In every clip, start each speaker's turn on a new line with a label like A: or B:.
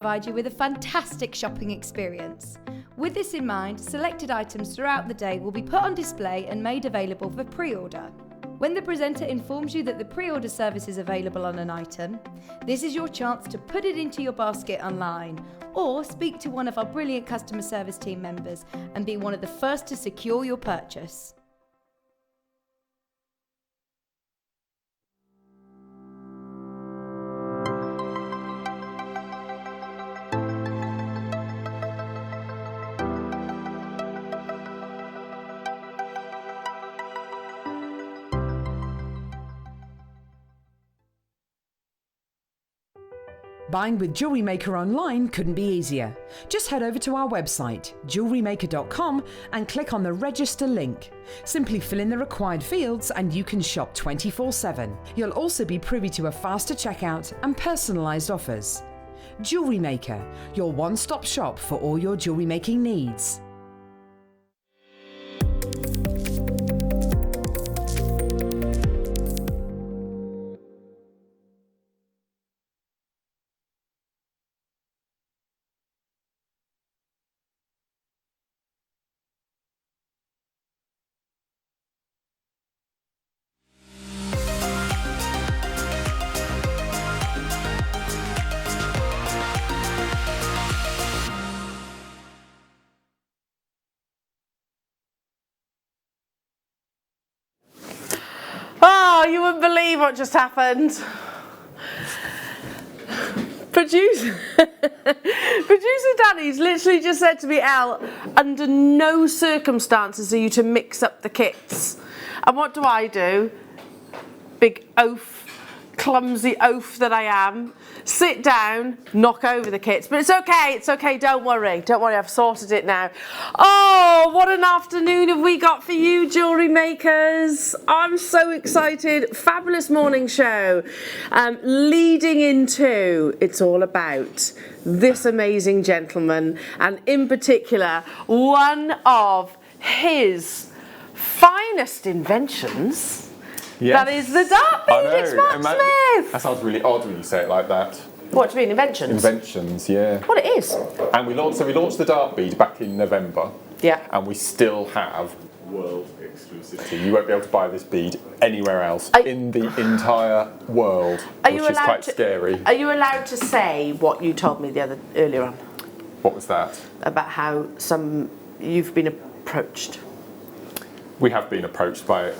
A: provide you with a fantastic shopping experience. With this in mind, selected items throughout the day will be put on display and made available for pre-order. When the presenter informs you that the pre-order service is available on an item, this is your chance to put it into your basket online or speak to one of our brilliant customer service team members and be one of the first to secure your purchase.
B: Buying with Jewellery Maker online couldn't be easier. Just head over to our website, JewelleryMaker.com, and click on the register link. Simply fill in the required fields and you can shop 24/7. You'll also be privy to a faster checkout and personalised offers. Jewellery Maker, your one-stop shop for all your jewellery making needs.
C: Oh, you wouldn't believe what just happened. Producer Danny's literally just said to me, Elle, under no circumstances are you to mix up the kits. And what do? Big oaf, clumsy oaf that I am. Sit down, knock over the kits. But it's okay, don't worry, I've sorted it now. Oh, what an afternoon have we got for you, jewellery makers. I'm so excited. Fabulous morning show. Leading into, it's all about this amazing gentleman, and in particular, one of his finest inventions. Yes. That is the dart bead. It's Mark Smith.
D: That sounds really odd when you say it like that.
C: What do you mean, inventions?
D: Inventions, yeah.
C: What it is.
D: And we launched the dart bead back in November.
C: Yeah.
D: And we still have world exclusivity. You won't be able to buy this bead anywhere else in the entire world, which is quite scary.
C: Are you allowed to say what you told me earlier on?
D: What was that?
C: About how you've been approached.
D: We have been approached by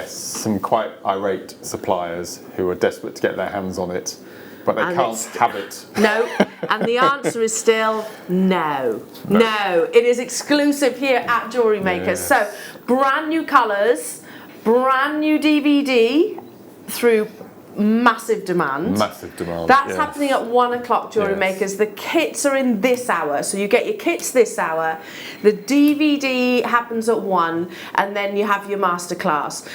D: some quite irate suppliers who are desperate to get their hands on it, but they can't have it.
C: No, and the answer is still no. No, it is exclusive here at Jewellery Maker. Yes. So, brand new colours, brand new DVD through massive demand.
D: Massive demand.
C: That's happening at 1 o'clock, Jewellery Makers. The kits are in this hour, so you get your kits this hour. The DVD happens at 1, and then you have your masterclass.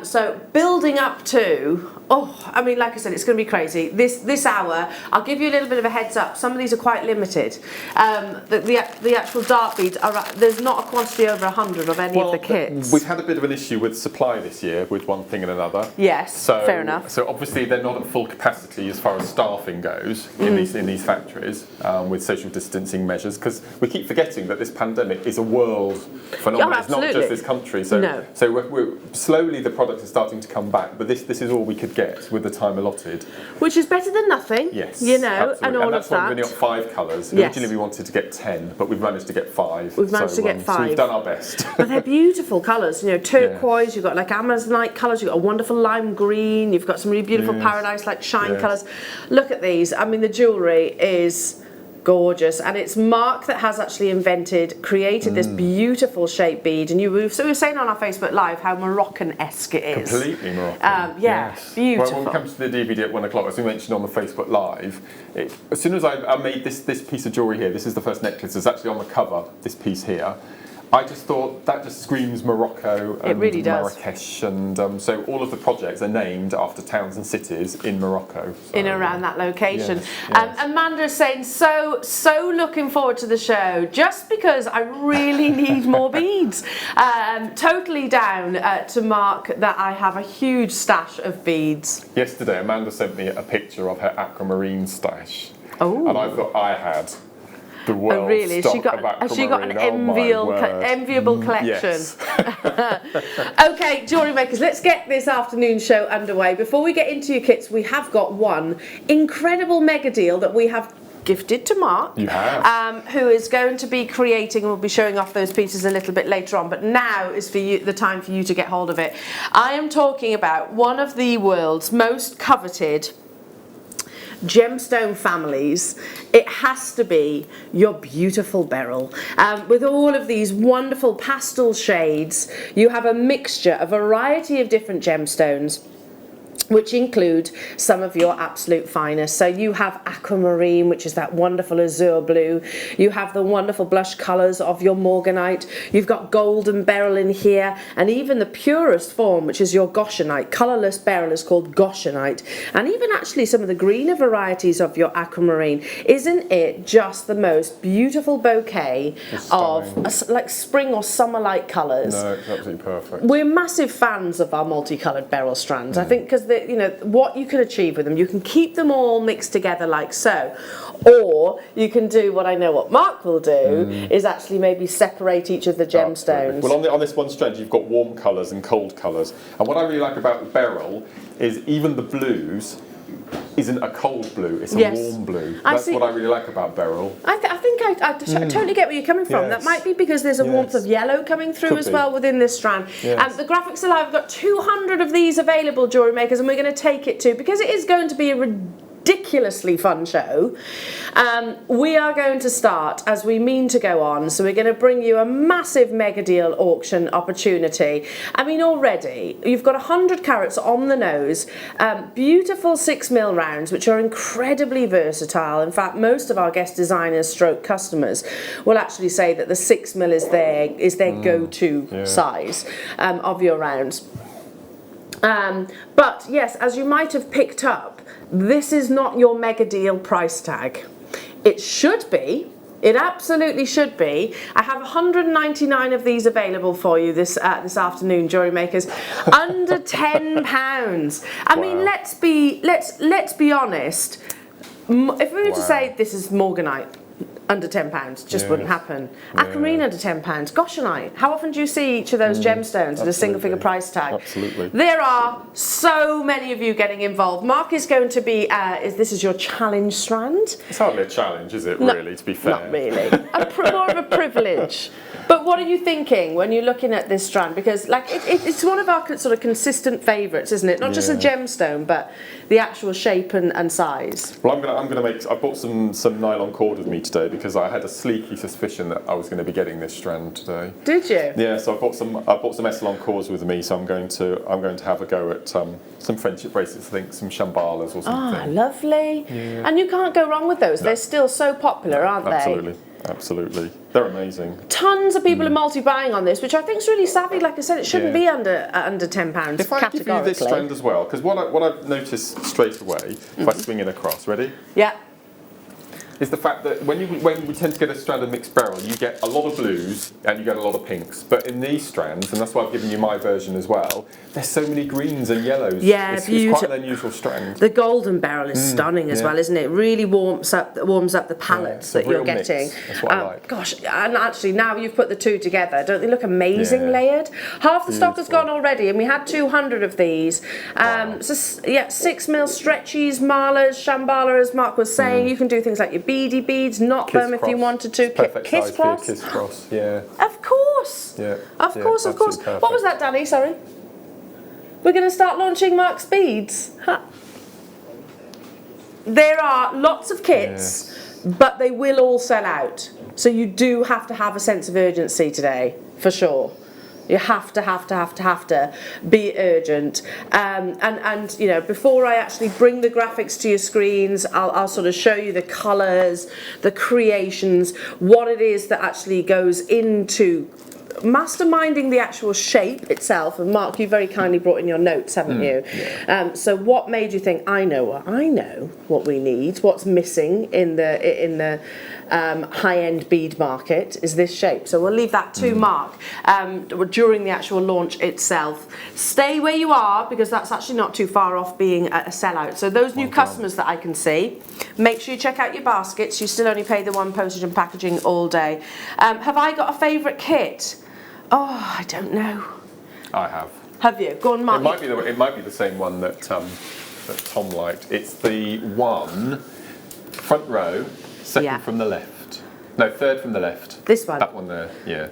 C: So building up to, like I said, it's going to be crazy. This hour, I'll give you a little bit of a heads up. Some of these are quite limited. The actual dart beads there's not a quantity over 100 of any of the kits.
D: We've had a bit of an issue with supply this year with one thing and another.
C: Yes, fair enough.
D: So obviously they're not at full capacity as far as staffing goes in these factories with social distancing measures, because we keep forgetting that this pandemic is a world phenomenon. It's not just this country. So we're slowly the product is starting to come back, but this is all we could get with the time allotted.
C: Which is better than nothing.
D: Yes,
C: absolutely. And all
D: that's
C: of that.
D: why we've only got 5 colours.
C: Yes.
D: Originally we wanted to get 10, but we've managed to get 5.
C: We've managed to get 5.
D: So we've done our best.
C: But they're beautiful colours. Turquoise. You've got like Amazonite colours. You've got a wonderful lime green. You've got some really beautiful paradise like shine colours. Look at these. I mean, the jewellery is gorgeous, and it's Mark that has actually created this beautiful shape bead. And we were saying on our Facebook Live how Moroccan-esque it is.
D: Completely Moroccan.
C: Beautiful.
D: Well, when it comes to the DVD at 1 o'clock, as we mentioned on the Facebook Live, as soon as I made this piece of jewellery here, this is the first necklace, it's actually on the cover, this piece here. I just thought that just screams Morocco and Marrakesh, and so all of the projects are named after towns and cities in Morocco.
C: In and around that location. Yes. Amanda's saying, so looking forward to the show, just because I really need more beads. Totally down to Mark that I have a huge stash of beads.
D: Yesterday, Amanda sent me a picture of her aquamarine stash.
C: Oh.
D: And I thought I had the world's
C: Oh really?
D: stock
C: Has she got an enviable collection?
D: Yes.
C: Okay, jewellery makers, let's get this afternoon show underway. Before we get into your kits, we have got one incredible mega deal that we have gifted to Mark.
D: You have.
C: Who is going to be creating, and we'll be showing off those pieces a little bit later on, but now is for you, the time for you to get hold of it. I am talking about one of the world's most coveted gemstone families. It has to be your beautiful beryl. With all of these wonderful pastel shades, you have a mixture, a variety of different gemstones, which include some of your absolute finest. So you have aquamarine, which is that wonderful azure blue. You have the wonderful blush colours of your morganite. You've got golden beryl in here, and even the purest form, which is your goshenite. Colourless beryl is called goshenite. And even actually some of the greener varieties of your aquamarine. Isn't it just the most beautiful bouquet of like spring or summer-like colours?
D: No, it's absolutely perfect.
C: We're massive fans of our multicoloured beryl strands. I think because you know what you can achieve with them, you can keep them all mixed together like so, or you can do what I know what Mark will do is actually maybe separate each of the gemstones.
D: Well, on this one strand you've got warm colours and cold colours, and what I really like about the beryl is even the blues isn't a cold blue, it's a warm blue. That's what I really like about beryl.
C: I think I totally get where you're coming from. That might be because there's a warmth of yellow coming through as well within this strand. The Graphics Alive have got 200 of these available, jewellery makers, and we're going to take it to, because it is going to be a ridiculously fun show. We are going to start as we mean to go on, so we're going to bring you a massive mega deal auction opportunity. I mean, already you've got 100 carats on the nose, beautiful 6mm rounds which are incredibly versatile. In fact, most of our guest designers stroke customers will actually say that the 6mm is their go-to size of your rounds. But yes, as you might have picked up, this is not your mega deal price tag. It should be. It absolutely should be. I have 199 of these available for you this afternoon, jewellery makers, under £10. I mean, let's be honest. If we were to say this is morganite, under £10 just wouldn't happen. Aquamarine under £10. Goshenite. How often do you see each of those gemstones at a single figure price tag?
D: Absolutely.
C: There are so many of you getting involved. Mark is going to be, this is your challenge strand.
D: It's hardly a challenge, is it, really, to be fair?
C: Not really. More of a privilege. But what are you thinking when you're looking at this strand? Because like it's one of our sort of consistent favourites, isn't it? Not just a gemstone, but the actual shape and size.
D: Well, I'm gonna make. I bought some nylon cord with me today because I had a sleeky suspicion that I was going to be getting this strand today.
C: Did you?
D: Yeah. So I bought some Essilon cords with me. So I'm going to have a go at some friendship bracelets. I think some Shambalas or something.
C: Ah, lovely. Yeah. And you can't go wrong with those. No. They're still so popular, aren't they?
D: Absolutely. They're amazing.
C: Tons of people are multi-buying on this, which I think is really savvy. Like I said, it shouldn't be under £10
D: If I give you this strand as well, because what I've noticed straight away, if I swing it across, ready?
C: Yeah.
D: Is the fact that when we tend to get a strand of mixed beryl, you get a lot of blues and you get a lot of pinks. But in these strands, and that's why I've given you my version as well, there's so many greens and yellows.
C: Yeah,
D: it's quite an unusual strand.
C: The golden beryl is stunning as well, isn't it? It really warms up the palettes that you're getting.
D: That's what I like.
C: Gosh, and actually now you've put the two together, don't they look amazing layered? Half the stock has gone already, and we had 200 of these. So yeah, 6mm stretchies, malas, shambala, as Mark was saying. You can do things like your beady beads, knot them if you wanted to.
D: Kiss cross. Kiss cross, yeah.
C: Of course.
D: Yeah.
C: Of course.
D: Perfect.
C: What was that, Danny? Sorry. We're going to start launching Mark's beads. There are lots of kits, but they will all sell out. So you do have to have a sense of urgency today, for sure. You have to be urgent. And you know, before I actually bring the graphics to your screens, I'll sort of show you the colours, the creations, what it is that actually goes into masterminding the actual shape itself. And Mark, you very kindly brought in your notes, haven't you?
D: Yeah.
C: So what made you think, I know what we need, what's missing in the high-end bead market is this shape. So we'll leave that to Mark during the actual launch itself. Stay where you are, because that's actually not too far off being a sellout. So those new customers that I can see, make sure you check out your baskets. You still only pay the one postage and packaging all day. Have I got a favourite kit? Oh, I don't know.
D: I have.
C: Have you? Go on, Mark.
D: It might be the same one that Tom liked. It's the one front row, second from the left. No, third from the left.
C: This one.
D: That one there. Yeah.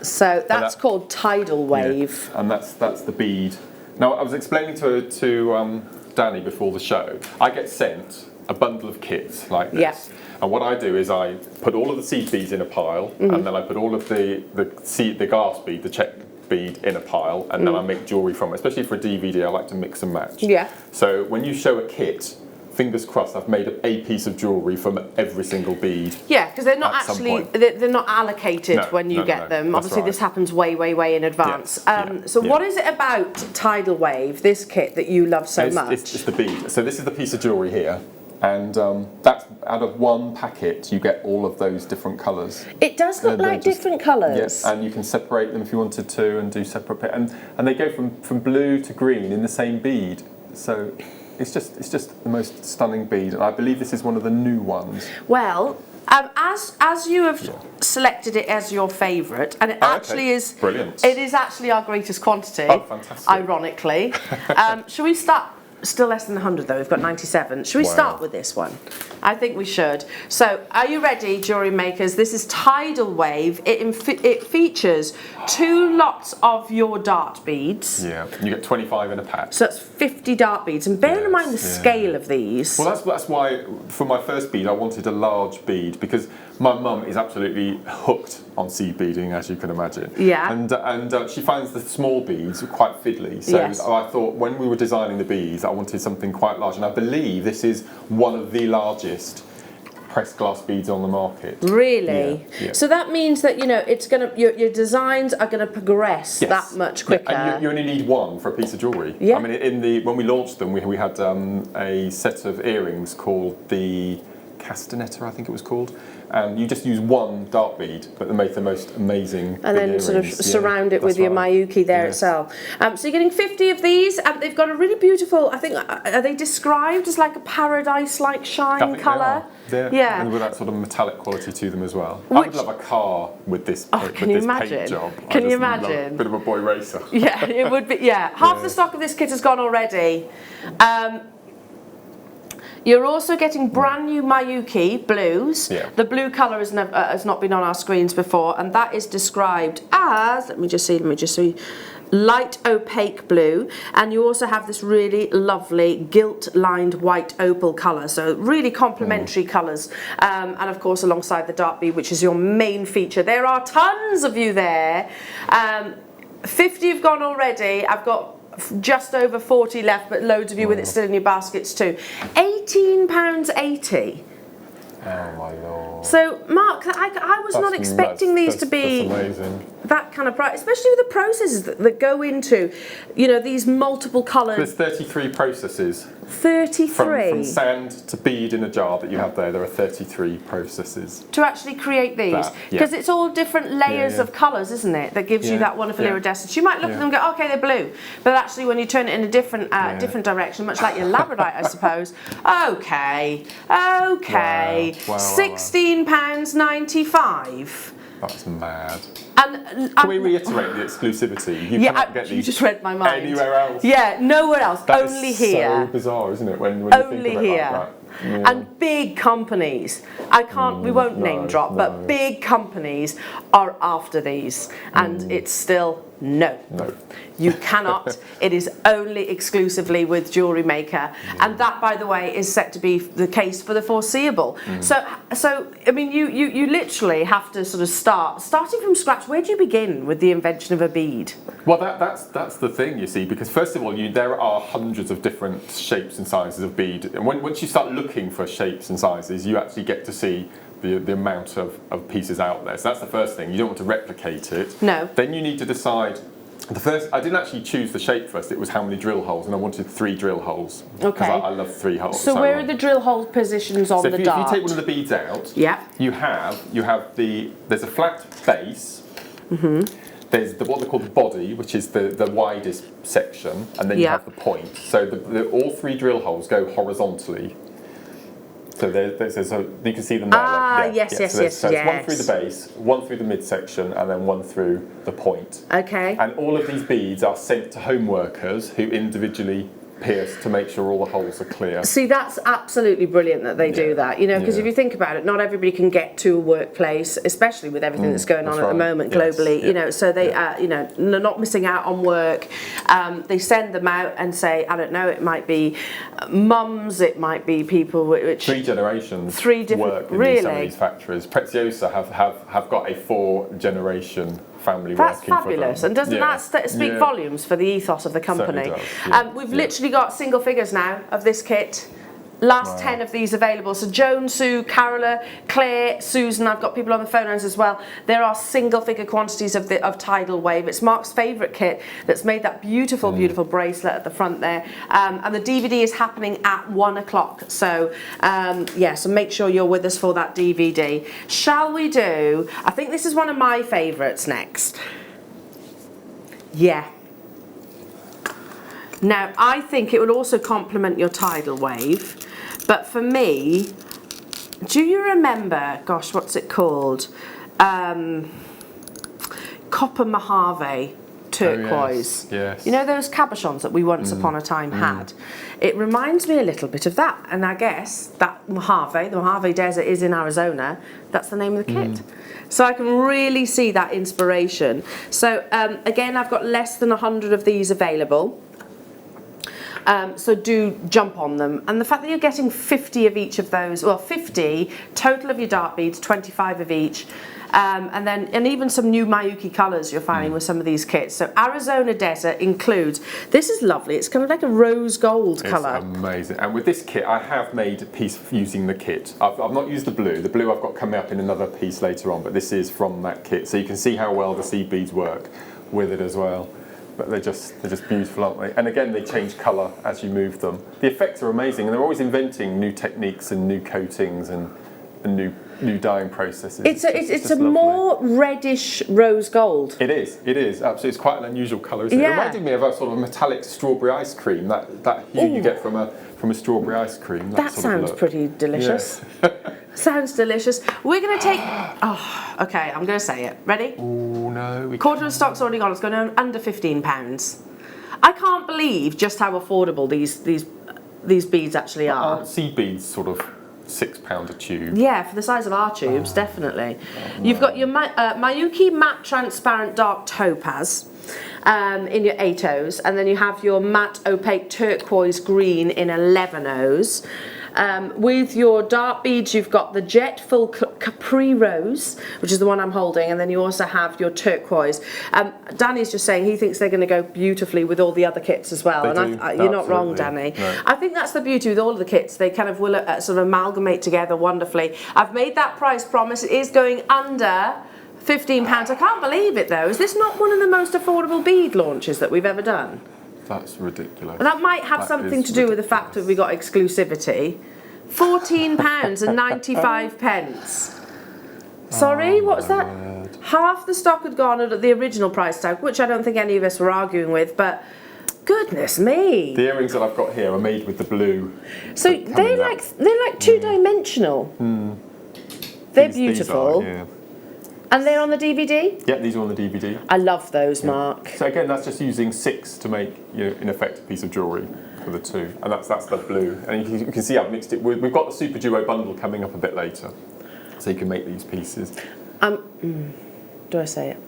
C: So that's called Tidal Wave.
D: Yeah. And that's the bead. Now I was explaining to Danny before the show. I get sent a bundle of kits like this.
C: Yeah.
D: And what I do is I put all of the seed beads in a pile, and then I put all of the glass bead, the check bead in a pile, and then I make jewellery from it. Especially for a DVD, I like to mix and match.
C: Yeah.
D: So when you show a kit, fingers crossed, I've made a piece of jewellery from every single bead.
C: Yeah, because they're not actually, they're not allocated when you get them. Obviously, this happens way in advance.
D: Yes.
C: So what is it about Tidal Wave, this kit, that you love so much?
D: It's the bead. So this is the piece of jewellery here. And that's out of one packet, you get all of those different colours.
C: It does look like different colours.
D: Yes, and you can separate them if you wanted to, and do separate. And they go from blue to green in the same bead. So it's just the most stunning bead, and I believe this is one of the new ones.
C: Well, as you have selected it as your favourite, and it actually is
D: brilliant.
C: It is actually our greatest quantity.
D: Oh, fantastic!
C: Ironically, shall we start? Still less than 100 though, we've got 97. Should we start with this one? I think we should. So, are you ready, jewellery makers? This is Tidal Wave. It features 2 lots of your dart beads.
D: Yeah, you get 25 in a pack.
C: So that's 50 dart beads, and bearing in mind the scale of these.
D: Well, that's why for my first bead I wanted a large bead, because my mum is absolutely hooked on seed beading, as you can imagine.
C: Yeah.
D: And she finds the small beads quite fiddly. So I thought when we were designing the beads, I wanted something quite large, and I believe this is one of the largest pressed glass beads on the market.
C: Really?
D: Yeah.
C: So that means that it's gonna your designs are gonna progress that much quicker.
D: Yeah, and you only need one for a piece of jewellery.
C: Yeah.
D: I mean, when we launched them, we had a set of earrings called the Castanetta, I think it was called. And you just use one dart bead, but they make the most amazing.
C: And then
D: earrings.
C: sort of surround it with your Miyuki there itself. So you're getting 50 of these. They've got a really beautiful, I think, are they described as like a paradise-like shine colour?
D: Yeah. And with that sort of metallic quality to them as well. I would love a car with this, paint job.
C: Can you imagine?
D: A bit of a boy racer.
C: Yeah, it would be, Half the stock of this kit has gone already. You're also getting brand new Miyuki blues. Yeah. The blue colour has not been on our screens before, and that is described as, let me just see, light opaque blue. And you also have this really lovely gilt-lined white opal colour, so really complementary colours. And of course, alongside the dart bead, which is your main feature. There are tons of you there. 50 have gone already. I've got just over 40 left, but loads of you with it still in your baskets too. £18.80.
D: Oh my lord.
C: So Mark, I was not expecting these to be that kind of price, especially with the processes that go into, these multiple coloured.
D: There's 33 processes.
C: 33?
D: From sand to bead in a jar that you have there are 33 processes.
C: To actually create these? Because it's all different layers of colours, isn't it? That gives you that wonderful iridescence. You might look at them and go, okay, they're blue. But actually when you turn it in a different different direction, much like your labradorite, I suppose. Okay.
D: Wow.
C: £16.95.
D: That's mad.
C: And
D: can we reiterate the exclusivity? You cannot get these.
C: You just read my mind.
D: Anywhere else?
C: Yeah, nowhere else.
D: That
C: only
D: is
C: here.
D: So bizarre, isn't it? When
C: only
D: you think of it
C: here.
D: like that. Yeah.
C: And big companies. We won't name drop, but big companies are after these, and it's still no. You cannot. It is only exclusively with Jewellery Maker, and that, by the way, is set to be the case for the foreseeable. So I mean, you literally have to sort of starting from scratch. Where do you begin with the invention of a bead?
D: Well, that's the thing, you see, because first of all, there are hundreds of different shapes and sizes of bead, and once you start looking for shapes and sizes, you actually get to see the amount of pieces out there. So that's the first thing. You don't want to replicate it.
C: No.
D: Then you need to decide. I didn't actually choose the shape first. It was how many drill holes, and I wanted 3 drill holes.
C: Okay.
D: Because I love 3 holes.
C: So where are the drill hole positions on the dart?
D: If you take one of the beads out,
C: yeah,
D: you have there's a flat base. There's what they call the body, which is the widest section, and then you have the point. So all 3 drill holes go horizontally. So you can see them there.
C: Yes.
D: So it's one through the base, one through the midsection, and then one through the point.
C: Okay.
D: And all of these beads are sent to home workers who individually pierce to make sure all the holes are clear.
C: See, that's absolutely brilliant that they do that, you know, because if you think about it, not everybody can get to a workplace, especially with everything that's going on at the moment globally, you know, so they, you know, they're not missing out on work. They send them out and say, I don't know, it might be mums, it might be people which...
D: 3 generations
C: 3 different,
D: work in some of these factories. Preziosa have got a 4-generation family
C: That's
D: working
C: fabulous,
D: for them.
C: and doesn't that speak volumes for the ethos of the company?
D: Does,
C: we've literally got single figures now of this kit. Last 10 of these available. So Joan, Sue, Carola, Claire, Susan, I've got people on the phone lines as well. There are single figure quantities of Tidal Wave. It's Mark's favourite kit that's made that beautiful, beautiful bracelet at the front there. And the DVD is happening at 1 o'clock. So so make sure you're with us for that DVD. Shall we do, I think this is one of my favourites next. Yeah. Now, I think it would also complement your Tidal Wave, but for me, do you remember, gosh, what's it called? Copper Mojave turquoise.
D: Oh, yes.
C: You know those cabochons that we once upon a time had? It reminds me a little bit of that, and I guess that the Mojave Desert is in Arizona. That's the name of the kit. So I can really see that inspiration. So again, I've got less than 100 of these available. So do jump on them, and the fact that you're getting 50 of each of those, well, 50 total of your dart beads, 25 of each, and even some new Miyuki colours you're finding with some of these kits. So Arizona Desert includes, this is lovely, it's kind of like a rose gold colour.
D: It's amazing, and with this kit I have made a piece using the kit. I've not used the blue I've got coming up in another piece later on, but this is from that kit, so you can see how well the seed beads work with it as well. But they're just beautiful, aren't they? And again, they change colour as you move them. The effects are amazing, and they're always inventing new techniques and new coatings and new dyeing processes.
C: It's a more reddish rose gold.
D: It is absolutely. It's quite an unusual colour, isn't it? It reminded me of a sort of metallic strawberry ice cream. That hue you get from a strawberry ice cream.
C: That sounds pretty delicious.
D: Yeah.
C: Sounds delicious. We're going to take... Oh, okay, I'm going to say it. Ready?
D: Oh, no.
C: Quarter of stock's already gone. It's going to under £15. I can't believe just how affordable these beads actually are.
D: Aren't seed beads sort of £6 a tube?
C: Yeah, for the size of our tubes, definitely. You've got your Miyuki matte transparent dark topaz in your 8Os, and then you have your matte opaque turquoise green in 11Os. With your dart beads, you've got the jet full Capri Rose, which is the one I'm holding, and then you also have your turquoise. Danny's just saying he thinks they're going to go beautifully with all the other kits as well, you're not wrong, Danny. No. I think that's the beauty with all of the kits. They kind of will sort of amalgamate together wonderfully. I've made that price promise. It is going under £15. I can't believe it though. Is this not one of the most affordable bead launches that we've ever done?
D: That's ridiculous.
C: And that might have something to do with the fact that we got exclusivity. £14.95. Sorry, what's that?
D: Word.
C: Half the stock had gone at the original price tag, which I don't think any of us were arguing with, but goodness me.
D: The earrings that I've got here are made with the blue.
C: So they're like two-dimensional. They're beautiful.
D: These are, yeah.
C: And they're on the DVD?
D: Yeah, these are on the DVD.
C: I love those, Mark.
D: So again, that's just using 6 to make, in effect, a piece of jewellery for the 2. And that's the blue. And you can see I've mixed it with, we've got the Super Duo bundle coming up a bit later. So you can make these pieces.
C: Do I say it?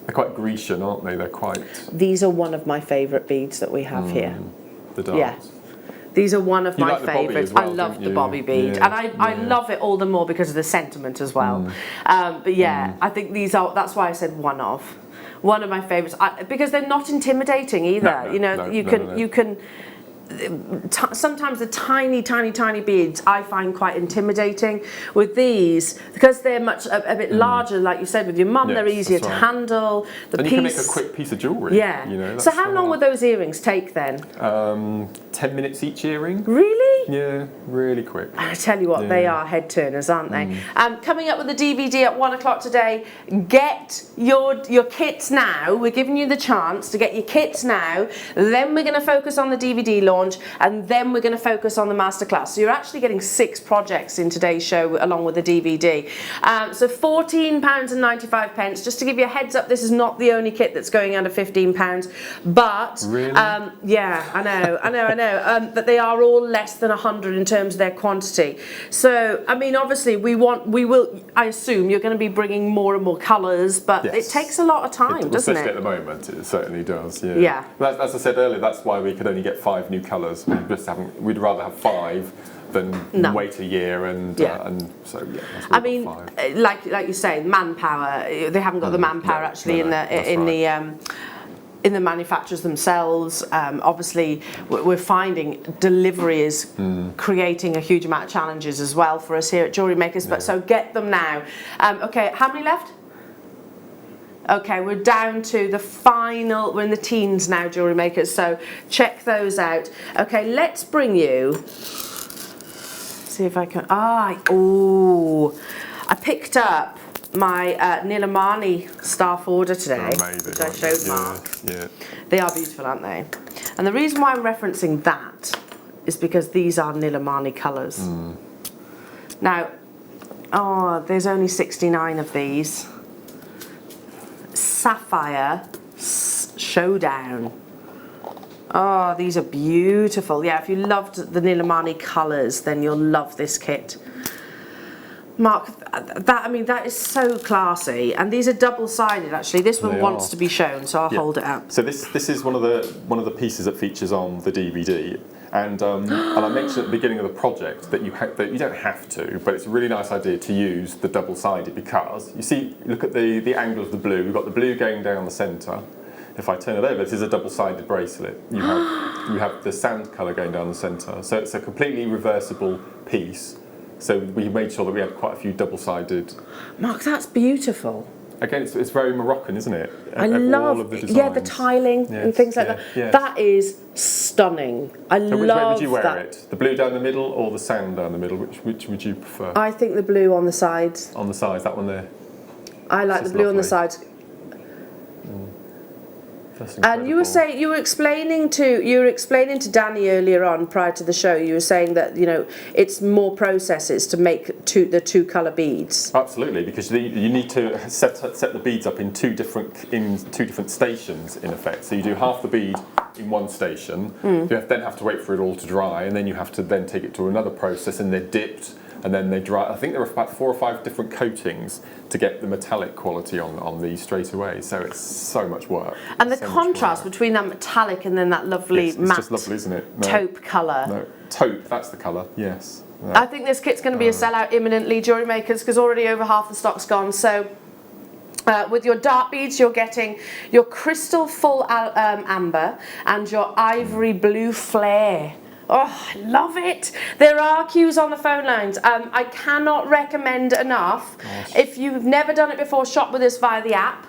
D: They're quite Grecian, aren't they? They're quite...
C: These are one of my favourite beads that we have here.
D: The darts.
C: Yeah. These are one of my
D: like the bobby
C: favourites.
D: as well,
C: I love the
D: you?
C: bobby bead,
D: Yeah,
C: and I love it all the more because of the sentiment as well. But yeah, I think these are. That's why I said one of my favourites, because they're not intimidating either.
D: No,
C: you can sometimes the tiny beads I find quite intimidating. With these, because they're a bit larger, like you said with your mum, they're easier to handle.
D: You can make a quick piece of jewellery.
C: Yeah.
D: You know,
C: so how long would those earrings take then?
D: 10 minutes each earring.
C: Really?
D: Yeah, really quick.
C: I tell you what, they are head turners, aren't they? Coming up with the DVD at 1 o'clock today. Get your kits now. We're giving you the chance to get your kits now. Then we're going to focus on the DVD launch, and then we're going to focus on the masterclass. So you're actually getting 6 projects in today's show along with the DVD. So £14.95. Just to give you a heads up, this is not the only kit that's going under £15. But
D: really?
C: yeah, I know. But they are all less than 100 in terms of their quantity. So I mean, obviously, we will. I assume you're going to be bringing more and more colours, but it takes a lot of time, doesn't it?
D: Especially at the moment, it certainly does. Yeah.
C: Yeah.
D: As I said earlier, that's why we could only get 5 new colours. We'd rather have 5 than wait a year and so yeah.
C: I mean, like you say, manpower. They haven't got the manpower actually in the manufacturers themselves. Obviously, we're finding delivery is creating a huge amount of challenges as well for us here at Jewellery Makers. But so get them now. Okay, how many left? Okay, we're down to the final. We're in the teens now, Jewellery Makers. So check those out. Okay, let's bring you. See if I can. I picked up my Nilamani staff order today, which I showed Mark.
D: Yeah.
C: They are beautiful, aren't they? And the reason why I'm referencing that is because these are Nilamani colours. Now, there's only 69 of these. Sapphire Showdown. Oh, these are beautiful. Yeah, if you loved the Nilamani colours, then you'll love this kit. Mark, that is so classy, and these are double-sided. Actually, this one wants to be shown, so I'll hold it up.
D: So this is one of the pieces that features on the DVD, and I mentioned at the beginning of the project that you don't have to, but it's a really nice idea to use the double-sided because you see, look at the angle of the blue. We've got the blue going down the centre. If I turn it over, this is a double-sided bracelet. You have the sand colour going down the centre, so it's a completely reversible piece. So we made sure that we had quite a few double-sided.
C: Mark, that's beautiful.
D: Again, it's very Moroccan, isn't it?
C: I love
D: all of the designs.
C: the tiling and things like that.
D: Yes.
C: That is stunning. I love that.
D: Which way would you wear it? The blue down the middle or the sand down the middle? Which would you prefer?
C: I think the blue on the sides.
D: On the sides, that one there.
C: I like the blue on the sides. And you were explaining to Danny earlier on, prior to the show, you were saying that it's more processes to make the 2 colour beads.
D: Absolutely, because you need to set the beads up in two different stations in effect. So you do half the bead in one station. You then have to wait for it all to dry, and then you have to then take it to another process, and they're dipped. And then they dry. I think there are about 4 or 5 different coatings to get the metallic quality on these straight away. So it's so much work.
C: And the contrast between that metallic and then that lovely matte,
D: just lovely, isn't it?
C: taupe colour.
D: No, taupe. That's the colour. Yes. No.
C: I think this kit's going to be a sellout imminently, Jewellery Makers, because already over half the stock's gone. So. With your dark beads, you're getting your crystal full amber and your ivory blue flare. Oh, I love it. There are queues on the phone lines. I cannot recommend enough. If you've never done it before, shop with us via the app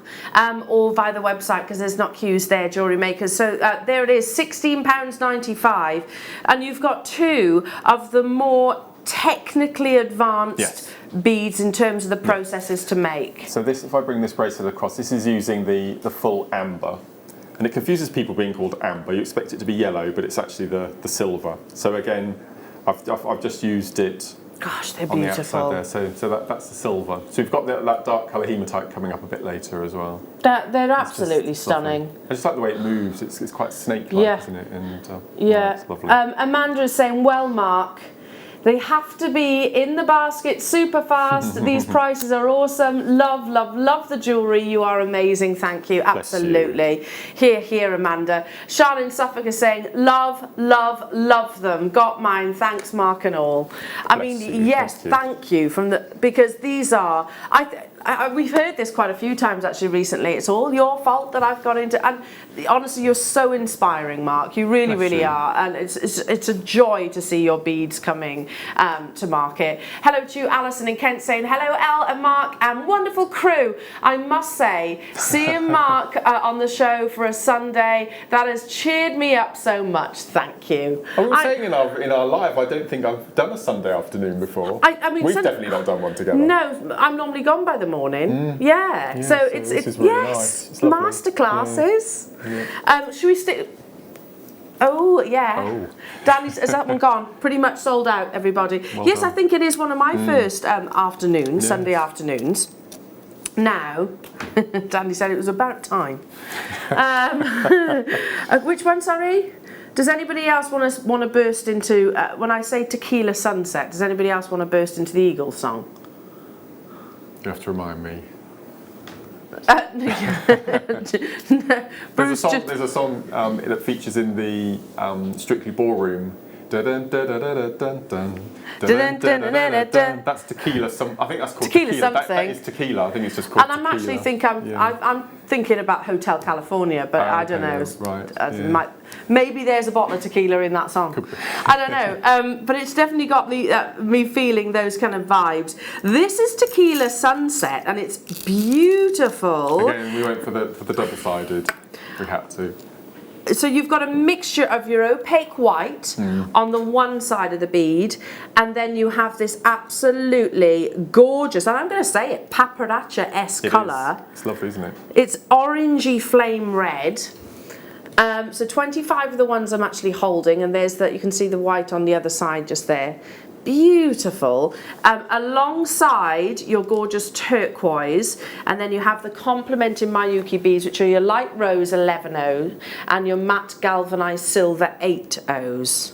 C: or via the website, because there's not queues there, Jewellery Makers. So there it is, £16.95. And you've got 2 of the more technically advanced beads in terms of the processes to make.
D: So this, if I bring this bracelet across, this is using the full amber. And it confuses people being called amber. You expect it to be yellow, but it's actually the silver. So again, I've just used it.
C: Gosh, they're
D: on
C: beautiful.
D: The outside there. So that's the silver. So we've got that dark colour hematite coming up a bit later as well.
C: They're absolutely stunning.
D: I just like the way it moves. It's quite snake-like, isn't it? And it's lovely.
C: Amanda is saying, well, Mark, they have to be in the basket super fast. These prices are awesome. Love, love, love the jewellery. You are amazing. Thank you. Absolutely. Here, Amanda. Charlotte in Suffolk is saying, love, love, love them. Got mine. Thanks, Mark and all. I mean, yes, thank you. Because these are, we've heard this quite a few times actually recently. It's all your fault that I've got into, and honestly, you're so inspiring, Mark. You really, really are, and it's a joy to see your beads coming to market. Hello to you, Alison in Kent, saying hello, Elle and Mark and wonderful crew. I must say, seeing Mark on the show for a Sunday, that has cheered me up so much. Thank you.
D: I was saying in our live, I don't think I've done a Sunday afternoon before.
C: I mean,
D: we've definitely not done one together.
C: No, I'm normally gone by the morning. Yeah. So it's
D: really
C: yes,
D: nice. It's lovely.
C: masterclasses. Yeah. Should we stick? Oh yeah. Oh. Danny's, has that one gone? Pretty much sold out, everybody. Well yes, done. I think it is one of my first afternoons, Sunday afternoons. Now, Danny said it was about time. Which one? Sorry. Does anybody else want to burst into when I say Tequila Sunset? Does anybody else want to burst into the Eagles song?
D: You have to remind me.
C: There's
D: a song that features in the Strictly Ballroom. That's Tequila. I think that's called
C: Tequila something.
D: That is Tequila. I think it's just called.
C: And I'm
D: Tequila.
C: actually I'm thinking about Hotel California, but I don't know.
D: Right.
C: Maybe there's a bottle of tequila in that song. I don't know. But it's definitely got me feeling those kind of vibes. This is Tequila Sunset, and it's beautiful.
D: Again, we went for the double-sided. We had to.
C: So you've got a mixture of your opaque white on the one side of the bead, and then you have this absolutely gorgeous, and I'm going to say it, paparazzi-esque colour.
D: It's lovely, isn't it?
C: It's orangey flame red. So 25 of the ones I'm actually holding, and there's that, you can see the white on the other side just there. Beautiful. Alongside your gorgeous turquoise, and then you have the complementing Miyuki beads, which are your light rose 11 and your matte galvanized silver 8 O's.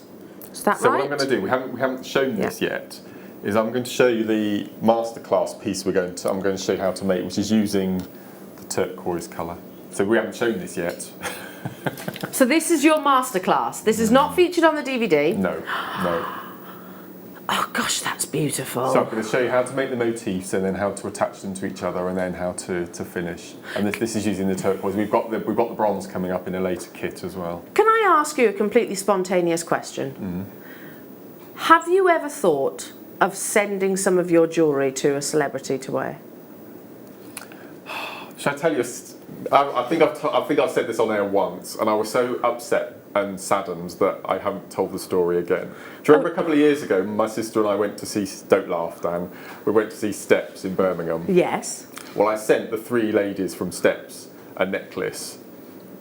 C: Is that right?
D: So what I'm going to do, we haven't shown this yet, is I'm going to show you the masterclass piece I'm going to show you how to make, which is using the turquoise colour. So we haven't shown this yet.
C: So this is your masterclass. This is not featured on the DVD.
D: No.
C: Oh gosh, that's beautiful.
D: So I'm going to show you how to make the motifs, and then how to attach them to each other, and then how to finish. And this is using the turquoise. We've got the bronze coming up in a later kit as well.
C: Can I ask you a completely spontaneous question? Have you ever thought of sending some of your jewellery to a celebrity to wear?
D: Shall I tell you? I think I've said this on air once, and I was so upset and saddened that I haven't told the story again. Do you remember a couple of years ago, my sister and I went to see, don't laugh Dan, we went to see Steps in Birmingham.
C: Yes.
D: Well, I sent the 3 ladies from Steps a necklace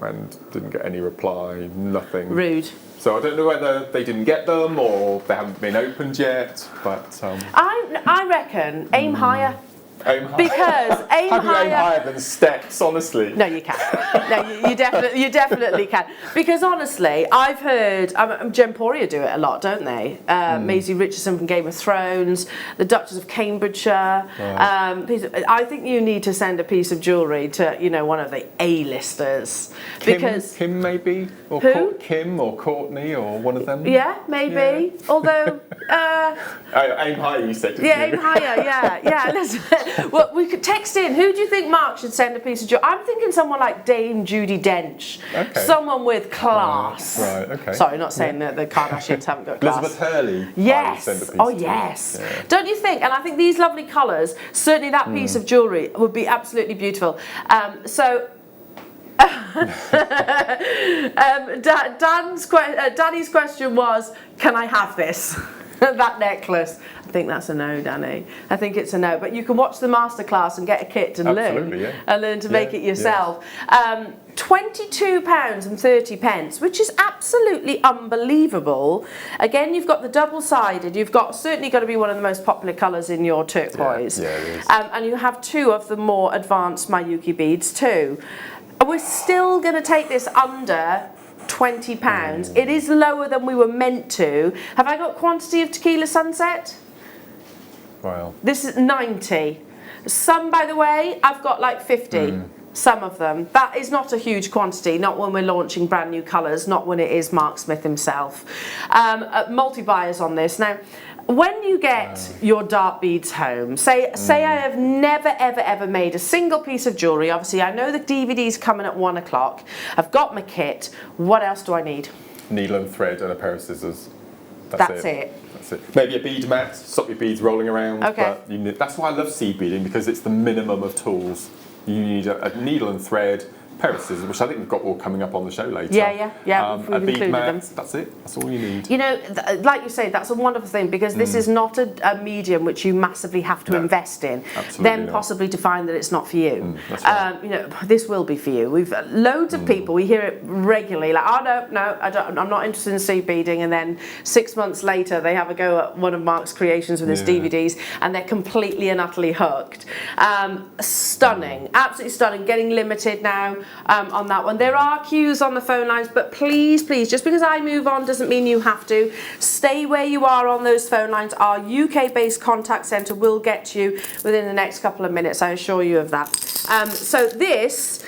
D: and didn't get any reply, nothing.
C: Rude.
D: So I don't know whether they didn't get them or they haven't been opened yet, but...
C: I reckon aim higher.
D: Aim higher.
C: Because aim
D: How do you
C: higher.
D: aim higher than Steps, honestly?
C: No, you can. No, you definitely can. Because honestly, I've heard Gemporia do it a lot, don't they? Maisie Richardson from Game of Thrones, the Duchess of Cambridgeshire. I think you need to send a piece of jewellery to one of the A-listers. Because
D: Kim maybe, or
C: who?
D: Kim or Courtney or one of them.
C: Yeah, maybe. Yeah. Although.
D: Aim higher, you said.
C: Yeah, aim higher. Yeah. Well, we could text in. Who do you think Mark should send a piece of jewellery? I'm thinking someone like Dame Judi Dench. Okay. Someone with class.
D: Right, okay.
C: Sorry, not saying that the Kardashians haven't got class.
D: Elizabeth Hurley.
C: Yes.
D: Send a piece
C: yes.
D: Yeah.
C: Don't you think? And I think these lovely colours, certainly that piece of jewellery would be absolutely beautiful. Danny's question was, can I have this? That necklace. I think that's a no, Danny. I think it's a no. But you can watch the masterclass and get a kit and learn to make it yourself. £22.30, which is absolutely unbelievable. Again, you've got the double-sided. You've got certainly got to be one of the most popular colours in your turquoise.
D: Yeah, it is.
C: And you have 2 of the more advanced Miyuki beads too. We're still going to take this under £20. It is lower than we were meant to. Have I got quantity of Tequila Sunset?
D: Well.
C: This is 90. Some, by the way, I've got like 50. Some of them. That is not a huge quantity, not when we're launching brand new colours, not when it is Mark Smith himself. Multi-buyers on this. Now, When you get your dart beads home, say I have never ever made a single piece of jewellery. Obviously I know the DVD's coming at 1 o'clock. I've got my kit. What else do I need?
D: Needle and thread and a pair of scissors.
C: That's it.
D: That's it. Maybe a bead mat, stop your beads rolling around.
C: Okay.
D: But that's why I love seed beading, because it's the minimum of tools. You need a needle and thread, pair of scissors, which I think we've got all coming up on the show later.
C: Yeah.
D: A
C: We've
D: bead
C: included
D: mat,
C: them.
D: that's it. That's all you need.
C: You know, like you say, that's a wonderful thing, because this is not a medium which you massively have to invest in.
D: Absolutely
C: Then
D: not.
C: possibly to find that it's not for you.
D: That's right.
C: You know, this will be for you. We've loads of people, we hear it regularly, like, oh no, I'm not interested in seed beading, and then 6 months later they have a go at one of Mark's creations with his DVDs, and they're completely and utterly hooked. Stunning, absolutely stunning. Getting limited now on that one. There are queues on the phone lines, but please, just because I move on doesn't mean you have to. Stay where you are on those phone lines. Our UK-based contact centre will get to you within the next couple of minutes, I assure you of that. So this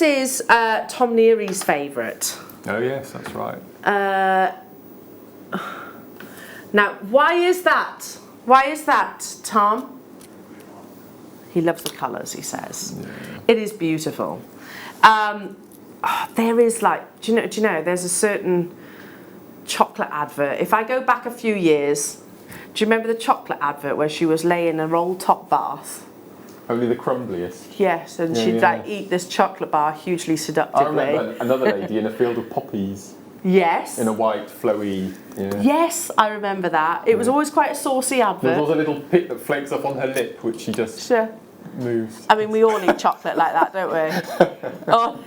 C: is Tom Neary's favourite.
D: Oh yes, that's right.
C: Now, why is that? Why is that, Tom? He loves the colours, he says. Yeah. It is beautiful. There is like, do you know, there's a certain chocolate advert. If I go back a few years, do you remember the chocolate advert where she was laying in a roll top bath?
D: Only the crumbliest.
C: Yes, and she'd like eat this chocolate bar hugely seductively.
D: I remember another lady in a field of poppies.
C: Yes.
D: In a white, flowy. Yeah.
C: Yes, I remember that. It was always quite a saucy advert.
D: There's also a little pit that flakes off on her lip, which she just moves.
C: I mean, we all eat chocolate like that, don't we? Oh.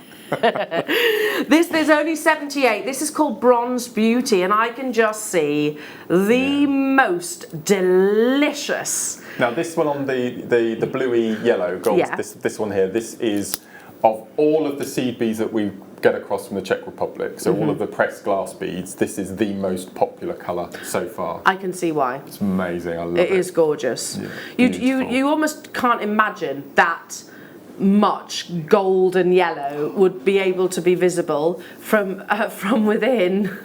C: There's only 78. This is called Bronze Beauty, and I can just see the most delicious.
D: Now this one on the bluey yellow gold, this one here, this is of all of the seed beads that we get across from the Czech Republic, so all of the pressed glass beads, this is the most popular colour so far.
C: I can see why.
D: It's amazing, I love it.
C: It is gorgeous. Yeah, you almost can't imagine that much gold and yellow would be able to be visible from within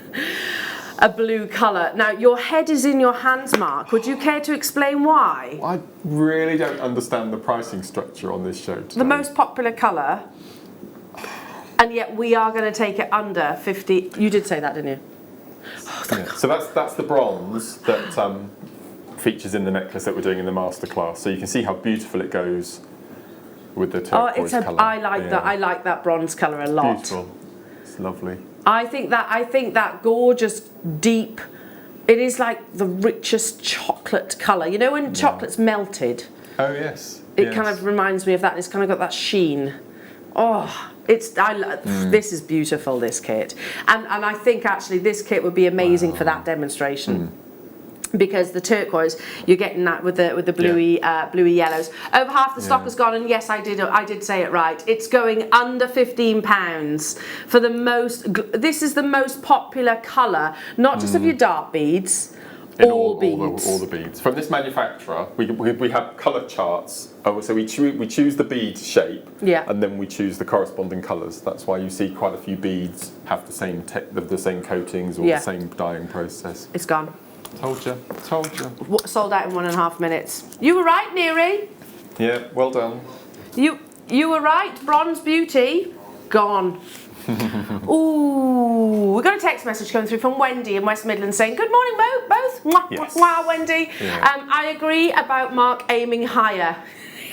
C: a blue colour. Now your head is in your hands, Mark. Would you care to explain why?
D: I really don't understand the pricing structure on this show today.
C: The most popular colour, and yet we are going to take it under 50. You did say that, didn't you?
D: Yeah. So that's the bronze that features in the necklace that we're doing in the masterclass. So you can see how beautiful it goes with the turquoise colour.
C: I like that. I like that bronze colour a lot.
D: Beautiful. It's lovely.
C: I think that gorgeous deep. It is like the richest chocolate colour. You know when chocolate's melted?
D: Oh yes.
C: It kind of reminds me of that. It's kind of got that sheen. Oh, this is beautiful, this kit, and I think actually this kit would be amazing for that demonstration. Because the turquoise, you're getting that with the bluey bluey yellows. Over half the stock has gone, and yes, I did say it right. It's going under £15 for the most. This is the most popular colour, not just of your dart beads. All beads.
D: All the beads. From this manufacturer, we have colour charts. So we choose the bead shape, and then we choose the corresponding colours. That's why you see quite a few beads have the same coatings or the same dyeing process.
C: It's gone.
D: Told you.
C: Sold out in 1.5 minutes. You were right, Neary.
D: Yeah, well done.
C: You were right. Bronze Beauty, gone. Ooh, we got a text message coming through from Wendy in West Midlands saying, "Good morning, both."
D: Yes.
C: Wow, Wendy.
D: Yeah.
C: I agree about Mark aiming higher.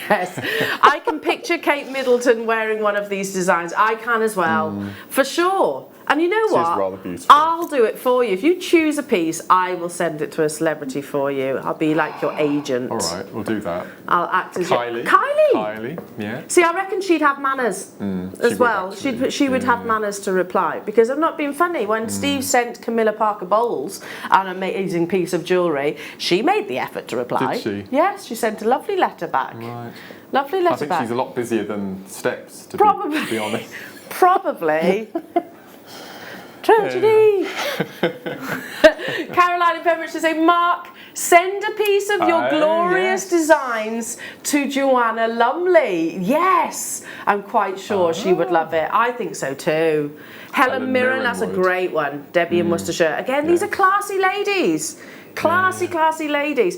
C: Yes, I can picture Kate Middleton wearing one of these designs. I can as well, for sure. And you know what?
D: It is rather beautiful.
C: I'll do it for you. If you choose a piece, I will send it to a celebrity for you. I'll be like your agent.
D: All right, we'll do that.
C: I'll act as
D: Kylie.
C: Kylie,
D: yeah.
C: See, I reckon she'd have manners as well. She would have manners to reply, because I'm not being funny. When Steve sent Camilla Parker Bowles an amazing piece of jewellery, she made the effort to reply.
D: Did she?
C: Yes, she sent a lovely letter back.
D: Right.
C: Lovely letter back.
D: I think she's a lot busier than Steps, to be honest.
C: Probably. Tragedy. Caroline in Pembrokeshire say, Mark, Send a piece of your glorious designs to Joanna Lumley. Yes, I'm quite sure she would love it. I think so too. Helen Mirren, that's a great one. Debbie in Worcestershire. Again, these are classy ladies. Classy ladies.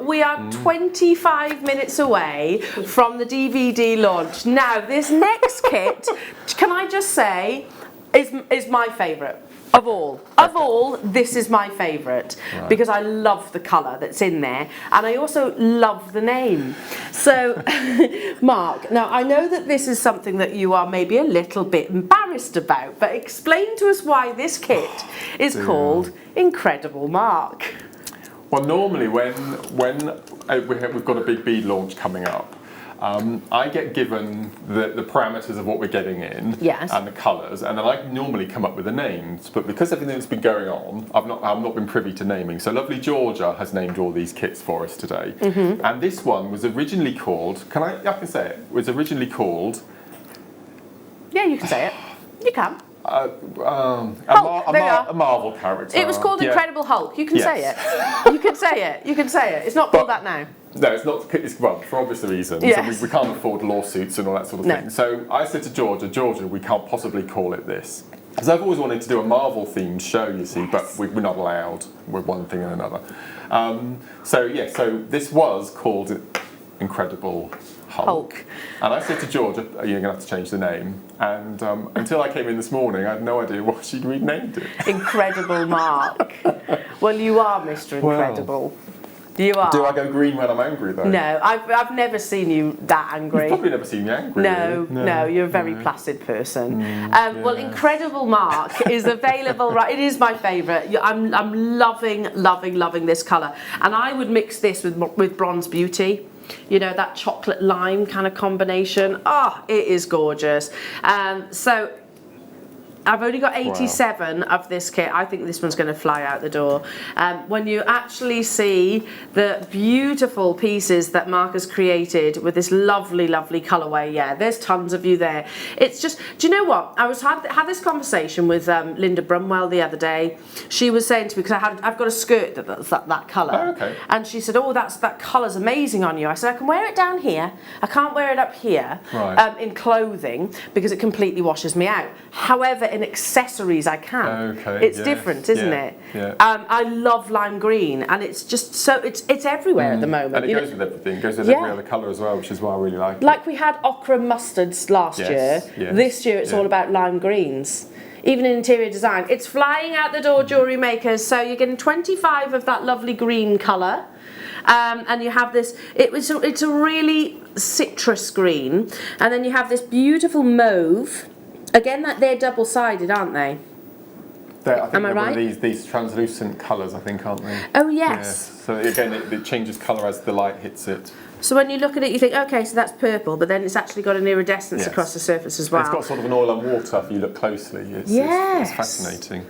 C: We are 25 minutes away from the DVD launch. Now, this next kit, can I just say, is my favourite. Of all, this is my favourite because I love the colour that's in there, and I also love the name. So, Mark, now I know that this is something that you are maybe a little bit embarrassed about, but explain to us why this kit is called Incredible Mark.
D: Well, normally when we've got a big bead launch coming up, I get given the parameters of what we're getting in and the colours, and then I normally come up with the names. But because everything that's been going on, I've not been privy to naming. So lovely Georgia has named all these kits for us today. And this one was originally called, I can say it, was originally called...
C: Yeah, you can say it. You can.
D: A Marvel character.
C: It was called Incredible Hulk. You can say it. You can say it. You can say it. It's not called that now.
D: No, it's not. Well, for obvious reasons.
C: Yes.
D: We can't afford lawsuits and all that sort of thing. So I said to Georgia, we can't possibly call it this. Because I've always wanted to do a Marvel themed show, you see, but we're not allowed with one thing and another. So this was called Incredible Hulk. And I said to Georgia, you're going to have to change the name. And until I came in this morning, I had no idea what she'd renamed it.
C: Incredible Mark. Well, you are Mr. Incredible. You are.
D: Do I go green when I'm angry, though?
C: No, I've never seen you that angry.
D: You've probably never seen me angry.
C: No, you're a very placid person. Well, Incredible Mark is available, right? It is my favourite. I'm loving this colour. And I would mix this with Bronze Beauty. You know, that chocolate lime kind of combination. Oh, it is gorgeous. So I've only got 87 of this kit. I think this one's going to fly out the door. When you actually see the beautiful pieces that Mark has created with this lovely colourway, there's tons of you there. It's just, do you know what? I had this conversation with Linda Brumwell the other day. She was saying to me, because I've got a skirt that's that colour.
D: Oh, okay.
C: And she said, that colour's amazing on you. I said, I can wear it down here. I can't wear it up here in clothing because it completely washes me out. However, in accessories I can.
D: Okay,
C: it's different, isn't it?
D: Yeah.
C: I love lime green, and it's just so it's everywhere at the moment.
D: And it goes with everything. It goes with every other colour as well, which is why I really like it.
C: Like we had ochre mustards last year.
D: Yes.
C: This year it's all about lime greens. Even in interior design, it's flying out the door, jewellery makers. So you're getting 25 of that lovely green colour. And you have this, it's a really citrus green, and then you have this beautiful mauve. Again, they're double-sided, aren't they?
D: Am I right? These translucent colours, I think, aren't they?
C: Oh, yes.
D: Yeah. So again, it changes colour as the light hits it.
C: So when you look at it, you think, okay, so that's purple, but then it's actually got an iridescence across the surface as well.
D: It's got sort of an oil and water if you look closely. It's fascinating.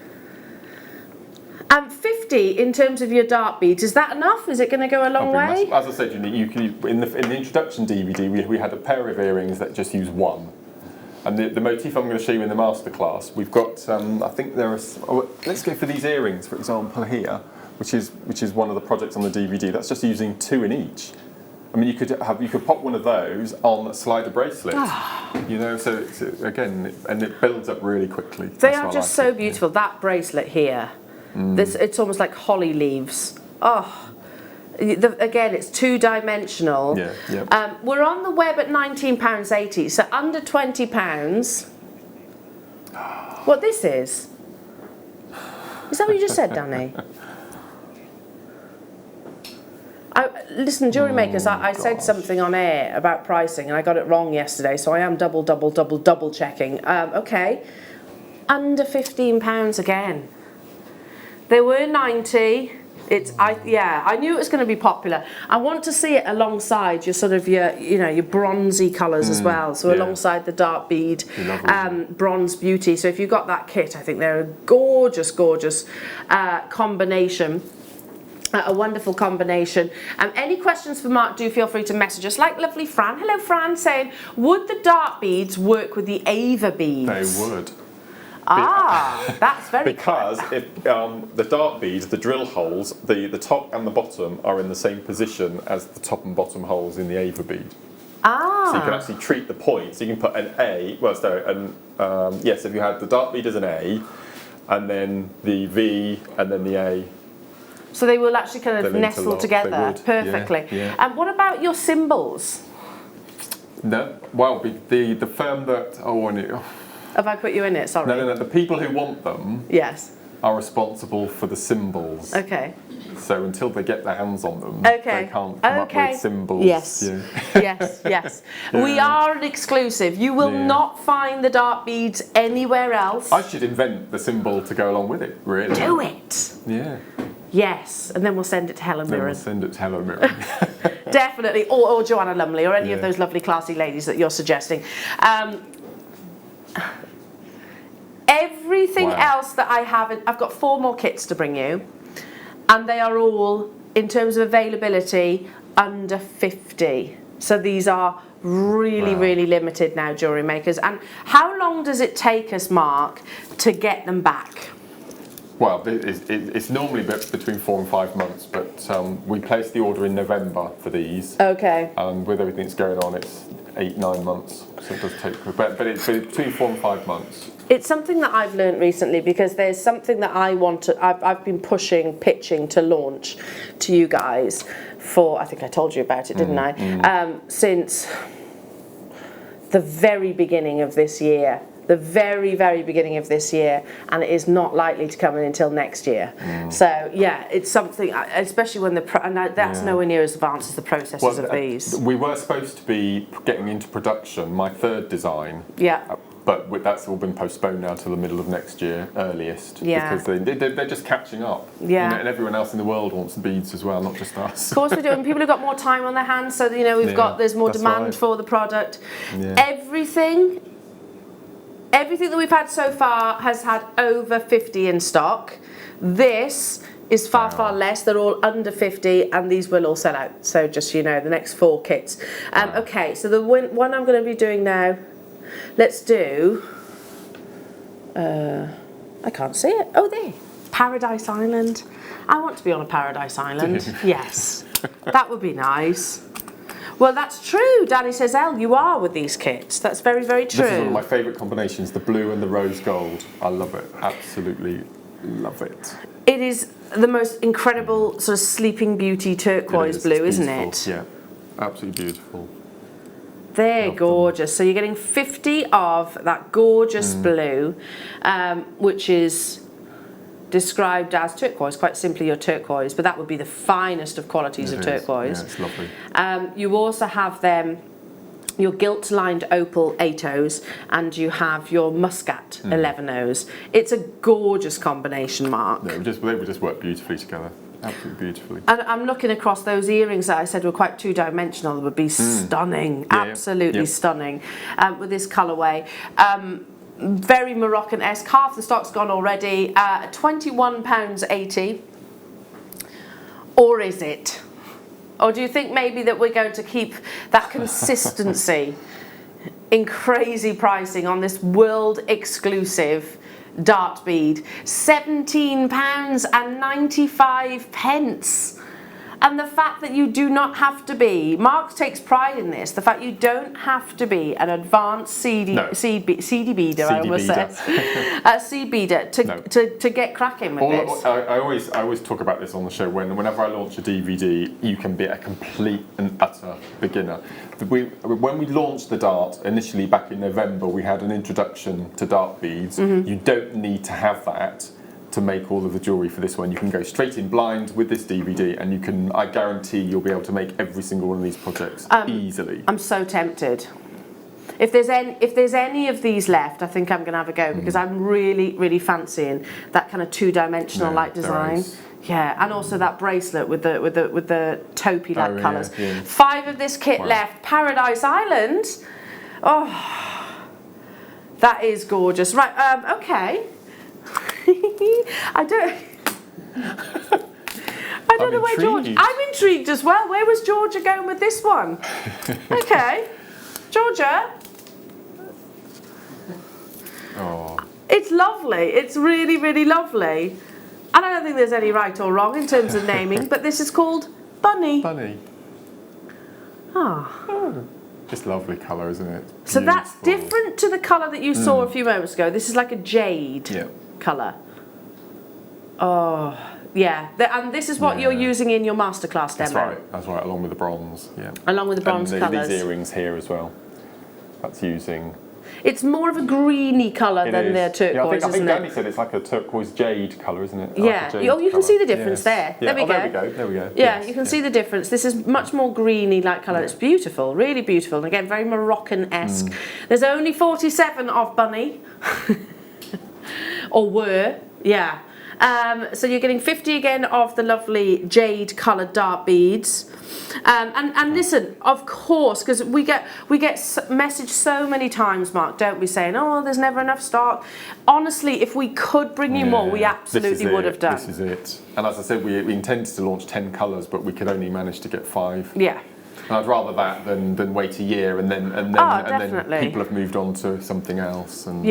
C: 50 in terms of your dart beads, is that enough? Is it going to go a long way?
D: As I said, you can, in the introduction DVD, we had a pair of earrings that just use one. And the motif I'm going to show you in the masterclass, we've got, I think there are, let's go for these earrings, for example, here, which is one of the projects on the DVD. That's just using 2 in each. I mean, you could pop one of those on a slider bracelet, you know. So it's, again, and it builds up really quickly.
C: They are just so beautiful. That bracelet here, it's almost like holly leaves. Oh. Again, it's 2-dimensional. We're on the web at £19.80, so under £20. What this is? Is that what you just said, Danny? Listen, jewellery makers, I said something on air about pricing and I got it wrong yesterday, so I am double checking. Okay, under £15 again. They were 90. I knew it was going to be popular. I want to see it alongside your sort of your bronzy colours as well. So alongside the dark bead, Bronze Beauty. So if you've got that kit, I think they're a gorgeous combination. A wonderful combination. Any questions for Mark, do feel free to message us. Like lovely Fran. Hello Fran, saying, would the dark beads work with the Ava beads?
D: They would.
C: Ah, that's very
D: Because
C: clever.
D: if the dart beads, the drill holes, the top and the bottom are in the same position as the top and bottom holes in the Ava bead.
C: Ah.
D: So you can actually treat the points. You can put an A, well, sorry, yes, if you had the dart bead as an A, and then the V, and then the A.
C: So they will actually kind of
D: They'll
C: nestle
D: interlock,
C: together
D: they would,
C: perfectly.
D: yeah.
C: And what about your symbols?
D: No, well, the firm that,
C: Have I put you in it? Sorry.
D: no, the people who want them
C: Yes.
D: are responsible for the symbols.
C: Okay.
D: So until they get their hands on them,
C: Okay.
D: they can't come up with symbols.
C: Yes.
D: Yeah.
C: Yes, yes. We are an exclusive. You will not find the dart beads anywhere else.
D: I should invent the symbol to go along with it, really.
C: Do it.
D: Yeah.
C: Yes, and then we'll send it to Helen
D: Then we'll
C: Mirren.
D: send it to Helen Mirren.
C: Definitely, or Joanna Lumley, or any of
D: Yeah.
C: those lovely classy ladies that you're suggesting. Everything
D: Wow.
C: else that I have, I've got 4 more kits to bring you, and they are all, in terms of availability, under 50. So these are really,
D: Wow.
C: really limited now, jewellery makers. And how long does it take us, Mark, to get them back?
D: Well, it's normally between 4 and 5 months, but we placed the order in November for these.
C: Okay.
D: And with everything that's going on, it's 8-9 months. So it does take, but it's between 4 and 5 months.
C: It's something that I've learned recently, because there's something that I want to, I've been pitching to launch to you guys for, I think I told you about it, didn't I? Since the very beginning of this year. The very, very beginning of this year, and it is not likely to come in until next year. So yeah, it's something, especially when that's nowhere near as advanced as the processes of these.
D: We were supposed to be getting into production, my 3rd design.
C: Yeah.
D: But that's all been postponed now till the middle of next year, earliest.
C: Yeah.
D: Because they're just catching up.
C: Yeah.
D: You know, and everyone else in the world wants the beads as well, not just us.
C: Of course we do, and people have got more time on their hands, so there's more
D: that's
C: demand
D: right.
C: for the product.
D: Yeah.
C: Everything that we've had so far has had over 50 in stock. This is far, far less. They're all under 50, and these will all sell out. So just so you know, the next 4 kits. Okay, so the one I'm going to be doing now, let's do, I can't see it. Oh, there. Paradise Island. I want to be on a Paradise Island. Yes, that would be nice. Well, that's true. Danny says, Elle, you are with these kits. That's very, very true.
D: This is one of my favourite combinations, the blue and the rose gold. I love it. Absolutely love it.
C: It is the most incredible sort of Sleeping Beauty turquoise blue, isn't it?
D: Yeah, absolutely beautiful.
C: They're gorgeous. So you're getting 50 of that gorgeous blue, which is described as turquoise, quite simply your turquoise, but that would be the finest of qualities of turquoise.
D: Yeah, it's lovely.
C: You also have them, your gilt lined opal 8Os, and you have your muscat 11Os. It's a gorgeous combination, Mark.
D: They would just work beautifully together. Absolutely beautifully.
C: And I'm looking across those earrings that I said were quite 2-dimensional. They would be stunning, absolutely stunning with this colourway. Very Moroccan-esque. Half the stock's gone already. £21.80. Or is it? Or do you think maybe that we're going to keep that consistency in crazy pricing on this world exclusive dart bead? £17.95. And the fact that you do not have to be, Mark takes pride in this, the fact you don't have to be an advanced seed beader, I almost said, a seed beader to get cracking with this.
D: I always talk about this on the show. Whenever I launch a DVD, you can be a complete and utter beginner. When we launched the dart initially back in November, we had an introduction to dart beads. You don't need to have that to make all of the jewellery for this one. You can go straight in blind with this DVD, and I guarantee you'll be able to make every single one of these projects easily. I'm
C: so tempted. If there's any of these left, I think I'm going to have a go, because I'm really, really fancying that kind of 2-dimensional like design. Yeah, and also that bracelet with the taupey like colours. Yeah. 5 of this kit left. Paradise Island. Oh, that is gorgeous. Right. Okay. I don't know where George. I'm intrigued as well. Where was Georgia going with this one? Okay, Georgia.
D: Oh.
C: It's lovely. It's really, really lovely. And I don't think there's any right or wrong in terms of naming, but this is called Bunny.
D: Bunny.
C: Ah.
D: Oh. It's lovely colour, isn't it?
C: So that's
D: Beautiful.
C: different to the colour that you saw a few moments ago. This is like a jade colour. Oh, yeah. And this is what you're using in your masterclass demo.
D: That's right, along with the bronze,
C: Along with the bronze colours.
D: These earrings here as well. That's using...
C: It's more of a greeny colour than the turquoise,
D: I think
C: isn't
D: Danny
C: it?
D: said it's like a turquoise jade colour, isn't it?
C: Yeah.
D: Like
C: Oh, you can see the difference there.
D: Yeah.
C: There we go.
D: There we go.
C: Yeah, you can see the difference. This is much more greeny-like colour. It's beautiful, really beautiful. And again, very Moroccan-esque. There's only 47 of Bunny. Or were, yeah. So you're getting 50 again of the lovely jade coloured dark beads. And listen, of course, because we get messaged so many times, Mark, don't we, saying, oh, there's never enough stock. Honestly, if we could bring you more, we absolutely would have done.
D: This is it. And as I said, we intended to launch 10 colours, but we could only manage to get 5.
C: Yeah.
D: And I'd rather that than wait a year and then people have moved on to something else. And,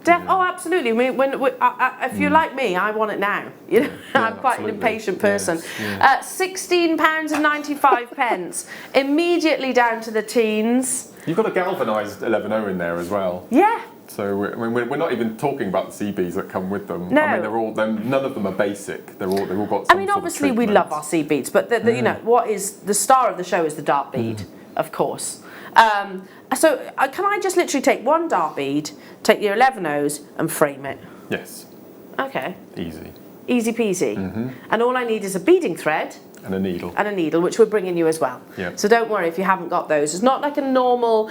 C: Oh, absolutely. I mean, if you're like me, I want it now. You know, I'm quite an impatient person.
D: Yes,
C: £16.95, immediately down to the teens.
D: You've got a galvanised 11.0 in there as well.
C: Yeah.
D: So we're not even talking about the CBs that come with them.
C: No.
D: I mean, none of them are basic. They've all got.
C: I mean, obviously we love our C beads, but you know what is the star of the show is the dark bead, of course. So can I just literally take one dark bead, take your 11.0s and frame it?
D: Yes.
C: Okay.
D: Easy.
C: Easy peasy. And all I need is a beading thread.
D: And a needle.
C: And a needle, which we're bringing you as well.
D: Yeah.
C: So don't worry if you haven't got those. It's not like a normal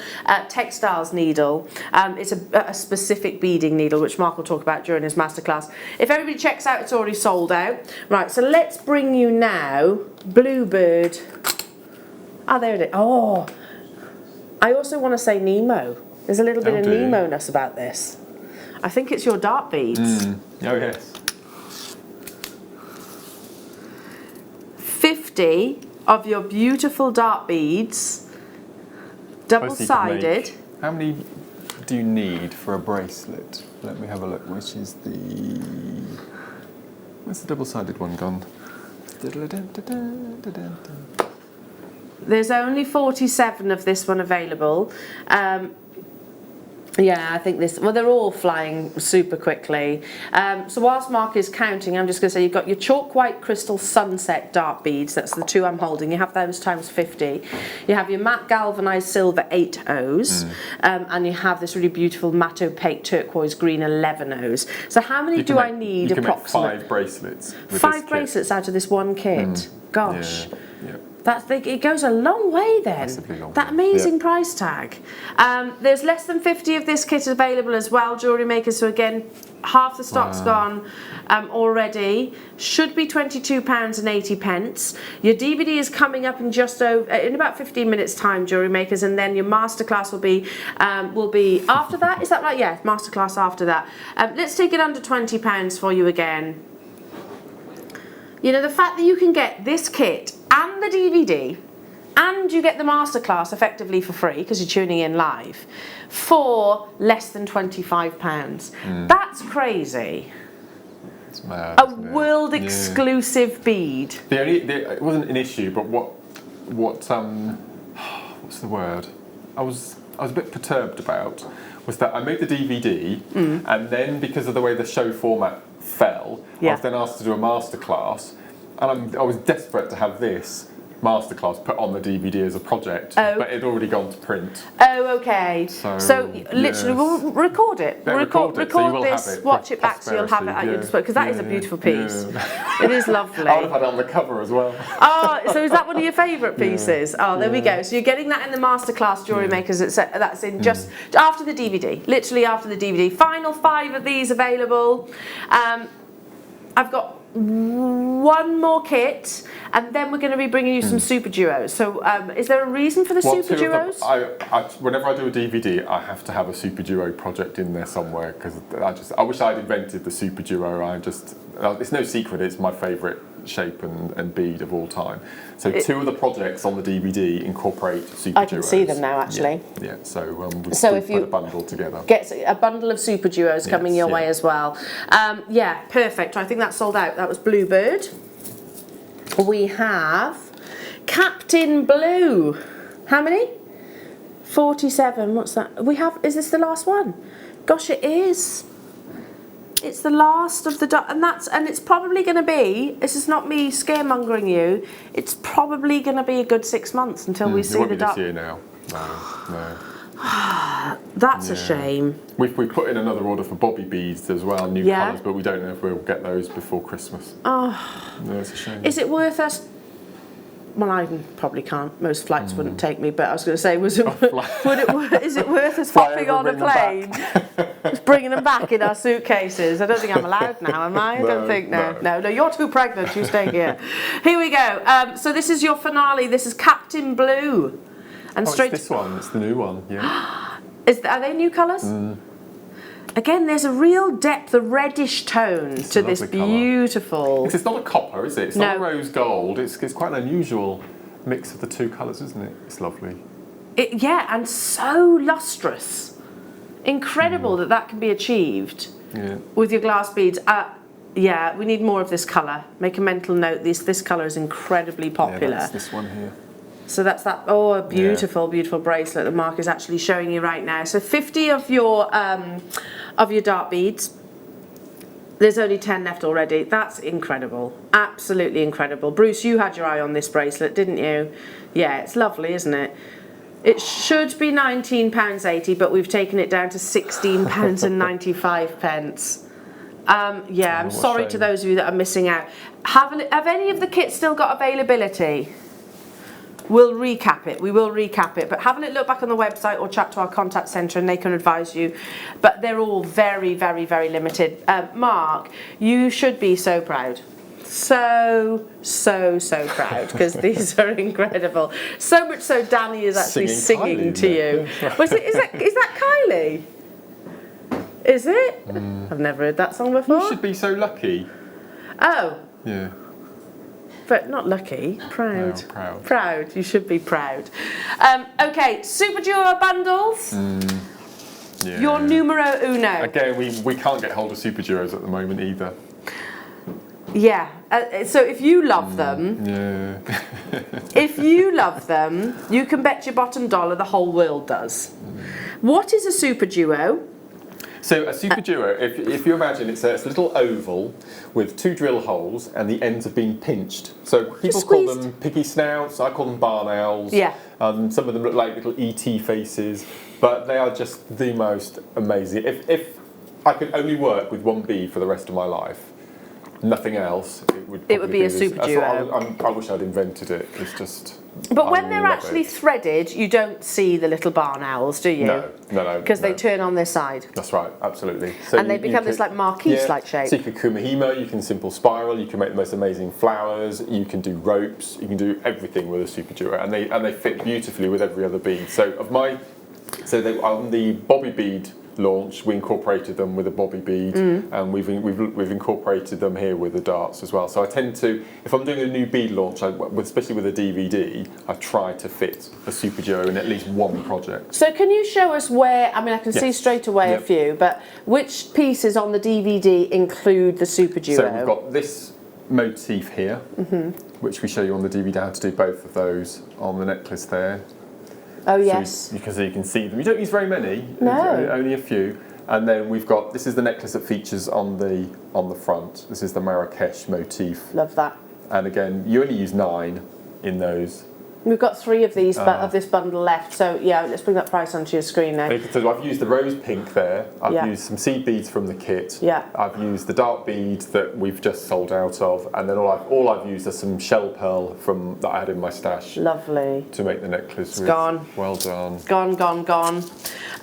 C: textiles needle. It's a specific beading needle, which Mark will talk about during his masterclass. If everybody checks out, it's already sold out. Right, so let's bring you now Bluebird. Oh, there it is. Oh, I also want to say Nemo. There's a little bit of Nemo-ness about this. I think it's your dark beads.
D: Oh, yes.
C: 50 of your beautiful dark beads, double-sided.
D: How many do you need for a bracelet? Let me have a look. Which is the... Where's the double-sided one gone?
C: There's only 47 of this one available. Yeah, I think this, well, they're all flying super quickly. So whilst Mark is counting, I'm just going to say you've got your chalk white crystal sunset dark beads. That's the 2 I'm holding. You have those times 50. You have your matte galvanized silver 8.0s. And you have this really beautiful matte opaque turquoise green 11.0s. So how many do I need approximately?
D: You can make 5 bracelets with
C: 5 bracelets out of this one kit. Gosh.
D: Yeah.
C: It goes a long way then.
D: Massively long
C: That
D: way.
C: amazing price tag. There's less than 50 of this kit available as well, Jewellery Maker. So again, half the stock's gone already. Should be £22.80. Your DVD is coming up in in about 15 minutes time, Jewellery Makers, and then your masterclass will be after that. Is that right? Yeah, masterclass after that. Let's take it under £20 for you again. You know, the fact that you can get this kit and the DVD and you get the masterclass effectively for free because you're tuning in live for less than £25. That's crazy.
D: It's mad.
C: A world exclusive bead.
D: It wasn't an issue, but what's the word? I was a bit perturbed about was that I made the DVD and then because of the way the show format fell, I was then asked to do a masterclass, and I was desperate to have this masterclass put on the DVD as a project, but it had already gone to print.
C: Oh, okay. So literally, we'll record it. Record this, watch it back, so you'll have it at your disposal, because that is a beautiful piece. It is lovely.
D: I would have had it on the cover as well.
C: Oh, so is that one of your favourite pieces? Oh, there we go. So you're getting that in the masterclass, Jewellery Makers. That's in just after the DVD, literally after the DVD. Final 5 of these available. I've got one more kit, and then we're going to be bringing you some super duos. So is there a reason for the super duos?
D: Whenever I do a DVD, I have to have a super duo project in there somewhere, because I wish I'd invented the super duo. It's no secret, it's my favourite shape and bead of all time. So two of the projects on the DVD incorporate super
C: I can see them now, actually.
D: Yeah, so
C: if
D: put
C: you
D: a bundle together.
C: Get a bundle of super duos coming your way as well. Yeah, perfect. I think that's sold out. That was Bluebird. We have Captain Blue. How many? 47. What's that? We have. Is this the last one? Gosh, it is. It's the last of the and it's probably going to be. This is not me scaremongering you. It's probably going to be a good 6 months until we see the
D: this year now. No.
C: That's a shame.
D: We put in another order for bobby beads as well, new colours, but we don't know if we'll get those before Christmas. Oh, no, it's a shame.
C: Is it worth us? Well, I probably can't. Most flights wouldn't take me, but I was going to say, is it worth us hopping on a plane, bringing them back in our suitcases? I don't think I'm allowed now, am I? I don't think, no, you're too pregnant, you stay here. Here we go. So this is your finale. This is Captain Blue. And straight
D: it's this one, it's the new one, yeah.
C: Are they new colours? Again, there's a real depth, a reddish tone to this beautiful...
D: It's not a copper, is it? It's not rose gold. It's quite an unusual mix of the two colours, isn't it? It's lovely.
C: Yeah, and so lustrous. Incredible that can be achieved with your glass beads. Yeah, we need more of this colour. Make a mental note. This colour is incredibly popular.
D: Yeah, that's this one here.
C: So that's that. Oh, a beautiful, beautiful bracelet that Mark is actually showing you right now. So 50 of your dart beads. There's only 10 left already. That's incredible. Absolutely incredible. Bruce, you had your eye on this bracelet, didn't you? Yeah, it's lovely, isn't it? It should be £19.80, but we've taken it down to £16.95. Yeah, I'm sorry to those of you that are missing out. Have any of the kits still got availability? We'll recap it. We will recap it. But have a little look back on the website or chat to our contact centre and they can advise you. But they're all very, very, very limited. Mark, you should be so proud. So proud because these are incredible. So much so Danny is actually singing to you. Is that Kylie? Is it? I've never heard that song before.
D: You should be so lucky.
C: Oh.
D: Yeah.
C: But not lucky, proud.
D: No, proud.
C: Proud, you should be proud. Okay, Super Duo bundles.
D: Yeah.
C: Your numero uno.
D: Again, we can't get hold of Super Duos at the moment either.
C: Yeah, so if you love them, if you love them, you can bet your bottom dollar the whole world does. What is a Super Duo?
D: So a Super Duo, if you imagine it's a little oval with two drill holes and the ends have been pinched. So people call them piggy snouts, I call them barn owls.
C: Yeah.
D: Some of them look like little ET faces, but they are just the most amazing. If I could only work with one bead for the rest of my life, nothing else, it would be a Super Duo. I wish I'd invented it. It's just...
C: But when they're actually threaded, you don't see the little barn owls, do you?
D: No.
C: Because they turn on their side.
D: That's right, absolutely. So
C: and they become this like marquise-like shape.
D: So you can kumihimo, you can simple spiral, you can make the most amazing flowers, you can do ropes, you can do everything with a Super Duo, and they fit beautifully with every other bead. So on the bobby bead launch, we incorporated them with a bobby bead, and we've incorporated them here with the darts as well. So I tend to, if I'm doing a new bead launch, especially with a DVD, I try to fit a Super Duo in at least one project.
C: So can you show us where, I mean I can see straight away a few, but which pieces on the DVD include the Super Duo?
D: So we've got this motif here, which we show you on the DVD how to do both of those on the necklace there.
C: Oh yes.
D: So you can see them. You don't use very many.
C: No.
D: Only a few. And then we've got, this is the necklace that features on the front. This is the Marrakesh motif.
C: Love that.
D: And again, you only use 9 in those.
C: We've got 3 of these of this bundle left, so yeah, let's bring that price onto your screen now.
D: So I've used the rose pink there, I've used some seed beads from the kit, I've used the dart beads that we've just sold out of, and then all I've used are some shell pearl that I had in my stash.
C: Lovely.
D: To make the necklace.
C: It's gone.
D: Well done.
C: Gone.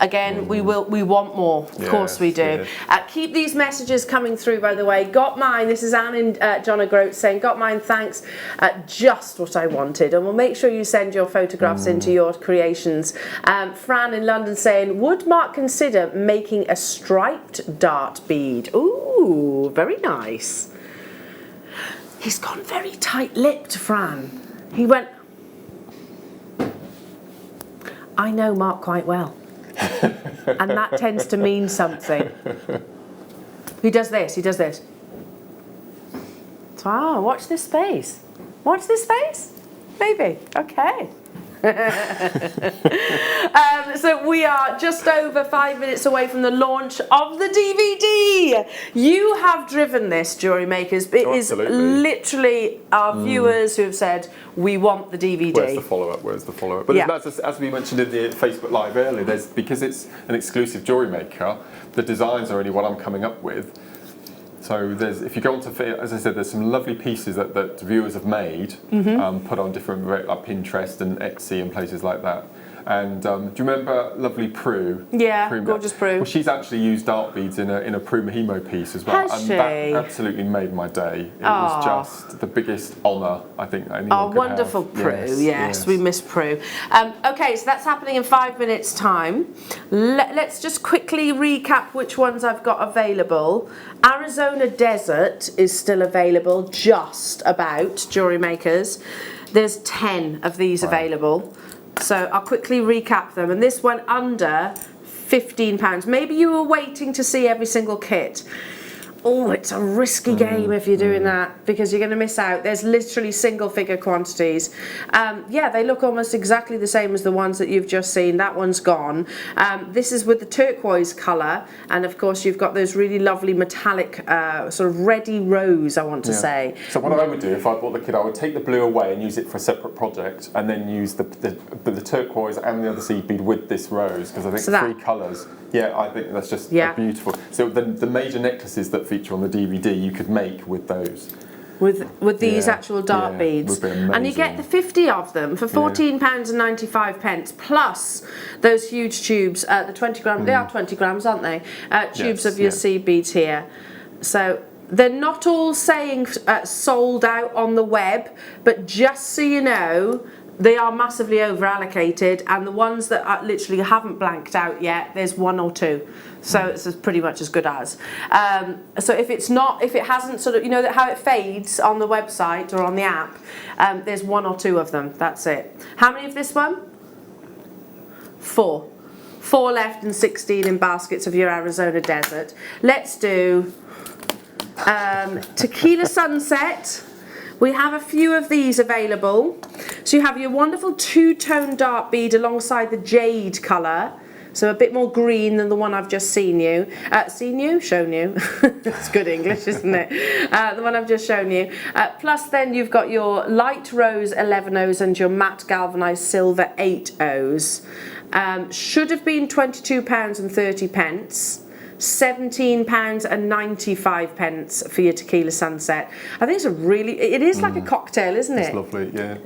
C: Again, we want more. Of course we do. Keep these messages coming through, by the way. Got mine. This is Anne and John O'Groat saying, got mine, thanks. Just what I wanted. And we'll make sure you send your photographs into your creations. Fran in London saying, would Mark consider making a striped dart bead? Ooh, very nice. He's gone very tight-lipped, Fran. He went, I know Mark quite well. And that tends to mean something. He does this, he does this. Ah, watch this space. Watch this space? Maybe, okay. So we are just over 5 minutes away from the launch of the DVD. You have driven this, Jewellery Makers. It is literally our viewers who have said, we want the DVD.
D: Where's the follow-up? Where's the follow-up? But as we mentioned in the Facebook Live earlier, because it's an exclusive Jewellery Maker, the designs are only what I'm coming up with. So if you go onto, as I said, there's some lovely pieces that viewers have made, put on different, like Pinterest and Etsy and places like that. And do you remember lovely Prue?
C: Yeah, gorgeous Prue.
D: Well, she's actually used dart beads in a Prue Mahimo piece as well.
C: Has
D: and
C: she?
D: That absolutely made my day. It was just the biggest honour I think anyone could
C: wonderful
D: have.
C: Prue, yes, we miss Prue. Okay, so that's happening in 5 minutes' time. Let's just quickly recap which ones I've got available. Arizona Desert is still available, just about, Jewellery Makers. There's 10 of these available. So I'll quickly recap them. And this went under £15. Maybe you were waiting to see every single kit. Oh, it's a risky game if you're doing that, because you're going to miss out. There's literally single figure quantities. Yeah, they look almost exactly the same as the ones that you've just seen. That one's gone. This is with the turquoise colour, and of course you've got those really lovely metallic sort of reddy rose, I want to say.
D: So what I would do if I bought the kit, I would take the blue away and use it for a separate project, and then use the turquoise and the other seed bead with this rose, because I think three colours. Yeah, I think that's just beautiful. So the major necklaces that feature on the DVD you could make with those.
C: With these actual dart beads. And you get the 50 of them for £14.95 plus those huge tubes, the 20 gram, they are 20 grams, aren't they? Tubes of your seed beads here. So they're not all saying sold out on the web, but just so you know, they are massively over allocated, and the ones that are literally haven't blanked out yet, there's one or two. So it's pretty much as good as. So if it hasn't sort of, you know how it fades on the website or on the app, there's one or two of them, that's it. How many of this one? 4. 4 left and 16 in baskets of your Arizona Desert. Let's do Tequila Sunset. We have a few of these available. So you have your wonderful two-tone dart bead alongside the jade colour. So a bit more green than the one I've just shown you. It's good English, isn't it? The one I've just shown you. Plus then you've got your light rose 11 O's and your matte galvanised silver 8 O's. Should have been £22.30. £17.95 for your Tequila Sunset. I think it is like a cocktail, isn't it?
D: It's lovely, yeah.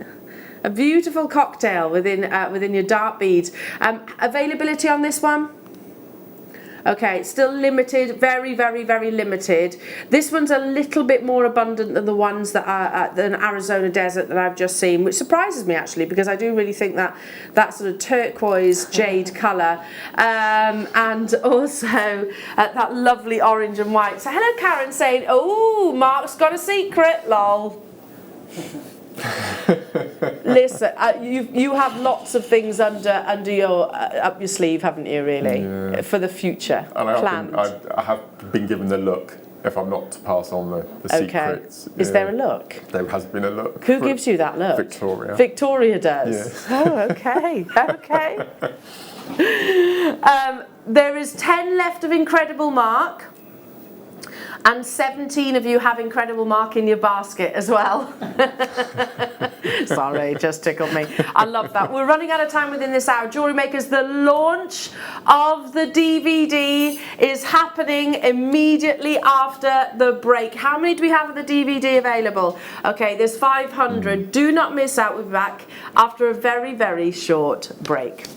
C: A beautiful cocktail within your dart beads. Availability on this one? Okay, still limited, very, very, very limited. This one's a little bit more abundant than the ones that are than Arizona Desert that I've just seen, which surprises me actually, because I do really think that sort of turquoise jade colour, and also that lovely orange and white. So hello Karen saying, oh, Mark's got a secret, lol. Listen, you have lots of things under your up your sleeve, haven't you? Really, for the future. And
D: I have been given the look. If I'm not to pass on the secrets.
C: Is there a look?
D: There has been a look.
C: Who gives you that look?
D: Victoria.
C: Victoria does.
D: Yes.
C: Oh, okay, okay. There is 10 left of Incredible Mark. And 17 of you have Incredible Mark in your basket as well. Sorry, just tickled me. I love that. We're running out of time within this hour. Jewellery Makers, the launch of the DVD is happening immediately after the break. How many do we have of the DVD available? Okay, there's 500. Do not miss out. We'll be back after a very, very short break.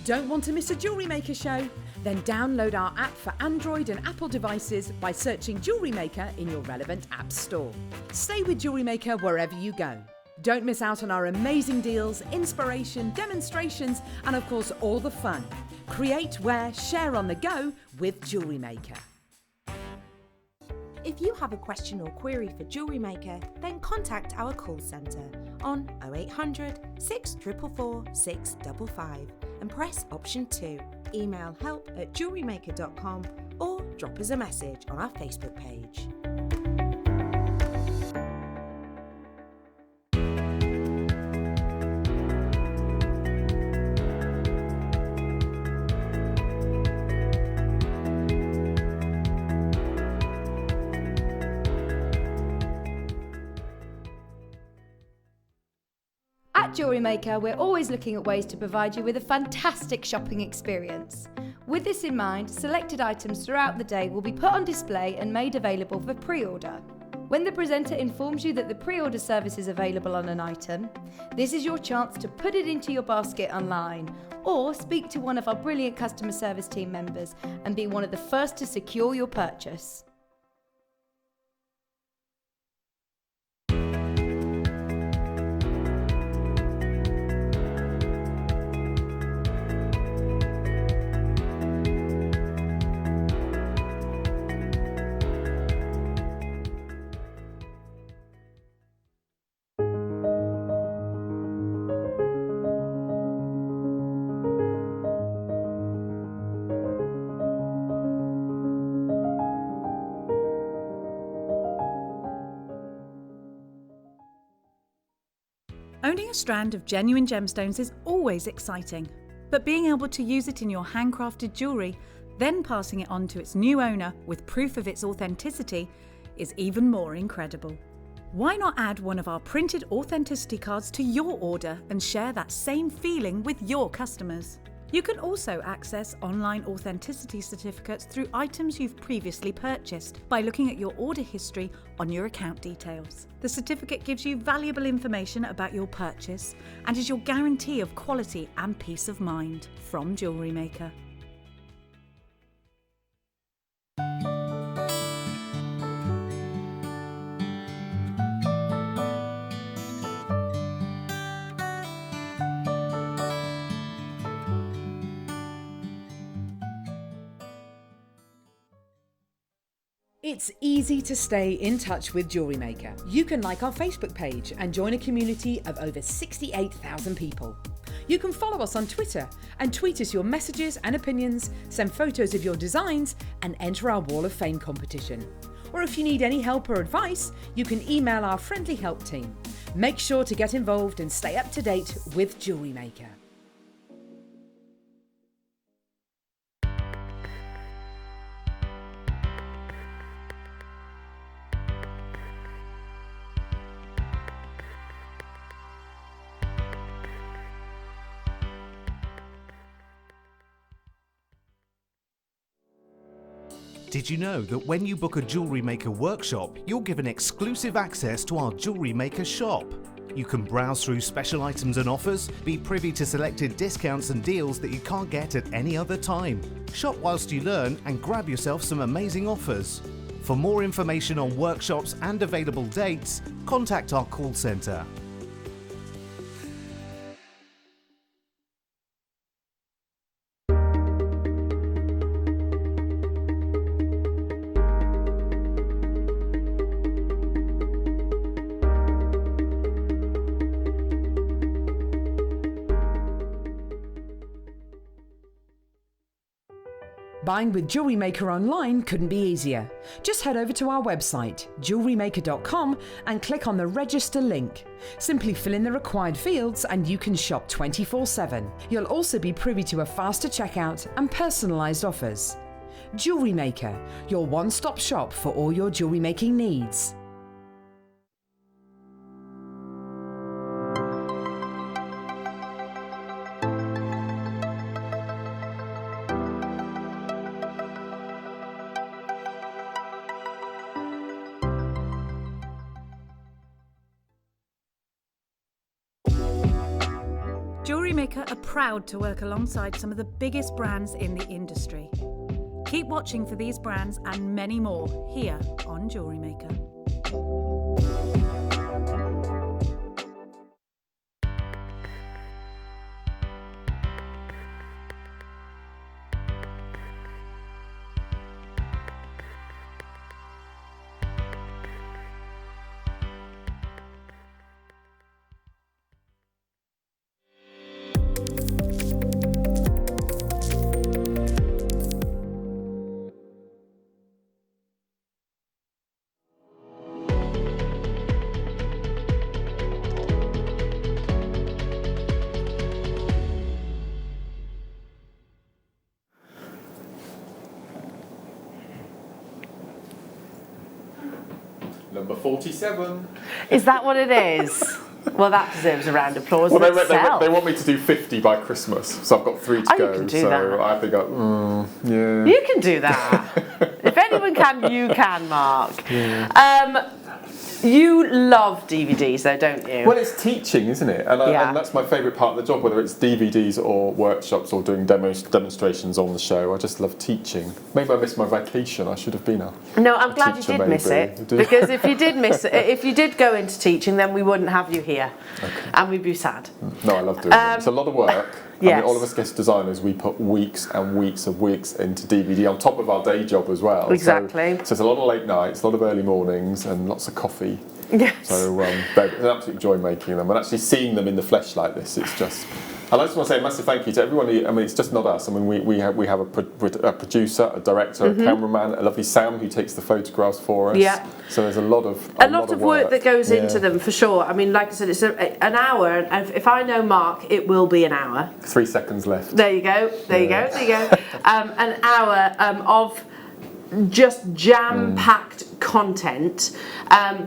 B: Don't want to miss a Jewellery Maker show? Then download our app for Android and Apple devices by searching Jewellery Maker in your relevant app store. Stay with Jewellery Maker wherever you go. Don't miss out on our amazing deals, inspiration, demonstrations, and of course all the fun. Create, wear, share on the go with Jewellery Maker.
E: If you have a question or query for Jewellery Maker, then contact our call centre on 0800 644 655 and press option 2. Email help@jewellerymaker.com or drop us a message on our Facebook page.
A: At Jewellery Maker, we're always looking at ways to provide you with a fantastic shopping experience. With this in mind, selected items throughout the day will be put on display and made available for pre-order. When the presenter informs you that the pre-order service is available on an item, this is your chance to put it into your basket online or speak to one of our brilliant customer service team members and be one of the first to secure your purchase.
F: Owning a strand of genuine gemstones is always exciting, but being able to use it in your handcrafted jewellery, then passing it on to its new owner with proof of its authenticity, is even more incredible. Why not add one of our printed authenticity cards to your order and share that same feeling with your customers? You can also access online authenticity certificates through items you've previously purchased by looking at your order history on your account details. The certificate gives you valuable information about your purchase and is your guarantee of quality and peace of mind from Jewellery Maker.
B: It's easy to stay in touch with Jewellery Maker. You can like our Facebook page and join a community of over 68,000 people. You can follow us on Twitter and tweet us your messages and opinions, send photos of your designs and enter our Wall of Fame competition. Or if you need any help or advice, you can email our friendly help team. Make sure to get involved and stay up to date with Jewellery Maker.
G: Did you know that when you book a Jewellery Maker workshop, you're given exclusive access to our Jewellery Maker shop? You can browse through special items and offers, be privy to selected discounts and deals that you can't get at any other time. Shop whilst you learn and grab yourself some amazing offers. For more information on workshops and available dates, contact our call centre.
B: Buying with Jewellery Maker online couldn't be easier. Just head over to our website, JewelleryMaker.com, and click on the register link. Simply fill in the required fields and you can shop 24/7. You'll also be privy to a faster checkout and personalised offers. Jewellery Maker, your one-stop shop for all your jewellery making needs.
F: Jewellery Maker are proud to work alongside some of the biggest brands in the industry. Keep watching for these brands and many more here on Jewellery Maker.
D: Number 47.
C: Is that what it is? Well, that deserves a round of applause.
D: Well,
C: in itself.
D: they want me to do 50 by Christmas, so I've got 3 to go.
C: You can do
D: so
C: that.
D: I think, yeah.
C: You can do that. If anyone can, you can, Mark.
D: Yeah.
C: You love DVDs, though, don't you?
D: Well, it's teaching, isn't it? And that's my favourite part of the job, whether it's DVDs or workshops or doing demonstrations on the show. I just love teaching. Maybe I missed my vacation. I should have been
C: No, I'm glad you did miss it. Because if you did miss it, if you did go into teaching, then we wouldn't have you here. Okay. And we'd be sad.
D: No, I love doing it. It's a lot of work.
C: Yes.
D: I mean, all of us guest designers, we put weeks and weeks into DVD on top of our day job as well.
C: Exactly.
D: So it's a lot of late nights, a lot of early mornings, and lots of coffee.
C: Yes.
D: So it's an absolute joy making them, and actually seeing them in the flesh like this. It's just. And I just want to say a massive thank you to everyone. I mean, it's just not us. I mean, we have a producer, a director, a cameraman, a lovely Sam who takes the photographs for us.
C: Yeah.
D: So there's a lot of
C: work that goes into them for sure. I mean, like I said, it's an hour, and if I know Mark, it will be an hour. 3
D: seconds left.
C: There you go. There you go. An hour of just jam-packed content,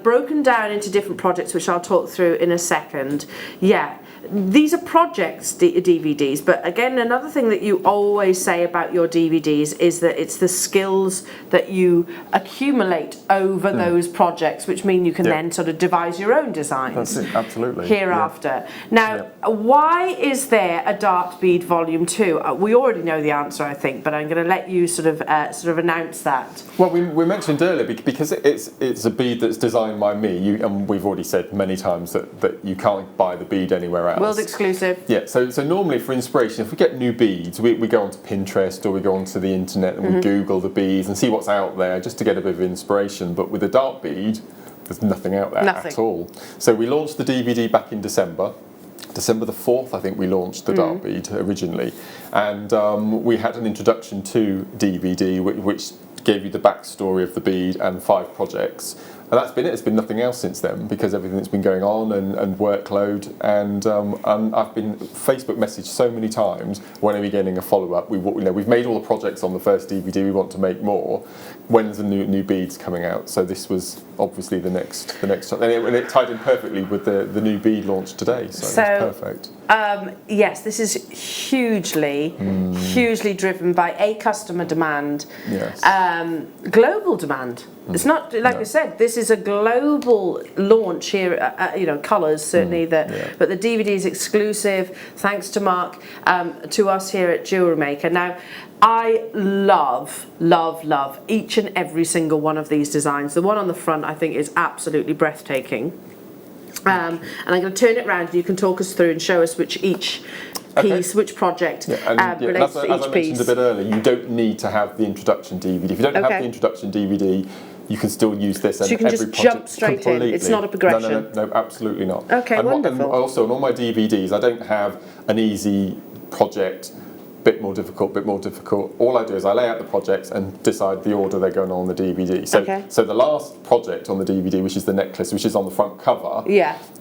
C: broken down into different projects, which I'll talk through in a second. Yeah. These are projects DVDs, but again, another thing that you always say about your DVDs is that it's the skills that you accumulate over those projects, which mean you can then sort of devise your own designs.
D: That's it, absolutely.
C: Hereafter. Now, why is there a Dark Bead Volume 2? We already know the answer, I think, but I'm going to let you sort of announce that.
D: Well, we mentioned earlier, because it's a bead that's designed by me, and we've already said many times that you can't buy the bead anywhere else.
C: World exclusive.
D: Yeah, so normally for inspiration, if we get new beads, we go onto Pinterest or we go onto the internet and we Google the beads and see what's out there just to get a bit of inspiration. But with a dark bead, there's nothing out there at all. So we launched the DVD back in December. December the 4th, I think we launched the dark bead originally. And we had an introduction to DVD, which gave you the backstory of the bead and 5 projects. And that's been it. It's been nothing else since then, because everything that's been going on and workload. And I've been Facebook messaged so many times. When are we getting a follow up? We've made all the projects on the first DVD. We want to make more. When's the new beads coming out? So this was obviously the next, and it tied in perfectly with the new bead launch today. So it's perfect.
C: Yes, this is hugely driven by customer demand, global demand. It's not like I said. This is a global launch here. Colours certainly, but the DVD is exclusive, thanks to Mark, to us here at Jewellery Maker. Now, I love each and every single one of these designs. The one on the front, I think, is absolutely breathtaking. And I'm going to turn it around, and you can talk us through and show us which each piece, which project relates to each piece.
D: As I mentioned a bit earlier, you don't need to have the introduction DVD. If you don't have the introduction DVD, you can still use this.
C: So you can just jump straight in. It's not a progression.
D: No, absolutely not.
C: Okay, wonderful.
D: And also, on all my DVDs, I don't have an easy project, bit more difficult. All I do is I lay out the projects and decide the order they're going on the DVD. So the last project on the DVD, which is the necklace, which is on the front cover,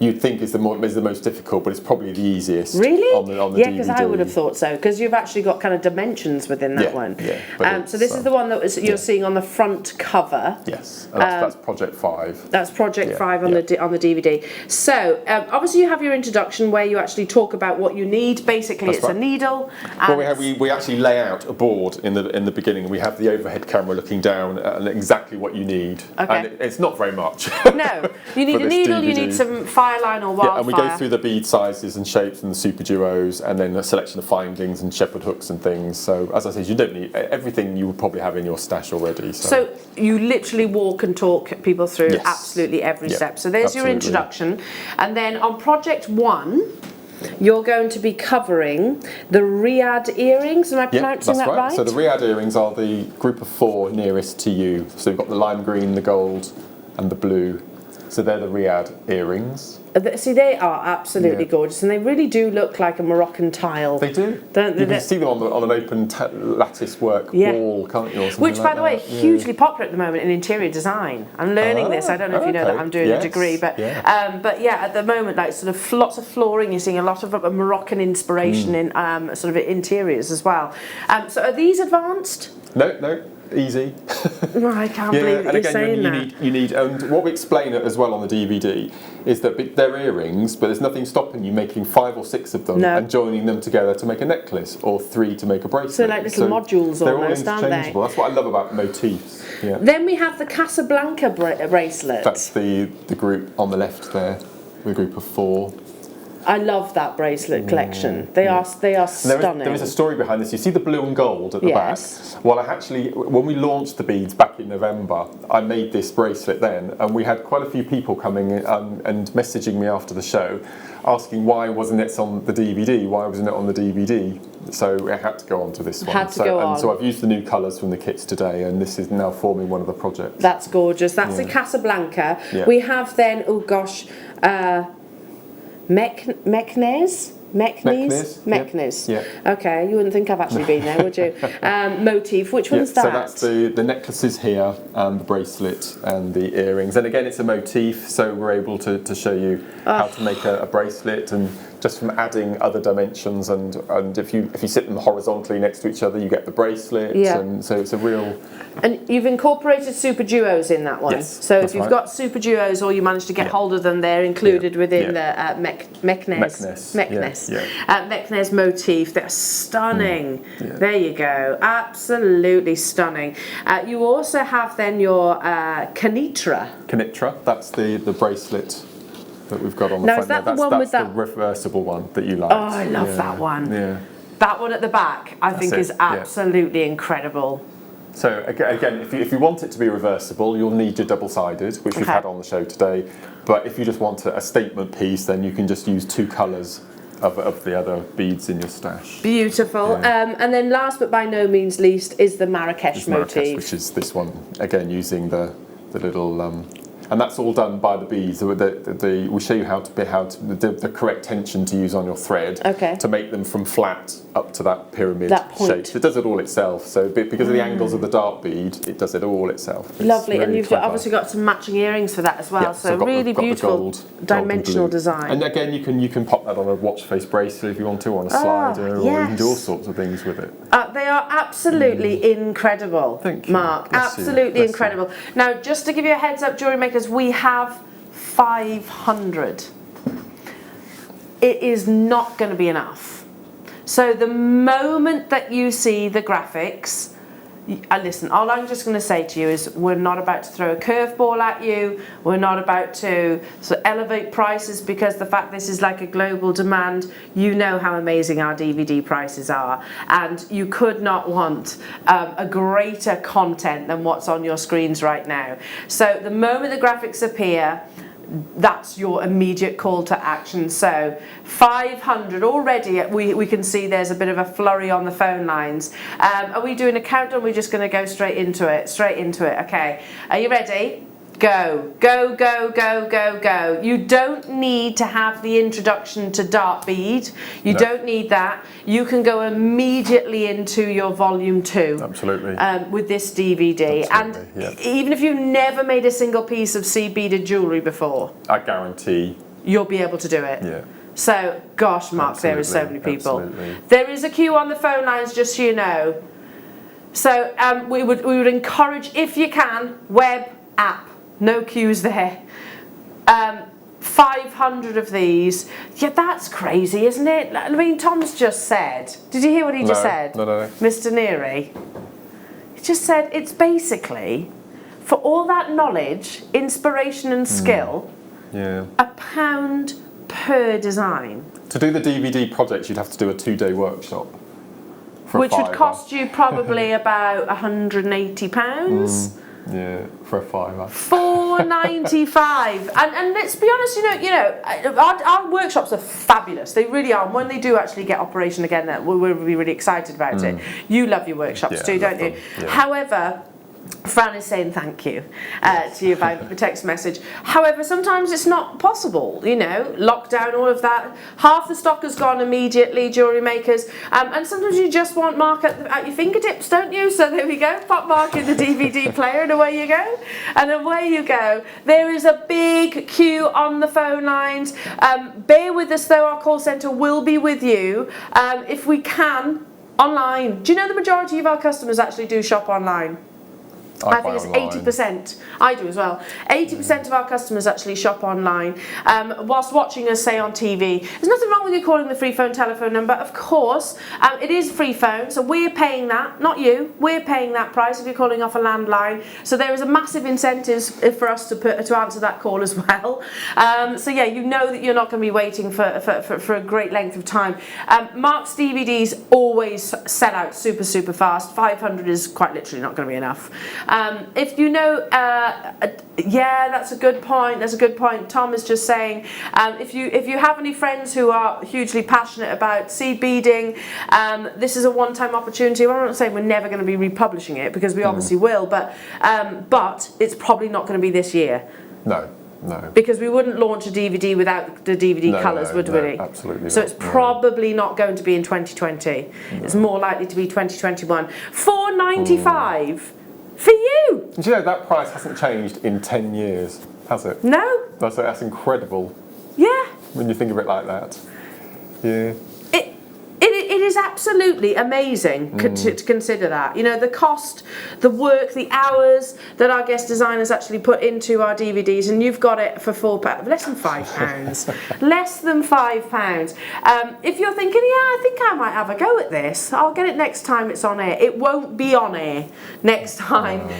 D: you'd think is the most difficult, but it's probably the easiest.
C: Really?
D: On the DVD.
C: Yeah, because I would have thought so, because you've actually got kind of dimensions within that one. Yeah. So this is the one that you're seeing on the front cover.
D: Yes, and that's Project 5.
C: That's Project 5 on the DVD. So obviously you have your introduction where you actually talk about what you need. Basically, it's a needle.
D: Well, we actually lay out a board in the beginning. We have the overhead camera looking down at exactly what you need.
C: Okay.
D: And it's not very much.
C: No, you need a needle, you need some fireline or wildfire.
D: Yeah, and we go through the bead sizes and shapes and the super duos, and then a selection of findings and shepherd hooks and things. So as I said, you don't need everything you would probably have in your stash already.
C: So you literally walk and talk people through
D: Yes.
C: absolutely every step. So there's
D: absolutely.
C: your introduction. And then on project 1, you're going to be covering the Riyadh earrings. Am I pronouncing
D: that's
C: that right?
D: So the Riyadh earrings are the group of 4 nearest to you. So you've got the lime green, the gold, and the blue. So they're the Riyadh earrings.
C: See, they are absolutely gorgeous, and they really do look like a Moroccan tile.
D: They do.
C: Don't they?
D: You can see them on an open lattice work wall, can't you? Or something
C: Which,
D: like
C: by the way,
D: that.
C: hugely popular at the moment in interior design. I'm learning this. I don't know if you know that I'm doing a degree, but at the moment, like sort of lots of flooring. You're seeing a lot of Moroccan inspiration in sort of interiors as well. So are these advanced?
D: No. Easy.
C: I can't believe that you're saying that.
D: You need, and what we explain as well on the DVD is that they're earrings, but there's nothing stopping you making 5 or 6 of them and joining them together to make a necklace, or 3 to make a bracelet.
C: So like little modules
D: they're
C: almost,
D: all
C: aren't they?
D: interchangeable. That's what I love about motifs. Yeah.
C: Then we have the Casablanca bracelet.
D: That's the group on the left there, the group of 4.
C: I love that bracelet collection. They are stunning.
D: There is a story behind this. You see the blue and gold at the back? Well, when we launched the beads back in November, I made this bracelet then, and we had quite a few people coming in, and messaging me after the show, asking why wasn't it on the DVD? Why wasn't it on the DVD? So it had to go on to this one. So I've used the new colours from the kits today, and this is now forming one of the projects.
C: That's gorgeous. That's a Casablanca. Yeah. We have then, Meknes.
D: Yeah.
C: Okay, you wouldn't think I've actually been there, would you? Motif. Which one's that?
D: So that's the necklaces here, and the bracelet and the earrings. And again, it's a motif, so we're able to show you how to make a bracelet, and just from adding other dimensions. And if you sit them horizontally next to each other, you get the bracelet.
C: Yeah.
D: And so it's a real.
C: And you've incorporated super duos in that one.
D: Yes,
C: so if you've got super duos, or you manage to get hold of them, they're included within the Meknes. Meknes motif. They're stunning. There you go. Absolutely stunning. You also have then your Canitra.
D: Canitra. That's the bracelet that we've got on the
C: now,
D: front.
C: Is that
D: there.
C: the one with
D: that's
C: that?
D: The reversible one that you like.
C: Oh, I love that one.
D: Yeah.
C: That one at the back, I think, is absolutely incredible.
D: So again, if you want it to be reversible, you'll need your double-sided, which we've had on the show today. But if you just want a statement piece, then you can just use 2 colours of the other beads in your stash.
C: Beautiful.
D: Yeah.
C: And then last but by no means least is the Marrakesh motif.
D: Which is this one, again, using the little... and that's all done by the beads. We show you the correct tension to use on your thread to make them from flat up to that pyramid shape. So it does it all itself. So because of the angles of the dart bead, it does it all itself. It's
C: lovely,
D: really
C: and you've obviously got some matching earrings for that as well.
D: Yeah,
C: so really beautiful dimensional design.
D: And again, you can pop that on a watch face bracelet if you want to, on a slider, or you can do all sorts of things with it.
C: They are absolutely incredible.
D: Thank you.
C: Mark. Absolutely incredible. Now, just to give you a heads up, jewellery makers, we have 500. It is not going to be enough. So the moment that you see the graphics, listen, all I'm just going to say to you is we're not about to throw a curveball at you. We're not about to sort of elevate prices, because the fact this is like a global demand, you know how amazing our DVD prices are. And you could not want a greater content than what's on your screens right now. So the moment the graphics appear, that's your immediate call to action. So 500 already. We can see there's a bit of a flurry on the phone lines. Are we doing a countdown? We're just going to go straight into it. Okay. Are you ready? Go, go, go, go, go, go. You don't need to have the introduction to dart bead. You don't need that. You can go immediately into your volume 2.
D: Absolutely.
C: With this DVD.
D: Absolutely,
C: and even if you've never made a single piece of seed-beaded jewellery before,
D: I guarantee you'll
C: be able to do it.
D: Yeah.
C: So, gosh, Mark, there is so many people.
D: Absolutely.
C: There is a queue on the phone lines, just so you know. So we would encourage, if you can, web app. No queues there. 500 of these. Yeah, that's crazy, isn't it? I mean, Tom's just said, did you hear what he just said?
D: No.
C: Mr. Neary. He just said it's basically, for all that knowledge, inspiration and skill, £1 per design.
D: To do the DVD projects, you'd have to do a 2-day workshop.
C: Which would cost you probably about £180.
D: Yeah, for a £5.
C: £4.95, and let's be honest, our workshops are fabulous. They really are. And when they do actually get operation again, we'll be really excited about it. You love your workshops too, don't you? Yeah. However, Fran is saying thank you to you by the text message. However, sometimes it's not possible, lockdown, all of that. Half the stock has gone immediately, jewellery makers, and sometimes you just want Mark at your fingertips, don't you? So there we go, pop Mark in the DVD player and away you go. And away you go. There is a big queue on the phone lines. Bear with us though, our call centre will be with you if we can, online. Do you know the majority of our customers actually do shop online? I think it's 80%. I do as well. 80% of our customers actually shop online whilst watching us, say, on TV. There's nothing wrong with you calling the free phone telephone number. Of course, it is free phone, so we're paying that, not you. We're paying that price if you're calling off a landline. So there is a massive incentive for us to answer that call as well. So yeah, you know that you're not going to be waiting for a great length of time. Mark's DVDs always sell out super, super fast. 500 is quite literally not going to be enough. If you know, yeah, that's a good point. That's a good point. Tom is just saying, if you have any friends who are hugely passionate about seed beading, this is a one-time opportunity. Well, I'm not saying we're never going to be republishing it because we obviously will, but it's probably not going to be this year.
D: No.
C: Because we wouldn't launch a DVD without the DVD colours, would we?
D: Absolutely.
C: So it's probably not going to be in 2020. It's more likely to be 2021. £4.95. For you!
D: Do you know that price hasn't changed in 10 years, has it?
C: No.
D: That's incredible.
C: Yeah.
D: When you think of it like that. Yeah.
C: It is absolutely amazing to consider that. The cost, the work, the hours that our guest designers actually put into our DVDs, and you've got it for £4, less than £5. Less than £5. If you're thinking, yeah, I think I might have a go at this, I'll get it next time it's on air. It won't be on air next time.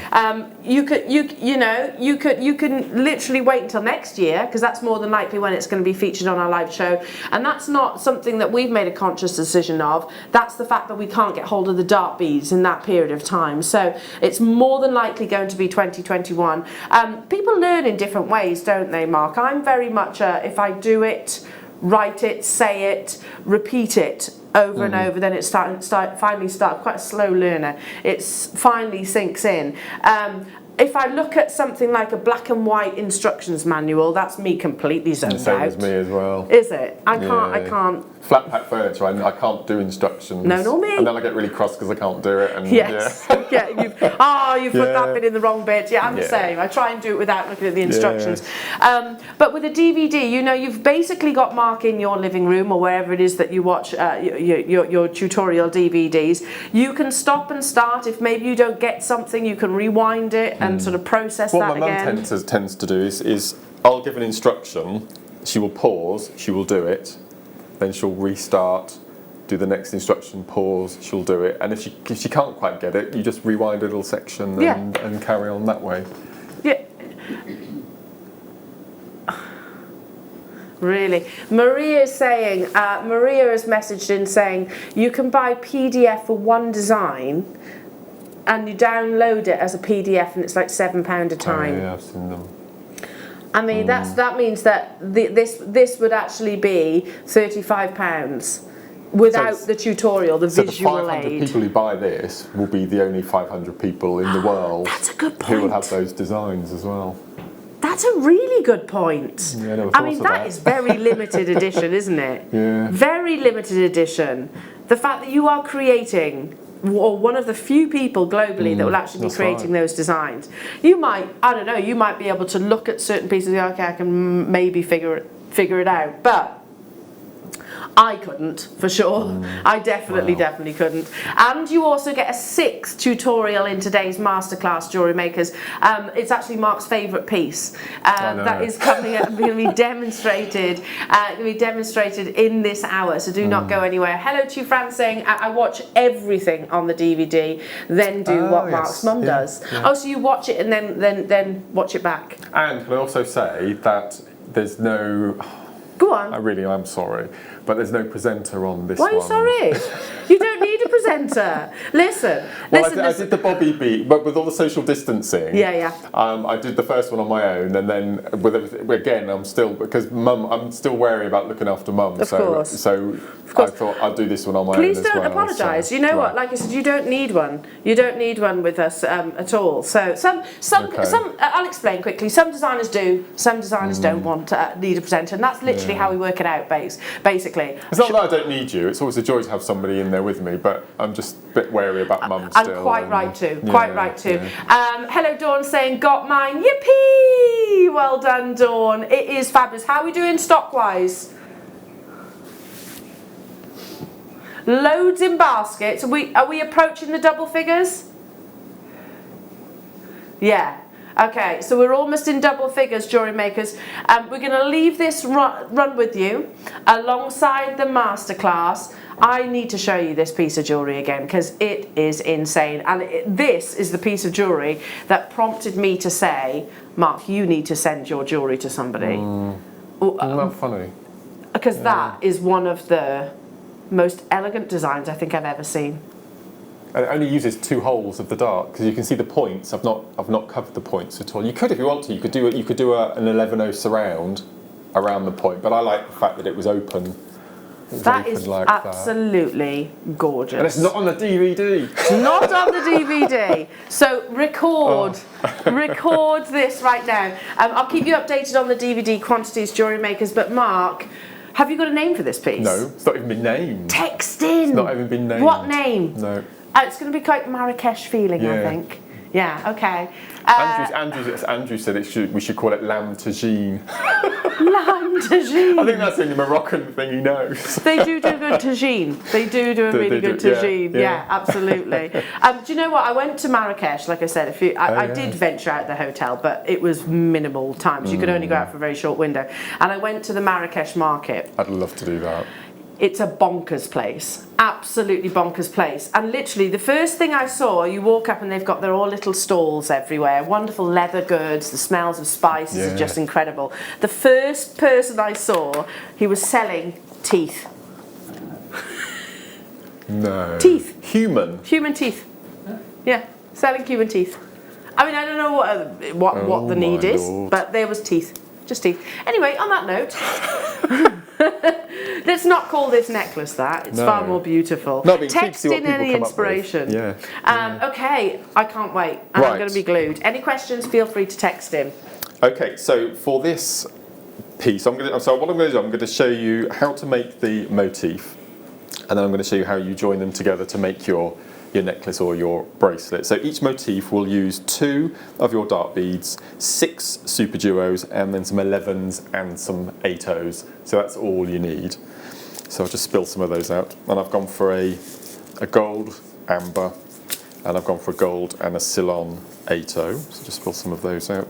C: You can literally wait until next year, because that's more than likely when it's going to be featured on our live show, and that's not something that we've made a conscious decision of. That's the fact that we can't get hold of the dart beads in that period of time. So it's more than likely going to be 2021. People learn in different ways, don't they, Mark? I'm very much if I do it, write it, say it, repeat it over and over, then it finally starts quite a slow learner. It finally sinks in. If I look at something like a black and white instructions manual, that's me completely zoned out.
D: Same as me as well.
C: Is it? I can't.
D: Flat pack furniture, I can't do instructions.
C: No, nor me.
D: And then I get really cross because I can't do it. And
C: yes. You've put that bit in the wrong bit. Yeah, I'm the same. I try and do it without looking at the instructions. But with a DVD, you've basically got Mark in your living room or wherever it is that you watch your tutorial DVDs. You can stop and start. If maybe you don't get something, you can rewind it and sort of process that again. What my mum
D: tends to do is I'll give an instruction, she will pause, she will do it, then she'll restart, do the next instruction, pause, she'll do it, and if she can't quite get it, you just rewind a little section and carry on that way.
C: Yeah. Really. Maria is saying, Maria has messaged in saying, you can buy PDF for one design and you download it as a PDF and it's like £7 a time.
D: Oh, yeah, I've seen them.
C: I mean, that means that this would actually be £35 without the tutorial, the visual
D: the 500
C: aid.
D: People who buy this will be the only 500 people in the world
C: That's a good point.
D: who will have those designs as well.
C: That's a really good point.
D: Yeah,
C: I mean, that is very limited edition, isn't it?
D: Yeah.
C: Very limited edition. The fact that you are creating, or one of the few people globally that will actually be creating those designs. You might, I don't know, you might be able to look at certain pieces and go, okay, I can maybe figure it out. But I couldn't, for sure. I definitely couldn't. And you also get a 6th tutorial in today's masterclass, Jewellery Makers. It's actually Mark's favourite piece. That is coming up, going to be demonstrated. In this hour, so do not go anywhere. Hello to you, Fran, saying I watch everything on the DVD, then do what Mark's mum does. Yeah. Oh, so you watch it and then watch it back.
D: And can I also say that there's no.
C: Go on.
D: I really am sorry, but there's no presenter on this
C: one. Why are you sorry? You don't need a presenter. Listen.
D: I did the Bobby beat, but with all the social distancing.
C: Yeah.
D: I did the first one on my own, and then with everything, again, I'm still wary about looking after Mum.
C: Of course.
D: So I thought I'll do this one on my own as well.
C: Please don't apologise. So, you know what? Like I said, you don't need one. You don't need one with us at all. So some I'll explain quickly. Some designers do. Some designers don't want need a presenter, and that's literally how we work it out. Basically,
D: it's not that I don't need you. It's always a joy to have somebody in there with me, but I'm just a bit wary about Mum still.
C: I'm quite right too. Hello, Dawn, saying got mine. Yippee! Well done, Dawn. It is fabulous. How are we doing stock-wise? Loads in baskets. Are we approaching the double figures? Yeah. Okay, so we're almost in double figures, Jewellery Makers. We're going to leave this run with you alongside the masterclass. I need to show you this piece of jewellery again because it is insane. And this is the piece of jewellery that prompted me to say, Mark, you need to send your jewellery to somebody.
D: Isn't that funny?
C: Because that is one of the most elegant designs I think I've ever seen.
D: And it only uses 2 holes of the dart because you can see the points. I've not covered the points at all. You could, if you want to, you could do an 11/0 surround around the point. But I like the fact that it was open.
C: That is like absolutely gorgeous.
D: And it's not on the DVD.
C: It's not on the DVD. So record this right now. I'll keep you updated on the DVD quantities, Jewellery Makers. But Mark, have you got a name for this piece?
D: No, it's not even been named.
C: Text in.
D: It's not even been named.
C: What name?
D: No.
C: It's going to be quite Marrakesh feeling, I think. Yeah, okay.
D: Andrew said we should call it lamb tagine.
C: Lamb tagine.
D: I think that's the only Moroccan thing he knows.
C: They do a good tagine. They do a really good tagine. Yeah, absolutely. Do you know what? I went to Marrakesh, like I said. I did venture out the hotel, but it was minimal times. You could only go out for a very short window. And I went to the Marrakesh market.
D: I'd love to do that.
C: It's a bonkers place, absolutely bonkers place. And literally the first thing I saw, you walk up and they've got their all little stalls everywhere, wonderful leather goods, the smells of spices are just incredible. The first person I saw, he was selling teeth.
D: No.
C: Teeth.
D: Human
C: teeth. Yeah, selling human teeth. I mean, I don't know what the need is, but there was teeth, just teeth. Anyway, on that note, let's not call this necklace that. It's far more beautiful. Text in any inspiration. Okay, I can't wait. And I'm going to be glued. Any questions, feel free to text in.
D: Okay, so for this piece, what I'm going to do, I'm going to show you how to make the motif, and then I'm going to show you how you join them together to make your necklace or your bracelet. So each motif will use 2 of your dart beads, 6 super duos, and then some 11s and some 8os. So that's all you need. So I'll just spill some of those out. And I've gone for a gold amber, and I've gone for a gold and a Ceylon 8o. So just spill some of those out.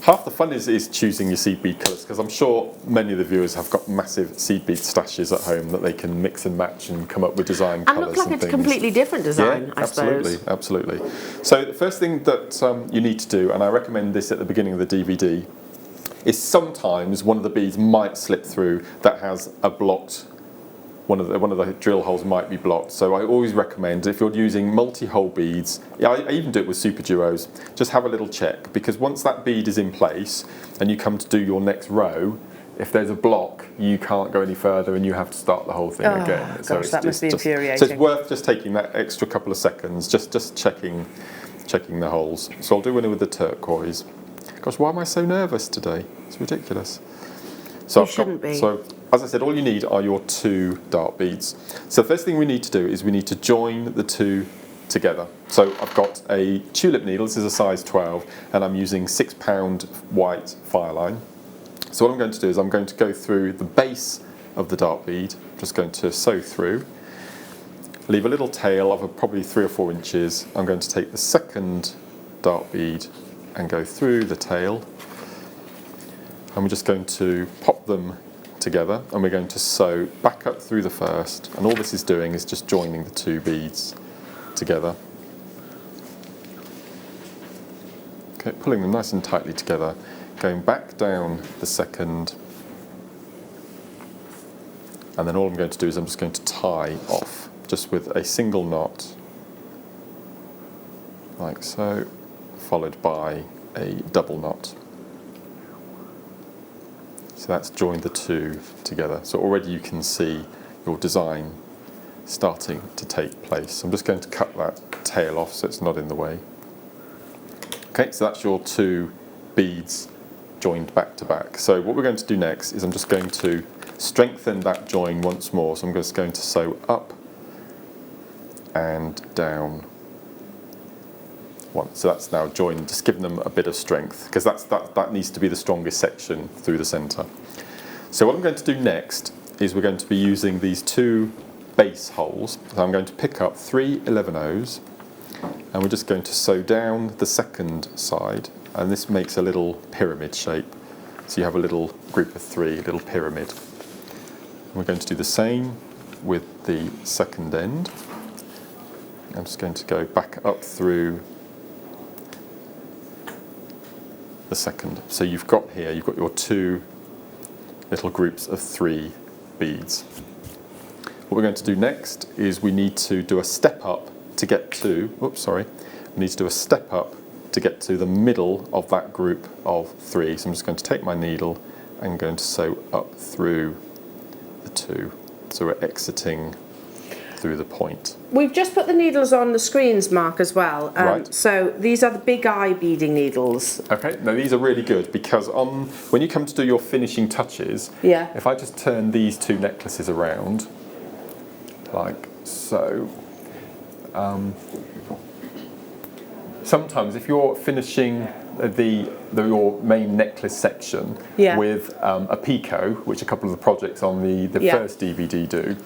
D: Half the fun is choosing your seed bead colours, because I'm sure many of the viewers have got massive seed bead stashes at home that they can mix and match and come up with design colours.
C: And look like it's a completely different design, I suppose.
D: Absolutely. So the first thing that you need to do, and I recommend this at the beginning of the DVD, is sometimes one of the beads might slip through that has a blocked, one of the drill holes might be blocked. So I always recommend, if you're using multi-hole beads, I even do it with super duos, just have a little check, because once that bead is in place and you come to do your next row, if there's a block, you can't go any further and you have to start the whole thing again.
C: So that must be infuriating.
D: So it's worth just taking that extra couple of seconds, just checking the holes. So I'll do one with the turquoise. Gosh, why am I so nervous today? It's ridiculous. So
C: you shouldn't be.
D: So as I said, all you need are your 2 dart beads. So the first thing we need to do is we need to join the 2 together. So I've got a tulip needle, this is a size 12, and I'm using 6-pound white fire line. So what I'm going to do is I'm going to go through the base of the dark bead. I'm just going to sew through, leave a little tail of probably 3 or 4 inches. I'm going to take the second dark bead and go through the tail, and we're just going to pop them together, and we're going to sew back up through the first, and all this is doing is just joining the 2 beads together. Okay, pulling them nice and tightly together, going back down the second, and then all I'm going to do is I'm just going to tie off just with a single knot, like so, followed by a double knot. So that's joined the 2 together. So already you can see your design starting to take place. I'm just going to cut that tail off so it's not in the way. Okay, so that's your 2 beads joined back to back. So what we're going to do next is I'm just going to strengthen that join once more. So I'm just going to sew up and down once. So that's now joined, just giving them a bit of strength, because that needs to be the strongest section through the centre. So what I'm going to do next is we're going to be using these 2 base holes. So I'm going to pick up 3 11/0s, and we're just going to sew down the second side, and this makes a little pyramid shape. So you have a little group of 3, a little pyramid. And we're going to do the same with the second end. I'm just going to go back up through the second. So you've got your 2 little groups of 3 beads. What we're going to do next is we need to do a step up to get to, we need to do a step up to get to the middle of that group of 3. So I'm just going to take my needle and going to sew up through the 2. So we're exiting through the point.
C: We've just put the needles on the screens, Mark, as well.
D: Right.
C: So these are the big eye beading needles.
D: Okay, now these are really good because when you come to do your finishing touches,
C: Yeah.
D: if I just turn these 2 necklaces around, like so, sometimes if you're finishing your main necklace section with a picot, which a couple of the projects on the first DVD do,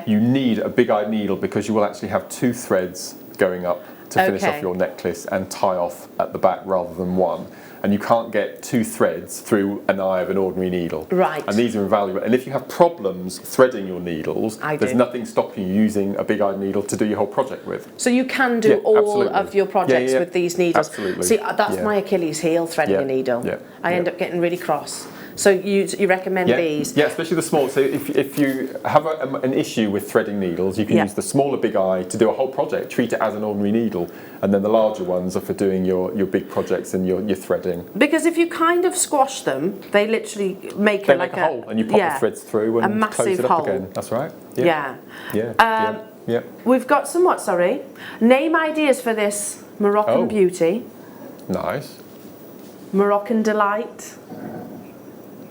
D: you need a big-eyed needle because you will actually have 2 threads going up to finish off your necklace and tie off at the back rather than 1. And you can't get 2 threads through an eye of an ordinary needle.
C: Right.
D: And these are invaluable. And if you have problems threading your needles, there's nothing stopping you using a big-eyed needle to do your whole project with.
C: So you can do all of your projects with these needles.
D: Absolutely.
C: See, that's my Achilles heel, threading a needle. I end up getting really cross. So you recommend these?
D: Yeah, especially the small. So if you have an issue with threading needles, you can use the smaller big eye to do a whole project. Treat it as an ordinary needle, and then the larger ones are for doing your big projects and your threading.
C: Because if you kind of squash them, they literally make
D: a hole, and you pop the threads through and close it up again. That's right. Yeah.
C: We've got some what? Sorry, name ideas for this Moroccan beauty.
D: Nice.
C: Moroccan delight.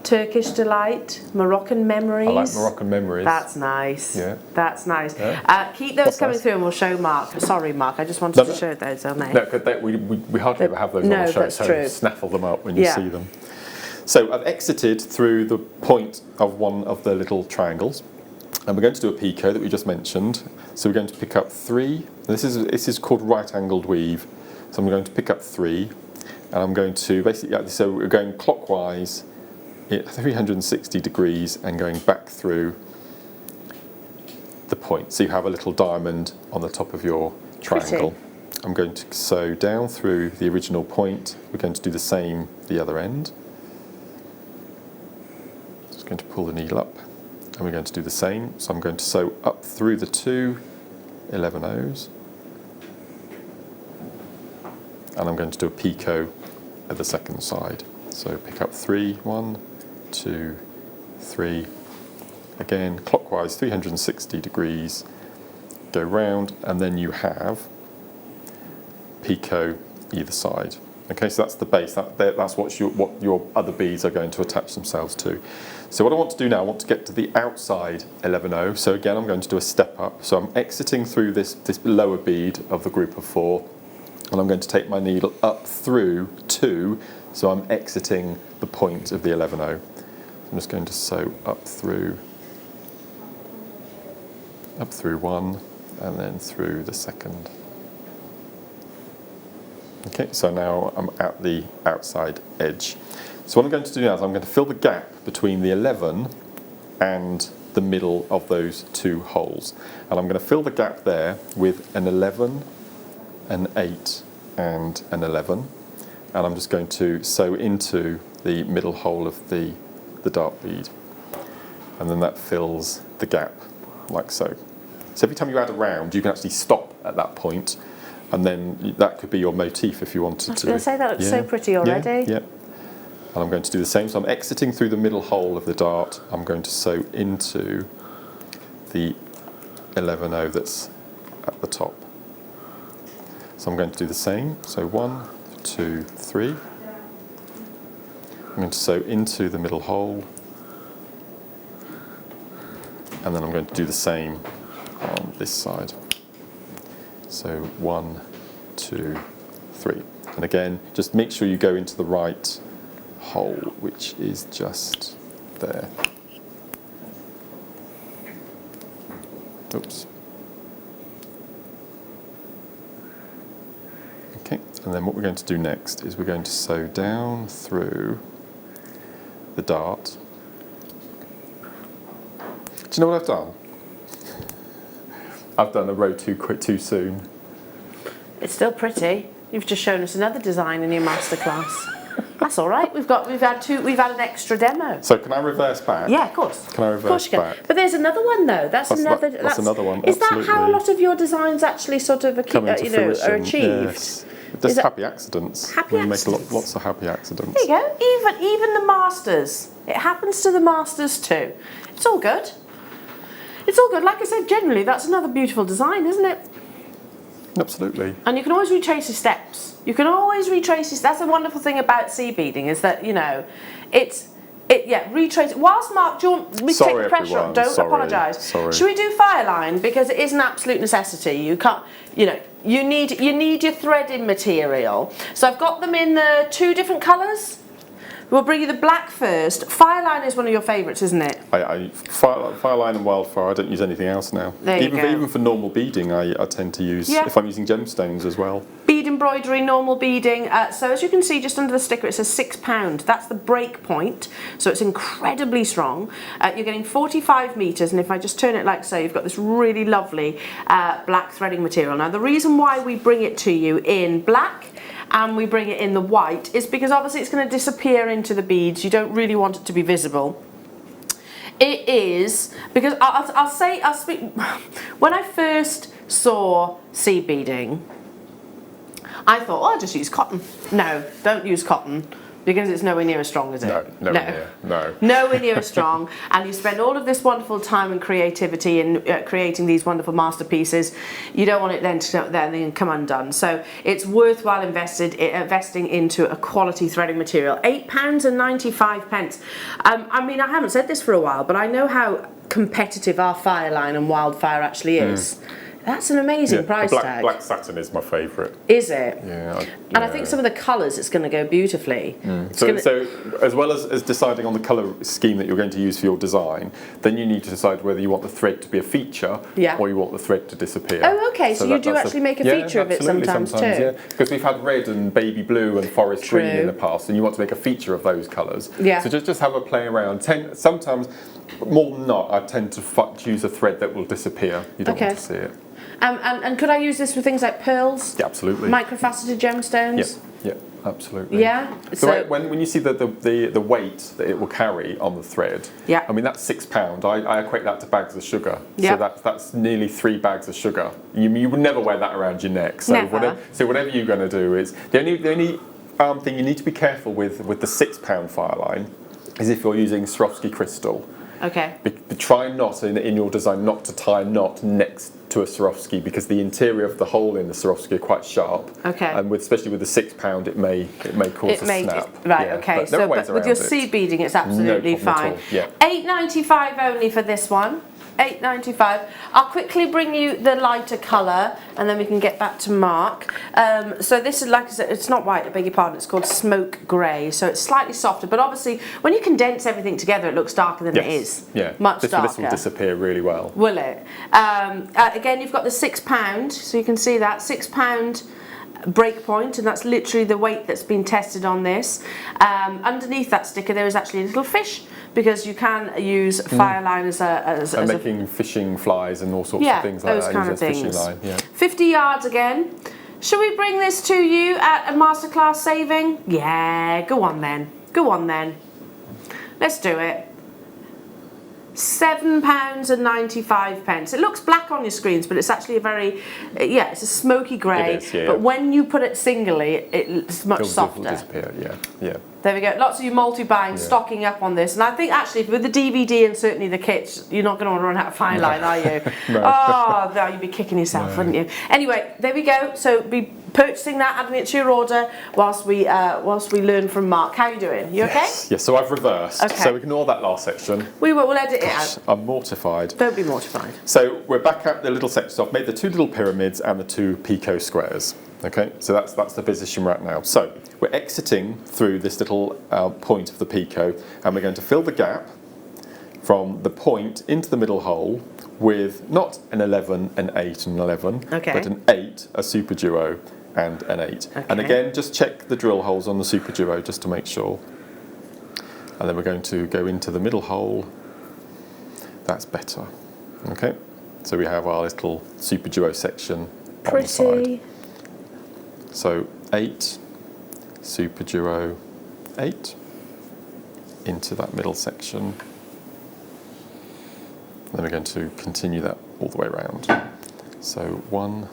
C: Turkish delight, Moroccan memories.
D: I like Moroccan memories.
C: That's nice.
D: Yeah.
C: That's nice.
D: Yeah.
C: Keep those coming through and we'll show Mark. Sorry, Mark, I just wanted to show those on there.
D: No, we hardly ever have those on the show,
C: that's
D: so
C: true.
D: snaffle them up when you see them. So I've exited through the point of one of the little triangles, and we're going to do a picot that we just mentioned. So we're going to pick up 3. This is called right-angled weave. So I'm going to pick up 3, and I'm going to basically, so we're going clockwise at 360 degrees and going back through the point. So you have a little diamond on the top of your triangle. Pretty. I'm going to sew down through the original point. We're going to do the same the other end. Just going to pull the needle up, and we're going to do the same. So I'm going to sew up through the 2 11/0s, and I'm going to do a picot at the second side. So pick up 3, 1, 2, 3, again clockwise 360 degrees, go round, and then you have picot either side. Okay, so that's the base, that's what your other beads are going to attach themselves to. So what I want to do now, I want to get to the outside 11/0, so again I'm going to do a step up. So I'm exiting through this lower bead of the group of 4, and I'm going to take my needle up through 2, so I'm exiting the point of the 11/0. I'm just going to sew up through up through one, and then through the second. Okay, so now I'm at the outside edge. So what I'm going to do now is I'm going to fill the gap between the 11 and the middle of those two holes. And I'm going to fill the gap there with an 11, an 8 and an 11. And I'm just going to sew into the middle hole of the dart bead. And then that fills the gap like so. So every time you add a round, you can actually stop at that point, and then that could be your motif if you wanted to.
C: I was going to say that looks so pretty already.
D: Yeah. And I'm going to do the same. So I'm exiting through the middle hole of the dart. I'm going to sew into the 11-0 that's at the top. So I'm going to do the same. So 1, 2, 3. I'm going to sew into the middle hole, and then I'm going to do the same on this side. So 1, 2, 3. And again, just make sure you go into the right hole, which is just there. Oops. Okay, and then what we're going to do next is we're going to sew down through the dart. Do you know what I've done? I've done a row too soon.
C: It's still pretty. You've just shown us another design in your masterclass. That's all right. We've had an extra demo.
D: So can I reverse back?
C: Yeah, of course.
D: Can I reverse
C: of course you can.
D: back?
C: But there's another one though. That's another one. Is that how a lot of your designs actually sort of are achieved?
D: Yes. Just happy accidents.
C: Happy accidents.
D: We make lots of happy accidents.
C: There you go. Even the masters. It happens to the masters too. It's all good. It's all good. Like I said, generally that's another beautiful design, isn't it?
D: Absolutely.
C: And you can always retrace your steps. You can always retrace your steps. That's the wonderful thing about seed beading is that, retrace. Whilst Mark, do you want me to take the pressure off? Don't apologise.
D: Sorry.
C: Should we do Fireline? Because it is an absolute necessity. You can't, you need your threading material. So I've got them in the 2 different colours. We'll bring you the black first. Fireline is one of your favourites, isn't it?
D: Fireline and Wildfire, I don't use anything else now.
C: There you go.
D: Even for normal beading, I tend to use, if I'm using gemstones as well.
C: Bead embroidery, normal beading. So as you can see, just under the sticker, it says £6. That's the break point. So it's incredibly strong. You're getting 45 metres, and if I just turn it like so, you've got this really lovely black threading material. Now, the reason why we bring it to you in black and we bring it in the white is because obviously it's going to disappear into the beads. You don't really want it to be visible. It is because I'll speak. When I first saw seed beading, I thought, I'll just use cotton. No, don't use cotton because it's nowhere near as strong as it.
D: No.
C: Nowhere near as strong. And you spend all of this wonderful time and creativity in creating these wonderful masterpieces. You don't want it then to then come undone. So it's worthwhile investing into a quality threading material. £8.95. I mean, I haven't said this for a while, but I know how competitive our Fireline and Wildfire actually is. That's an amazing price tag.
D: Black satin is my favourite.
C: Is it?
D: Yeah.
C: And I think some of the colours, it's going to go beautifully.
D: So as well as deciding on the colour scheme that you're going to use for your design, then you need to decide whether you want the thread to be a feature or you want the thread to disappear.
C: Oh, okay. So you do actually make a feature of it sometimes too.
D: Yeah, because we've had red and baby blue and forest green in the past, and you want to make a feature of those colours.
C: Yeah.
D: So just have a play around. Sometimes, more than not, I tend to choose a thread that will disappear. You don't want to see it.
C: And could I use this for things like pearls?
D: Yeah, absolutely.
C: Microfaceted gemstones?
D: Yeah, absolutely.
C: Yeah?
D: So when you see the weight that it will carry on the thread, I mean, that's £6. I equate that to bags of sugar.
C: Yeah.
D: So that's nearly 3 bags of sugar. You would never wear that around your neck. So whatever you're going to do is... The only thing you need to be careful with the £6 Fireline is if you're using Swarovski crystal.
C: Okay.
D: Try not in your design not to tie a knot next to a Swarovski because the interior of the hole in the Swarovski are quite sharp. Okay. And especially with the £6, it may cause a snap.
C: Right. Okay. But with your seed beading, it's absolutely fine.
D: Yeah.
C: £8.95 only for this one. £8.95. I'll quickly bring you the lighter colour and then we can get back to Mark. So this is, like I said, it's not white, I beg your pardon, it's called smoke grey, so it's slightly softer, but obviously when you condense everything together it looks darker than it is.
D: Yeah,
C: much darker.
D: This will disappear really well.
C: Will it? Again, you've got the £6, so you can see that, £6 break point, and that's literally the weight that's been tested on this. Underneath that sticker there is actually a little fish, because you can use fire line as
D: making fishing flies and all sorts of things like that.
C: Those kind of things.
D: Fishing line, yeah.
C: 50 yards again. Should we bring this to you at a masterclass saving? Yeah, go on then. Go on then. Let's do it. £7.95. It looks black on your screens, but it's actually a very, it's a smoky grey.
D: It is, yeah.
C: But when you put it singly, it's much softer.
D: It'll disappear, yeah.
C: There we go. Lots of you multi-buying, stocking up on this. And I think actually with the DVD and certainly the kits, you're not going to want to run out of fine line, are you?
D: No.
C: Oh, no, you'd be kicking yourself, wouldn't you? Anyway, there we go. So be purchasing that, adding it to your order whilst we learn from Mark. How are you doing? You okay?
D: Yes, so I've reversed.
C: Okay.
D: So ignore that last section.
C: We'll edit it out.
D: I'm mortified.
C: Don't be mortified.
D: So we're back at the little section. So I've made the 2 little pyramids and the 2 picot squares. Okay, so that's the position we're at now. So we're exiting through this little point of the picot, and we're going to fill the gap from the point into the middle hole with not an 11, an 8 and an 11, but an 8, a super duo and an 8. Okay. And again, just check the drill holes on the super duo just to make sure. And then we're going to go into the middle hole. That's better. Okay, so we have our little super duo section on the side. So 8, super duo, 8 into that middle section. Then we're going to continue that all the way around. So 1.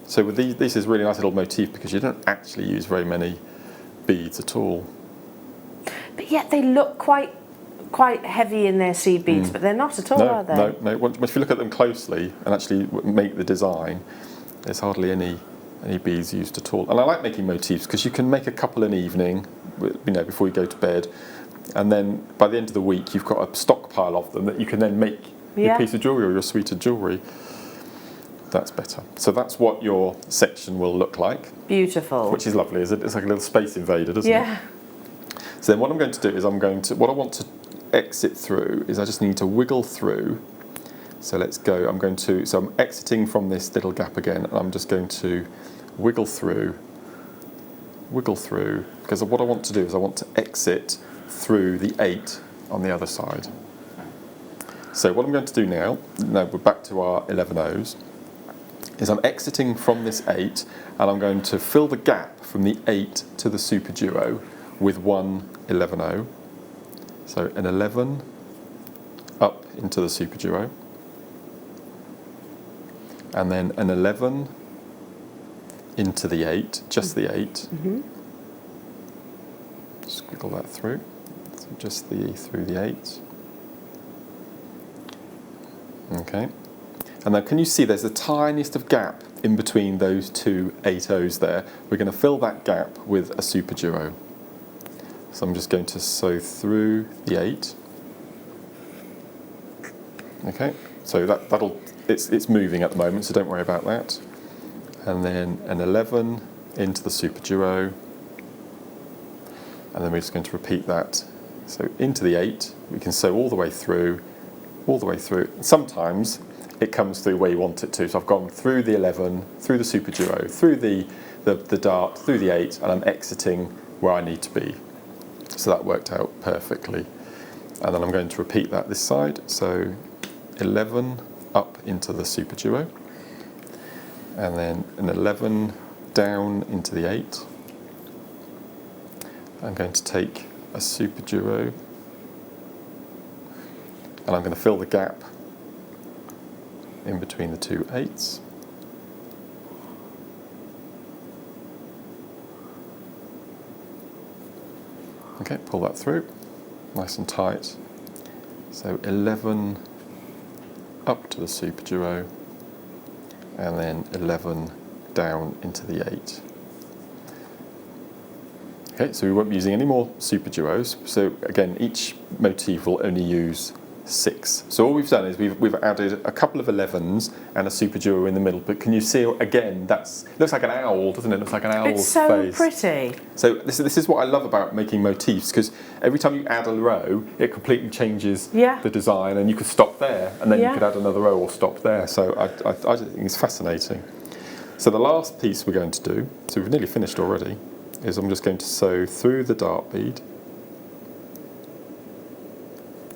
D: So with these, this is a really nice little motif because you don't actually use very many beads at all. But
C: yet they look quite heavy in their seed beads, but they're not at all, are they?
D: No. If you look at them closely and actually make the design, there's hardly any beads used at all. And I like making motifs because you can make a couple in the evening, before you go to bed, and then by the end of the week you've got a stockpile of them that you can then make your piece of jewellery or your suite of jewellery. That's better. So that's what your section will look like.
C: Beautiful.
D: Which is lovely, isn't it? It's like a little space invader, doesn't it? So then what I'm going to do is what I want to exit through is I just need to wiggle through. So let's go, so I'm exiting from this little gap again, and I'm just going to wiggle through, because what I want to do is I want to exit through the 8 on the other side. So what I'm going to do now we're back to our 11 O's, is I'm exiting from this 8, and I'm going to fill the gap from the 8 to the super duo with one 11 O. So an 11 up into the super duo, and then an 11 into the 8, just the 8. Squiggle that through, so just through the 8. Okay, and then can you see there's the tiniest of gap in between those 2 8 O's there? We're going to fill that gap with a super duo. So I'm just going to sew through the 8. Okay, so it's moving at the moment, so don't worry about that. And then an 11 into the super duo, and then we're just going to repeat that. So into the 8, we can sew all the way through. Sometimes it comes through where you want it to. So I've gone through the 11, through the super duo, through the dart, through the 8, and I'm exiting where I need to be. So that worked out perfectly. And then I'm going to repeat that this side. So 11 up into the super duo, and then an 11 down into the 8. I'm going to take a super duo, and I'm going to fill the gap in between the 2 8s. Okay, pull that through, nice and tight. So 11 up to the super duo, and then 11 down into the 8. Okay, so we won't be using any more super duos. So again, each motif will only use 6. So all we've done is we've added a couple of 11s and a super jewel in the middle. But can you see again? Looks like an owl, doesn't it? Looks like an owl's face.
C: It's so pretty.
D: So this is what I love about making motifs, because every time you add a row, it completely changes the design, and you could stop there, and then you could add another row or stop there. So I just think it's fascinating. So the last piece we're going to do, so we've nearly finished already, is I'm just going to sew through the dart bead.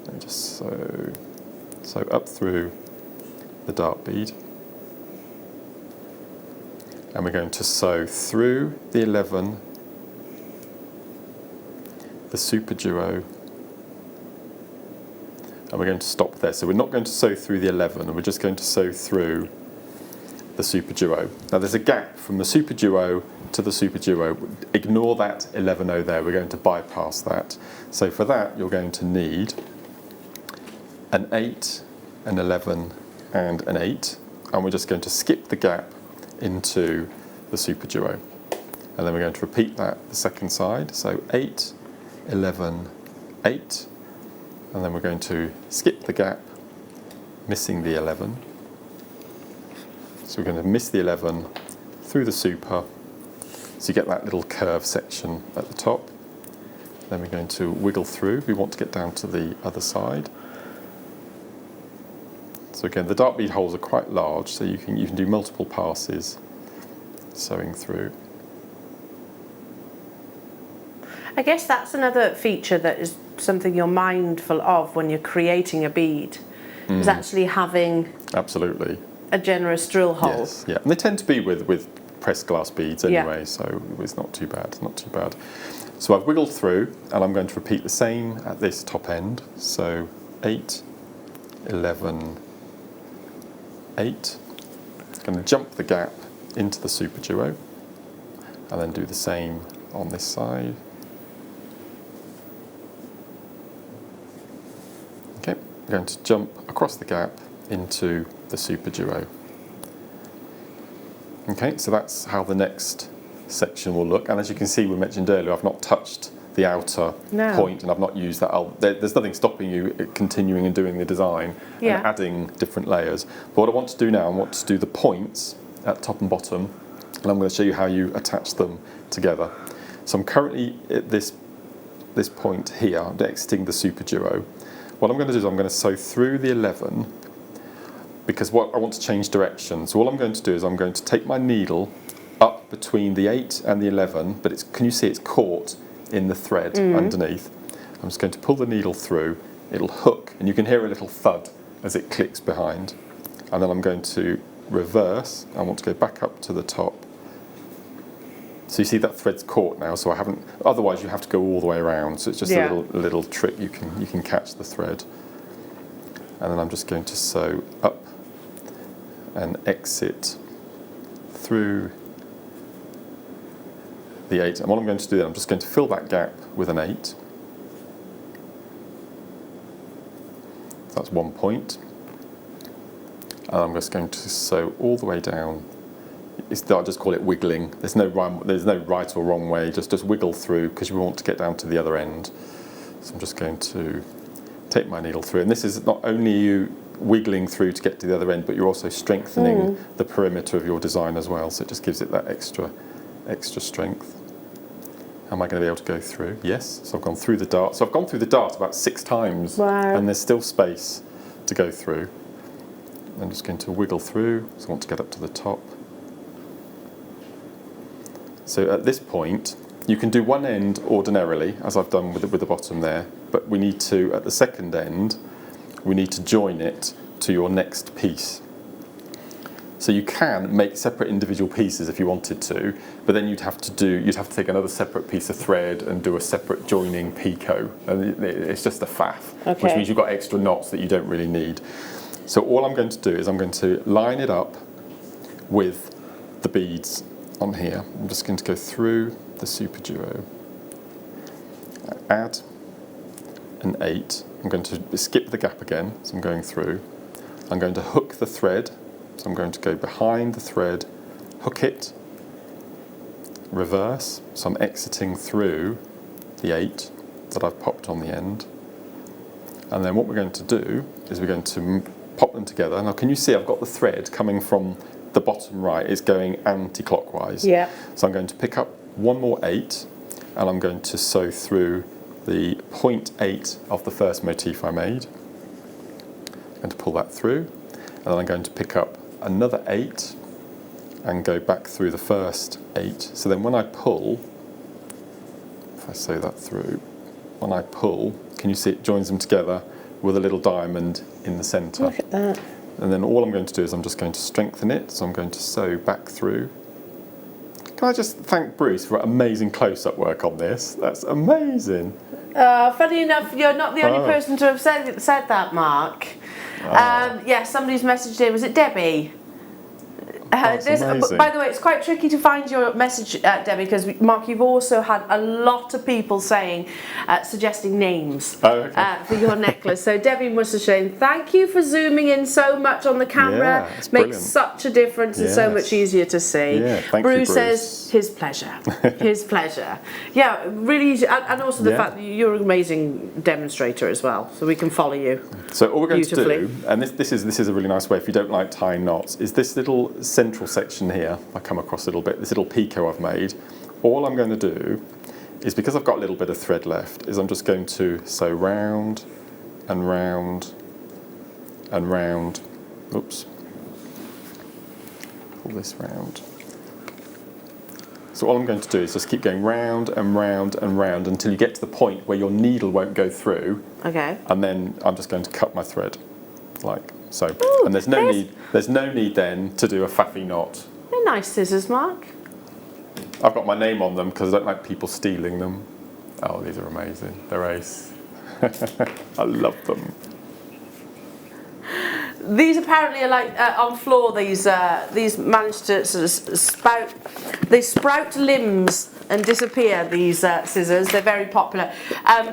D: Let me just sew up through the dart bead. And we're going to sew through the 11, the super duo, and we're going to stop there. So we're not going to sew through the 11, we're just going to sew through the super duo. Now there's a gap from the super duo to the super duo. Ignore that 11O there, we're going to bypass that. So for that you're going to need an 8, an 11 and an 8, and we're just going to skip the gap into the super duo. And then we're going to repeat that the second side. So 8, 11, 8, and then we're going to skip the gap, missing the 11. So we're going to miss the 11 through the super, so you get that little curve section at the top. Then we're going to wiggle through. We want to get down to the other side. So again, the dart bead holes are quite large, so you can do multiple passes sewing through.
C: I guess that's another feature that is something you're mindful of when you're creating a bead, is actually having
D: Absolutely.
C: a generous drill hole.
D: Yes, yeah, and they tend to be with pressed glass beads anyway, so it's not too bad, not too bad. So I've wiggled through, and I'm going to repeat the same at this top end. So 8, 11, 8. I'm going to jump the gap into the super duo, and then do the same on this side. Okay, I'm going to jump across the gap into the super duo. Okay, so that's how the next section will look, and as you can see, we mentioned earlier, I've not touched the outer point, and I've not used that. There's nothing stopping you continuing and doing the design and adding different layers. But what I want to do now, I want to do the points at top and bottom, and I'm going to show you how you attach them together. So I'm currently at this point here, I'm exiting the super duo. What I'm going to do is I'm going to sew through the 11, because what I want to change direction. So all I'm going to do is I'm going to take my needle up between the 8 and the 11, but can you see it's caught in the thread underneath. I'm just going to pull the needle through, it'll hook, and you can hear a little thud as it clicks behind. And then I'm going to reverse, I want to go back up to the top. So you see that thread's caught now, so I haven't, otherwise you have to go all the way around, so it's just a little trick, you can catch the thread. And then I'm just going to sew up and exit through the 8, and what I'm going to do then, I'm just going to fill that gap with an 8. So that's one point, and I'm just going to sew all the way down. I just call it wiggling. There's no right or wrong way. Just wiggle through, because you want to get down to the other end. So I'm just going to take my needle through, and this is not only you wiggling through to get to the other end, but you're also strengthening the perimeter of your design as well. So it just gives it that extra strength. Am I going to be able to go through? Yes. So I've gone through the dart. So I've gone through the dart about 6 times, and there's still space to go through. I'm just going to wiggle through, so I want to get up to the top. So at this point, you can do one end ordinarily, as I've done with the bottom there, but we need to, at the second end, we need to join it to your next piece. So you can make separate individual pieces if you wanted to, but then you'd have to take another separate piece of thread and do a separate joining picot, and it's just a faff, which means you've got extra knots that you don't really need. So all I'm going to do is I'm going to line it up with the beads on here. I'm just going to go through the super duo, add an 8. I'm going to skip the gap again, so I'm going through. I'm going to hook the thread, so I'm going to go behind the thread, hook it, reverse, so I'm exiting through the 8 that I've popped on the end, And then what we're going to do is we're going to pop them together. Now can you see I've got the thread coming from the bottom right, it's going anti-clockwise.
C: Yeah.
D: So I'm going to pick up one more 8 and I'm going to sew through the 0.8 of the first motif I made. I'm going to pull that through and then I'm going to pick up another 8 and go back through the first 8. So then when I pull, if I sew that through, when I pull, can you see it joins them together with a little diamond in the centre?
C: Look at that.
D: And then all I'm going to do is I'm just going to strengthen it, so I'm going to sew back through. Can I just thank Bruce for amazing close-up work on this? That's amazing.
C: Funny enough, you're not the only person to have said that, Mark. Yeah, somebody's messaged in. Was it Debbie?
D: Amazing.
C: By the way, it's quite tricky to find your message, Debbie, because Mark, you've also had a lot of people saying, suggesting names for your necklace. So Debbie must have shown, thank you for zooming in so much on the camera.
D: Yeah, it's
C: makes
D: brilliant.
C: such a difference and so much easier to see.
D: Yeah, thank
C: Bruce
D: you, Bruce
C: says, his pleasure. His pleasure. Yeah, really easy. And also the fact that you're an amazing demonstrator as well, so we can follow you.
D: So all we're going to do, and this is a really nice way if you don't like tying knots, is this little central section here, I come across a little bit, this little picot I've made. All I'm going to do is, because I've got a little bit of thread left, is I'm just going to sew round and round and round. Oops. Pull this round. So all I'm going to do is just keep going round and round and round until you get to the point where your needle won't go through.
C: Okay.
D: And then I'm just going to cut my thread, like so. Ooh, and there's no need then to do a faffy knot.
C: They're nice scissors, Mark.
D: I've got my name on them because I don't like people stealing them. Oh, these are amazing. They're ace. I love them.
C: These apparently are like on floor. These manage to sort of spout. They sprout limbs and disappear. These scissors. They're very popular.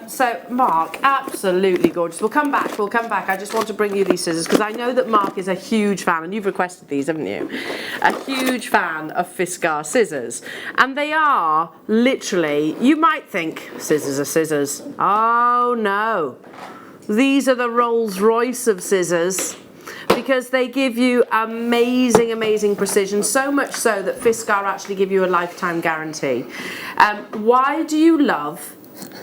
C: So Mark, absolutely gorgeous. We'll come back. I just want to bring you these scissors because I know that Mark is a huge fan, and you've requested these, haven't you? A huge fan of Fiskars scissors, and they are literally. You might think scissors are scissors. Oh no, these are the Rolls Royce of scissors. Because they give you amazing, amazing precision, so much so that Fiskars actually give you a lifetime guarantee. Why do you love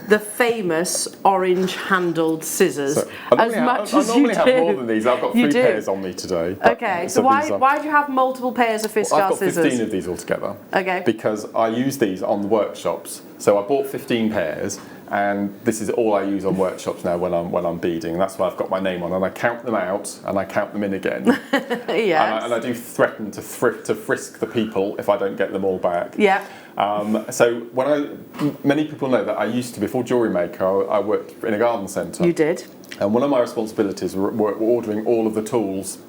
C: the famous orange-handled scissors as much as you do?
D: I normally have more than these. I've got 3 pairs on me today.
C: Okay, so why do you have multiple pairs of Fiskars scissors?
D: I've got 15 of these altogether.
C: Okay.
D: Because I use these on the workshops. So I bought 15 pairs. And this is all I use on workshops now when I'm beading. And that's why I've got my name on. And I count them out and I count them in again.
C: Yes.
D: And I do threaten to frisk the people if I don't get them all back.
C: Yeah.
D: So many people know that I used to, before Jewellery Maker, I worked in a garden centre.
C: You did.
D: And one of my responsibilities were ordering all of the tools.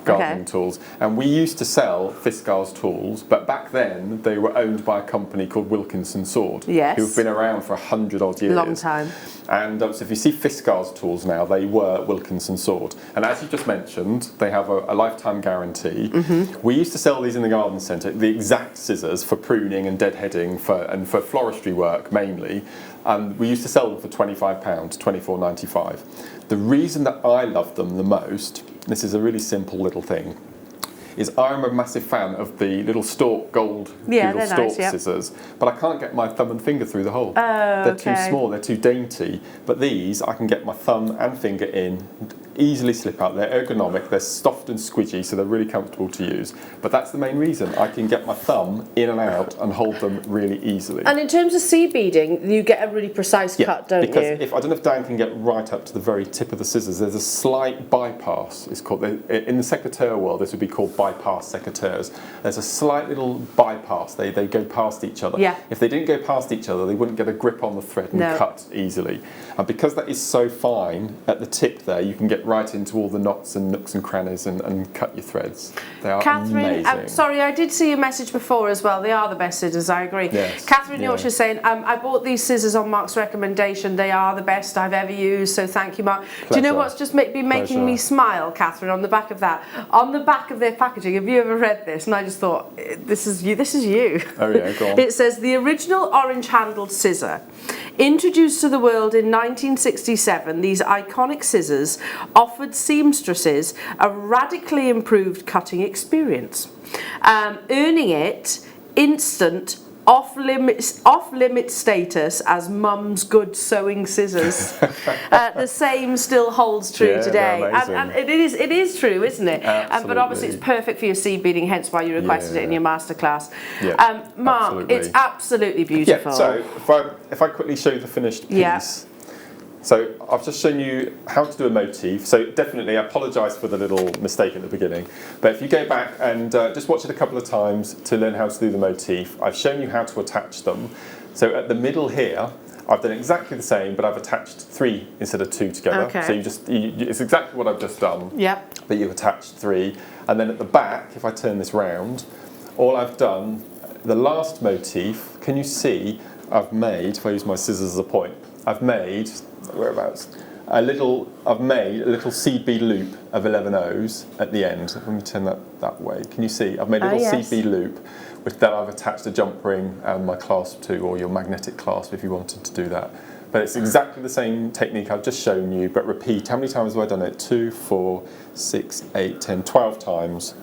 D: Gardening tools, and we used to sell Fiskars tools, but back then they were owned by a company called Wilkinson Sword, who've been around for 100 odd years.
C: Long time.
D: And so if you see Fiskars tools now, they were Wilkinson Sword. And as you just mentioned, they have a lifetime guarantee. Mm-hmm. We used to sell these in the garden centre, the exact scissors for pruning and deadheading and for floristry work mainly. And we used to sell them for £25, £24.95. The reason that I love them the most, this is a really simple little thing, is I'm a massive fan of the little gold scissors, but I can't get my thumb and finger through the hole. They're too small, they're too dainty. But these, I can get my thumb and finger in, easily slip out. They're ergonomic, they're soft and squidgy, so they're really comfortable to use. But that's the main reason. I can get my thumb in and out and hold them really easily. And
C: in terms of sea beading, you get a really precise cut, don't you?
D: Because I don't know if Dan can get right up to the very tip of the scissors. There's a slight bypass. It's called, in the secateurs world, this would be called bypass secateurs. There's a slight little bypass. They go past each other.
C: Yeah.
D: If they didn't go past each other, they wouldn't get a grip on the thread and cut easily. And because that is so fine at the tip there, you can get get right into all the knots and nooks and crannies and cut your threads. They are
C: Catherine,
D: amazing.
C: sorry, I did see your message before as well. They are the best scissors, I agree.
D: Yes.
C: Catherine
D: Yeah.
C: Yorkshire's saying, I bought these scissors on Mark's recommendation. They are the best I've ever used, so thank you, Mark. Do you know what's just been making me smile, Catherine, on the back of that? On the back of their packaging, have you ever read this? And I just thought, this is you.
D: Oh yeah, go on.
C: It says, the original orange-handled scissor. Introduced to the world in 1967, these iconic scissors offered seamstresses a radically improved cutting experience, earning it instant off-limit status as mum's good sewing scissors. The same still holds true today, and it is true, isn't it? But obviously it's perfect for your seed beading, hence why you requested it in your masterclass. Mark, it's absolutely beautiful.
D: Yeah, so if I quickly show you the finished piece.
C: Yeah.
D: So I've just shown you how to do a motif. So definitely, I apologise for the little mistake at the beginning. But if you go back and just watch it a couple of times to learn how to do the motif, I've shown you how to attach them. So at the middle here, I've done exactly the same, but I've attached 3 instead of 2 together.
C: Okay.
D: So it's exactly what I've just done.
C: Yep.
D: But you've attached 3. And then at the back, if I turn this round, all I've done, the last motif, can you see I've made, if I use my scissors as a point, I've made a little seed bead loop of 11 O's at the end. Let me turn that way. Can you see? I've made a little seed bead loop with that I've attached a jump ring and my clasp to, or your magnetic clasp if you wanted to do that. But it's exactly the same technique I've just shown you, but repeat. How many times have I done it? 2, 4, 6, 8, 10, 12 times.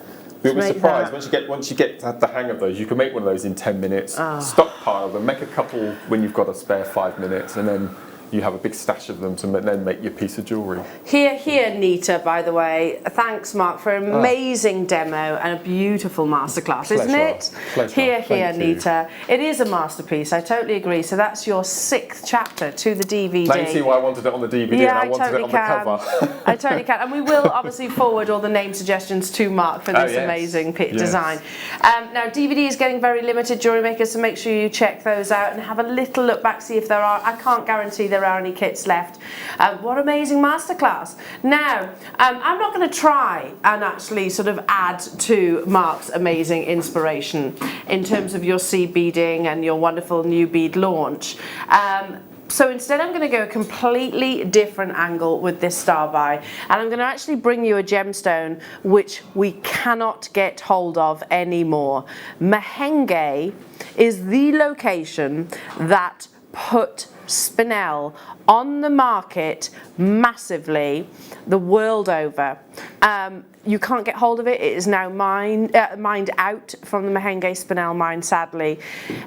D: You'll be surprised once you get the hang of those. You can make one of those in 10 minutes. Stockpile them, make a couple when you've got a spare 5 minutes, and then you have a big stash of them to then make your piece of jewellery.
C: Here, Nita, by the way. Thanks, Mark, for an amazing demo and a beautiful masterclass, isn't it?
D: Pleasure.
C: Here, Nita. It is a masterpiece, I totally agree. So that's your 6th chapter to the DVD.
D: Now you see why I wanted it on the DVD and I wanted it on the cover.
C: I totally can. And we will obviously forward all the name suggestions to Mark for this amazing design. Now, DVD is getting very limited, Jewellery Makers, so make sure you check those out and have a little look back, see if there are. I can't guarantee there are any kits left. What amazing masterclass. Now, I'm not going to try and actually sort of add to Mark's amazing inspiration in terms of your seed beading and your wonderful new bead launch. So instead I'm going to go a completely different angle with this star by, and I'm going to actually bring you a gemstone which we cannot get hold of anymore. Mahenge is the location that put spinel on the market massively the world over. You can't get hold of it. It is now mined out from the Mahenge spinel mine, sadly.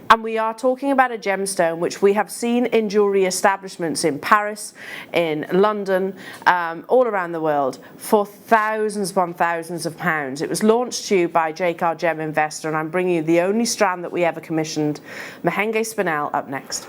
C: And we are talking about a gemstone which we have seen in jewellery establishments in Paris, in London, all around the world for thousands upon thousands of pounds. It was launched to you by JCar Gem Investor, and I'm bringing you the only strand that we ever commissioned. Mahenge spinel up next.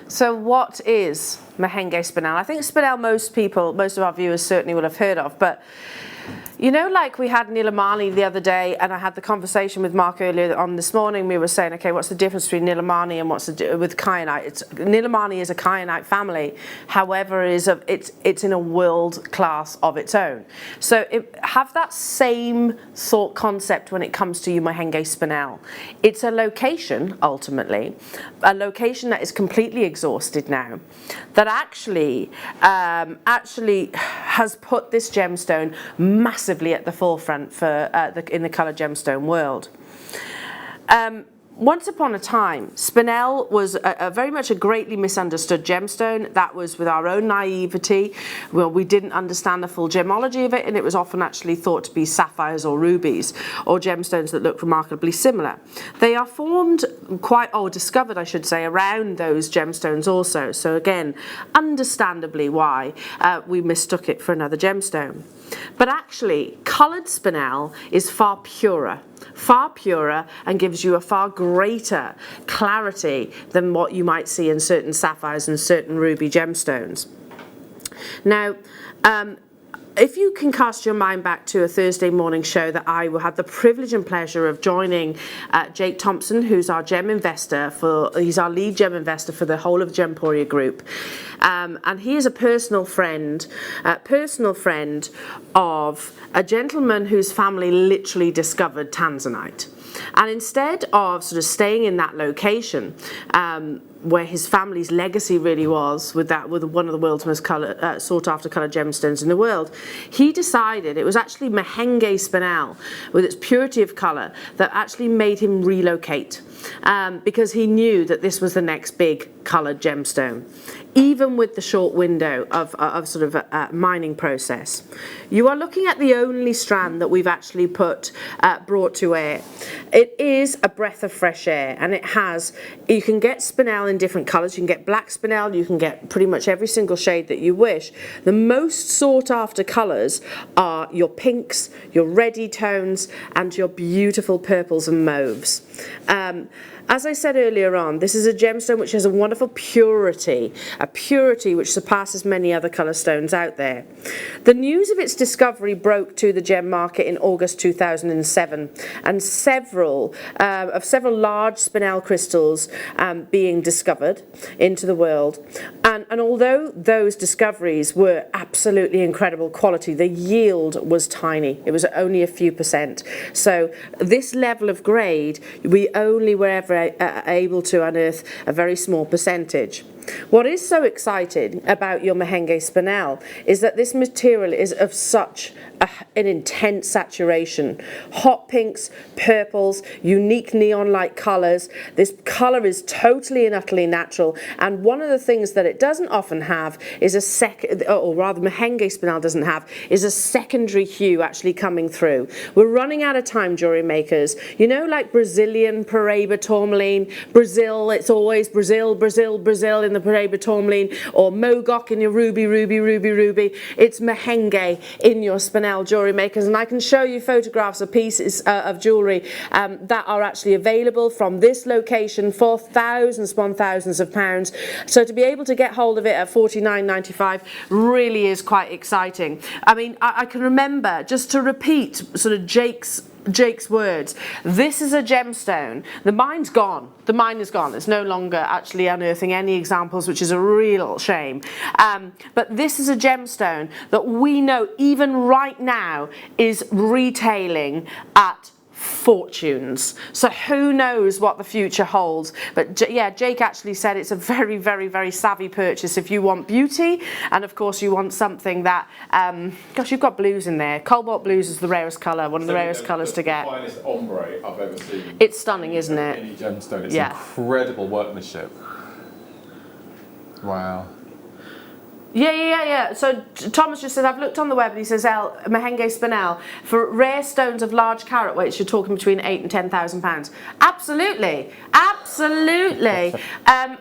C: So what is Mahenge spinel? I think spinel most of our viewers certainly will have heard of, but you know, like we had Nilamani the other day, and I had the conversation with Mark earlier on this morning. We were saying, okay, what's the difference between Nilamani and what's with kyanite? Nilamani is a kyanite family, however, it's in a world class of its own. So have that same thought concept when it comes to your Mahenge spinel. It's a location, ultimately, a location that is completely exhausted now, that actually has put this gemstone massively at the forefront for in the colour gemstone world. Once upon a time, spinel was very much a greatly misunderstood gemstone. That was with our own naivety. Well, we didn't understand the full gemology of it, and it was often actually thought to be sapphires or rubies, or gemstones that look remarkably similar. They are formed discovered, I should say, around those gemstones also. So again, understandably why we mistook it for another gemstone. But actually, coloured spinel is far purer and gives you a far greater clarity than what you might see in certain sapphires and certain ruby gemstones. Now, if you can cast your mind back to a Thursday morning show that I had the privilege and pleasure of joining Jake Thompson, who's our gem investor he's our lead gem investor for the whole of Gemporia Group. And he is a personal friend of a gentleman whose family literally discovered tanzanite. And instead of sort of staying in that location, where his family's legacy really was with one of the world's most sought after coloured gemstones in the world, he decided it was actually Mahenge spinel with its purity of colour that actually made him relocate, because he knew that this was the next big coloured gemstone, even with the short window of sort of a mining process. You are looking at the only strand that we've actually brought to air. It is a breath of fresh air, and you can get spinel in different colours. You can get black spinel, you can get pretty much every single shade that you wish. The most sought after colours are your pinks, your reddy tones, and your beautiful purples and mauves. As I said earlier on, this is a gemstone which has a wonderful purity, a purity which surpasses many other colour stones out there. The news of its discovery broke to the gem market in August 2007, and several large spinel crystals being discovered into the world. And although those discoveries were absolutely incredible quality, the yield was tiny. It was only a few percent. So this level of grade, we only were ever able to unearth a very small percentage. What is so exciting about your Mahenge spinel is that this material is of such an intense saturation. Hot pinks, purples, unique neon-like colours. This colour is totally and utterly natural, and one of the things that it doesn't often have is Mahenge spinel doesn't have, is a secondary hue actually coming through. We're running out of time, jewellery makers. You know, like Brazilian Paraíba tourmaline, Brazil, it's always Brazil, Brazil, Brazil in the Paraíba tourmaline, or Mogok in your ruby, ruby, ruby, ruby. It's Mahenge in your spinel, jewellery makers, and I can show you photographs of pieces of jewellery that are actually available from this location for thousands upon thousands of pounds. So to be able to get hold of it at £49.95 really is quite exciting. I mean, I can remember, just to repeat sort of Jake's words, this is a gemstone. The mine's gone. The mine is gone. It's no longer actually unearthing any examples, which is a real shame. But this is a gemstone that we know even right now is retailing at fortunes. So who knows what the future holds. But yeah, Jake actually said it's a very, very, very savvy purchase if you want beauty, and of course you want something that, gosh, you've got blues in there. Cobalt blues is the rarest colour, one of the rarest colours to get.
D: The finest ombre I've ever seen.
C: It's stunning, isn't it?
D: Any gemstone. It's incredible workmanship. Wow.
C: Yeah. So Thomas just said, I've looked on the web, and he says, Mahenge spinel, for rare stones of large carat weights, you're talking between £8,000 and £10,000. Absolutely.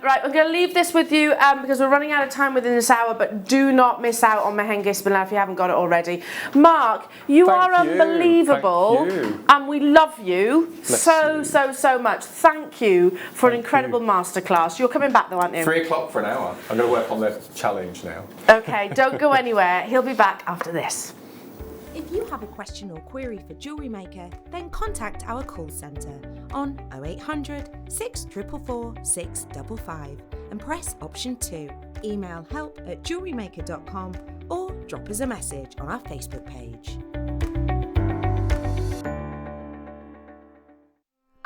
C: Right, we're going to leave this with you because we're running out of time within this hour, but do not miss out on Mahenge spinel if you haven't got it already. Mark, you are unbelievable.
D: Thank you.
C: And we love you so much. Thank you for an incredible masterclass. You're coming back though, aren't you?
D: 3 o'clock for an hour. I'm going to work on the challenge now.
C: Okay, don't go anywhere. He'll be back after this.
E: If you have a question or query for Jewellery Maker, then contact our call centre on 0800 644 655 and press option 2. Email help@jewellerymaker.com or drop us a message on our Facebook page.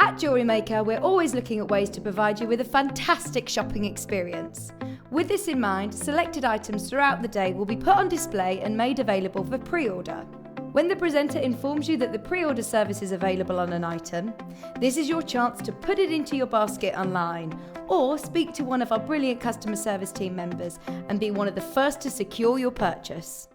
A: At Jewellery Maker, we're always looking at ways to provide you with a fantastic shopping experience. With this in mind, selected items throughout the day will be put on display and made available for pre-order. When the presenter informs you that the pre-order service is available on an item, this is your chance to put it into your basket online or speak to one of our brilliant customer service team members and be one of the first to secure your purchase.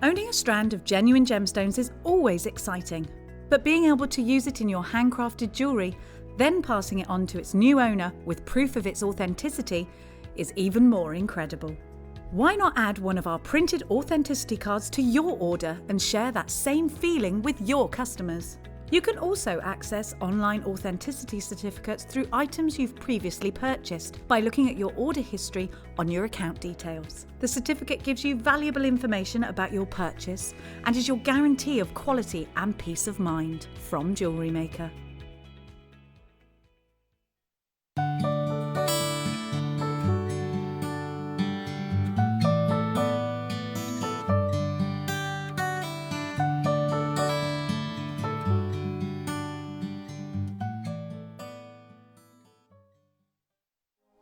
F: Owning a strand of genuine gemstones is always exciting, but being able to use it in your handcrafted jewellery, then passing it on to its new owner with proof of its authenticity, is even more incredible. Why not add one of our printed authenticity cards to your order and share that same feeling with your customers? You can also access online authenticity certificates through items you've previously purchased by looking at your order history on your account details. The certificate gives you valuable information about your purchase and is your guarantee of quality and peace of mind from Jewellery Maker.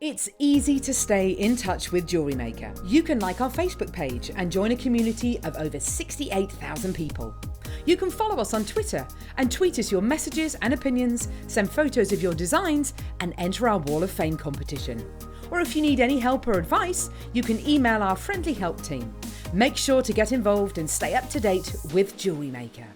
B: It's easy to stay in touch with Jewellery Maker. You can like our Facebook page and join a community of over 68,000 people. You can follow us on Twitter and tweet us your messages and opinions, send photos of your designs and enter our Wall of Fame competition. Or if you need any help or advice, you can email our friendly help team. Make sure to get involved and stay up to date with Jewellery Maker.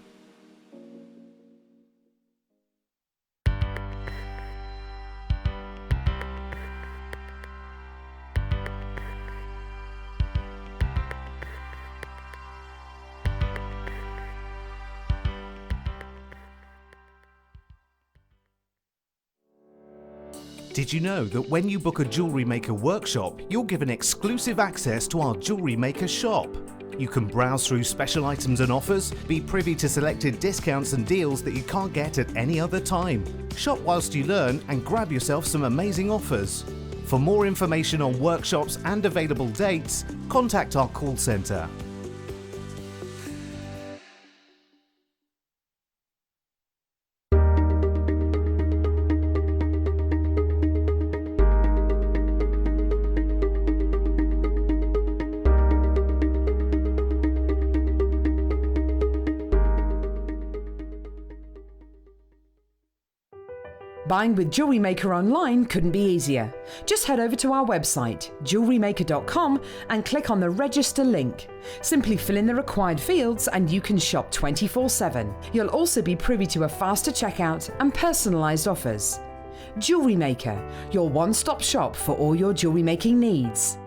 G: Did you know that when you book a Jewellery Maker workshop, you're given exclusive access to our Jewellery Maker shop? You can browse through special items and offers, be privy to selected discounts and deals that you can't get at any other time. Shop whilst you learn and grab yourself some amazing offers. For more information on workshops and available dates, contact our call centre.
B: Buying with Jewellery Maker online couldn't be easier. Just head over to our website, JewelleryMaker.com, and click on the register link. Simply fill in the required fields and you can shop 24/7. You'll also be privy to a faster checkout and personalised offers. Jewellery Maker, your one-stop shop for all your jewellery making needs.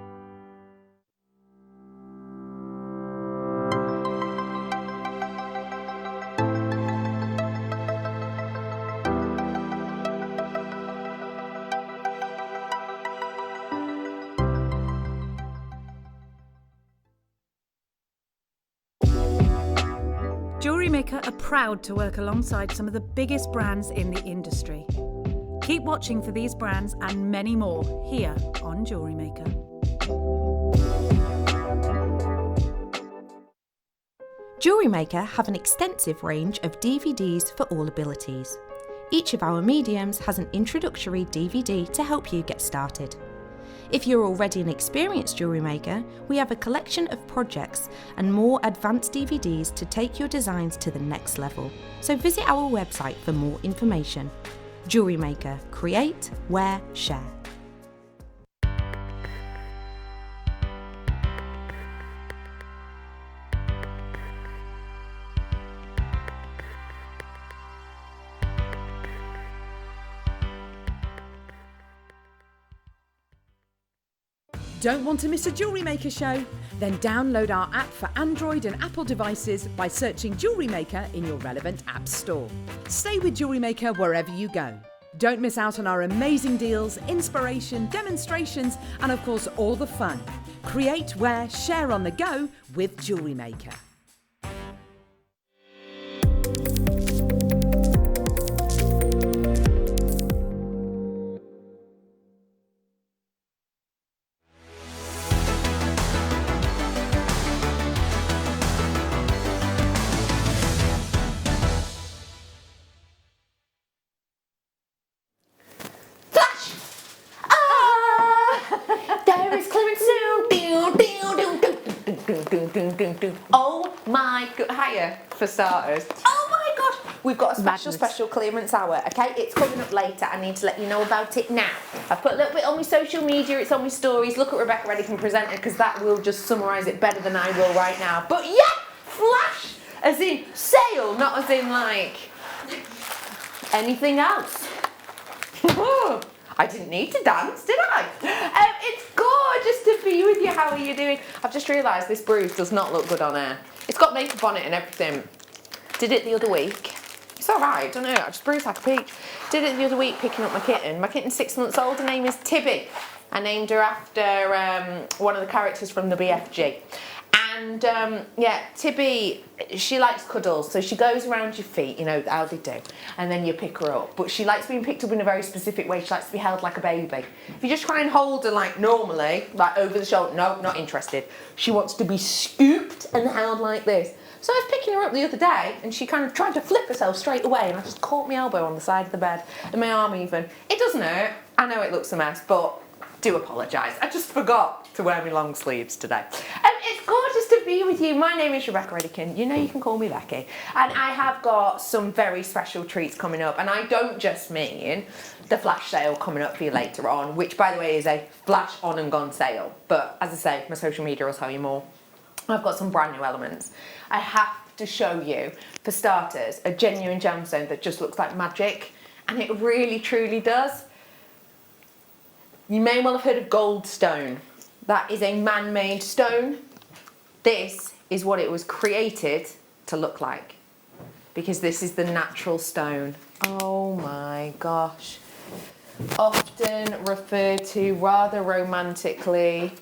F: Jewellery Maker are proud to work alongside some of the biggest brands in the industry. Keep watching for these brands and many more here on Jewellery Maker.
E: Jewellery Maker have an extensive range of DVDs for all abilities. Each of our mediums has an introductory DVD to help you get started. If you're already an experienced jewellery maker, we have a collection of projects and more advanced DVDs to take your designs to the next level. So visit our website for more information. Jewellery Maker, create, wear, share.
B: Don't want to miss a Jewellery Maker show? Then download our app for Android and Apple devices by searching Jewellery Maker in your relevant app store. Stay with Jewellery Maker wherever you go. Don't miss out on our amazing deals, inspiration, demonstrations, and of course all the fun. Create, wear, share on the go with Jewellery Maker.
C: There is clearance soon. Oh my god. Hiya, for starters. Oh my gosh. We've got a special clearance hour, okay? It's coming up later. I need to let you know about it now. I've put a little bit on my social media, it's on my stories. Look at Rebecca Redican Presenter, because that will just summarise it better than I will right now. But yeah, flash, as in sale, not as in like anything else. I didn't need to dance, did I? It's gorgeous to be with you. How are you doing? I've just realised this bruise does not look good on air. It's got makeup on it and everything. Did it the other week. It's alright, don't know, I just bruised like a peach. Did it the other week picking up my kitten. My kitten's 6 months old, her name is Tibby. I named her after one of the characters from the BFG. And yeah, Tibby, she likes cuddles, so she goes around your feet, you know, how they do, and then you pick her up. But she likes being picked up in a very specific way. She likes to be held like a baby. If you just try and hold her like normally, like over the shoulder, no, not interested. She wants to be scooped and held like this. So I was picking her up the other day, and she kind of tried to flip herself straight away, and I just caught my elbow on the side of the bed, and my arm even. It doesn't hurt. I know it looks a mess, but do apologise. I just forgot to wear my long sleeves today. It's gorgeous to be with you. My name is Rebecca Redican. You know you can call me Becky. And I have got some very special treats coming up. And I don't just mean the flash sale coming up for you later on, which by the way is a flash on and gone sale. But as I say, my social media will tell you more. I've got some brand new elements. I have to show you, for starters, a genuine gemstone that just looks like magic. And it really, truly does. You may well have heard of goldstone. That is a man-made stone. This is what it was created to look like, because this is the natural stone. Oh my gosh. Often referred to rather romantically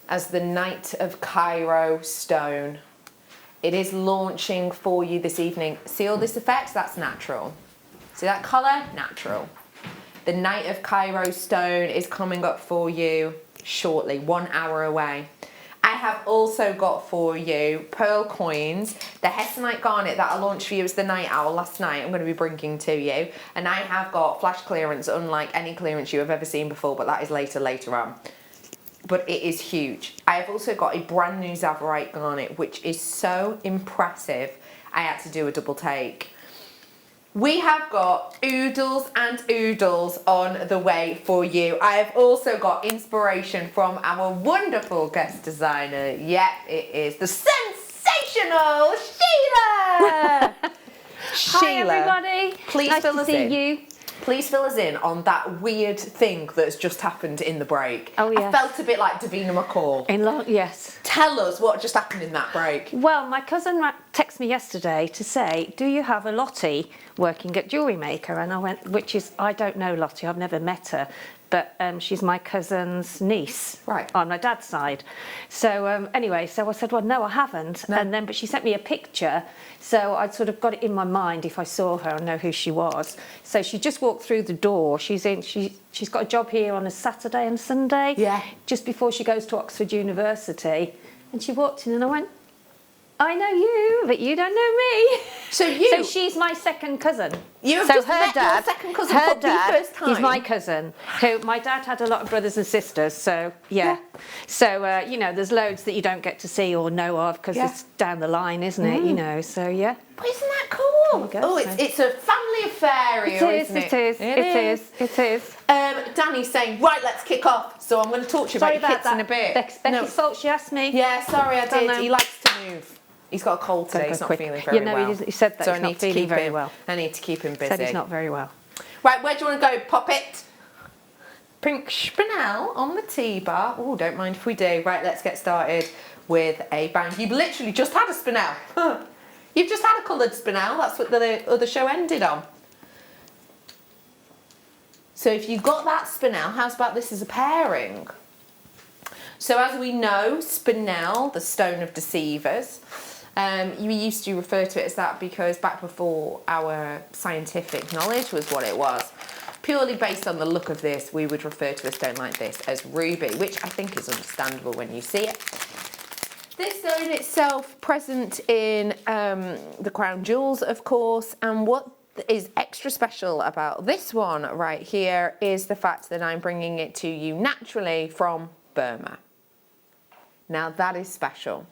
C: as the Night of Cairo stone. It is launching for you this evening. See all this effect? That's natural. See that colour? Natural. The Night of Cairo stone is coming up for you shortly, 1 hour away. I have also got for you pearl coins, the Hessonite garnet that I launched for you as the night owl last night. I'm going to be bringing to you, and I have got flash clearance unlike any clearance you have ever seen before, but that is later on. But it is huge. I have also got a brand new Zavarite garnet, which is so impressive I had to do a double take. We have got oodles and oodles on the way for you. I have also got inspiration from our wonderful guest designer. Yep, it is the sensational Sheila!
H: Hi everybody,
C: please
H: nice
C: fill
H: to
C: us
H: see
C: in.
H: you.
C: Please fill us in on that weird thing that's just happened in the break.
H: Oh, yes.
C: I felt a bit like Davina McCall.
H: Yes.
C: Tell us what just happened in that break.
H: Well, my cousin texted me yesterday to say, do you have a Lottie working at Jewellery Maker? And I went, I don't know Lottie, I've never met her. But she's my cousin's niece,
C: right,
H: on my dad's side. So anyway, so I said, well, no, I haven't. No. And then, but she sent me a picture, so I'd sort of got it in my mind. If I saw her, I know who she was. So she just walked through the door. She's got a job here on a Saturday and Sunday.
C: Yeah.
H: Just before she goes to Oxford University, and she walked in, and I went, I know you, but you don't know me. So she's my second cousin.
C: You've just met your second cousin for the first time.
H: He's my cousin. Who my dad had a lot of brothers and sisters, so yeah. So you know, there's loads that you don't get to see or know of because it's down the line, isn't it? You know, so yeah.
C: But isn't that cool? Oh, it's a family affair here, isn't it?
H: It is.
C: Danny's saying, right, let's kick off. So I'm going to talk to you about your kits in a bit.
H: Becky's fault, she asked me.
C: Yeah, sorry, I did. He likes to move. He's got a cold today, he's not feeling very well.
H: He said that
C: so
H: he's not feeling very well.
C: I need to keep him busy.
H: Said he's not very well.
C: Right, where do you want to go, Poppet? Pink spinel on the T-bar. Oh, don't mind if we do. Right, let's get started with a bang. You've literally just had a spinel. You've just had a coloured spinel. That's what the other show ended on. So if you got that spinel, how's about this as a pairing? So as we know, spinel, the stone of deceivers, we used to refer to it as that because back before our scientific knowledge was what it was, purely based on the look of this, we would refer to a stone like this as ruby, which I think is understandable when you see it. This stone itself present in the crown jewels, of course, and what is extra special about this one right here is the fact that I'm bringing it to you naturally from Burma. Now that is special.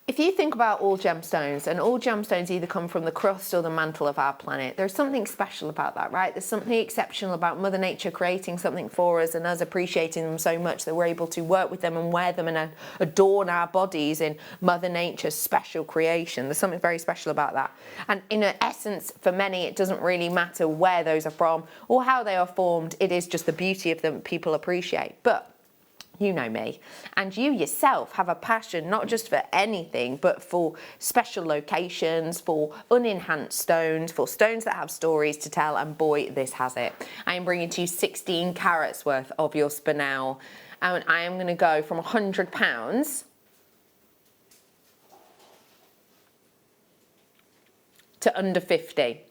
C: If you think about all gemstones, and all gemstones either come from the crust or the mantle of our planet, there's something special about that, right? There's something exceptional about Mother Nature creating something for us and us appreciating them so much that we're able to work with them and wear them and adorn our bodies in Mother Nature's special creation. There's something very special about that. And in essence, for many, it doesn't really matter where those are from or how they are formed. It is just the beauty of them people appreciate. But you know me, and you yourself have a passion not just for anything but for special locations, for unenhanced stones, for stones that have stories to tell, and boy, this has it. I am bringing to you 16 carats worth of your spinel, and I am going to go from £100 to under 50.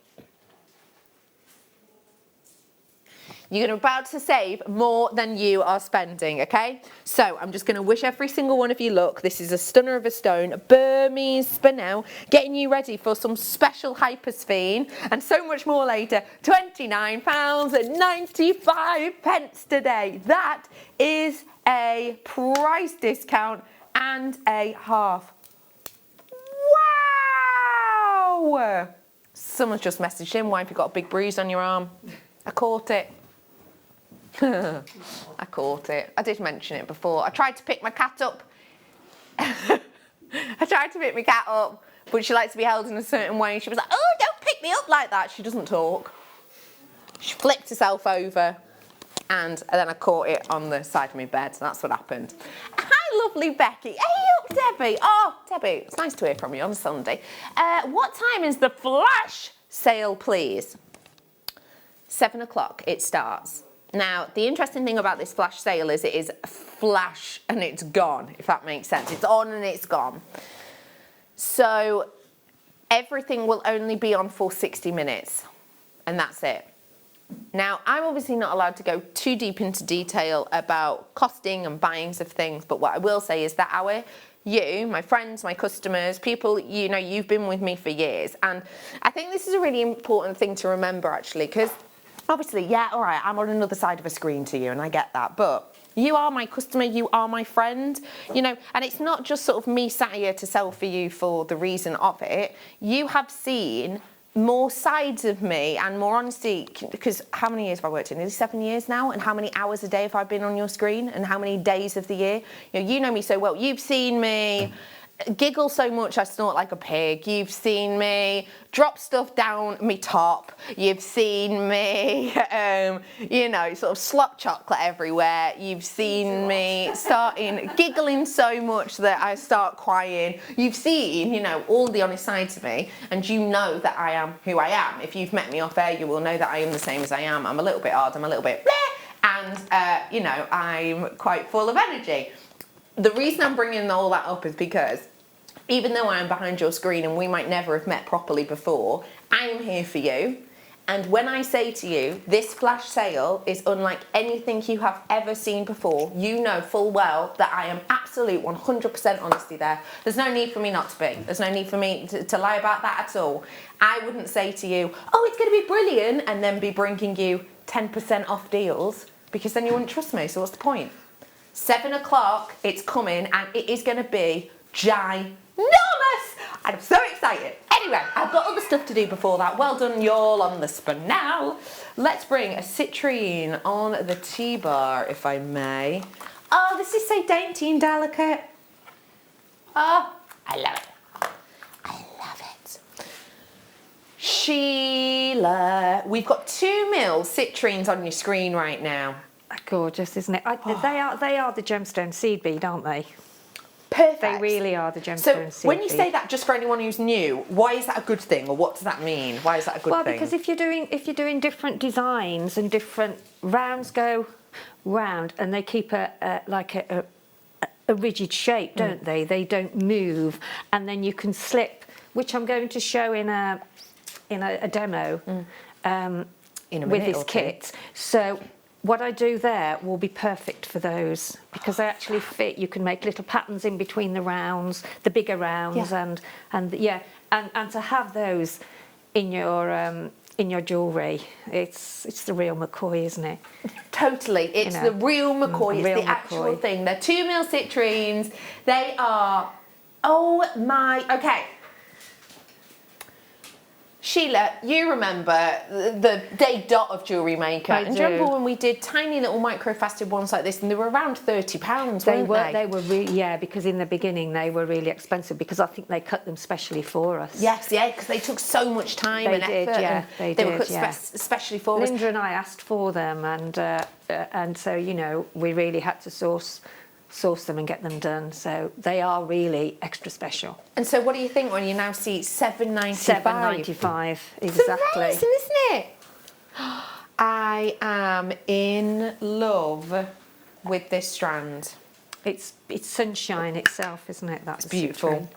C: You're about to save more than you are spending, okay? So I'm just going to wish every single one of you luck. This is a stunner of a stone, Burmese spinel, getting you ready for some special hypersphene and so much more later. £29.95 today. That is a price discount and a half. Wow! Someone's just messaged in, why have you got a big bruise on your arm? I caught it. I caught it. I did mention it before. I tried to pick my cat up. I tried to pick my cat up, but she likes to be held in a certain way. She was like, oh, don't pick me up like that. She doesn't talk. She flipped herself over, and then I caught it on the side of my bed. So that's what happened. Hi, lovely Becky. Hey up, Debbie. Oh, Debbie, it's nice to hear from you on a Sunday. What time is the flash sale, please? 7 o'clock it starts. Now, the interesting thing about this flash sale is it is flash and it's gone, if that makes sense. It's on and it's gone. So everything will only be on for 60 minutes, and that's it. Now, I'm obviously not allowed to go too deep into detail about costing and buyings of things, but what I will say is that you, my friends, my customers, people, you know, you've been with me for years. And I think this is a really important thing to remember, actually, because obviously, yeah, all right, I'm on another side of a screen to you, and I get that, but you are my customer, you are my friend, you know, and it's not just sort of me sat here to sell for you for the reason of it. You have seen more sides of me and more honesty, because how many years have I worked in? Nearly 7 years now, and how many hours a day have I been on your screen, and how many days of the year? You know me so well. You've seen me giggle so much I snort like a pig. You've seen me drop stuff down me top. You've seen me, you know, sort of slop chocolate everywhere. You've seen me giggling so much that I start crying. You've seen, you know, all the honest sides of me, and you know that I am who I am. If you've met me off air, you will know that I am the same as I am. I'm a little bit odd, I'm a little bit bleh, and, you know, I'm quite full of energy. The reason I'm bringing all that up is because even though I'm behind your screen and we might never have met properly before, I am here for you. And when I say to you, this flash sale is unlike anything you have ever seen before, you know full well that I am absolute 100% honesty there. There's no need for me not to be. There's no need for me to lie about that at all. I wouldn't say to you, oh, it's going to be brilliant, and then be bringing you 10% off deals, because then you wouldn't trust me, so what's the point? 7 o'clock, it's coming, and it is going to be ginormous! I'm so excited. Anyway, I've got other stuff to do before that. Well done, y'all, on the spinel. Let's bring a citrine on the T-bar, if I may. Oh, this is so dainty and delicate. Oh, I love it. I love it. Sheila, we've got 2 mil citrines on your screen right now.
H: Gorgeous, isn't it? They are the gemstone seed bead, aren't they?
I: Perfect.
H: They really are the gemstone
I: So
H: seed
I: when you
H: bead.
I: say that, just for anyone who's new, why is that a good thing, or what does that mean? Why is that a good
H: Well,
I: thing?
H: because if you're doing different designs and different rounds go round, and they keep a rigid shape, don't they? They don't move, and then you can slip, which I'm going to show in a demo
I: In a
H: with
I: minute
H: this
I: or two.
H: kit. So what I do there will be perfect for those because they actually fit. You can make little patterns in between the rounds, the bigger rounds, and to have those in your jewellery, it's the real McCoy, isn't it?
I: Totally, it's
H: know,
I: the real McCoy, it's
H: real
I: the actual
H: McCoy.
I: thing. They're 2 mil citrines. They are, oh my, okay. Sheila, you remember the day dot of Jewellery Maker.
H: I
I: and
H: do.
I: do you remember when we did tiny little micro-faceted ones like this, and they were around £30,
H: They
I: weren't
H: were really, yeah, because in the beginning they were really expensive because I think they cut them specially for us.
I: Yes, yeah, because they took so much time
H: They
I: and
H: did,
I: effort.
H: yeah,
I: and
H: they
I: were
H: did,
I: cut
H: yeah.
I: especially for us.
H: Linda and I asked for them, and so you know we really had to source them and get them done. So they are really extra special.
I: And so what do you think when you now see £7.95?
H: £7.95
I: It's
H: exactly.
I: amazing, isn't it? I am in love with this strand.
H: It's sunshine itself, isn't it? That's
I: Beautiful.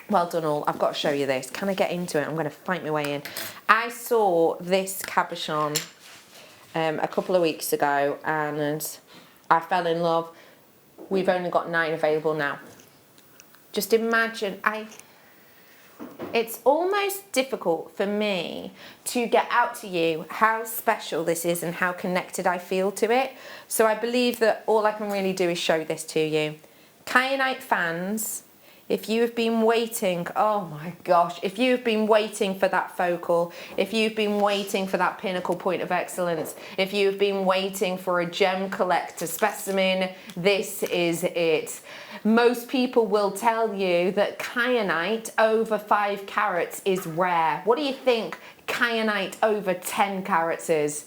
I: Well done all. I've got to show you this. Can I get into it? I'm going to fight my way in. I saw this cabochon a couple of weeks ago and I fell in love. We've only got 9 available now. Just imagine, it's almost difficult for me to get out to you how special this is and how connected I feel to it. So I believe that all I can really do is show this to you. Kyanite fans, if you have been waiting, oh my gosh, if you have been waiting for that focal, if you've been waiting for that pinnacle point of excellence, if you've been waiting for a gem collector specimen, this is it. Most people will tell you that kyanite over 5 carats is rare. What do you think kyanite over 10 carats is?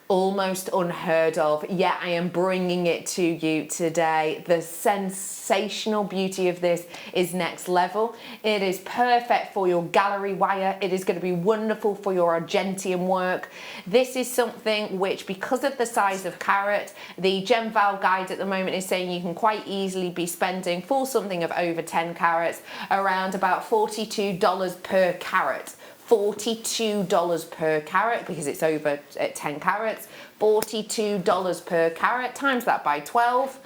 I: Almost unheard of, yet I am bringing it to you today. The sensational beauty of this is next level. It is perfect for your gallery wire. It is going to be wonderful for your Argentium work. This is something which, because of the size of carat, the Gem Val guide at the moment is saying you can quite easily be spending for something of over 10 carats around about $42 per carat. $42 per carat because it's over 10 carats. $42 per carat, times that by 12.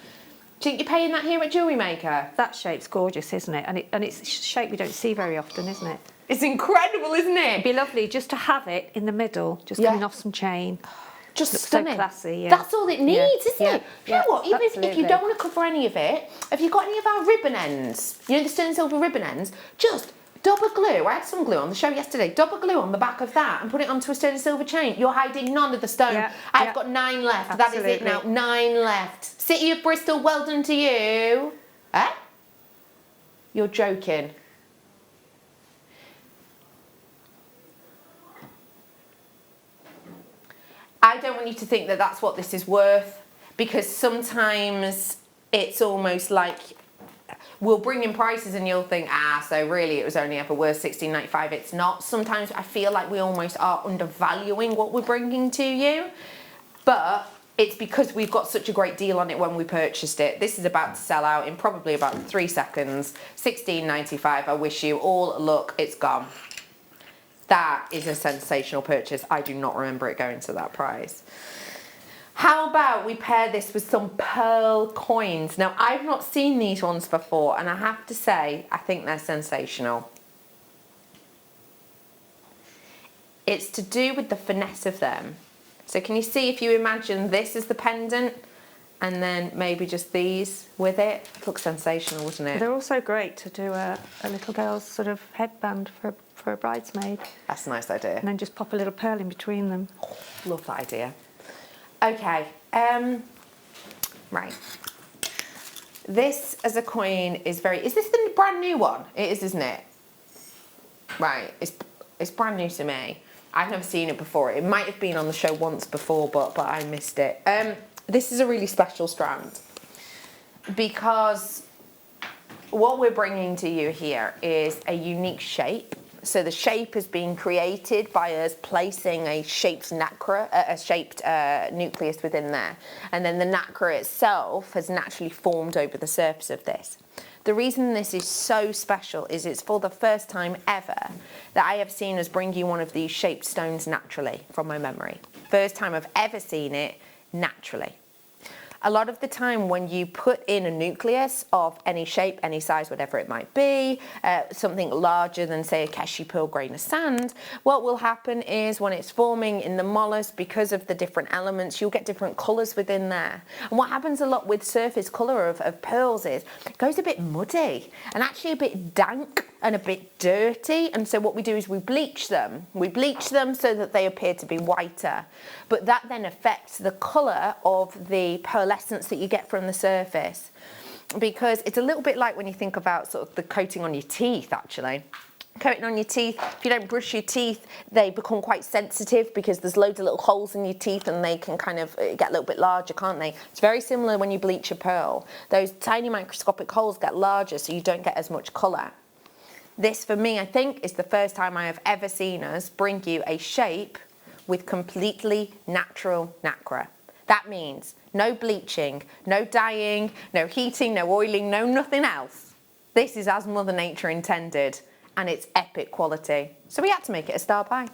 I: Do you think you're paying that here at Jewellery Maker?
H: That shape's gorgeous, isn't it? And it's a shape we don't see very often, isn't it?
I: It's incredible, isn't it?
H: It'd be lovely just to have it in the middle, just
I: Yeah.
H: coming off some chain.
I: Just
H: Looks
I: stunning.
H: so classy, yeah.
I: That's all it needs,
H: Yeah.
I: isn't it?
H: Yeah.
I: You know what? Even if you
H: Absolutely.
I: don't want to cover any of it, have you got any of our ribbon ends? You know the sterling silver ribbon ends? Just double glue. I had some glue on the show yesterday. Double glue on the back of that and put it onto a sterling silver chain. You're hiding none of the stone.
H: Yeah,
I: I've
H: yeah.
I: got 9 left. That is it now.
H: Absolutely.
I: 9 left. City of Bristol, well done to you. Eh? You're joking. I don't want you to think that that's what this is worth, because sometimes it's almost like we'll bring in prices and you'll think, so really it was only ever worth $16.95. It's not. Sometimes I feel like we almost are undervaluing what we're bringing to you, but it's because we've got such a great deal on it when we purchased it. This is about to sell out in probably about 3 seconds. $16.95. I wish you all luck. It's gone. That is a sensational purchase. I do not remember it going to that price. How about we pair this with some pearl coins? Now, I've not seen these ones before, and I have to say, I think they're sensational. It's to do with the finesse of them. So can you see, if you imagine this as the pendant, and then maybe just these with it? It looks sensational, wouldn't it?
H: They're also great to do a little girl's sort of headband for a bridesmaid.
I: That's a nice idea.
H: And then just pop a little pearl in between them.
I: Love that idea. Okay, right. This as a coin is is this the brand new one? It is, isn't it? Right, it's brand new to me. I've never seen it before. It might have been on the show once before, but I missed it. This is a really special strand because what we're bringing to you here is a unique shape. So the shape has been created by us placing a shaped nucleus within there. And then the nacre itself has naturally formed over the surface of this. The reason this is so special is it's for the first time ever that I have seen us bring you one of these shaped stones naturally from my memory. First time I've ever seen it naturally. A lot of the time when you put in a nucleus of any shape, any size, whatever it might be, something larger than say a Keshi pearl grain of sand, what will happen is when it's forming in the mollusk, because of the different elements, you'll get different colours within there. And what happens a lot with surface colour of pearls is it goes a bit muddy and actually a bit dank and a bit dirty, and so what we do is we bleach them. We bleach them so that they appear to be whiter, but that then affects the colour of the pearlescence that you get from the surface, because it's a little bit like when you think about sort of the coating on your teeth actually. Coating on your teeth, if you don't brush your teeth, they become quite sensitive because there's loads of little holes in your teeth and they can kind of get a little bit larger, can't they? It's very similar when you bleach a pearl. Those tiny microscopic holes get larger so you don't get as much colour. This, for me, I think, is the first time I have ever seen us bring you a shape with completely natural nacre. That means no bleaching, no dyeing, no heating, no oiling, no nothing else. This is as Mother Nature intended, and it's epic quality. So we had to make it a star buy.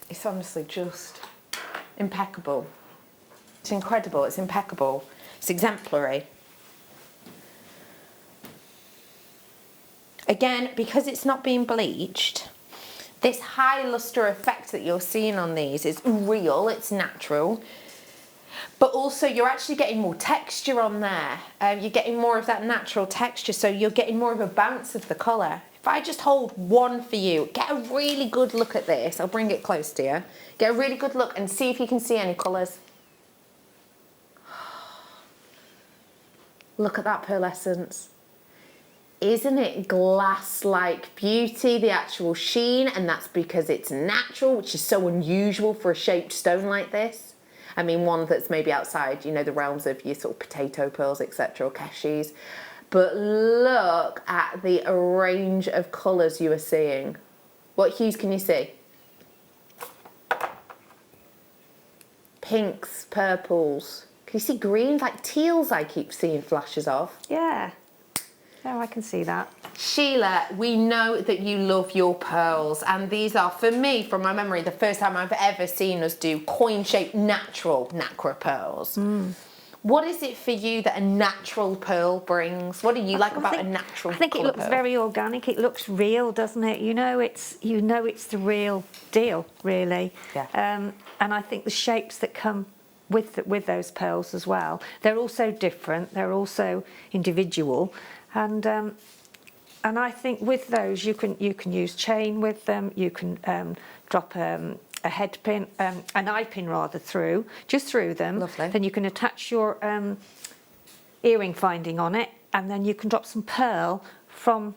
I: It's honestly just impeccable. It's incredible, it's impeccable, it's exemplary. Again, because it's not being bleached, this high luster effect that you're seeing on these is real, it's natural, but also you're actually getting more texture on there. You're getting more of that natural texture, so you're getting more of a bounce of the colour. If I just hold one for you, get a really good look at this. I'll bring it close to you. Get a really good look and see if you can see any colours. Look at that pearlescence. Isn't it glass-like beauty, the actual sheen? And that's because it's natural, which is so unusual for a shaped stone like this. I mean, one that's maybe outside, you know, the realms of your sort of potato pearls, etc., or keshis. But look at the range of colours you are seeing. What hues can you see? Pinks, purples. Can you see greens? Like teals I keep seeing flashes of.
H: Yeah. Oh, I can see that.
I: Sheila, we know that you love your pearls, and these are, for me, from my memory, the first time I've ever seen us do coin-shaped natural nacre pearls. What is it for you that a natural pearl brings? What do you like about a natural pearl?
H: I think it looks very organic. It looks real, doesn't it? You know it's the real deal, really.
I: Yeah.
H: And I think the shapes that come with those pearls as well, they're also different. They're also individual, and I think with those you can use chain with them. You can drop a head pin, an eye pin rather, through them.
I: Lovely.
H: Then you can attach your earring finding on it, and then you can drop some pearl from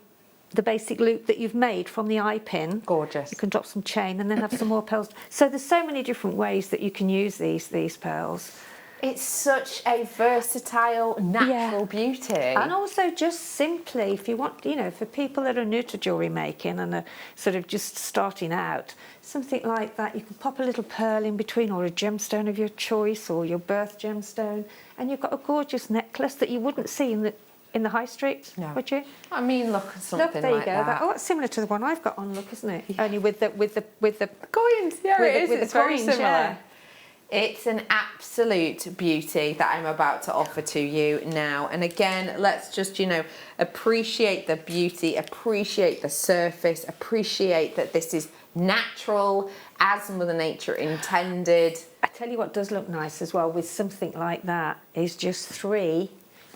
H: the basic loop that you've made from the eye pin.
I: Gorgeous.
H: You can drop some chain and then have some more pearls. So there's so many different ways that you can use these pearls.
I: It's such a versatile, natural beauty.
H: And also just simply, if you want, you know, for people that are new to jewellery making and are sort of just starting out, something like that, you can pop a little pearl in between, or a gemstone of your choice, or your birth gemstone, and you've got a gorgeous necklace that you wouldn't see in the high street, would you?
I: I mean, look at something
H: Look, there you
I: like
H: go.
I: that.
H: Oh, it's similar to the one I've got on. Look, isn't it? Yeah. Only with the
I: coins. Yeah, it is.
H: With
I: It's
H: the
I: very
H: coins,
I: similar.
H: yeah.
I: It's an absolute beauty that I'm about to offer to you now. And again, let's just, you know, appreciate the beauty, appreciate the surface, appreciate that this is natural as Mother Nature intended.
H: I tell you what does look nice as well with something like that is just 3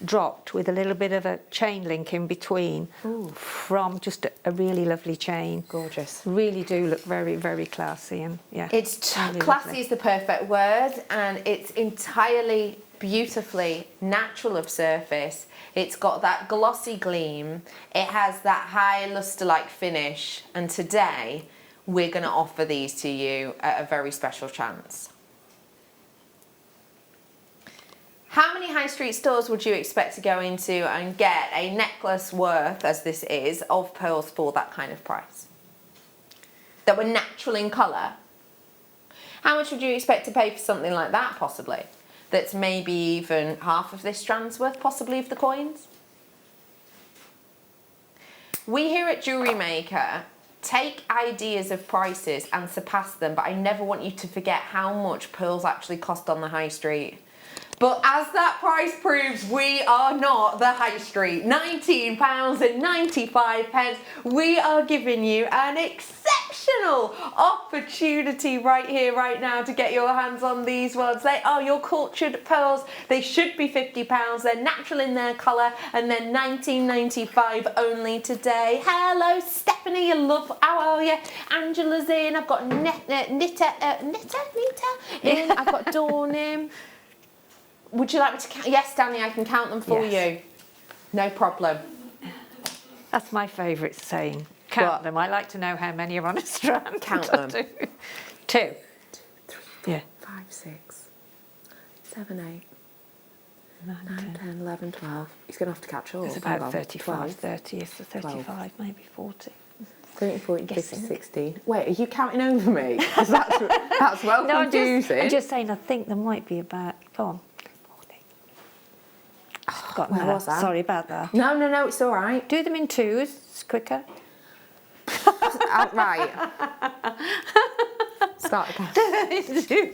H: dropped with a little bit of a chain link in between.
I: Ooh.
H: From just a really lovely chain.
I: Gorgeous.
H: Really do look very, very classy, and yeah.
I: It's
H: really
I: classy
H: lovely.
I: is the perfect word, and it's entirely beautifully natural of surface. It's got that glossy gleam. It has that high luster-like finish, and today we're going to offer these to you at a very special chance. How many high street stores would you expect to go into and get a necklace worth, as this is, of pearls for that kind of price? That were natural in colour? How much would you expect to pay for something like that, possibly? That's maybe even half of this strand's worth, possibly, of the coins? We here at Jewellery Maker take ideas of prices and surpass them, but I never want you to forget how much pearls actually cost on the high street. But as that price proves, we are not the high street. £19.95. We are giving you an exceptional opportunity right here, right now, to get your hands on these ones. They are your cultured pearls. They should be £50. They're natural in their colour, and they're £19.95 only today. Hello, Stephanie. How are you? Angela's in. I've got Nita in. I've got Dawn in. Would you like me to count? Yes, Danny, I can count them for you. No problem.
H: That's my favourite saying. Count
I: What?
H: them. I like to know how many are on a strand.
I: Count them.
H: 2.
I: 3, 5, 6, 7, 8, 9, 10, 11, 12. He's going to have to catch all.
H: It's about 35, 30, is the 35, maybe 40.
I: 30, 40, 50, 16. Wait, are you counting over me? 'Cause that's well
H: No,
I: confusing.
H: I'm just saying, I think there might be about, go on. 40. Forgotten
I: where
H: that.
I: was that?
H: Sorry about that.
I: No, it's all right.
H: Do them in 2s, it's quicker.
I: Outright. Start again.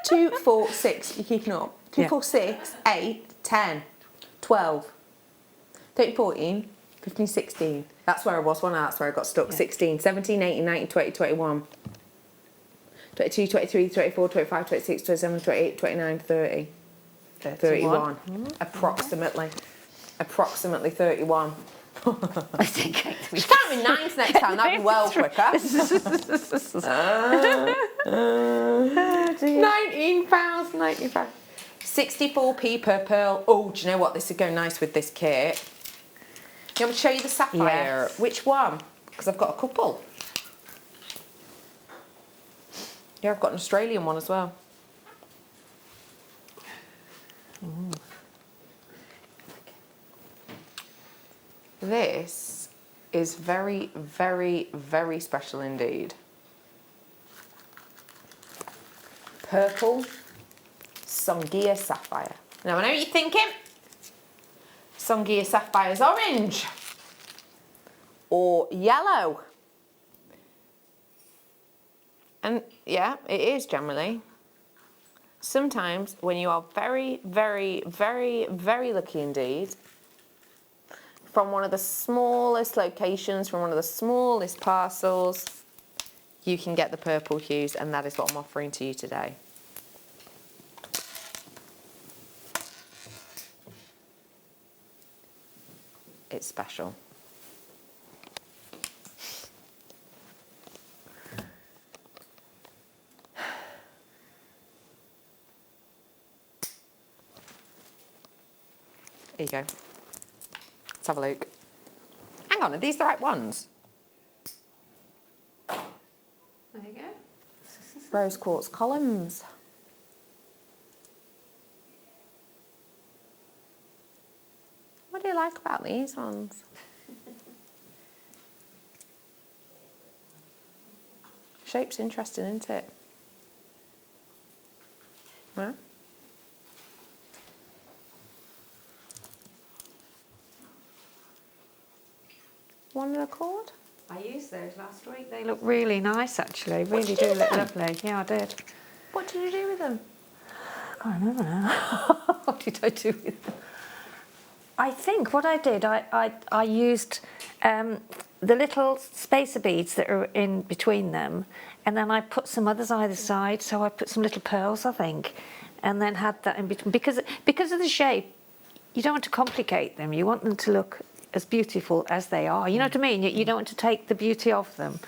I: 2, 4, 6. You're keeping up. 2,
H: Yeah.
I: 4, 6, 8, 10, 12, 13, 14, 15, 16. That's where I was, wasn't I? That's where I got stuck. 16, 17, 18, 19, 20, 21, 22, 23, 24, 25, 26, 27, 28, 29, 30. 31. Approximately 31.
H: I think I
I: Just count in 9s next time, that'd be well quicker. £19.95. 64p per pearl. Oh, do you know what? This would go nice with this kit. You want me to show you the sapphire?
H: Yes.
I: Which one? Because I've got a couple. Yeah, I've got an Australian one as well. This is very, very, very special indeed. Purple Songia Sapphire. Now I know what you're thinking. Songia Sapphire's orange or yellow. And yeah, it is generally. Sometimes when you are very, very, very, very lucky indeed, from one of the smallest locations, from one of the smallest parcels, you can get the purple hues, and that is what I'm offering to you today. It's special. Here you go. Let's have a look. Hang on, are these the right ones?
H: There you go.
I: Rose quartz columns. What do you like about these ones? Shape's interesting, isn't it? Huh? One and a cord?
H: I used those last week. They look really nice, actually. Really do look lovely. Yeah, I did.
I: What did you do with them?
H: I can't remember now. What did I do with them? I think what I did, I used the little spacer beads that are in between them, and then I put some others either side. So I put some little pearls, I think, and then had that in between because of the shape. You don't want to complicate them. You want them to look as beautiful as they are. You know what I mean? You don't want to take the beauty of them.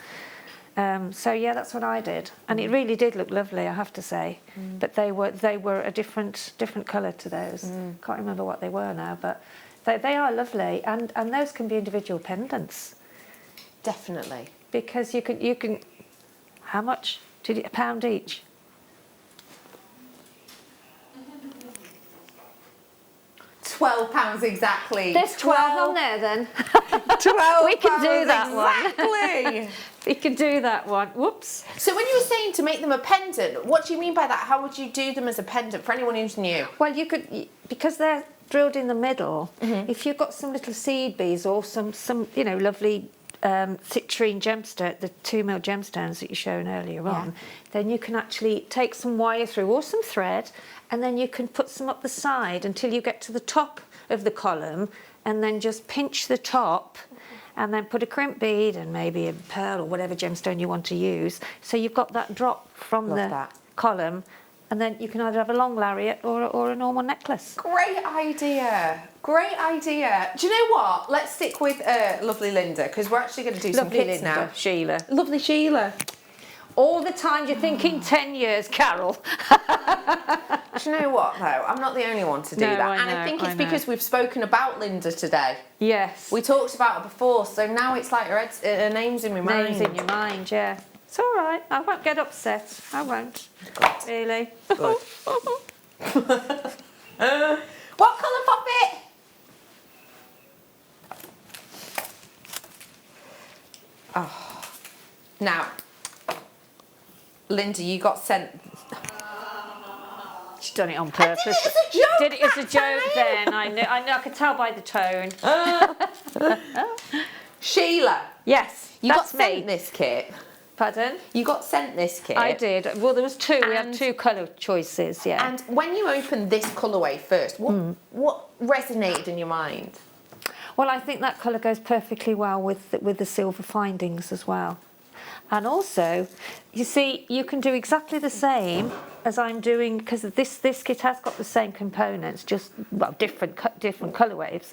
H: So yeah, that's what I did, and it really did look lovely, I have to say. But they were a different colour to those. Can't remember what they were now, but they are lovely, and those can be individual pendants.
I: Definitely.
H: Because you can. How much? £1 each.
I: £12 exactly.
H: There's 12 on there then.
I: 12.
H: We can do that
I: exactly.
H: one. We can do that one. Whoops.
I: So when you were saying to make them a pendant, what do you mean by that? How would you do them as a pendant for anyone who's new?
H: Well, you could, because they're drilled in the middle. If you've got some little seed beads or some lovely citrine gemstone, the 2mm gemstones that you shown earlier on, then you can actually take some wire through or some thread, and then you can put some up the side until you get to the top of the column, and then just pinch the top, and then put a crimp bead and maybe a pearl or whatever gemstone you want to use. So you've got that drop from the column, and then you can either have a long lariat or a normal necklace.
I: Great idea. Great idea. Do you know what? Let's stick with lovely Linda, because we're actually going to do some kits now.
H: Sheila.
I: Lovely Sheila.
H: All the time you're thinking 10 years, Carol.
I: Do you know what, though? I'm not the only one to do that. I think it's because we've spoken about Linda today.
H: Yes.
I: We talked about her before, so now it's like her name's in my mind.
H: Name's in your mind, yeah. It's all right. I won't get upset. I won't.
I: Good.
H: Really.
I: Good. What colour poppet? Oh. Now, Linda, you got sent...
H: She's done it on purpose.
I: I did it as a joke.
H: Did it as a joke then. I knew. I could tell by the tone.
I: Sheila.
H: Yes,
I: You got
H: that's
I: sent
H: me.
I: this kit.
H: Pardon?
I: You got sent this kit.
H: I did. Well, there was two. We had
I: And-
H: 2 colour choices, yeah.
I: And when you opened this colourway first, what resonated in your mind?
H: Well, I think that colour goes perfectly well with the silver findings as well. And also, you see, you can do exactly the same as I'm doing, because this kit has got the same components, just, well, different colour waves.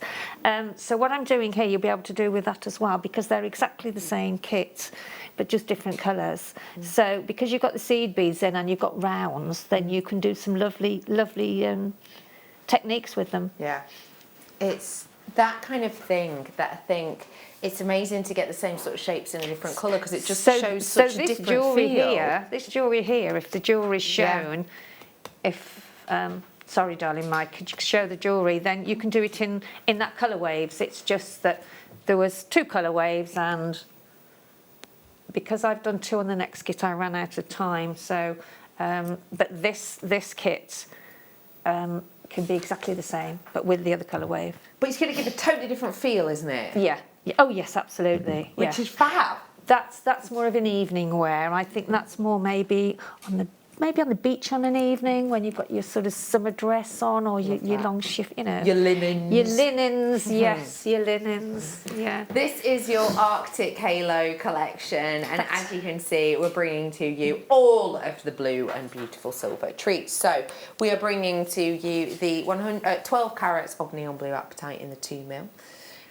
H: So what I'm doing here, you'll be able to do with that as well, because they're exactly the same kit, but just different colours. So because you've got the seed beads in and you've got rounds, then you can do some lovely techniques with them.
I: Yeah. It's that kind of thing that I think it's amazing to get the same sort of shapes in a different colour, because it just shows such a different feel.
H: This jewellery here, if the jewellery's shown, sorry darling Mike, could you show the jewellery, then you can do it in that colour waves. It's just that there was 2 colour waves, and because I've done 2 on the next kit, I ran out of time. So, but this kit can be exactly the same, but with the other colour wave.
I: But it's going to give a totally different feel, isn't it?
H: Yeah. Oh yes, absolutely.
I: Which is fab.
H: That's more of an evening wear. I think that's more maybe on the beach on an evening when you've got your sort of summer dress on, or your long shift, you know.
I: Your linens.
H: Your linens, yes, your linens, yeah.
I: This is your Arctic Halo collection, and as you can see, we're bringing to you all of the blue and beautiful silver treats. So we are bringing to you the 12 carats of neon blue apatite in the 2mm.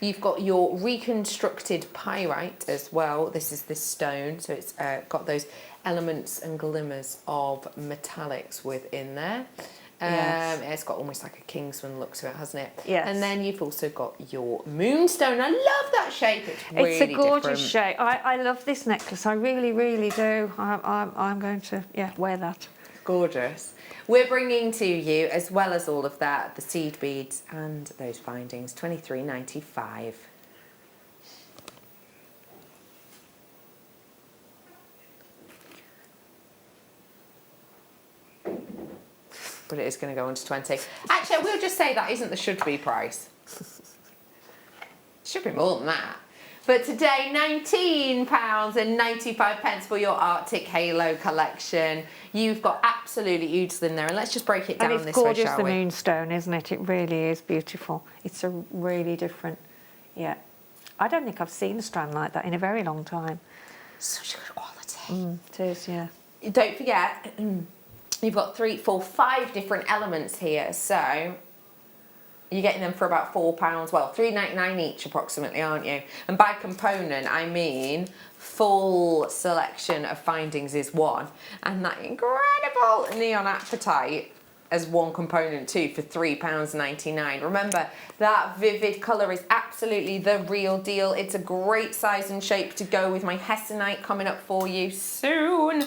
I: You've got your reconstructed pyrite as well. This is this stone, so it's got those elements and glimmers of metallics within there.
H: Yes.
I: It's got almost like a Kingsman look to it, hasn't it?
H: Yes.
I: And then you've also got your moonstone. I love that shape. It's really
H: It's a gorgeous
I: different.
H: shape. I love this necklace. I really, really do. I'm going to wear that.
I: Gorgeous. We're bringing to you, as well as all of that, the seed beads and those findings, $23.95. But it is going to go on to 20. Actually, I will just say that isn't the should-be price. It should be more than that. But today, £19.95 for your Arctic Halo collection. You've got absolutely beautiful in there, and let's just break it down
H: And it's
I: this way,
H: gorgeous,
I: shall
H: the
I: we?
H: moonstone, isn't it? It really is beautiful. It's a really different, yeah. I don't think I've seen a strand like that in a very long time.
I: Such good quality.
H: It is, yeah.
I: Don't forget, you've got 3, 4, 5 different elements here, so you're getting them for about £4, well, £3.99 each approximately, aren't you? And by component, I mean full selection of findings is one, and that incredible neon apatite as one component too for £3.99. Remember, that vivid colour is absolutely the real deal. It's a great size and shape to go with my Hessonite coming up for you soon.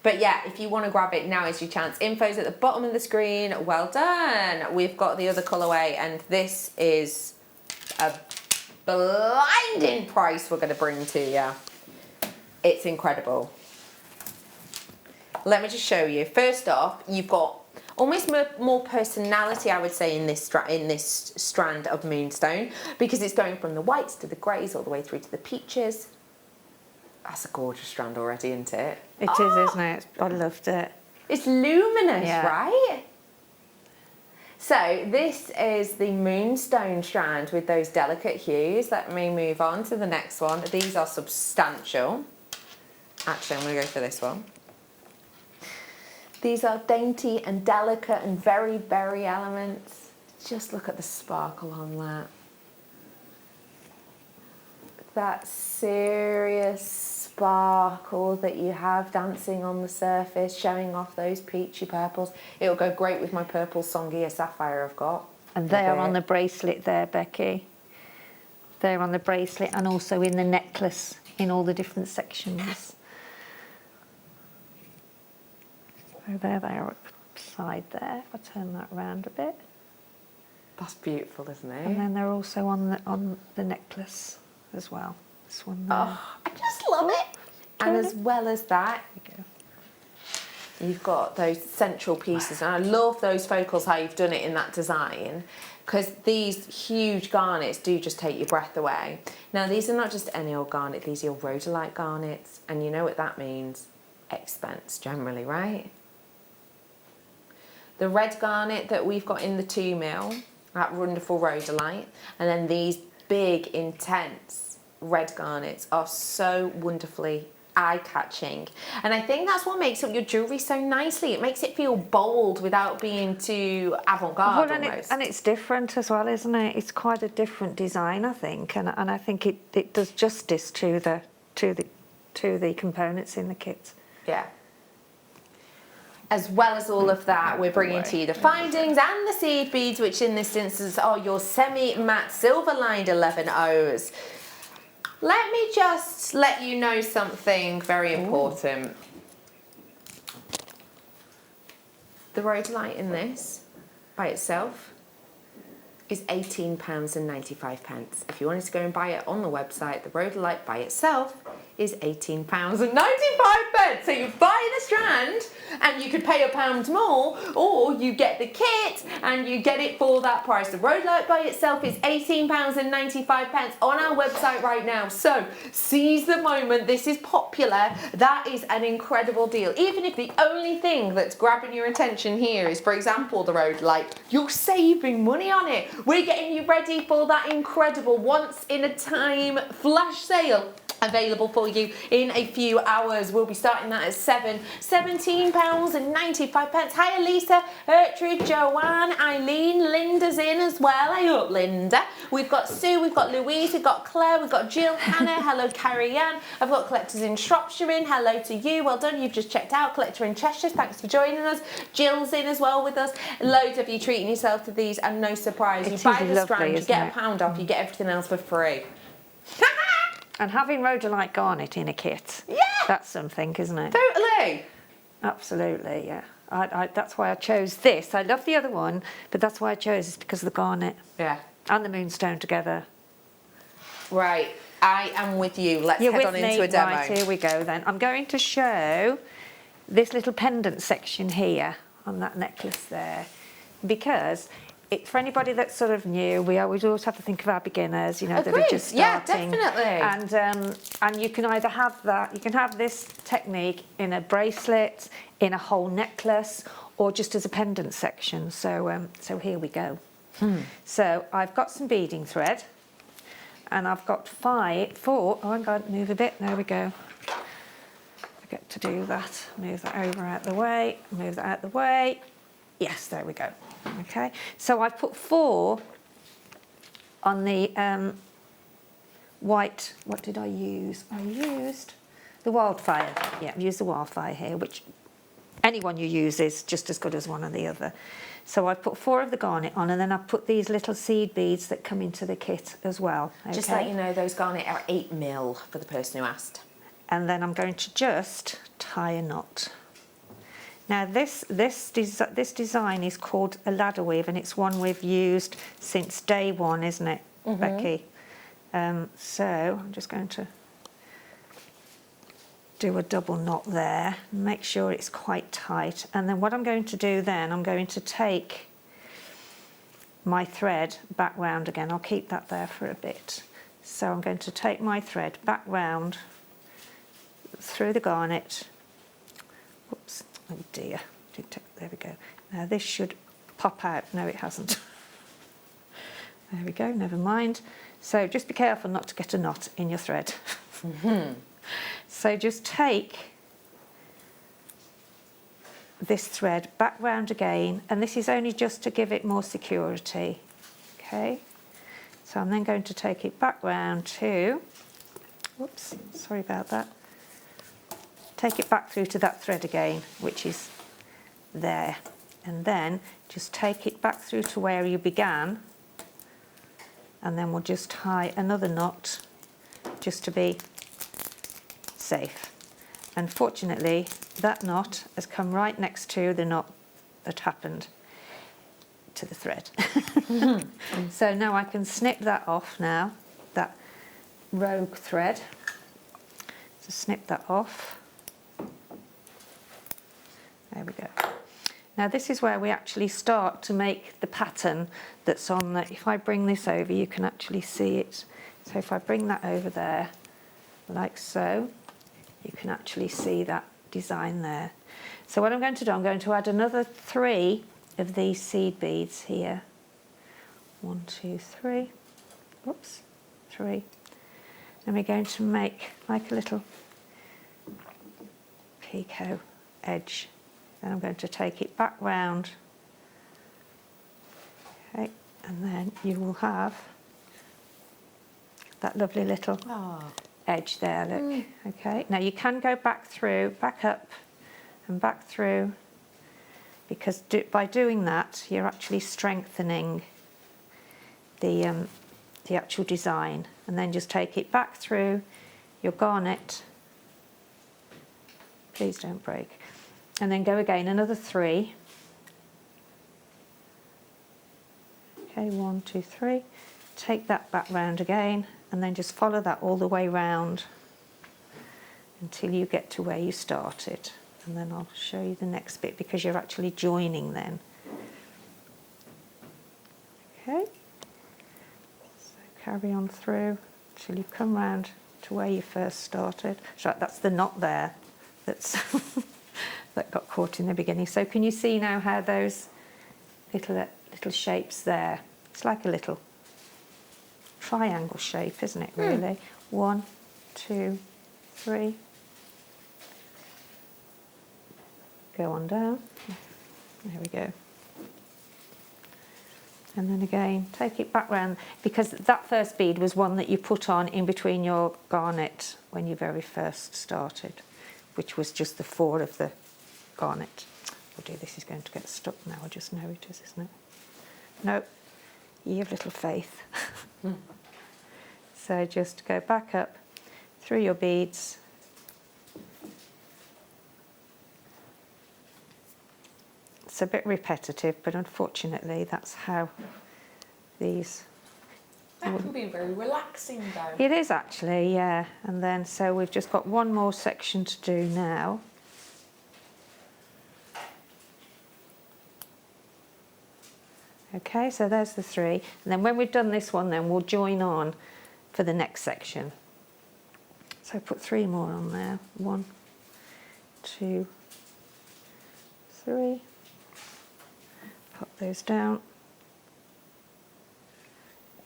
I: But yeah, if you want to grab it, now is your chance. Info's at the bottom of the screen. Well done. We've got the other colourway, and this is a blinding price we're going to bring to you. It's incredible. Let me just show you. First off, you've got almost more personality, I would say, in this strand of moonstone, because it's going from the whites to the greys all the way through to the peaches. That's a gorgeous strand already, isn't it?
H: It is, isn't it? I loved it.
I: It's luminous,
H: Yeah.
I: right? So this is the moonstone strand with those delicate hues. Let me move on to the next one. These are substantial. Actually, I'm going to go for this one. These are dainty and delicate and very berry elements. Just look at the sparkle on that. That serious sparkle that you have dancing on the surface, showing off those peachy purples. It'll go great with my purple Songia Sapphire I've got.
H: And they're on the bracelet there, Becky. They're on the bracelet and also in the necklace in all the different sections. So there they are upside there. If I turn that around a bit.
I: That's beautiful, isn't it?
H: And then they're also on the necklace as well. This one there.
I: Oh, I just love it. And as well as that, you've got those central pieces, and I love those focals, how you've done it in that design, because these huge garnets do just take your breath away. Now, these are not just any old garnet, these are your rhodolite garnets, and you know what that means? Expense, generally, right? The red garnet that we've got in the 2mm, that wonderful rhodolite, and then these big, intense red garnets are so wonderfully eye-catching. And I think that's what makes up your jewellery so nicely. It makes it feel bold without being too avant-garde almost.
H: And it's different as well, isn't it? It's quite a different design, I think, and I think it does justice to the components in the kit.
I: Yeah. As well as all of that, we're bringing to you the findings and the seed beads, which in this instance are your semi-matte silver-lined 11Os. Let me just let you know something very important. The rhodolite in this, by itself, is £18.95. If you wanted to go and buy it on the website, the rhodolite by itself is £18.95. So you buy the strand and you could pay £1 more, or you get the kit and you get it for that price. The rhodolite by itself is £18.95 on our website right now. So seize the moment. This is popular. That is an incredible deal. Even if the only thing that's grabbing your attention here is, for example, the rhodolite, you're saving money on it. We're getting you ready for that incredible once-in-a-time flash sale available for you in a few hours. We'll be starting that at £17.95. Hi Elisa, Gertrude, Joanne, Eileen, Linda's in as well. Hey up Linda. We've got Sue, we've got Louise, we've got Claire, we've got Jill, Hannah, hello Carrie Ann. I've got collectors in Shropshire in, hello to you, well done, you've just checked out. Collector in Cheshire, thanks for joining us. Jill's in as well with us. Loads of you treating yourself to these, and no surprise, you buy the strand, you get £1 off, you get everything else for free.
H: And having rhodolite garnet in a kit,
I: yeah,
H: that's something, isn't it?
I: Totally.
H: Absolutely, yeah. That's why I chose this. I love the other one, but that's why I chose it, because of the garnet.
I: Yeah.
H: And the moonstone together.
I: Right, I am with you. Let's head on into a demo.
H: Right, here we go then. I'm going to show this little pendant section here on that necklace there, because for anybody that's sort of new, we always have to think of our beginners, you know, that are
I: Agreed.
H: just
I: Yeah,
H: starting.
I: definitely.
H: And you can either have that, you can have this technique in a bracelet, in a whole necklace, or just as a pendant section. So, so here we go. So I've got some beading thread, and I've got 4. Oh, I'm going to move a bit. There we go. Forget to do that. Move that over out the way. Move that out the way. Yes, there we go. Okay. So I've put 4 on the white. What did I use? I used the wildfire. Yeah, I've used the wildfire here, which anyone you use is just as good as one or the other. So I've put 4 of the garnet on, and then I've put these little seed beads that come into the kit as well. Okay?
I: Just let you know, those garnet are 8 mil for the person who asked.
H: And then I'm going to just tie a knot. Now this design is called a ladder weave, and it's one we've used since day one, isn't it, Becky? So I'm just going to do a double knot there, make sure it's quite tight, and then what I'm going to do then, I'm going to take my thread back round again. I'll keep that there for a bit. So I'm going to take my thread back round through the garnet. Whoops, oh dear, there we go. Now this should pop out. No, it hasn't. There we go, never mind. So just be careful not to get a knot in your thread. So just take this thread back round again, and this is only just to give it more security. Okay, so I'm then going to take it back round to, whoops, sorry about that. Take it back through to that thread again, which is there, and then just take it back through to where you began, and then we'll just tie another knot just to be safe. Unfortunately, that knot has come right next to the knot that happened to the thread. So now I can snip that off now, that rogue thread. So snip that off. There we go. Now this is where we actually start to make the pattern that's on the, if I bring this over, you can actually see it. So if I bring that over there, like so, you can actually see that design there. So what I'm going to do, I'm going to add another 3 of these seed beads here. 1, 2, 3. Oops, 3. And we're going to make like a little picot edge. Then I'm going to take it back round. Okay, and then you will have that lovely little edge there, look. Okay, now you can go back through, back up and back through, because by doing that you're actually strengthening the actual design. And then just take it back through your garnet, please don't break, and then go again another 3. Okay, 1, 2, 3. Take that back round again, and then just follow that all the way round until you get to where you started. And then I'll show you the next bit, because you're actually joining then. Okay, so carry on through until you come round to where you first started. So that's the knot there that's that got caught in the beginning. So can you see now how those little shapes there, it's like a little triangle shape, isn't it, really? 1, 2, 3. Go on down. There we go. And then again, take it back round, because that first bead was one that you put on in between your garnet when you very first started, which was just the 4 of the garnet. Oh dear, this is going to get stuck now. I just know it is, isn't it? No, ye of little faith. So just go back up through your beads. It's a bit repetitive, but unfortunately that's how these...
I: That can be very relaxing though.
H: It is actually, yeah. And then, so we've just got one more section to do now. Okay, so there's the 3. And then when we've done this one, then we'll join on for the next section. So put 3 more on there. 1, 2, 3. Pop those down.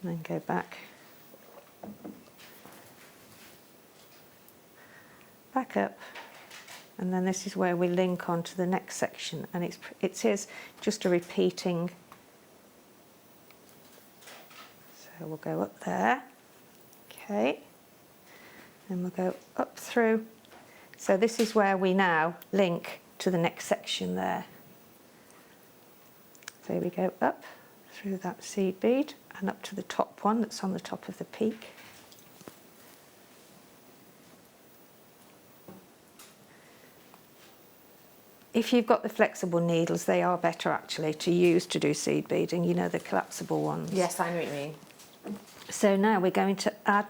H: And then go back. Back up. And then this is where we link on to the next section. And it is just a repeating. So we'll go up there. Okay. Then we'll go up through. So this is where we now link to the next section there. So we go up through that seed bead and up to the top one that's on the top of the peak. If you've got the flexible needles, they are better actually to use to do seed beading, you know, the collapsible ones.
I: Yes, I know what you mean.
H: So now we're going to add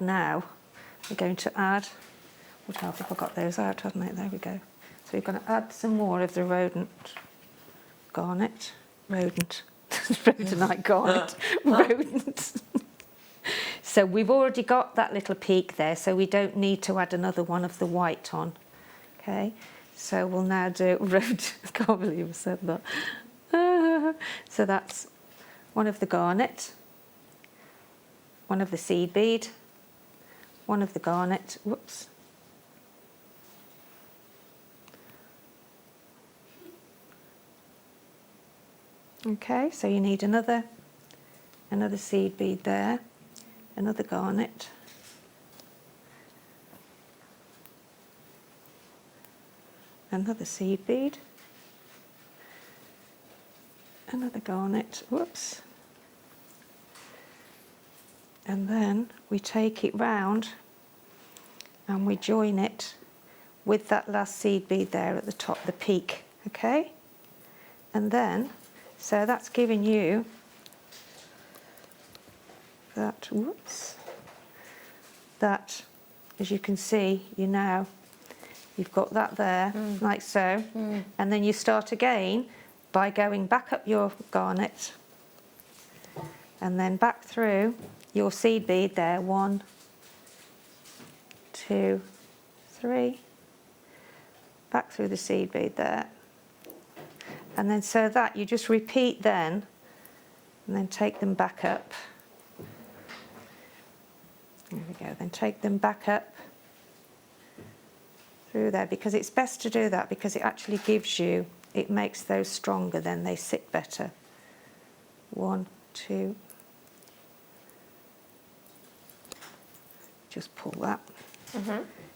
H: what else have I got those out, haven't I? There we go. So we're going to add some more of the rhodonite garnet. So we've already got that little peak there, so we don't need to add another one of the white on. Okay, so we'll now do I can't believe I said that. So that's one of the garnet, one of the seed bead, one of the garnet, whoops. Okay, so you need another seed bead there, another garnet, another seed bead, another garnet, whoops. And then we take it round and we join it with that last seed bead there at the top, the peak, okay? And then, so that's giving you that, whoops, that, as you can see, you've got that there, like so, and then you start again by going back up your garnet and then back through your seed bead there, 1, 2, 3, back through the seed bead there. And then so that you just repeat then, and then take them back up. There we go, then take them back up through there, because it's best to do that because it actually gives you, it makes those stronger, then they sit better. 1, 2, just pull that.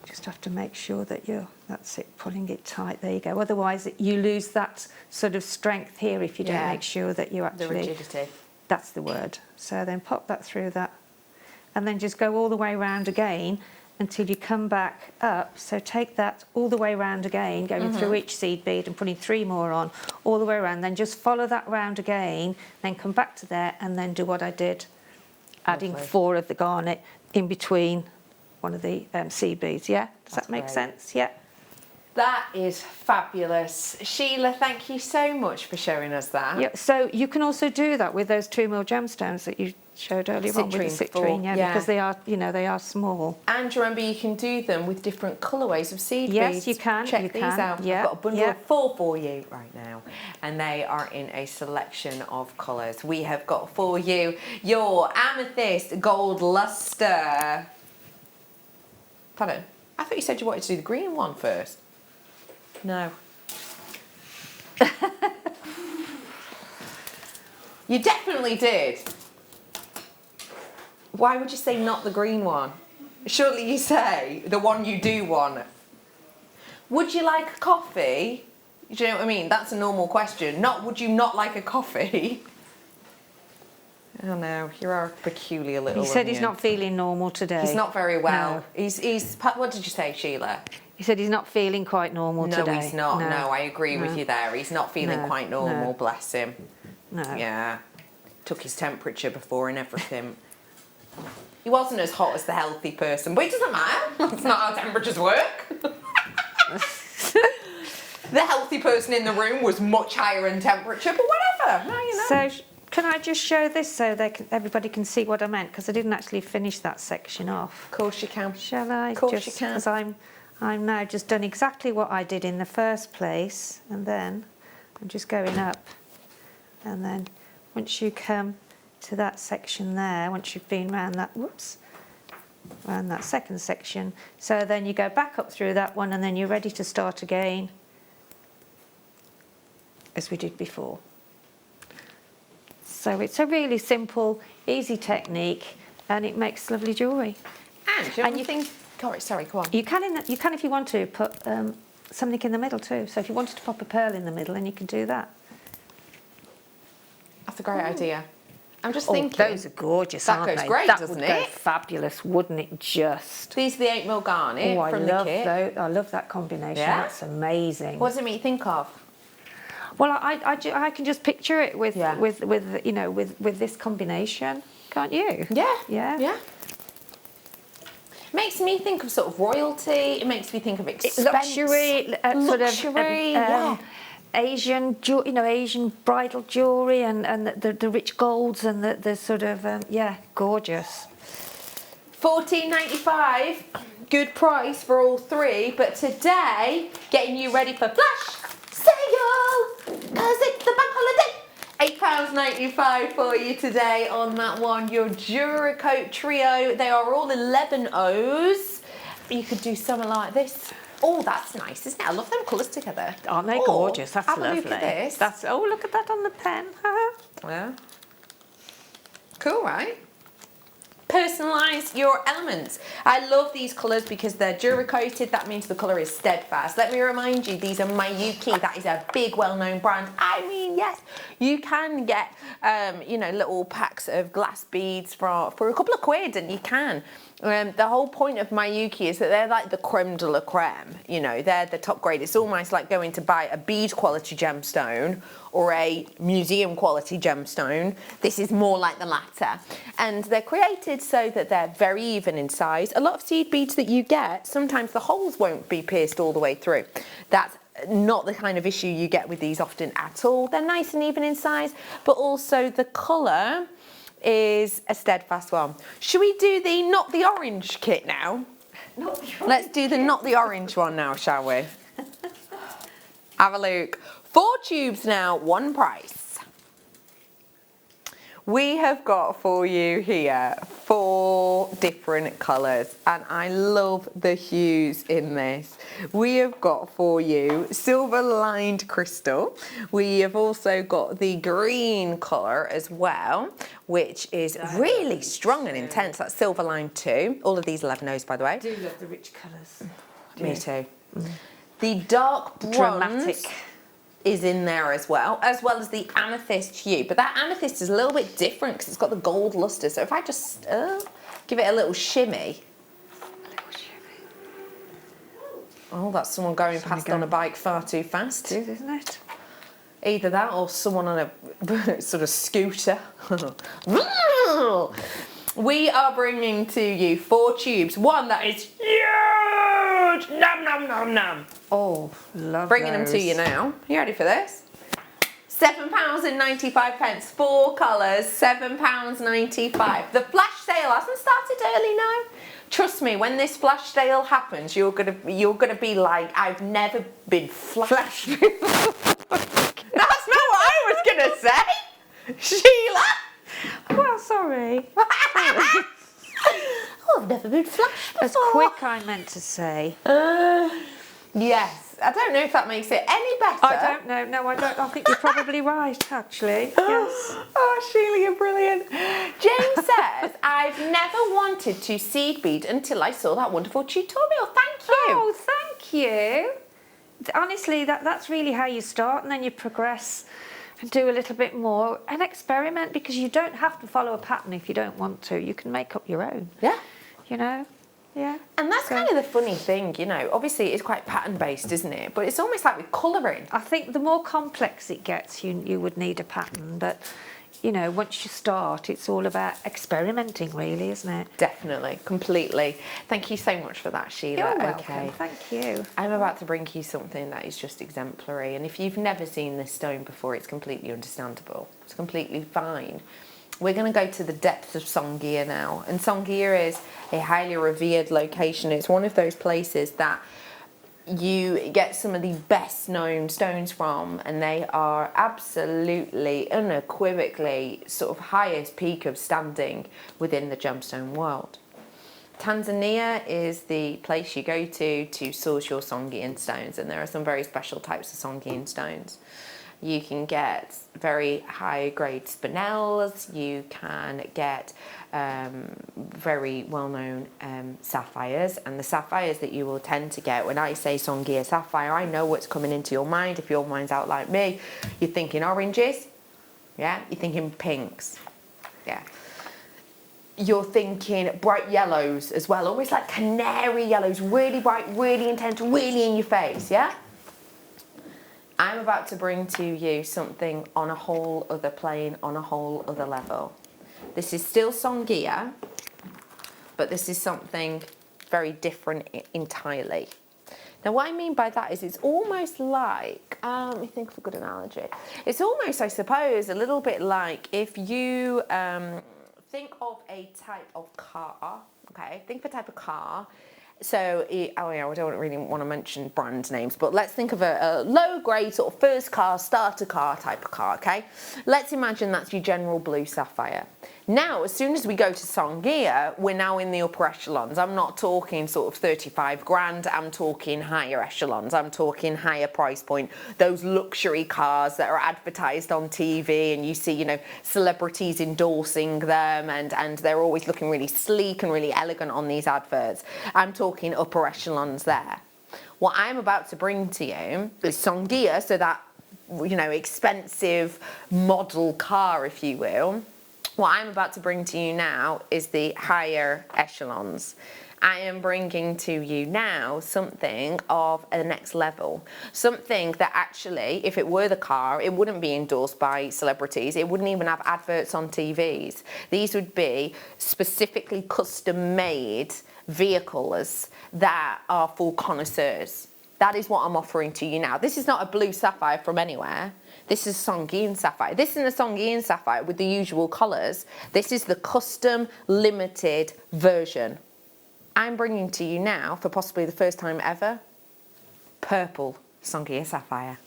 H: Just have to make sure that that's it, pulling it tight. There you go. Otherwise, you lose that sort of strength here if you don't make sure that you actually...
I: The rigidity.
H: That's the word. So then pop that through that. And then just go all the way around again until you come back up. So take that all the way around again, going through each seed bead and putting 3 more on, all the way around. Then just follow that round again, then come back to there and then do what I did, adding 4 of the garnet in between one of the seed beads, yeah? Does that make sense? Yeah.
I: That is fabulous. Sheila, thank you so much for showing us that.
H: Yeah, so you can also do that with those 2mm gemstones that you showed earlier on with the citrine, because they are, they are small.
I: And remember, you can do them with different colourways of seed beads.
H: Yes, you can.
I: Check these out.
H: Yeah.
I: I've got a bundle of 4 for you right now, and they are in a selection of colours. We have got for you your amethyst gold lustre. Pardon? I thought you said you wanted to do the green one first. No. You definitely did. Why would you say not the green one? Surely you say the one you do want. Would you like a coffee? Do you know what I mean? That's a normal question. Not would you not like a coffee? Oh no, you are a peculiar little
H: He said
I: onion.
H: he's not feeling normal today.
I: He's not very well.
H: No.
I: He's what did you say, Sheila?
H: He said he's not feeling quite normal today.
I: No, he's not. No, I agree with you there. He's not feeling
H: No.
I: quite normal,
H: No.
I: bless him.
H: No.
I: Yeah. Took his temperature before and everything. He wasn't as hot as the healthy person, but it doesn't matter. That's not how temperatures work. The healthy person in the room was much higher in temperature, but whatever. No,
H: So can I just show this so everybody can see what I meant? Because I didn't actually finish that section off.
I: Of course you can.
H: Shall I?
I: Of course
H: just,
I: you can.
H: Because I'm now just done exactly what I did in the first place, and then I'm just going up, and then once you come to that section there, once you've been round that, round that second section, so then you go back up through that one, and then you're ready to start again, as we did before. So it's a really simple, easy technique, and it makes lovely jewellery.
I: And you think? Sorry, go on.
H: You can, if you want to, put something in the middle too. So if you wanted to pop a pearl in the middle, then you can do that.
I: That's a great idea. I'm just thinking.
H: Those are gorgeous, aren't they?
I: That goes great,
H: that
I: doesn't
H: would go
I: it?
H: fabulous, wouldn't it? Just.
I: These are the 8mm garnet from the kit.
H: I love that combination.
I: Yeah?
H: That's amazing.
I: What does it make you think of?
H: Well, I can just picture it with this combination, can't you? Yeah.
I: Makes me think of sort of royalty. It makes me think of expense.
H: Luxury, Asian, Asian bridal jewellery, and the rich golds and the sort of gorgeous.
I: $14.95, good price for all three. But today, getting you ready for flash sale, because it's the bank holiday. £8.95 for you today on that one. Your Duracoat trio. They are all 11 O's. You could do something like this. Oh, that's nice, isn't it? I love them colours together.
H: Aren't they gorgeous? That's
I: have
H: lovely.
I: A look at this.
H: Look at that on the pen.
I: Yeah. Cool, right? Personalise your elements. I love these colours because they're Duracoated. That means the colour is steadfast. Let me remind you, these are Miyuki. That is a big, well-known brand. I mean, yes, you can get, little packs of glass beads for a couple of quid, and you can. The whole point of Miyuki is that they're like the creme de la creme. They're the top grade. It's almost like going to buy a bead quality gemstone or a museum quality gemstone. This is more like the latter. And they're created so that they're very even in size. A lot of seed beads that you get, sometimes the holes won't be pierced all the way through. That's not the kind of issue you get with these often at all. They're nice and even in size, but also the colour is a steadfast one. Should we do the not the orange kit now? Let's do the not the orange one now, shall we? Have a look. 4 tubes now, one price. We have got for you here 4 different colours, and I love the hues in this. We have got for you silver lined crystal. We have also got the green colour as well, which is really strong and intense. That's silver lined too. All of these 11 O's, by the way.
H: I do love the rich colours.
I: Me too. The dark bronze. Dramatic. Is in there as well as the amethyst hue. But that amethyst is a little bit different because it's got the gold lustre. So if I just give it a little shimmy. Oh, that's someone going past on a bike far too fast.
H: It is, isn't it?
I: Either that or someone on a sort of scooter. We are bringing to you 4 tubes. One that is huge! Nom, nom, nom, nom.
H: Oh, love
I: Bringing them to you now. You ready for this? £7.95. 4 colours, £7.95. The flash sale hasn't started early now. Trust me, when this flash sale happens, you're gonna be like, I've never been flashed before. That's not what I was gonna say, Sheila.
H: Well, sorry.
I: Oh, I've never been flashed before.
H: As quick, I meant to say.
I: Yes. I don't know if that makes it any better.
H: I don't know. No, I don't. I think you're probably right, actually. Yes.
I: Oh, Sheila, you're brilliant. James says, I've never wanted to seed bead until I saw that wonderful tutorial. Thank you.
H: Oh, thank you. Honestly, that's really how you start, and then you progress and do a little bit more and experiment, because you don't have to follow a pattern if you don't want to. You can make up your own.
I: Yeah.
H: Yeah.
I: And that's kind of the funny thing, obviously it's quite pattern based, isn't it? But it's almost like with colouring.
H: I think the more complex it gets, you would need a pattern, but you know, once you start, it's all about experimenting, really, isn't it?
I: Definitely, completely. Thank you so much for that, Sheila.
H: You're welcome.
I: Okay.
H: Thank you.
I: I'm about to bring you something that is just exemplary, and if you've never seen this stone before, it's completely understandable. It's completely fine. We're going to go to the depths of Songea now, and Songea is a highly revered location. It's one of those places that you get some of the best known stones from, and they are absolutely, unequivocally sort of highest peak of standing within the gemstone world. Tanzania is the place you go to source your Songean stones, and there are some very special types of Songean stones. You can get very high grade spinels, you can get very well known sapphires, and the sapphires that you will tend to get, when I say Songea sapphire, I know what's coming into your mind. If your mind's out like me, you're thinking oranges, yeah, you're thinking pinks, yeah. You're thinking bright yellows as well, almost like canary yellows, really bright, really intense, really in your face, yeah? I'm about to bring to you something on a whole other plane, on a whole other level. This is still Songea, but this is something very different entirely. Now, what I mean by that is it's almost like, let me think of a good analogy. It's almost, I suppose, a little bit like if you think of a type of car, okay? Think of a type of car. So, oh yeah, I don't really want to mention brand names, but let's think of a low-grade sort of first car, starter car type of car, okay? Let's imagine that's your general blue sapphire. Now, as soon as we go to Songea, we're now in the upper echelons. I'm not talking sort of 35 grand, I'm talking higher echelons. I'm talking higher price point, those luxury cars that are advertised on TV, and you see, you know, celebrities endorsing them, and they're always looking really sleek and really elegant on these adverts. I'm talking upper echelons there. What I'm about to bring to you is Songea, so that, you know, expensive model car, if you will. What I'm about to bring to you now is the higher echelons. I am bringing to you now something of a next level. Something that actually, if it were the car, it wouldn't be endorsed by celebrities. It wouldn't even have adverts on TVs. These would be specifically custom-made vehicles that are for connoisseurs. That is what I'm offering to you now. This is not a blue sapphire from anywhere. This is Songean sapphire. This isn't a Songean sapphire with the usual colours. This is the custom limited version. I'm bringing to you now, for possibly the first time ever, purple Songea sapphire.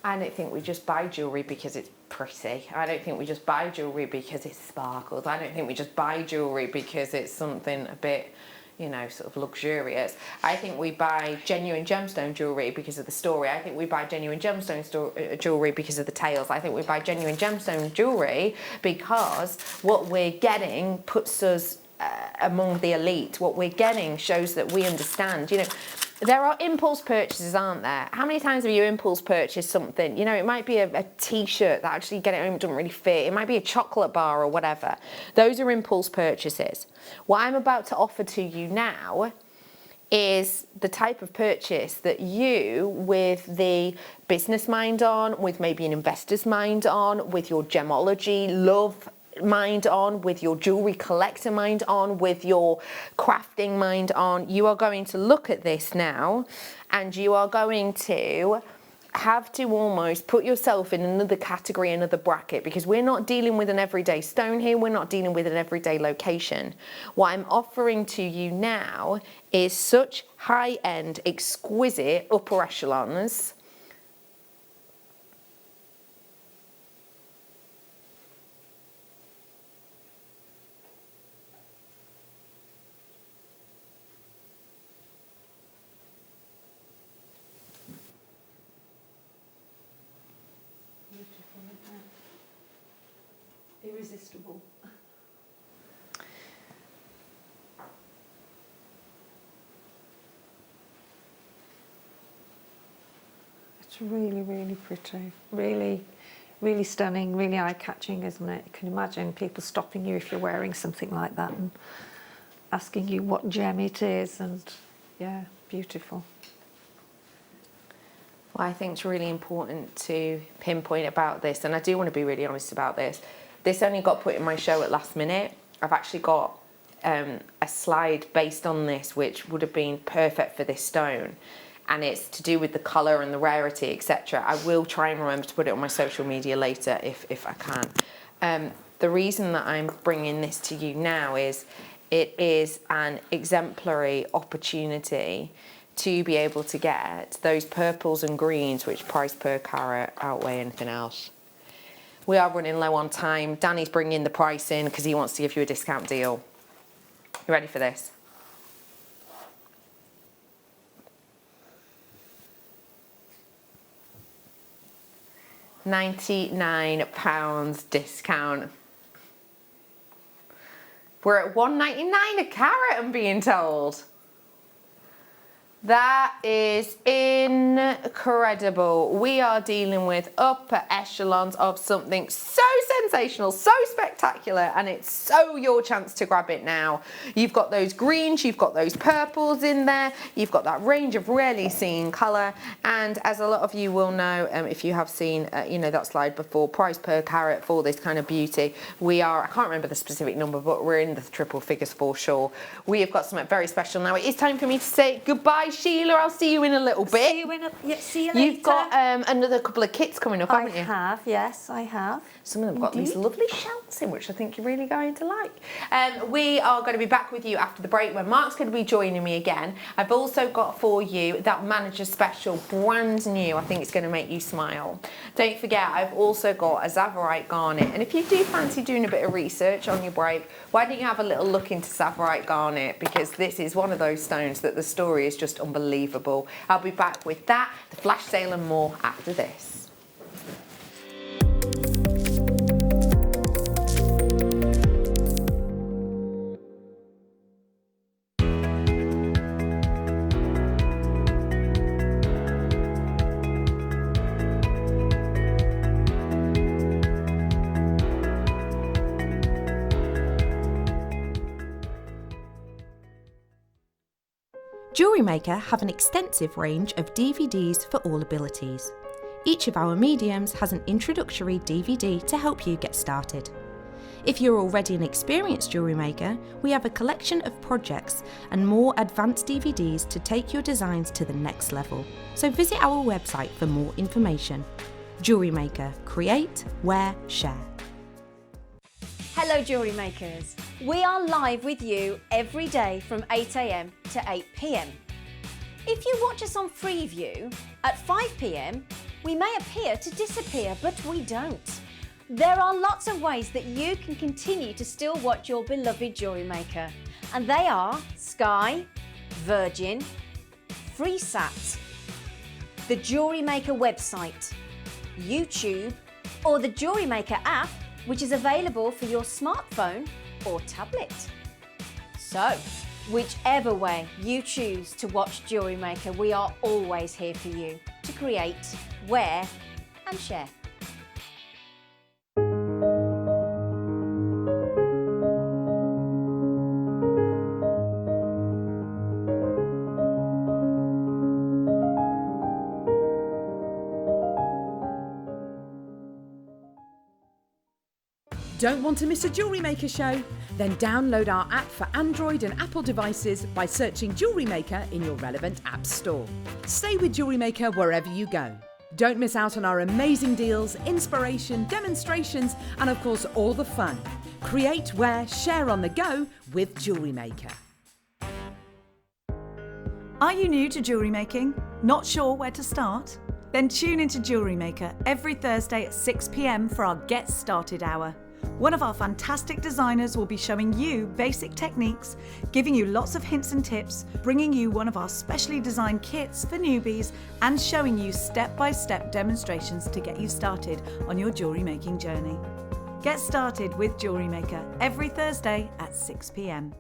I: I don't think we just buy jewellery because it's pretty. I don't think we just buy jewellery because it sparkles. I don't think we just buy jewellery because it's something a bit, you know, sort of luxurious. I think we buy genuine gemstone jewellery because of the story. I think we buy genuine gemstone jewellery because of the tales. I think we buy genuine gemstone jewellery because what we're getting puts us among the elite. What we're getting shows that we understand, you know. There are impulse purchases, aren't there? How many times have you impulse purchased something? You know, it might be a t-shirt that actually get it home, it doesn't really fit. It might be a chocolate bar or whatever. Those are impulse purchases. What I'm about to offer to you now is the type of purchase that you, with the business mind on, with maybe an investor's mind on, with your gemology love mind on, with your jewelry collector mind on, with your crafting mind on, you are going to look at this now and you are going to have to almost put yourself in another category, another bracket, because we're not dealing with an everyday stone here, we're not dealing with an everyday location. What I'm offering to you now is such high-end, exquisite upper echelons.
H: irresistible. It's really, really pretty. Really, really stunning, really eye-catching, isn't it? You can imagine people stopping you if you're wearing something like that and asking you what gem it is, and yeah, beautiful.
I: What I think is really important to pinpoint about this, and I do want to be really honest about this, this only got put in my show at last minute. I've actually got a slide based on this which would have been perfect for this stone, and it's to do with the colour and the rarity, etc. I will try and remember to put it on my social media later if I can. The reason that I'm bringing this to you now is it is an exemplary opportunity to be able to get those purples and greens which price per carat outweigh anything else. We are running low on time. Danny's bringing the price in because he wants to give you a discount deal. You ready for this? £99 discount. We're at $1.99 a carat, I'm being told. That is incredible. We are dealing with upper echelons of something so sensational, so spectacular, and it's so your chance to grab it now. You've got those greens, you've got those purples in there, you've got that range of rarely seen colour, and as a lot of you will know, if you have seen you know, that slide before, price per carat for this kind of beauty, we are, I can't remember the specific number, but we're in the triple figures for sure. We have got something very special now. It is time for me to say goodbye, Sheila. I'll see you in a little bit.
H: See you later.
I: You've got another couple of kits coming up, haven't you?
H: I have, yes, I have.
I: Some of them have got these lovely shouts in, which I think you're really going to like. We are going to be back with you after the break when Mark's going to be joining me again. I've also got for you that manager special, brand new. I think it's going to make you smile. Don't forget, I've also got a Tsavorite garnet. And if you do fancy doing a bit of research on your break, why don't you have a little look into Tsavorite garnet, because this is one of those stones that the story is just unbelievable. I'll be back with that, the flash sale and more after this.
E: Jewellery Maker have an extensive range of DVDs for all abilities. Each of our mediums has an introductory DVD to help you get started. If you're already an experienced jewellery maker, we have a collection of projects and more advanced DVDs to take your designs to the next level. So visit our website for more information. Jewellery Maker, create, wear, share.
A: Hello Jewellery Makers! We are live with you every day from 8 AM to 8 PM. If you watch us on Freeview at 5 PM, we may appear to disappear, but we don't. There are lots of ways that you can continue to still watch your beloved Jewellery Maker, and they are Sky, Virgin, FreeSat, the Jewellery Maker website, YouTube, or the Jewellery Maker app, which is available for your smartphone or tablet. So, whichever way you choose to watch Jewellery Maker, we are always here for you to create, wear and share.
B: Don't want to miss a Jewellery Maker show? Then download our app for Android and Apple devices by searching Jewellery Maker in your relevant app store. Stay with Jewellery Maker wherever you go. Don't miss out on our amazing deals, inspiration, demonstrations, and of course all the fun. Create, wear, share on the go with Jewellery Maker.
F: Are you new to jewellery making? Not sure where to start? Then tune into Jewellery Maker every Thursday at 6 PM for our Get Started Hour. One of our fantastic designers will be showing you basic techniques, giving you lots of hints and tips, bringing you one of our specially designed kits for newbies, and showing you step-by-step demonstrations to get you started on your jewellery making journey. Get started with Jewellery Maker every Thursday at 6 p.m.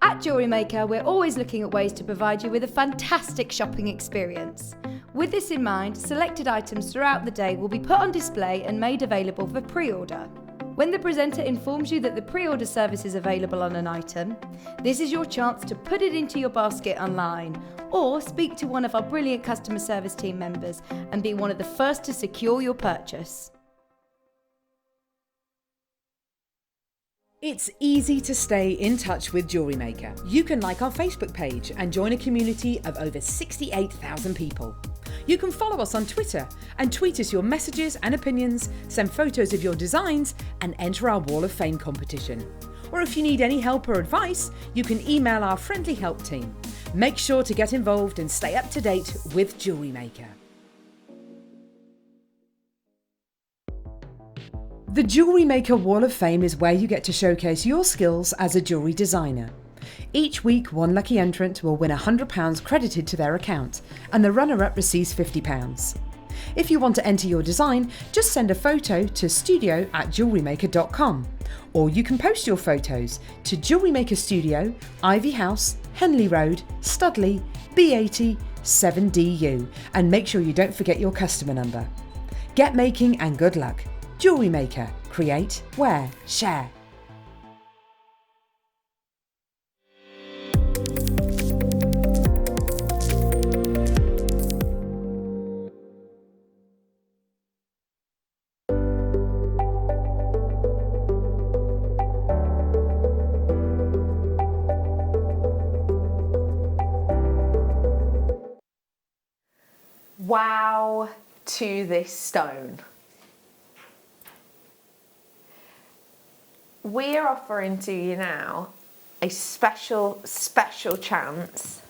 A: At Jewellery Maker, we're always looking at ways to provide you with a fantastic shopping experience. With this in mind, selected items throughout the day will be put on display and made available for pre-order. When the presenter informs you that the pre-order service is available on an item, this is your chance to put it into your basket online or speak to one of our brilliant customer service team members and be one of the first to secure your purchase.
B: It's easy to stay in touch with Jewellery Maker. You can like our Facebook page and join a community of over 68,000 people. You can follow us on Twitter and tweet us your messages and opinions, send photos of your designs and enter our Wall of Fame competition. Or if you need any help or advice, you can email our friendly help team. Make sure to get involved and stay up to date with Jewellery Maker. The Jewellery Maker Wall of Fame is where you get to showcase your skills as a jewellery designer. Each week, one lucky entrant will win £100 credited to their account, and the runner-up receives £50. If you want to enter your design, just send a photo to studio@jewellerymaker.com, or you can post your photos to Jewellery Maker Studio, Ivy House, Henley Road, Studley, B80 7DU, and make sure you don't forget your customer number. Get making and good luck. Jewellery Maker. Create, wear, share.
I: Wow to this stone. We're offering to you now a special chance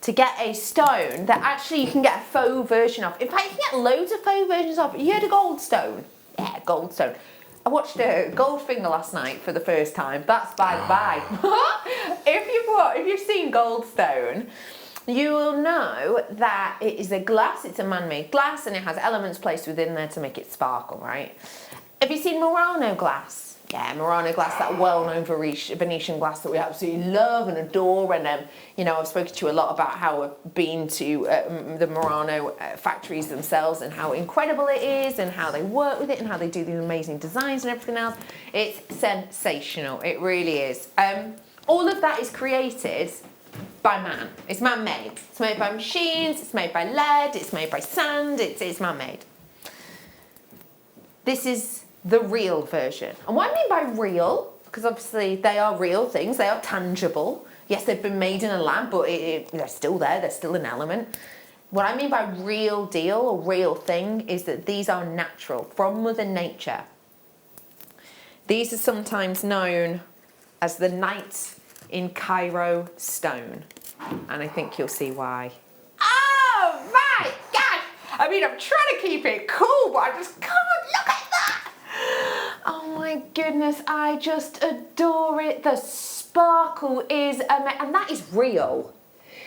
I: to get a stone that actually you can get a faux version of. In fact, you can get loads of faux versions of. You heard of Goldstone? Yeah, Goldstone. I watched Goldfinger last night for the first time. That's by the by. If you've seen Goldstone, you will know that it is a glass, it's a man-made glass, and it has elements placed within there to make it sparkle, right? Have you seen Murano glass? Yeah, Murano glass, that well-known Venetian glass that we absolutely love and adore. And, you know, I've spoken to you a lot about how I've been to the Murano factories themselves and how incredible it is and how they work with it and how they do these amazing designs and everything else. It's sensational. It really is. All of that is created by man. It's man-made. It's made by machines, it's made by lead, it's made by sand, it's man-made. This is the real version. And what I mean by real, because obviously they are real things, they are tangible. Yes, they've been made in a lab, but they're still there, they're still an element. What I mean by real deal or real thing is that these are natural, from Mother Nature. These are sometimes known as the Night in Cairo stone, and I think you'll see why. Oh my gosh! I mean, I'm trying to keep it cool, but I just can't look at that! Oh my goodness, I just adore it. The sparkle is amazing, and that is real.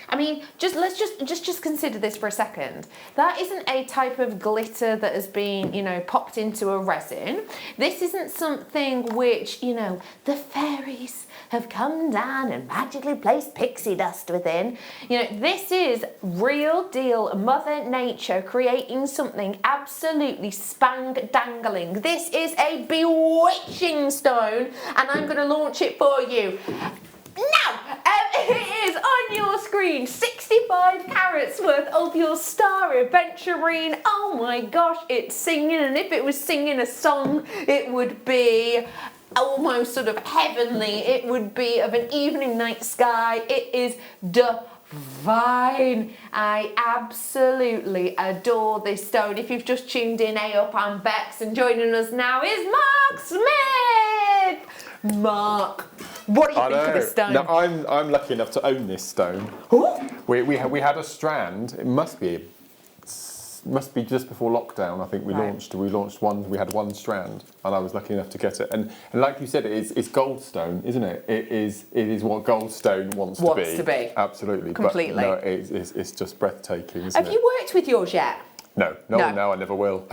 I: I mean, let's just consider this for a second. That isn't a type of glitter that has been, you know, popped into a resin. This isn't something which, you know, the fairies have come down and magically placed pixie dust within. You know, this is real deal Mother Nature creating something absolutely spang-dangling. This is a bewitching stone, and I'm going to launch it for you. Now, it is on your screen, 65 carats worth of your star aventurine. Oh my gosh, it's singing, and if it was singing a song, it would be almost sort of heavenly. It would be of an evening night sky. It is divine. I absolutely adore this stone. If you've just tuned in, hey up, I'm Bex, and joining us now is Mark Smith. Mark, what do you think of this stone?
D: Now, I'm lucky enough to own this stone. We had a strand, it must be must be just before lockdown. I think we launched one. We had one strand, and I was lucky enough to get it. And like you said, it's goldstone, isn't it? It is what goldstone wants to be. Absolutely,
I: completely.
D: But no, it's just breathtaking. Isn't
I: Have you worked with yours yet?
D: No, I never will.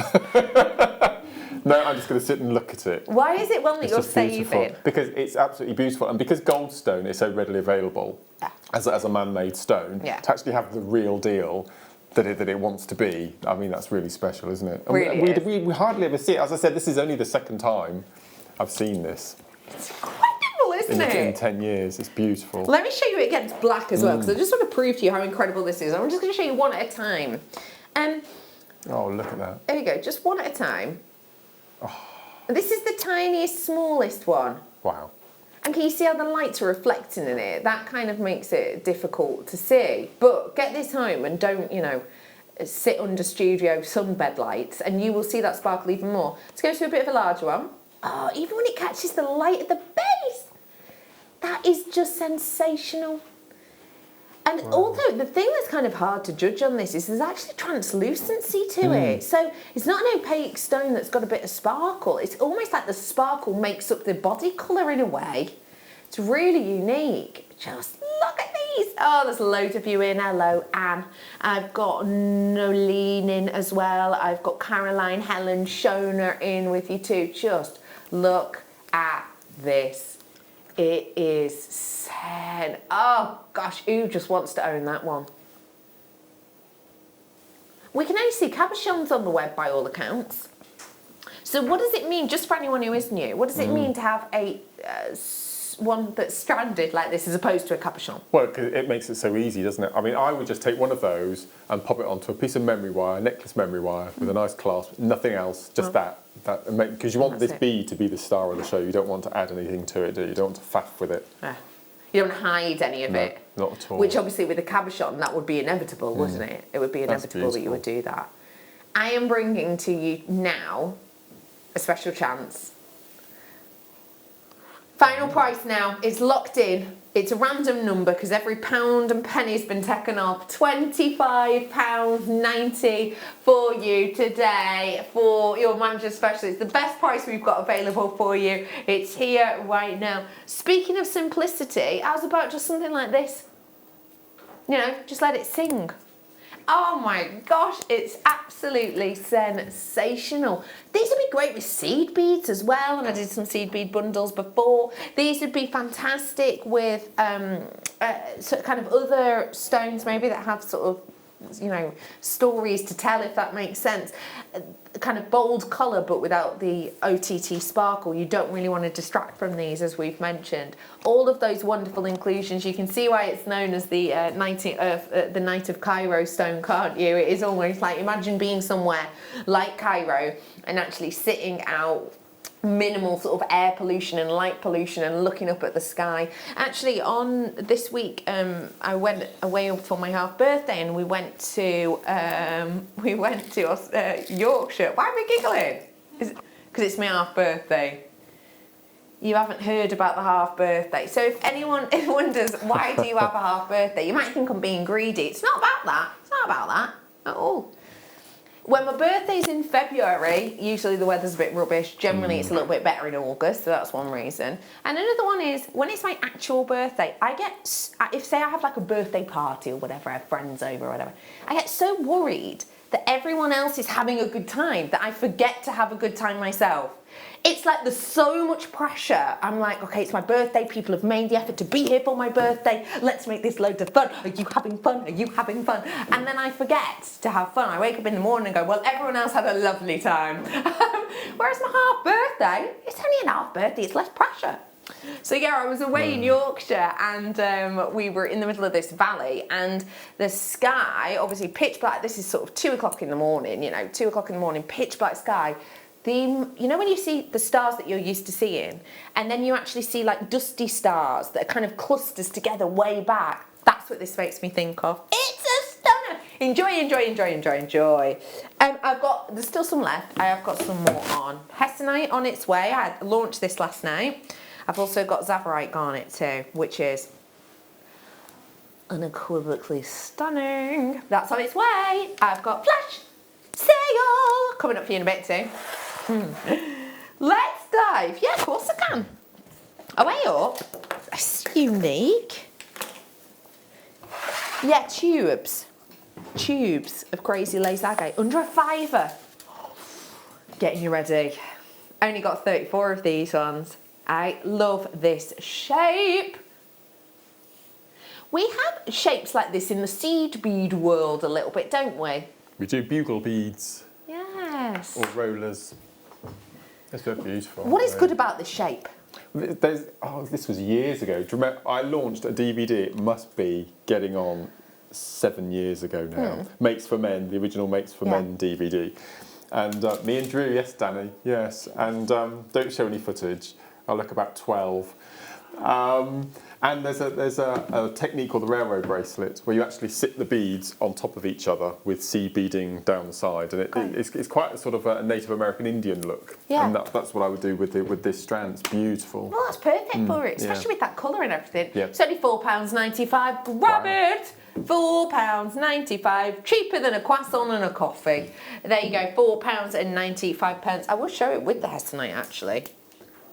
D: No, I'm just going to sit and look at it.
I: Why is it one that you're
D: saving?
I: saving?
D: Because it's absolutely beautiful, and because goldstone is so readily available as a man-made stone, to actually have the real deal that it wants to be, I mean, that's really special, isn't it? And we hardly ever see it. As I said, this is only the second time I've seen this.
I: It's incredible, isn't it?
D: In 10 years, it's beautiful.
I: Let me show you it against black as well, because I just want to prove to you how incredible this is. I'm just going to show you one at a time.
D: Oh, look at that.
I: There you go, just one at a time. This is the tiniest, smallest one.
D: Wow.
I: And can you see how the lights are reflecting in it? That kind of makes it difficult to see. But get this home and don't, sit under studio sunbed lights and you will see that sparkle even more. Let's go to a bit of a larger one. Oh, even when it catches the light at the base, that is just sensational. And although the thing that's kind of hard to judge on this is there's actually translucency to it. So it's not an opaque stone that's got a bit of sparkle. It's almost like the sparkle makes up the body colour in a way. It's really unique. Just look at these. Oh, there's loads of you in. Hello, Anne. I've got Nolene in as well. I've got Caroline, Helen, Shona in with you too. Just look at this. It is oh gosh, who just wants to own that one? We can only see cabochons on the web by all accounts. So what does it mean, just for anyone who is new, what does it mean to have a one that's stranded like this as opposed to a cabochon? Well,
D: it makes it so easy, doesn't it? I mean, I would just take one of those and pop it onto a piece of memory wire, necklace memory wire, with a nice clasp, nothing else, just that. Because you want this bead to be the star of the show. You don't want to add anything to it, do you? You don't want to faff with it.
I: Yeah. You don't hide any of it.
D: Not at all.
I: Which obviously with a cabochon, that would be inevitable, wouldn't it? It would be inevitable that you would do that. I am bringing to you now a special chance. Final price now, it's locked in. It's a random number because every pound and penny's been taken off. £25.90 for you today for your manager special. It's the best price we've got available for you. It's here right now. Speaking of simplicity, how's about just something like this? Just let it sing. Oh my gosh, it's absolutely sensational. These would be great with seed beads as well, and I did some seed bead bundles before. These would be fantastic with sort of kind of other stones maybe that have sort of, stories to tell, if that makes sense. Kind of bold colour but without the OTT sparkle. You don't really want to distract from these, as we've mentioned. All of those wonderful inclusions. You can see why it's known as the the Night of Cairo stone, can't you? It is almost like, imagine being somewhere like Cairo and actually sitting out minimal sort of air pollution and light pollution and looking up at the sky. Actually, on this week, I went away for my half birthday and we went to Yorkshire. Why am I giggling? Because it's my half birthday. You haven't heard about the half birthday. So if anyone wonders why do you have a half birthday, you might think I'm being greedy. It's not about that. It's not about that at all. When my birthday's in February, usually the weather's a bit rubbish. Generally, it's a little bit better in August, so that's one reason. And another one is, when it's my actual birthday, if say I have like a birthday party or whatever, I have friends over or whatever, I get so worried that everyone else is having a good time that I forget to have a good time myself. It's like there's so much pressure. I'm like, okay, it's my birthday. People have made the effort to be here for my birthday. Let's make this loads of fun. Are you having fun? Are you having fun? And then I forget to have fun. I wake up in the morning and go, well, everyone else had a lovely time. Whereas my half birthday, it's only an half birthday. It's less pressure. So yeah, I was away in Yorkshire and we were in the middle of this valley and the sky, obviously pitch black. This is sort of 2 o'clock in the morning, 2 o'clock in the morning, pitch black sky. When you see the stars that you're used to seeing and then you actually see like dusty stars that are kind of clusters together way back, that's what this makes me think of. It's a stunner. Enjoy, enjoy, enjoy, enjoy, enjoy. There's still some left. I have got some more on. Hessonite on its way. I launched this last night. I've also got Zavarite garnet too, which is unequivocally stunning. That's on its way. I've got flash. coming up for you in a bit too. Let's dive. Yeah, of course I can. Away up. That's unique. Yeah, tubes. Tubes of crazy lace agate. Under a £5. Getting you ready. Only got 34 of these ones. I love this shape. We have shapes like this in the seed bead world a little bit, don't we?
D: We do bugle beads.
I: Yes.
D: Or rollers. They're beautiful.
I: What is good about this shape?
D: This was years ago. Do you remember, I launched a DVD, it must be getting on 7 years ago now. Makes for Men, the original Makes for Men DVD. And me and Drew, yes, Danny, yes. And don't show any footage. I look about 12. And there's a technique called the railroad bracelet where you actually sit the beads on top of each other with seed beading down the side, and it's quite a sort of a Native American Indian look.
I: Yeah.
D: And that's what I would do with this strand. It's beautiful.
I: Well, that's perfect for it, especially with that colour and everything.
D: Yeah.
I: It's only £4.95. Grab it! £4.95, cheaper than a croissant and a coffee. There you go, £4.95. I will show it with the hessonite actually.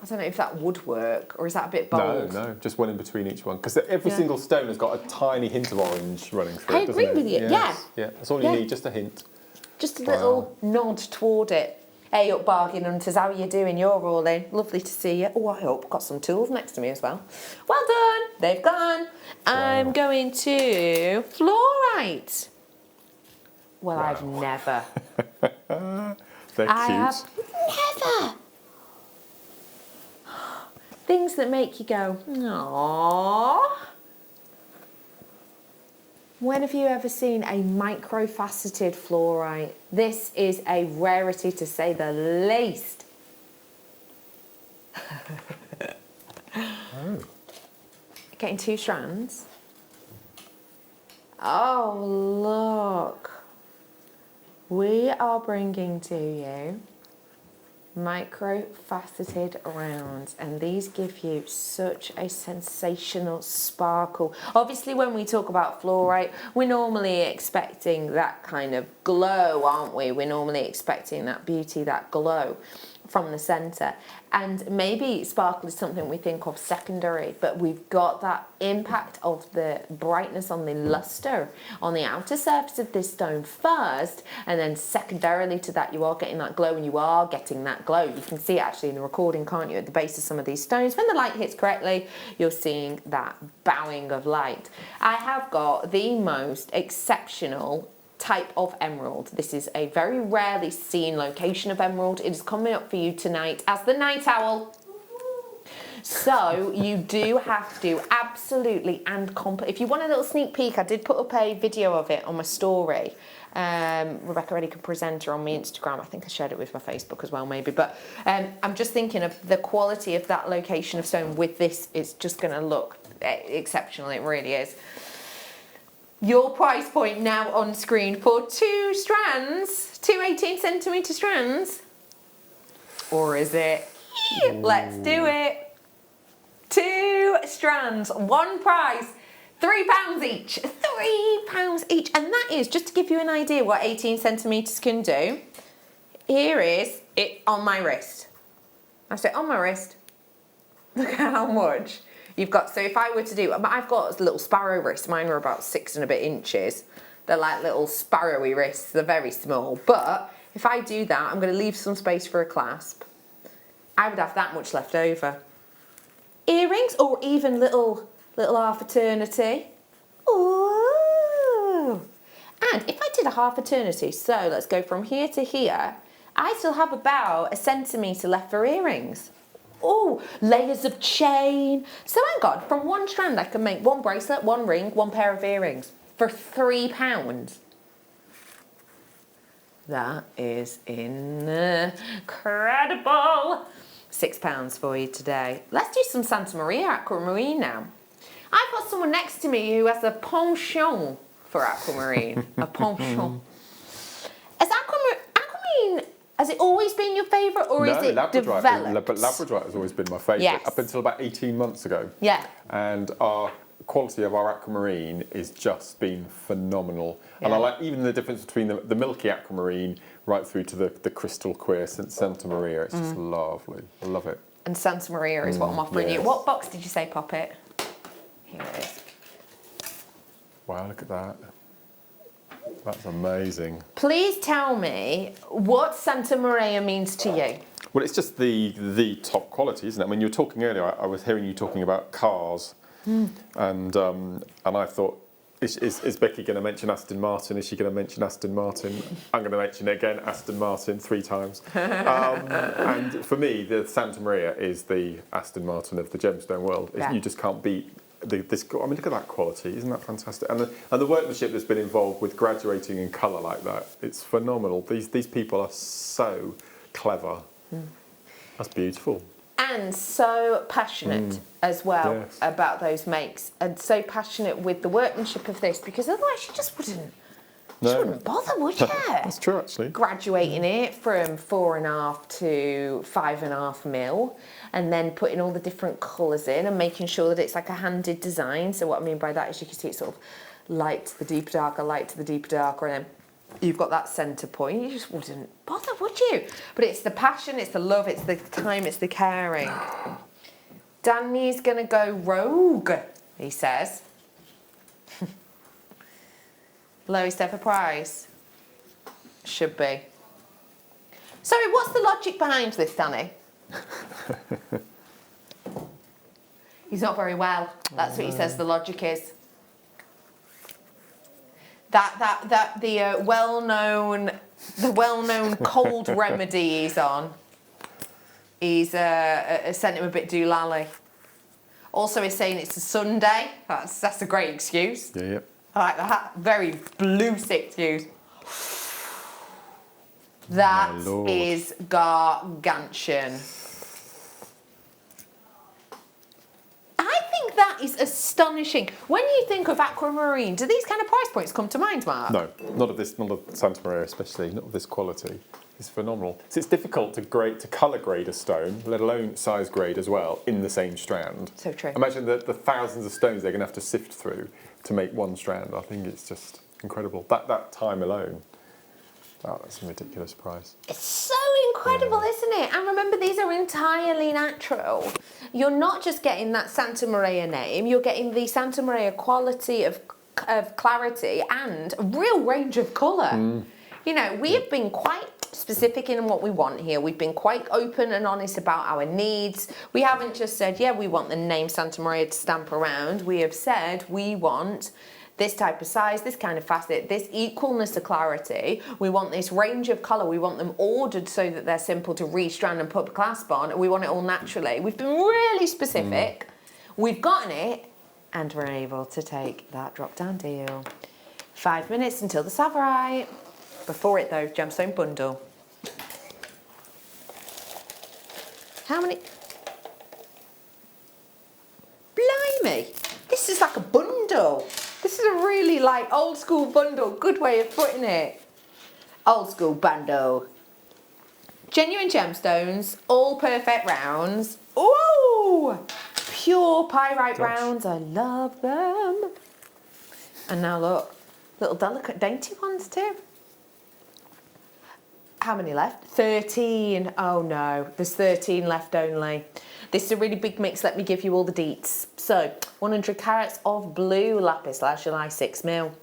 I: I don't know if that would work, or is that a bit bold?
D: No, just one in between each one. Because every single stone has got a tiny hint of orange running through it,
I: agree with you,
D: yes. Yeah, that's all you need, just a hint.
I: Just a little nod toward it. Hey up, bargain hunters, how are you doing? You're all in. Lovely to see you. Oh, I hope. Got some tools next to me as well. Well done. They've gone. I'm going to fluorite. Well, I've never.
D: They're cute.
I: I have never. Things that make you go, aww. When have you ever seen a microfaceted fluorite? This is a rarity to say the least. Getting 2 strands. Oh, look. We are bringing to you micro-faceted rounds, and these give you such a sensational sparkle. Obviously, when we talk about fluorite, we're normally expecting that kind of glow, aren't we? We're normally expecting that beauty, that glow from the centre, and maybe sparkle is something we think of secondary, but we've got that impact of the brightness on the luster on the outer surface of this stone first, and then secondarily to that you are getting that glow, and you are getting that glow. You can see it actually in the recording, can't you, at the base of some of these stones. When the light hits correctly, you're seeing that bowing of light. I have got the most exceptional type of emerald. This is a very rarely seen location of emerald. It is coming up for you tonight as the night owl. So you do have to absolutely if you want a little sneak peek, I did put up a video of it on my story. Rebecca Reddy can present her on my Instagram. I think I shared it with my Facebook as well, maybe. But I'm just thinking of the quality of that location of stone with this. It's just going to look exceptional. It really is. Your price point now on screen for 2 strands, 2 18cm strands. Or is it? Let's do it. 2 strands, one price, £3 each. £3 each. And that is, just to give you an idea what 18cm can do, here is it on my wrist. I say on my wrist. Look at how much. You've got, so if I were to do, I've got little sparrow wrists, mine are about 6 and a bit inches. They're like little sparrowy wrists, they're very small. But if I do that, I'm going to leave some space for a clasp. I would have that much left over. Earrings, or even little half eternity. Ooh. And if I did a half eternity, so let's go from here to here, I still have about 1 centimetre left for earrings. Oh, layers of chain. So hang on, from one strand I can make 1 bracelet, 1 ring, 1 pair of earrings for £3. That is incredible. £6 for you today. Let's do some Santa Maria aquamarine now. I've got someone next to me who has a penchant for aquamarine. A penchant. Is aquamarine, has it always been your favourite, or is it developed?
D: But labradorite has always been my favourite, up until about 18 months ago.
I: Yeah.
D: And our quality of our aquamarine is just been phenomenal. And I
I: Yeah.
D: like even the difference between the milky aquamarine right through to the crystal clear Santa Maria. It's just lovely. I love it.
I: And Santa Maria is what I'm offering you.
D: yes.
I: What box did you say, Poppet? Here it is.
D: Wow, look at that. That's amazing.
I: Please tell me what Santa Maria means to you.
D: Well, it's just the top quality, isn't it? I mean, you were talking earlier, I was hearing you talking about cars. And I thought, is Becky going to mention Aston Martin? Is she going to mention Aston Martin? I'm going to mention it again, Aston Martin 3 times. And for me, the Santa Maria is the Aston Martin of the gemstone world.
I: Yeah.
D: You just can't beat this. I mean, look at that quality. Isn't that fantastic? And the workmanship that's been involved with graduating in colour like that, it's phenomenal. These people are so clever. That's beautiful.
I: And so passionate as well
D: Yes.
I: about those makes, and so passionate with the workmanship of this, because otherwise you just wouldn't bother, would you?
D: That's true, actually.
I: Graduating it from 4.5 to 5.5 mil, and then putting all the different colours in and making sure that it's like a handed design. So what I mean by that is you can see it's sort of light to the deeper darker, light to the deeper darker, and then you've got that centre point. You just wouldn't bother, would you? But it's the passion, it's the love, it's the time, it's the caring. Danny's gonna go rogue, he says. Lowest ever price. Should be. Sorry, what's the logic behind this, Danny? He's not very well. That's what he says the logic is. The well-known cold remedy he's on. He's sent him a bit doolally. Also, he's saying it's a Sunday. That's a great excuse.
D: Yeah.
I: I like that. Very blue excuse. That
D: My Lord.
I: is gargantuan. I think that is astonishing. When you think of aquamarine, do these kind of price points come to mind, Mark?
D: No, not of Santa Maria especially, not of this quality. It's phenomenal. So it's difficult to colour grade a stone, let alone size grade as well, in the same strand.
I: So true.
D: Imagine the thousands of stones they're going to have to sift through to make one strand. I think it's just incredible. That time alone, that's a ridiculous price.
I: It's so incredible, isn't it? And remember, these are entirely natural. You're not just getting that Santa Maria name, you're getting the Santa Maria quality of clarity and a real range of colour. You know, we have been quite specific in what we want here. We've been quite open and honest about our needs. We haven't just said, yeah, we want the name Santa Maria to stamp around. We have said we want this type of size, this kind of facet, this equalness of clarity. We want this range of colour. We want them ordered so that they're simple to restrand and put a clasp on. We want it all naturally. We've been really specific. We've gotten it, and we're able to take that drop-down deal. 5 minutes until the Sapphire. Before it though, gemstone bundle. How many? Blimey, this is like a bundle. This is a really like old school bundle. Good way of putting it. Old school bundle. Genuine gemstones, all perfect rounds. Ooh, pure pyrite rounds. I love them. And now look, little delicate dainty ones too. How many left? 13. Oh no, there's 13 left only. This is a really big mix. Let me give you all the deets. So, 100 carats of blue lapis lazuli, 6 mil.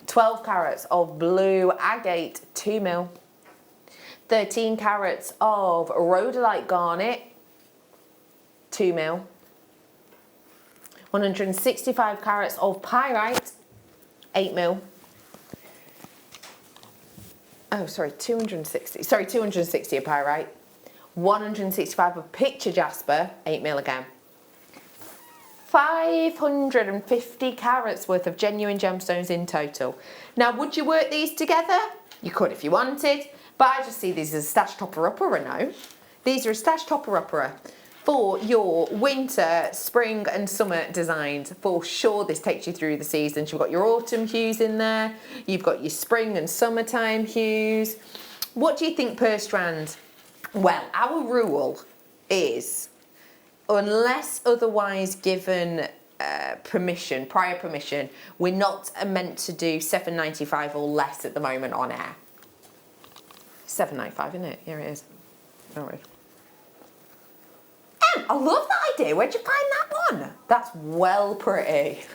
I: 12 carats of blue agate, 2 mil. 13 carats of rhodolite garnet, 2 mil. 165 carats of pyrite, 8 mil. Oh, sorry, 260. Sorry, 260 of pyrite. 165 of picture jasper, 8 mil again. 550 carats worth of genuine gemstones in total. Now, would you work these together? You could if you wanted, but I just see these as a stash topper-upper, no. These are a stash topper-upper for your winter, spring and summer designs. For sure, this takes you through the seasons. You've got your autumn hues in there. You've got your spring and summertime hues. What do you think per strand? Well, our rule is, unless otherwise given prior permission. We're not meant to do $7.95 or less at the moment on air. $7.95, isn't it? Here it is. All right. I love that idea. Where'd you find that one? That's well pretty.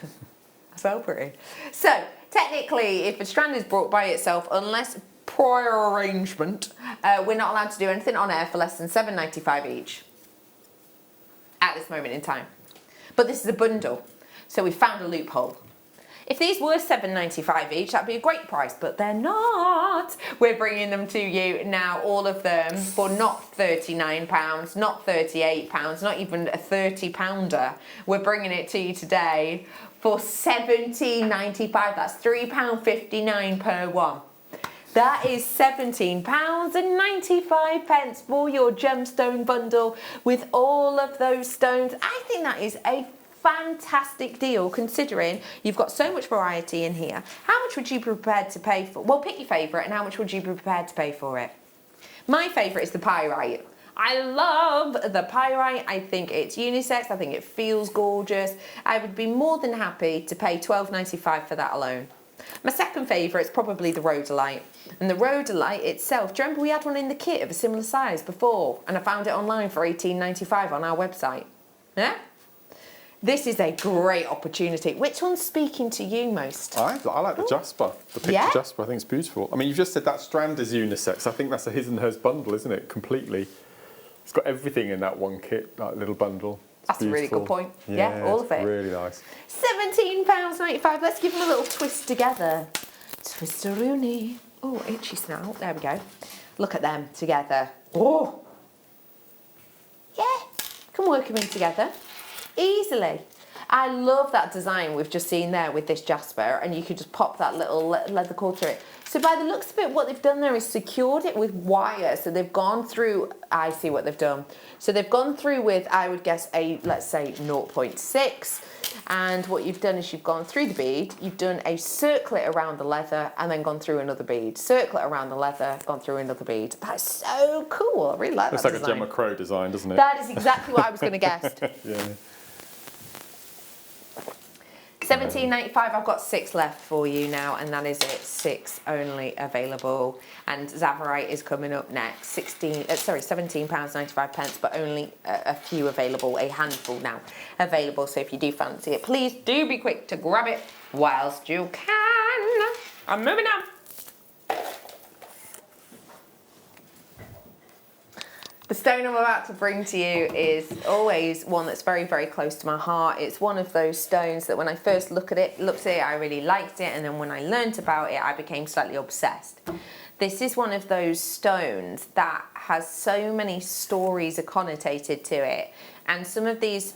I: That's well pretty. So, technically, if a strand is brought by itself, unless prior arrangement, we're not allowed to do anything on air for less than $7.95 each at this moment in time. But this is a bundle, so we found a loophole. If these were $7.95 each, that'd be a great price, but they're not. We're bringing them to you now, all of them, for not £39, not £38, not even a £30-pounder. We're bringing it to you today for £17.95. That's £3.59 per one. That is £17.95 for your gemstone bundle with all of those stones. I think that is a fantastic deal, considering you've got so much variety in here. How much would you be prepared to pay for? Well, pick your favourite, and how much would you be prepared to pay for it? My favourite is the pyrite. I love the pyrite. I think it's unisex. I think it feels gorgeous. I would be more than happy to pay $12.95 for that alone. My second favourite is probably the rhodolite. And the rhodolite itself, do you remember we had one in the kit of a similar size before? And I found it online for $18.95 on our website. Yeah? This is a great opportunity. Which one's speaking to you most?
D: I like the jasper, the picture jasper. I think it's beautiful. I mean, you've just said that strand is unisex. I think that's a his and hers bundle, isn't it? Completely. It's got everything in that one kit, that little bundle.
I: That's a really good point. Yeah, all of it.
D: Really nice.
I: £17.95. Let's give them a little twist together. Twist-a-rooney. Oh, itchy snout. There we go. Look at them together. Oh. Yeah. Can work them in together. Easily. I love that design we've just seen there with this jasper, and you could just pop that little leather cord through it. So by the looks of it, what they've done there is secured it with wire. So they've gone through, I see what they've done. So they've gone through with, I would guess, let's say 0.6. And what you've done is you've gone through the bead, you've done a circlet around the leather, and then gone through another bead. Circlet around the leather, gone through another bead. That's so cool. I really like that design.
D: Looks like a Gemma Crow design, doesn't it?
I: That is exactly what I was going to guess.
D: Yeah.
I: $17.95. I've got 6 left for you now, and that is it. 6 only available. And Zavarite is coming up next. £17.95, but only a few available, a handful now available. So if you do fancy it, please do be quick to grab it whilst you can. I'm moving on. The stone I'm about to bring to you is always one that's very, very close to my heart. It's one of those stones that when I first looked at it, I really liked it, and then when I learnt about it, I became slightly obsessed. This is one of those stones that has so many stories connotated to it, and some of these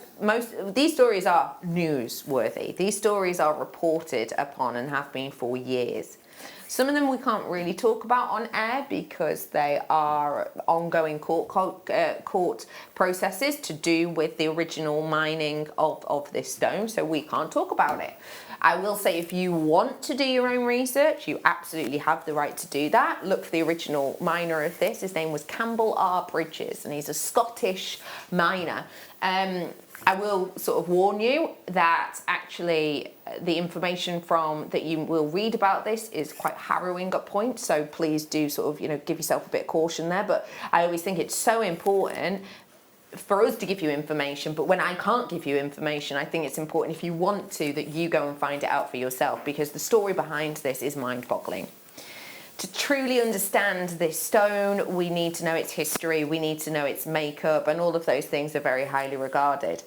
I: stories are newsworthy. These stories are reported upon and have been for years. Some of them we can't really talk about on air because they are ongoing court processes to do with the original mining of this stone, so we can't talk about it. I will say if you want to do your own research, you absolutely have the right to do that. Look for the original miner of this. His name was Campbell R. Bridges, and he's a Scottish miner. I will sort of warn you that actually the information that you will read about this is quite harrowing at points, so please do sort of, give yourself a bit of caution there. But I always think it's so important for us to give you information, but when I can't give you information, I think it's important, if you want to, that you go and find it out for yourself, because the story behind this is mind-boggling. To truly understand this stone, we need to know its history, we need to know its makeup, and all of those things are very highly regarded.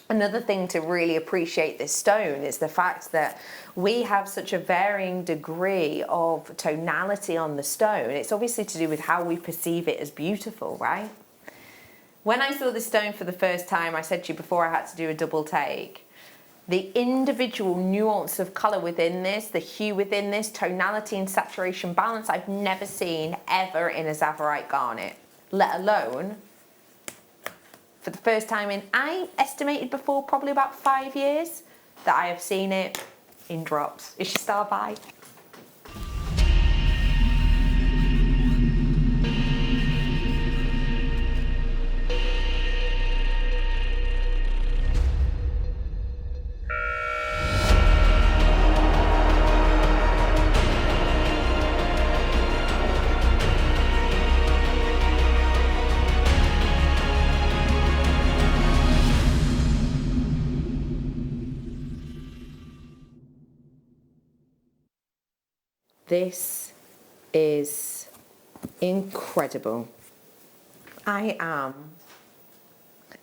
I: Another thing to really appreciate this stone is the fact that we have such a varying degree of tonality on the stone. It's obviously to do with how we perceive it as beautiful, right? When I saw this stone for the first time, I said to you before I had to do a double take, the individual nuance of colour within this, the hue within this, tonality and saturation balance, I've never seen ever in a Zavarite garnet, let alone for the first time in, I estimated before, probably about 5 years, that I have seen it in drops. Is she star by? This is incredible. I am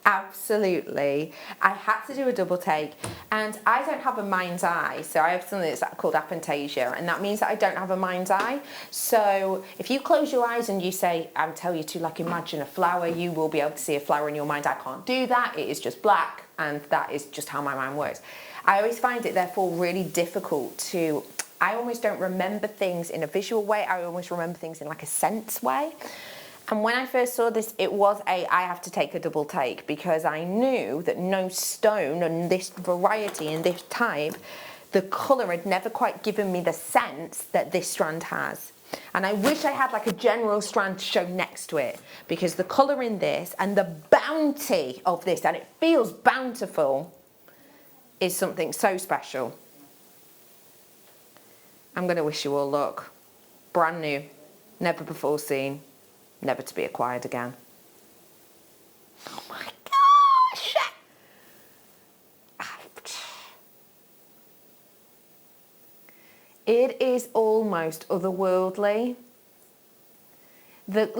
I: absolutely, I had to do a double take, and I don't have a mind's eye, so I have something that's called aphantasia, and that means that I don't have a mind's eye. So if you close your eyes and you say, I tell you to like imagine a flower, you will be able to see a flower in your mind. I can't do that, it is just black, and that is just how my mind works. I always find it therefore really difficult to, I almost don't remember things in a visual way, I almost remember things in like a sense way. And when I first saw this, it was I have to take a double take, because I knew that no stone and this variety and this type, the colour had never quite given me the sense that this strand has. And I wish I had like a general strand to show next to it, because the colour in this and the bounty of this, and it feels bountiful, is something so special. I'm going to wish you all luck. Brand new, never before seen. Never to be acquired again. Oh my gosh! It is almost otherworldly.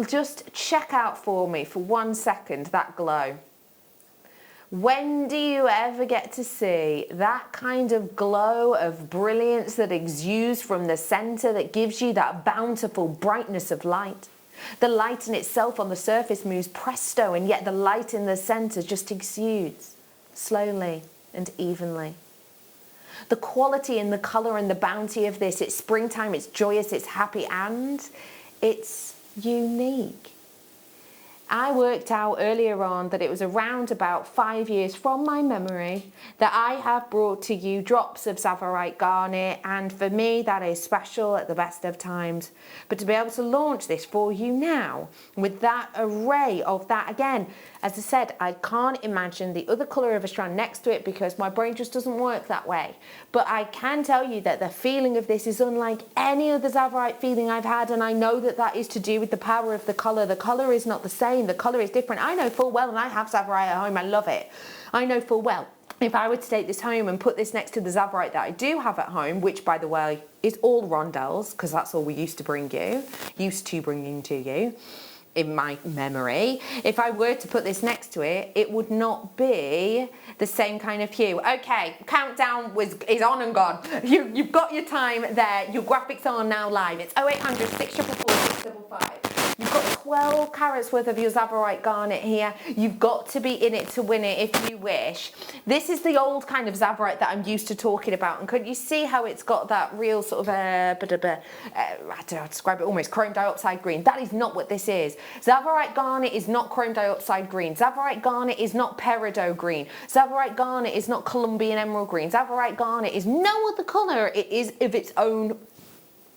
I: Just check out for me for 1 second that glow. When do you ever get to see that kind of glow of brilliance that exudes from the centre, that gives you that bountiful brightness of light? The light in itself on the surface moves presto, and yet the light in the centre just exudes slowly and evenly. The quality and the colour and the bounty of this, it's springtime, it's joyous, it's happy, and it's unique. I worked out earlier on that it was around about 5 years from my memory that I have brought to you drops of Tsavorite Garnet, and for me that is special at the best of times. But to be able to launch this for you now with that array of that, again, as I said, I can't imagine the other colour of a strand next to it because my brain just doesn't work that way. But I can tell you that the feeling of this is unlike any other Tsavorite feeling I've had, and I know that that is to do with the power of the colour. The colour is not the same, the colour is different. I know full well, and I have Tsavorite at home, I love it. I know full well, if I were to take this home and put this next to the Tsavorite that I do have at home, which by the way is all rondelles, because that's all we used to bringing to you, in my memory, if I were to put this next to it, it would not be the same kind of hue. Okay, countdown is on and gone. You've got your time there. Your graphics are now live. It's 0800 644 655. You've got 12 carats worth of your Tsavorite Garnet here. You've got to be in it to win it if you wish. This is the old kind of Tsavorite that I'm used to talking about. And could you see how it's got that real sort of, I don't know how to describe it, almost chrome dioxide green. That is not what this is. Tsavorite Garnet is not chrome dioxide green. Tsavorite Garnet is not peridot green. Tsavorite Garnet is not Colombian emerald green. Tsavorite Garnet is no other colour. It is of its own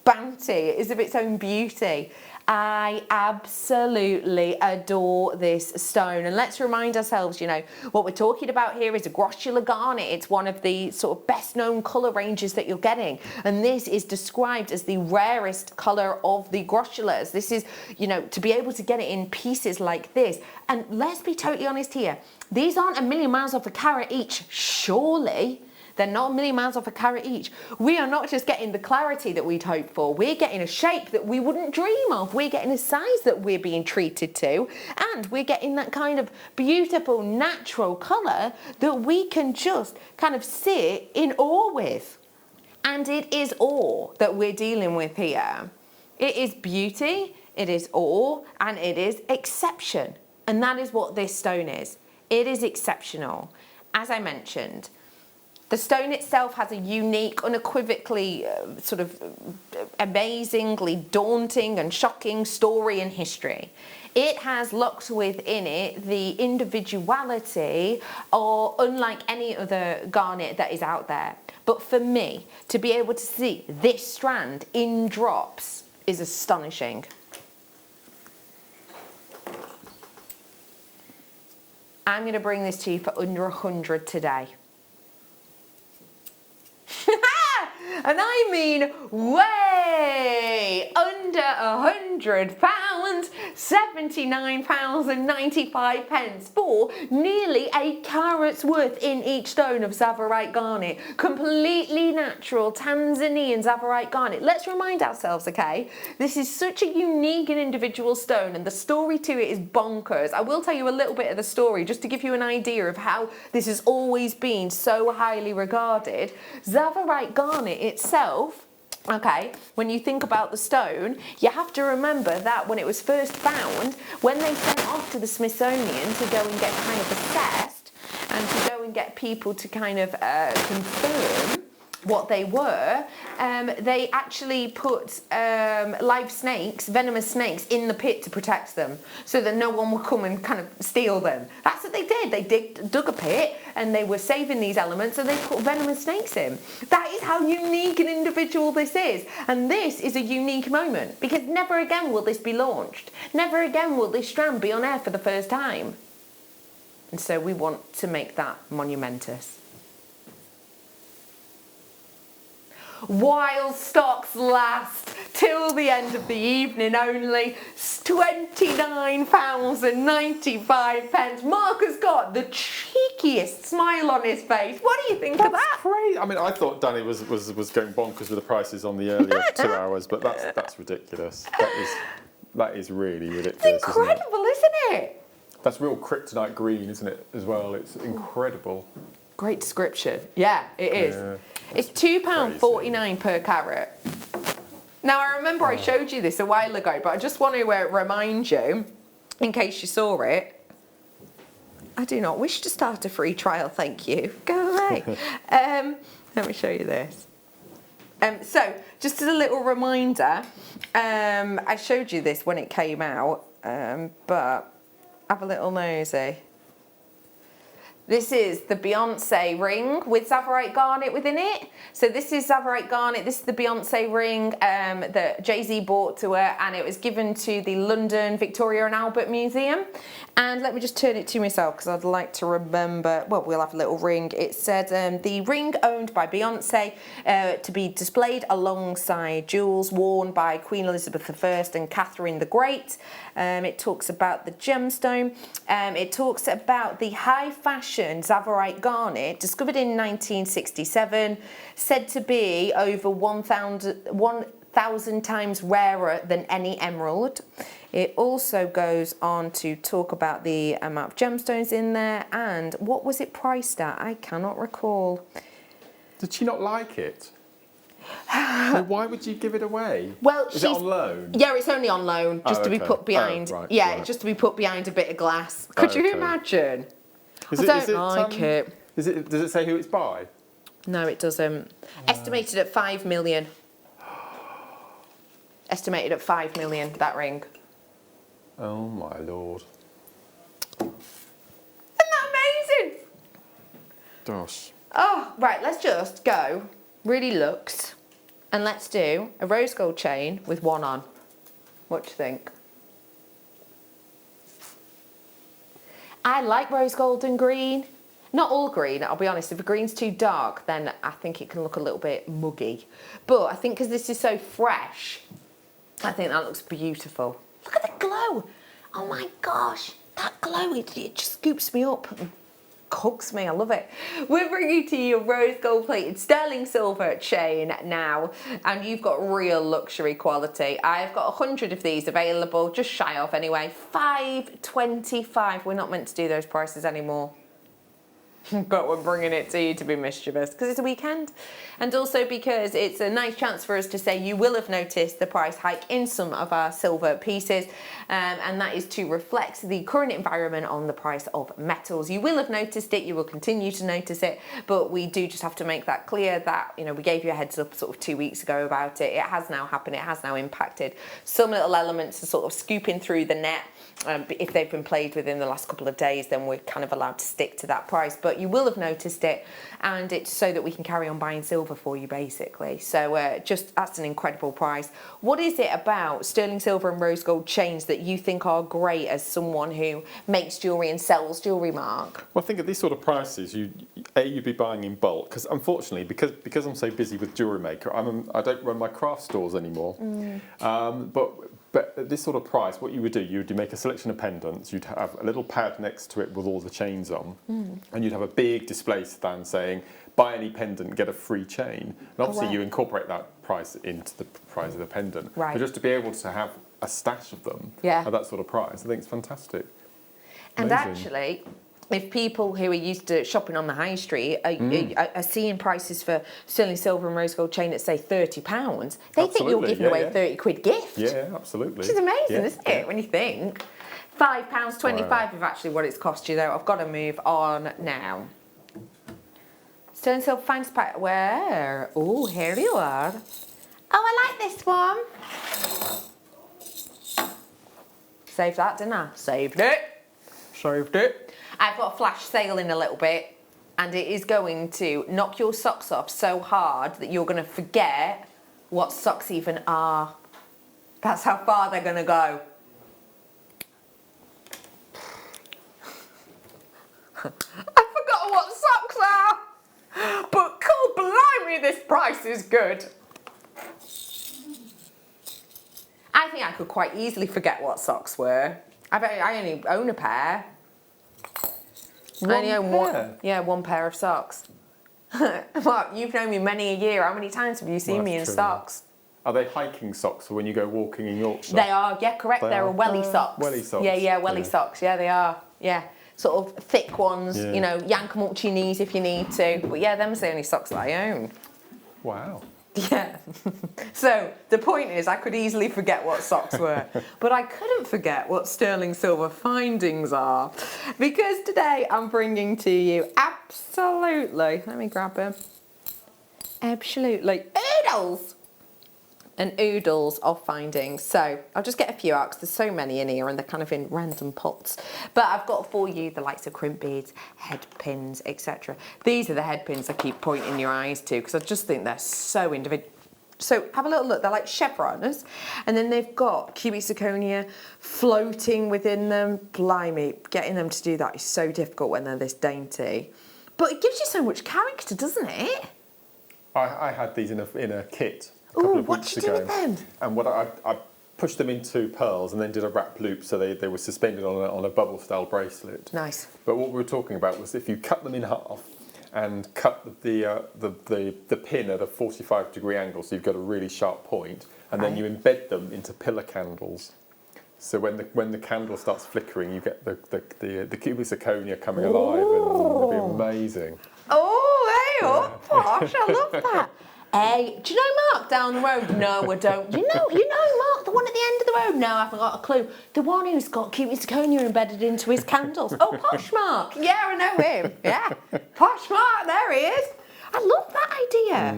I: bounty. It is of its own beauty. I absolutely adore this stone. And let's remind ourselves, you know, what we're talking about here is a grossular garnet. It's one of the sort of best known colour ranges that you're getting. And this is described as the rarest colour of the grossulars. This is, you know, to be able to get it in pieces like this. And let's be totally honest here. These aren't a million miles off a carat each, surely. They're not a million miles off a carat each. We are not just getting the clarity that we'd hoped for. We're getting a shape that we wouldn't dream of. We're getting a size that we're being treated to. And we're getting that kind of beautiful, natural colour that we can just kind of sit in awe with. And it is awe that we're dealing with here. It is beauty, it is awe, and it is exception. And that is what this stone is. It is exceptional. As I mentioned, the stone itself has a unique, unequivocally sort of amazingly daunting and shocking story and history. It has locked within it the individuality or unlike any other garnet that is out there. But for me, to be able to see this strand in drops is astonishing. I'm going to bring this to you for under 100 today. And I mean way under £100. £79.95 for nearly a carat's worth in each stone of Tsavorite garnet. Completely natural Tanzanian Tsavorite garnet. Let's remind ourselves, okay, this is such a unique and individual stone, and the story to it is bonkers. I will tell you a little bit of the story just to give you an idea of how this has always been so highly regarded. Tsavorite garnet itself, okay, when you think about the stone, you have to remember that when it was first found, when they sent off to the Smithsonian to go and get kind of assessed and to go and get people to kind of confirm what they were, they actually put live snakes, venomous snakes, in the pit to protect them so that no one would come and kind of steal them. That's what they did. They dug a pit and they were saving these elements and they put venomous snakes in. That is how unique and individual this is. And this is a unique moment because never again will this be launched. Never again will this strand be on air for the first time. And so we want to make that monumentous. While stocks last till the end of the evening only, £29.95. Mark has got the cheekiest smile on his face. What do you think of that?
D: Great. I mean, I thought Danny was going bonkers with the prices on the earlier 2 hours, but that's ridiculous. That is really ridiculous.
I: It's incredible, isn't it?
D: That's real kryptonite green, isn't it, as well? It's incredible.
I: Great description. Yeah, it is.
D: Yeah.
I: It's £2.49 per carat. Now, I remember I showed you this a while ago, but I just want to remind you, in case you saw it, I do not wish to start a free trial, thank you. Go away. Let me show you this. So, just as a little reminder, I showed you this when it came out, but have a little nosy. This is the Beyonce ring with Tsavorite garnet within it. So this is Tsavorite garnet. This is the Beyonce ring that Jay-Z bought to her, and it was given to the London Victoria and Albert Museum. And let me just turn it to myself because I'd like to remember. Well, we'll have a little ring. It said the ring owned by Beyonce to be displayed alongside jewels worn by Queen Elizabeth I and Catherine the Great. It talks about the gemstone. It talks about the high fashion Tsavorite garnet, discovered in 1967, said to be over 1,000 times rarer than any emerald. It also goes on to talk about the amount of gemstones in there and what was it priced at? I cannot recall.
D: Did she not like it? So why would you give it away?
I: Well,
D: is it on loan?
I: Yeah, it's only on loan, just to be put behind.
D: Right,
I: yeah,
D: right.
I: Just to be put behind a bit of glass. Could you imagine? Does
D: it say who it's by?
I: No, it doesn't. Estimated at 5 million. Estimated at 5 million, that ring.
D: Oh my lord.
I: Isn't that amazing?
D: Gosh.
I: Oh, right, let's just go really luxe and let's do a rose gold chain with one on. What do you think? I like rose gold and green. Not all green, I'll be honest. If the green's too dark, then I think it can look a little bit muggy. But I think because this is so fresh, I think that looks beautiful. Look at the glow. Oh my gosh, that glow, it just scoops me up and hugs me. I love it. We're bringing to you a rose gold plated sterling silver chain now, and you've got real luxury quality. I've got 100 of these available, just shy of anyway. $5.25. We're not meant to do those prices anymore. But we're bringing it to you to be mischievous because it's a weekend, and also because it's a nice chance for us to say you will have noticed the price hike in some of our silver pieces, and that is to reflect the current environment on the price of metals. You will have noticed it, you will continue to notice it, but we do just have to make that clear that, you know, we gave you a heads up sort of 2 weeks ago about it. It has now happened, it has now impacted. Some little elements are sort of scooping through the net. If they've been played within the last couple of days, then we're kind of allowed to stick to that price, but you will have noticed it, and it's so that we can carry on buying silver for you basically. So just that's an incredible price. What is it about sterling silver and rose gold chains that you think are great as someone who makes jewellery and sells jewellery, Mark?
D: Well, I think at these sort of prices, you'd be buying in bulk, because unfortunately, because I'm so busy with Jewellery Maker, I don't run my craft stores anymore. But But at this sort of price, what you would do, you'd make a selection of pendants, you'd have a little pad next to it with all the chains on, and you'd have a big display stand saying, buy any pendant, get a free chain. And obviously you incorporate that price into the price of the pendant.
I: Right.
D: But just to be able to have a stash of them at that sort of price, I think it's fantastic.
I: And
D: Amazing.
I: actually, if people who are used to shopping on the high street are seeing prices for sterling silver and rose gold chain at, say, £30, they think you're giving away a 30 quid gift.
D: Yeah, absolutely.
I: Which is amazing, isn't it, when you think? £5.25 is actually what it's cost you, though. I've got to move on now. Sterling silver finest pack. Where? Oh, here you are. Oh, I like this one. Saved that, didn't I? Saved it. Saved it. I've got a flash sale in a little bit, and it is going to knock your socks off so hard that you're going to forget what socks even are. That's how far they're going to go. I forgot what socks are, but cool blimey, this price is good. I think I could quite easily forget what socks were. I only own a pair. I only own one pair of socks. Mark, you've known me many a year. How many times have you seen me in socks?
D: Are they hiking socks for when you go walking in Yorkshire?
I: They are, yeah, correct. They're a welly socks.
D: Welly socks.
I: Yeah, welly socks. Yeah, they are. Yeah, sort of thick ones. You know, yank them up to your knees if you need to. But yeah, them's the only socks that I own.
D: Wow.
I: Yeah. So the point is, I could easily forget what socks were, but I couldn't forget what sterling silver findings are, because today I'm bringing to you absolutely. Let me grab them. Absolutely oodles and oodles of findings. So I'll just get a few out because there's so many in here and they're kind of in random pots. But I've got for you the likes of crimp beads, head pins, etc. These are the head pins I keep pointing your eyes to because I just think they're so individual. So have a little look, they're like chevrons, and then they've got cubic zirconia floating within them. Blimey, getting them to do that is so difficult when they're this dainty. But it gives you so much character, doesn't it?
D: I had these in a kit.
I: Ooh, what did you do with them?
D: And what I pushed them into pearls and then did a wrap loop so they were suspended on a bubble style bracelet.
I: Nice.
D: But what we were talking about was if you cut them in half and cut the pin at a 45-degree angle, so you've got a really sharp point, and then you embed them into pillar candles. So when the candle starts flickering, you get the cubic zirconia coming alive, and it'll be amazing.
I: Oh, hey, oh, posh! I love that. Hey, do you know Mark down the road? No, I don't. You know Mark, the one at the end of the road? No, I haven't got a clue. The one who's got cubic zirconia embedded into his candles. Oh, posh Mark. Yeah, I know him. Yeah, posh Mark. There he is. I love that idea.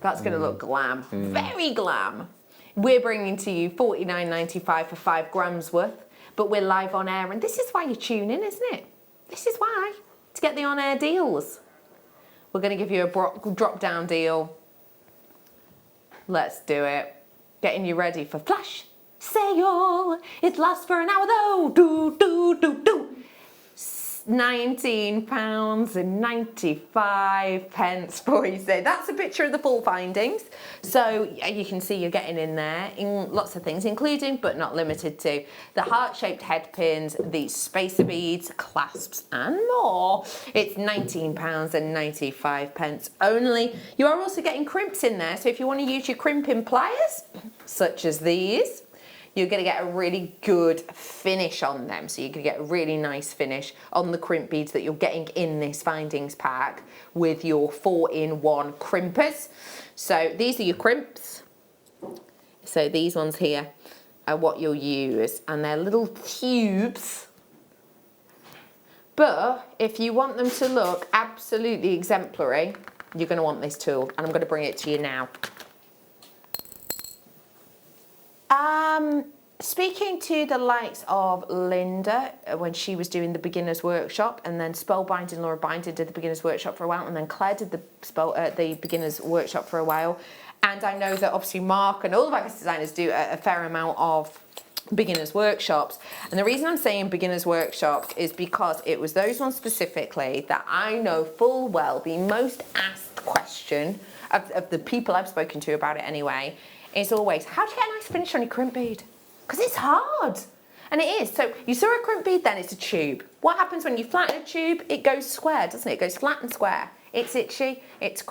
I: That's going to look glam. Very glam. We're bringing to you $49.95 for 5 grams worth, but we're live on air, and this is why you tune in, isn't it? This is why, to get the on-air deals. We're going to give you a drop-down deal. Let's do it. Getting you ready for flash sale. It lasts for an hour though. Do, do, do, do. £19.95 for you. So that's a picture of the full findings. So you can see you're getting in there in lots of things, including but not limited to the heart-shaped head pins, the spacer beads, clasps and more. It's £19.95 only. You are also getting crimps in there. So if you want to use your crimping pliers, such as these, you're going to get a really good finish on them. So you're going to get a really nice finish on the crimp beads that you're getting in this findings pack with your 4-in-1 crimpers. So these are your crimps. So these ones here are what you'll use, and they're little tubes. But if you want them to look absolutely exemplary, you're going to want this tool, and I'm going to bring it to you now. Speaking to the likes of Linda when she was doing the beginner's workshop, and then Spellbinding Laura Binder did the beginner's workshop for a while, and then Claire did the beginner's workshop for a while. And I know that obviously Mark and all of our designers do a fair amount of beginners workshops, and the reason I'm saying beginners workshops is because it was those ones specifically that I know full well the most asked question of the people I've spoken to about it anyway is always, how do you get a nice finish on your crimp bead? because it's hard. And it is. So you saw a crimp bead, then it's a tube. What happens when you flatten a tube? It goes square, doesn't it? It goes flat and square. It's itchy, it's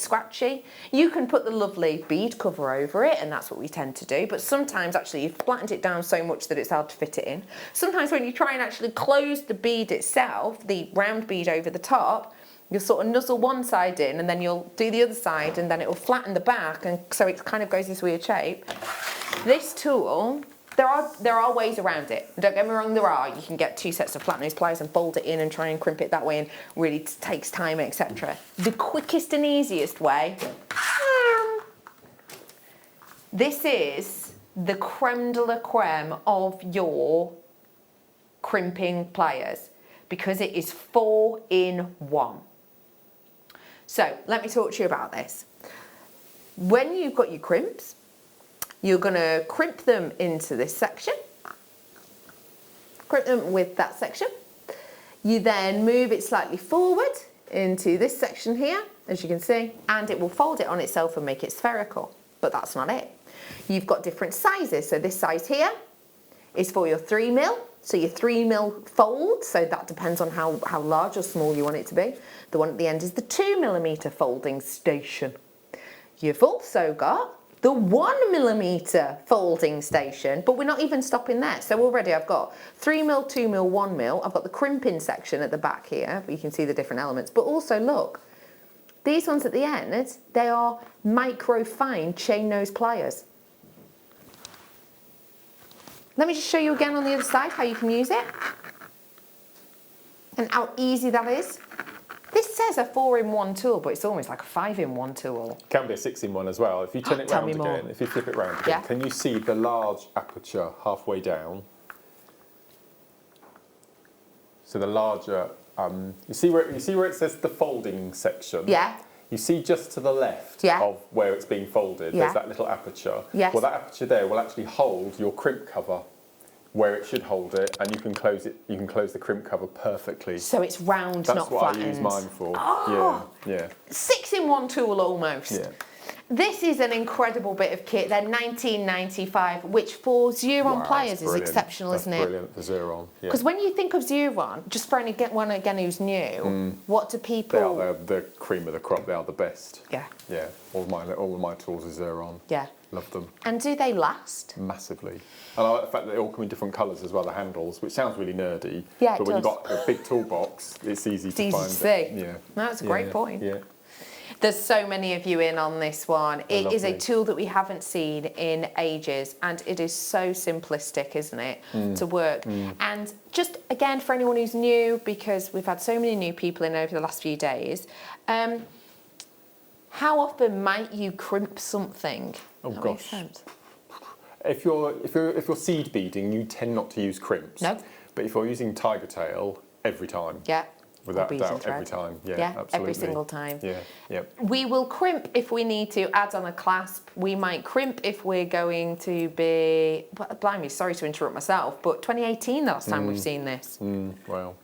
I: scratchy. You can put the lovely bead cover over it, and that's what we tend to do. But sometimes actually you've flattened it down so much that it's hard to fit it in. Sometimes when you try and actually close the bead itself, the round bead over the top, you'll sort of nuzzle one side in and then you'll do the other side and then it will flatten the back, and so it kind of goes this weird shape. This tool, there are ways around it. Don't get me wrong, there are. You can get 2 sets of flat nose pliers and fold it in and try and crimp it that way, and really takes time, etc. The quickest and easiest way, this is the creme de la creme of your crimping pliers because it is 4-in-1. So let me talk to you about this. When you've got your crimps, you're going to crimp them into this section, crimp them with that section. You then move it slightly forward into this section here, as you can see, and it will fold it on itself and make it spherical. But that's not it. You've got different sizes. So this size here is for your 3mm. So your 3mm fold, so that depends on how large or small you want it to be. The one at the end is the 2mm folding station. You've also got the 1mm folding station, but we're not even stopping there. So already I've got 3mm, 2mm, 1mm. I've got the crimping section at the back here, you can see the different elements. But also look, these ones at the end, they are micro fine chain nose pliers. Let me just show you again on the other side how you can use it and how easy that is. This says a 4-in-1 tool, but it's almost like a 5-in-1 tool.
D: It can be a 6-in-1 as well. If you turn it round again, if you flip it round again, can you see the large aperture halfway down? So the larger, you see where it says the folding section?
I: Yeah.
D: You see just to the left of where it's being folded, there's that little aperture.
I: Yes.
D: Well, that aperture there will actually hold your crimp cover where it should hold it, and you can close it. You can close the crimp cover perfectly.
I: So it's round, not flattened.
D: That's what I use mine for.
I: Oh,
D: yeah.
I: 6-in-1 tool almost.
D: Yeah.
I: This is an incredible bit of kit. They're $19.95, which for Xuron pliers is exceptional, isn't it?
D: Brilliant for Xuron.
I: Because when you think of Xuron, just for anyone again who's new, what do people?
D: They are the cream of the crop. They are the best.
I: Yeah.
D: Yeah. All of my tools are Xuron.
I: Yeah.
D: Love them.
I: And do they last?
D: Massively. And I like the fact that they all come in different colours as well, the handles, which sounds really nerdy.
I: Yeah,
D: but when you've got a big toolbox, it's easy to find.
I: It's easy to see.
D: Yeah.
I: That's a great point.
D: Yeah.
I: There's so many of you in on this one. It is a tool that we haven't seen in ages, and it is so simplistic, isn't it, to work. And just, again, for anyone who's new, because we've had so many new people in over the last few days, how often might you crimp something?
D: Oh,
I: that
D: gosh.
I: Makes sense.
D: If you're seed beading, you tend not to use crimps.
I: No.
D: But if you're using tiger tail, every time.
I: Yeah.
D: Without doubt, every time. Yeah, absolutely.
I: Every single time.
D: Yeah, yeah.
I: We will crimp if we need to add on a clasp. We might crimp if we're going to be, blimey, sorry to interrupt myself, but 2018 last time we've seen this.
D: Wow.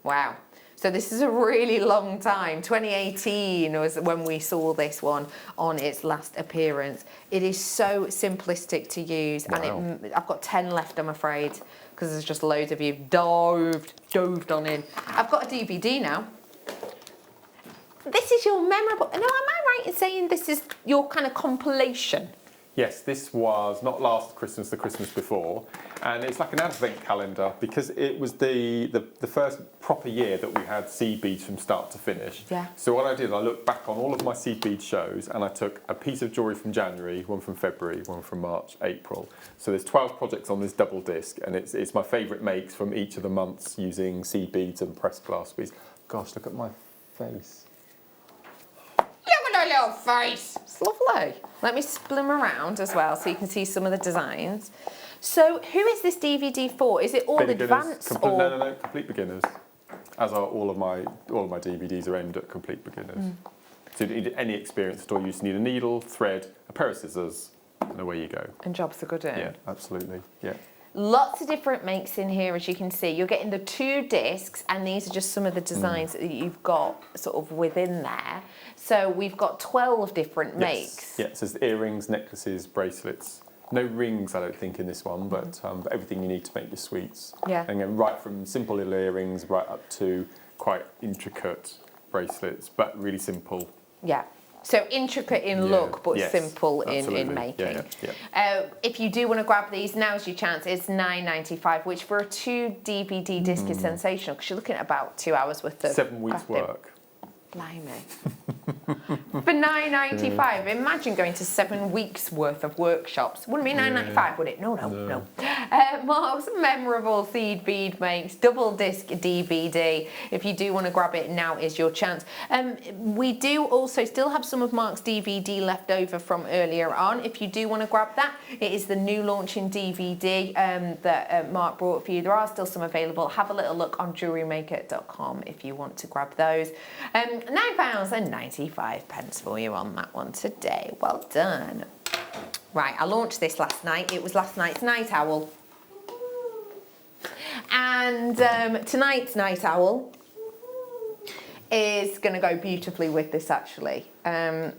I: Wow. So this is a really long time. 2018 was when we saw this one on its last appearance. It is so simplistic to use, and I've got 10 left, I'm afraid, because there's just loads of you doved on in. I've got a DVD now. This is your memorable. No, am I right in saying this is your kind of compilation?
D: Yes, this was not last Christmas, the Christmas before, and it's like an advent calendar because it was the first proper year that we had seed beads from start to finish.
I: Yeah.
D: So what I did, I looked back on all of my seed bead shows and I took a piece of jewellery from January, one from February, one from March, April. So there's 12 projects on this double disc, and it's my favourite makes from each of the months using seed beads and pressed glass beads. Gosh, look at my face.
I: Look at her little face. It's lovely. Let me spin them around as well so you can see some of the designs. So who is this DVD for? Is it all advanced or?
D: No, complete beginners. As are all of my DVDs are aimed at complete beginners. So you don't need any experience at all. You just need a needle, thread, a pair of scissors, and away you go.
I: And jobs are good in.
D: Yeah, absolutely. Yeah.
I: Lots of different makes in here, as you can see. You're getting the 2 discs, and these are just some of the designs that you've got sort of within there. So we've got 12 different makes.
D: Yeah, so there's earrings, necklaces, bracelets, No rings, I don't think, in this one, but everything you need to make your sweets.
I: Yeah.
D: And then right from simple little earrings right up to quite intricate bracelets, but really simple.
I: Yeah. So intricate in look, but simple in making. If you do want to grab these, now's your chance. It's $9.95, which for a 2 DVD disc is sensational, because you're looking at about 2 hours worth of
D: 7 weeks work.
I: Blimey. For $9.95, imagine going to 7 weeks worth of workshops. Wouldn't be $9.95, would it? No. Mark's memorable seed bead makes, double disc DVD. If you do want to grab it, now is your chance. We do also still have some of Mark's DVD left over from earlier on. If you do want to grab that, it is the new launching DVD that Mark brought for you. There are still some available. Have a little look on JewelleryMaker.com if you want to grab those. £9.95 for you on that one today. Well done. Right, I launched this last night. It was last night's Night Owl. And tonight's Night Owl is going to go beautifully with this, actually. I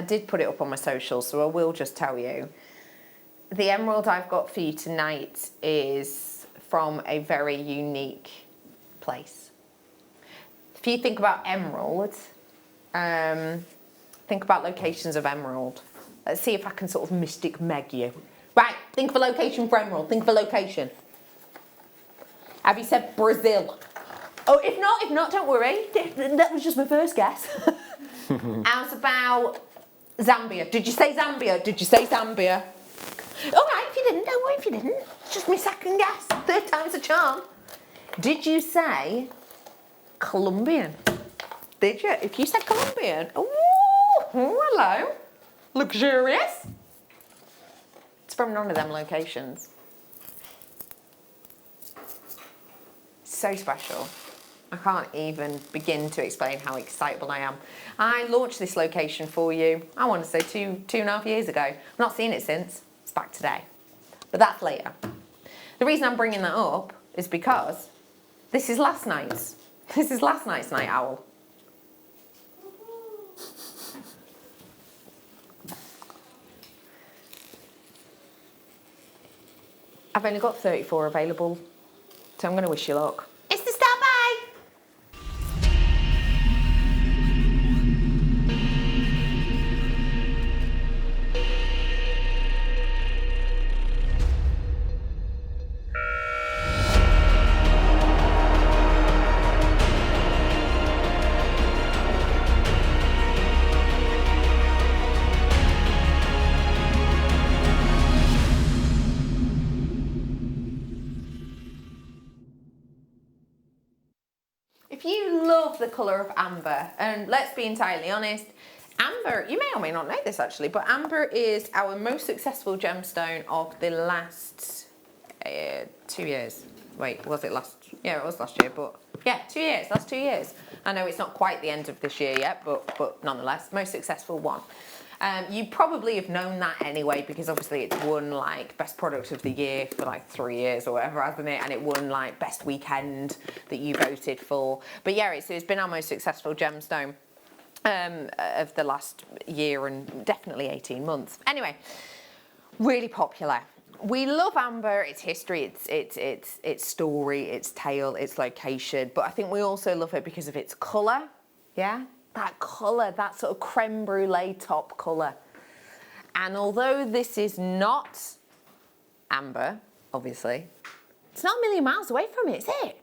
I: did put it up on my socials, so I will just tell you. The emerald I've got for you tonight is from a very unique place. If you think about emerald, think about locations of emerald. Let's see if I can sort of Mystic Meg you. Right, think of a location for emerald. Think of a location. Have you said Brazil? Oh, if not, don't worry. That was just my first guess. How's about Zambia? Did you say Zambia? Did you say Zambia? All right, if you didn't, don't worry if you didn't. It's just my second guess. Third time's a charm. Did you say Colombian? Did you? If you said Colombian, oh, hello. Luxurious. It's from none of them locations. So special. I can't even begin to explain how excitable I am. I launched this location for you, I want to say two and a half years ago. I've not seen it since. It's back today. But that's later. The reason I'm bringing that up is because this is last night's. This is last night's Night Owl. I've only got 34 available, so I'm going to wish you luck. It's the Star Bye! If you love the colour of amber, and let's be entirely honest, amber, you may or may not know this actually, but amber is our most successful gemstone of the last 2 years. Wait, was it last? Yeah, it was last year, but yeah, 2 years, last 2 years. I know it's not quite the end of this year yet, but nonetheless, most successful one. You probably have known that anyway, because obviously it's won like best product of the year for like 3 years or whatever, hasn't it? And it won like best weekend that you voted for. But yeah, it's been our most successful gemstone of the last year and definitely 18 months. Anyway, really popular. We love amber, its history, its story, its tale, its location, but I think we also love it because of its colour, yeah? That colour, that sort of creme brulee top colour. And although this is not amber, obviously, it's not a million miles away from it, is it?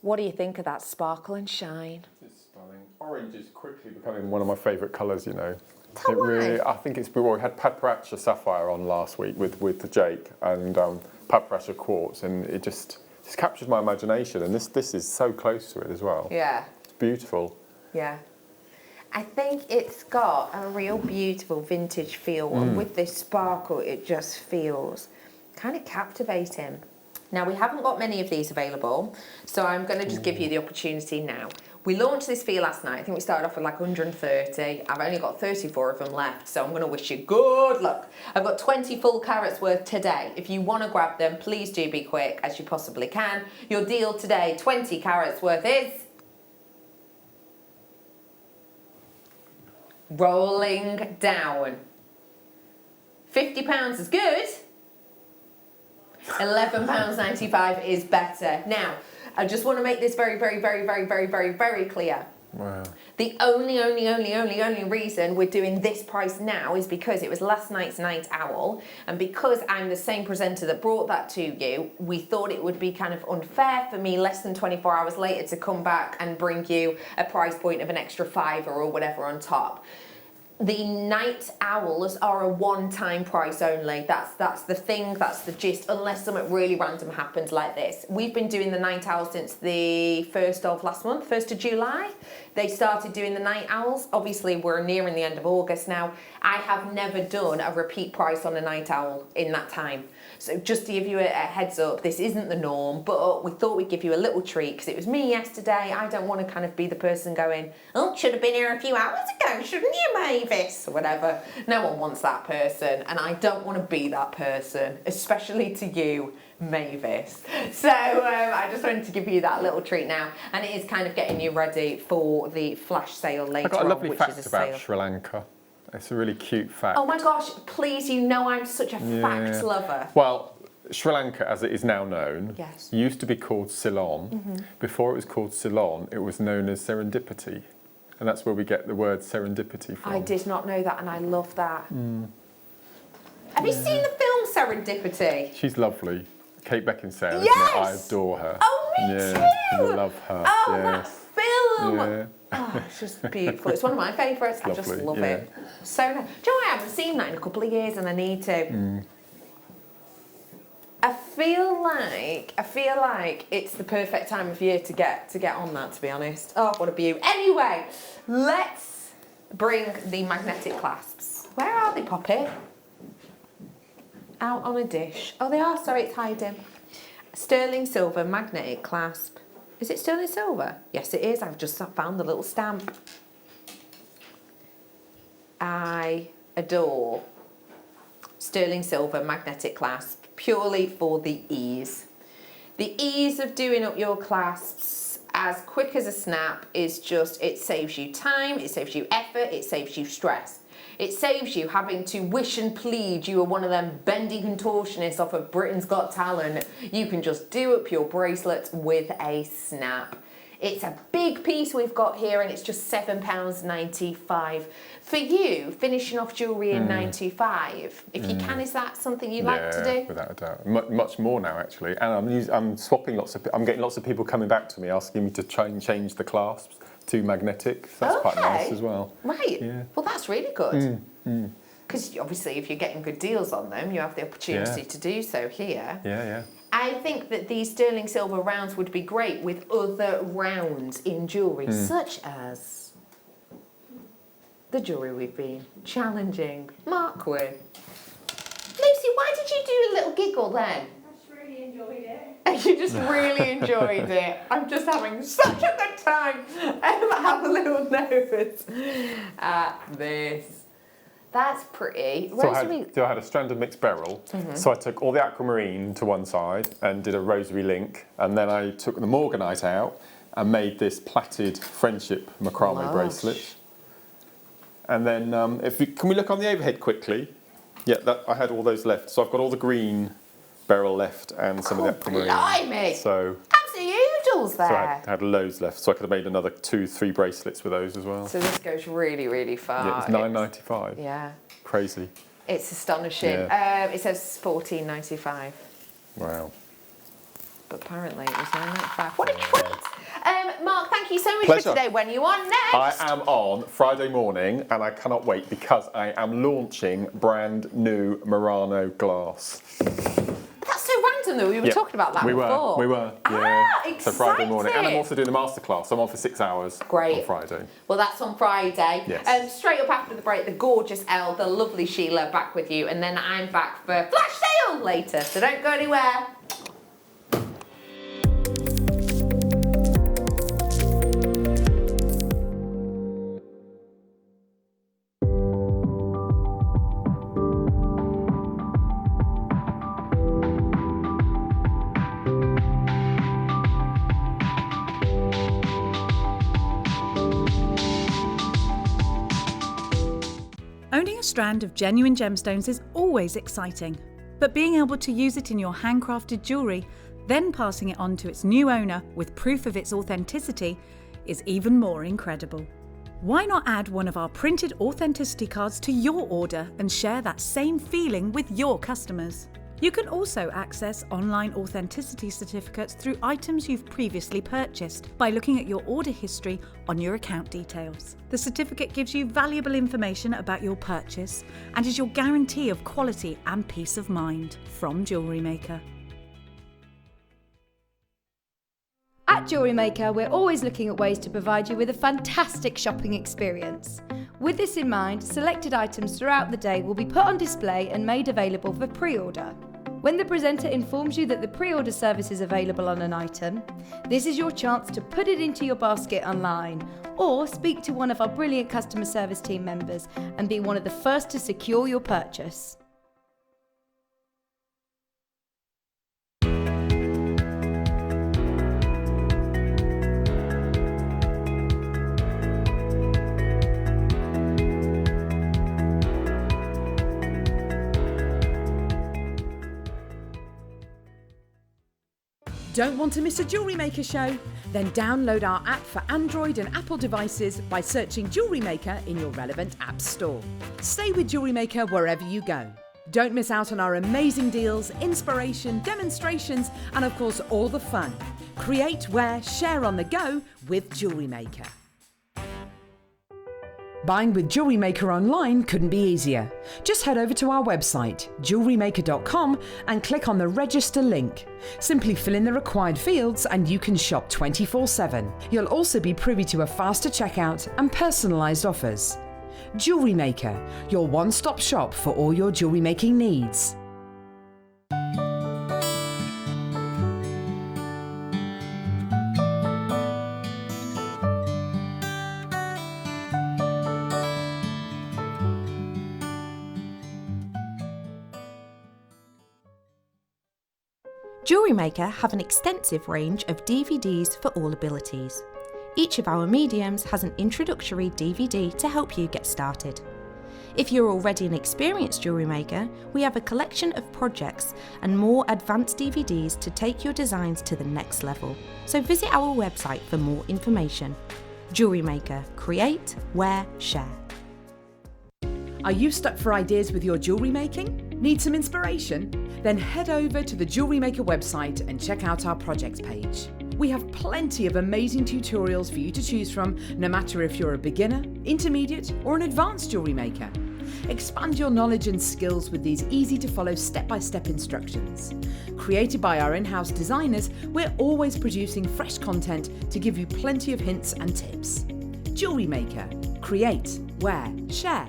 I: What do you think of that sparkle and shine?
D: It's stunning. Orange is quickly becoming one of my favourite colours, you know.
I: Tell why.
D: Really, I think it's, well, we had Paprasha Sapphire on last week with Jake and Paprasha Quartz, and it just captures my imagination, and this is so close to it as well.
I: Yeah.
D: It's beautiful.
I: Yeah. I think it's got a real beautiful vintage feel, and with this sparkle, it just feels kind of captivating. Now, we haven't got many of these available, so I'm going to just give you the opportunity now. We launched this for you last night. I think we started off with like 130. I've only got 34 of them left, so I'm going to wish you good luck. I've got 20 full carats worth today. If you want to grab them, please do be quick as you possibly can. Your deal today, 20 carats worth is... rolling down. £50 is good. £11.95 is better. Now, I just want to make this very, very, very, very, very, very, very clear.
D: Wow.
I: The only reason we're doing this price now is because it was last night's Night Owl, and because I'm the same presenter that brought that to you, we thought it would be kind of unfair for me less than 24 hours later to come back and bring you a price point of an extra £5 or whatever on top. The Night Owls are a one-time price only. That's the thing, that's the gist, unless something really random happens like this. We've been doing the Night Owl since the 1st of last month, 1st of July. They started doing the Night Owls. Obviously, we're nearing the end of August now. I have never done a repeat price on a Night Owl in that time. So just to give you a heads up, this isn't the norm, but we thought we'd give you a little treat because it was me yesterday. I don't want to kind of be the person going, oh, should have been here a few hours ago, shouldn't you, Mavis? Or whatever. No one wants that person, and I don't want to be that person, especially to you, Mavis. So I just wanted to give you that little treat now, and it is kind of getting you ready for the flash sale later
D: I got a lovely
I: on, which
D: fact
I: is a
D: about
I: sale.
D: Sri Lanka. It's a really cute fact.
I: Oh my gosh, please, you know I'm such a fact lover.
D: Well, Sri Lanka, as it is now known,
I: Yes.
D: used to be called Ceylon. Before it was called Ceylon, it was known as Serendipity. And that's where we get the word serendipity from.
I: I did not know that, and I love that. Have you seen the film Serendipity?
D: She's lovely. Kate Beckinsale,
I: Yes!
D: isn't it? I adore her.
I: Oh, me
D: yeah,
I: too!
D: I love her.
I: Oh,
D: yes.
I: that film!
D: Yeah.
I: Oh, it's just beautiful. It's one of my favourites. I just
D: Lovely,
I: love
D: yeah.
I: it. So nice. Do you know, I haven't seen that in a couple of years, and I need to. I feel like it's the perfect time of year to get on that, to be honest. Oh, what a beauty. Anyway, let's bring the magnetic clasps. Where are they, Poppy? Out on a dish. Oh, they are. Sorry, it's hiding. Sterling silver magnetic clasp. Is it sterling silver? Yes, it is. I've just found the little stamp. I adore sterling silver magnetic clasp purely for the ease. The ease of doing up your clasps as quick as a snap is just, it saves you time, it saves you effort, it saves you stress. It saves you having to wish and plead you were one of them bendy contortionists off of Britain's Got Talent. You can just do up your bracelets with a snap. It's a big piece we've got here, and it's just £7.95. For you, finishing off jewellery in 95, if you can, is that something you like to do?
D: Without a doubt. Much more now, actually. And I'm swapping I'm getting lots of people coming back to me asking me to try and change the clasps to magnetic. So that's quite nice as well.
I: Right.
D: Yeah.
I: Well, that's really good. Because obviously, if you're getting good deals on them, you have the opportunity to do so here.
D: Yeah.
I: I think that these sterling silver rounds would be great with other rounds in jewellery, such as the jewellery we've been challenging Mark with. Lucy, why did you do a little giggle then?
J: I just really enjoyed it.
I: You just really enjoyed it. I'm just having such a good time. I'm a little nervous at this. That's pretty.
D: So I had a strand of mixed beryl. So I took all the aquamarine to one side and did a rosary link, and then I took the morganite out and made this plaited friendship macrame bracelet. And then, can we look on the overhead quickly? Yeah, I had all those left. So I've got all the green beryl left and some of the aquamarine.
I: Blimey!
D: So
I: absolute oodles there.
D: So I had loads left. So I could have made another 2-3 bracelets with those as well.
I: So this goes really, really far.
D: Yeah, it's £9.95.
I: Yeah.
D: Crazy.
I: It's astonishing.
D: Yeah.
I: It says £14.95.
D: Wow.
I: But apparently it was £9.95. What a treat! Mark, thank you so much
D: Pleasure.
I: for today. When are you on next?
D: I am on Friday morning, and I cannot wait because I am launching brand new Murano glass.
I: That's so random though. We were talking about that before.
D: We were.
I: Exciting.
D: So Friday morning, and I'm also doing a masterclass. I'm on for 6 hours.
I: Great.
D: On Friday.
I: Well, that's on Friday.
D: Yes.
I: Straight up after the break, the gorgeous Elle, the lovely Sheila back with you, and then I'm back for flash sale later. So don't go anywhere.
F: Owning a strand of genuine gemstones is always exciting, but being able to use it in your handcrafted jewellery, then passing it on to its new owner with proof of its authenticity, is even more incredible. Why not add one of our printed authenticity cards to your order and share that same feeling with your customers? You can also access online authenticity certificates through items you've previously purchased by looking at your order history on your account details. The certificate gives you valuable information about your purchase and is your guarantee of quality and peace of mind from Jewellery Maker.
A: At Jewellery Maker, we're always looking at ways to provide you with a fantastic shopping experience. With this in mind, selected items throughout the day will be put on display and made available for pre-order. When the presenter informs you that the pre-order service is available on an item, this is your chance to put it into your basket online or speak to one of our brilliant customer service team members and be one of the first to secure your purchase.
B: Don't want to miss a Jewellery Maker show? Then download our app for Android and Apple devices by searching Jewellery Maker in your relevant app store. Stay with Jewellery Maker wherever you go. Don't miss out on our amazing deals, inspiration, demonstrations, and of course all the fun. Create, wear, share on the go with Jewellery Maker. Buying with Jewellery Maker online couldn't be easier. Just head over to our website, JewelleryMaker.com, and click on the register link. Simply fill in the required fields and you can shop 24/7. You'll also be privy to a faster checkout and personalised offers. Jewellery Maker, your one-stop shop for all your jewellery making needs.
E: Jewellery Maker have an extensive range of DVDs for all abilities. Each of our mediums has an introductory DVD to help you get started. If you're already an experienced jewellery maker, we have a collection of projects and more advanced DVDs to take your designs to the next level. So visit our website for more information. Jewellery Maker, create, wear, share.
B: Are you stuck for ideas with your jewellery making? Need some inspiration? Then head over to the Jewellery Maker website and check out our projects page. We have plenty of amazing tutorials for you to choose from, no matter if you're a beginner, intermediate, or an advanced jewellery maker. Expand your knowledge and skills with these easy to follow step-by-step instructions. Created by our in-house designers, we're always producing fresh content to give you plenty of hints and tips. Jewellery Maker, create, wear, share.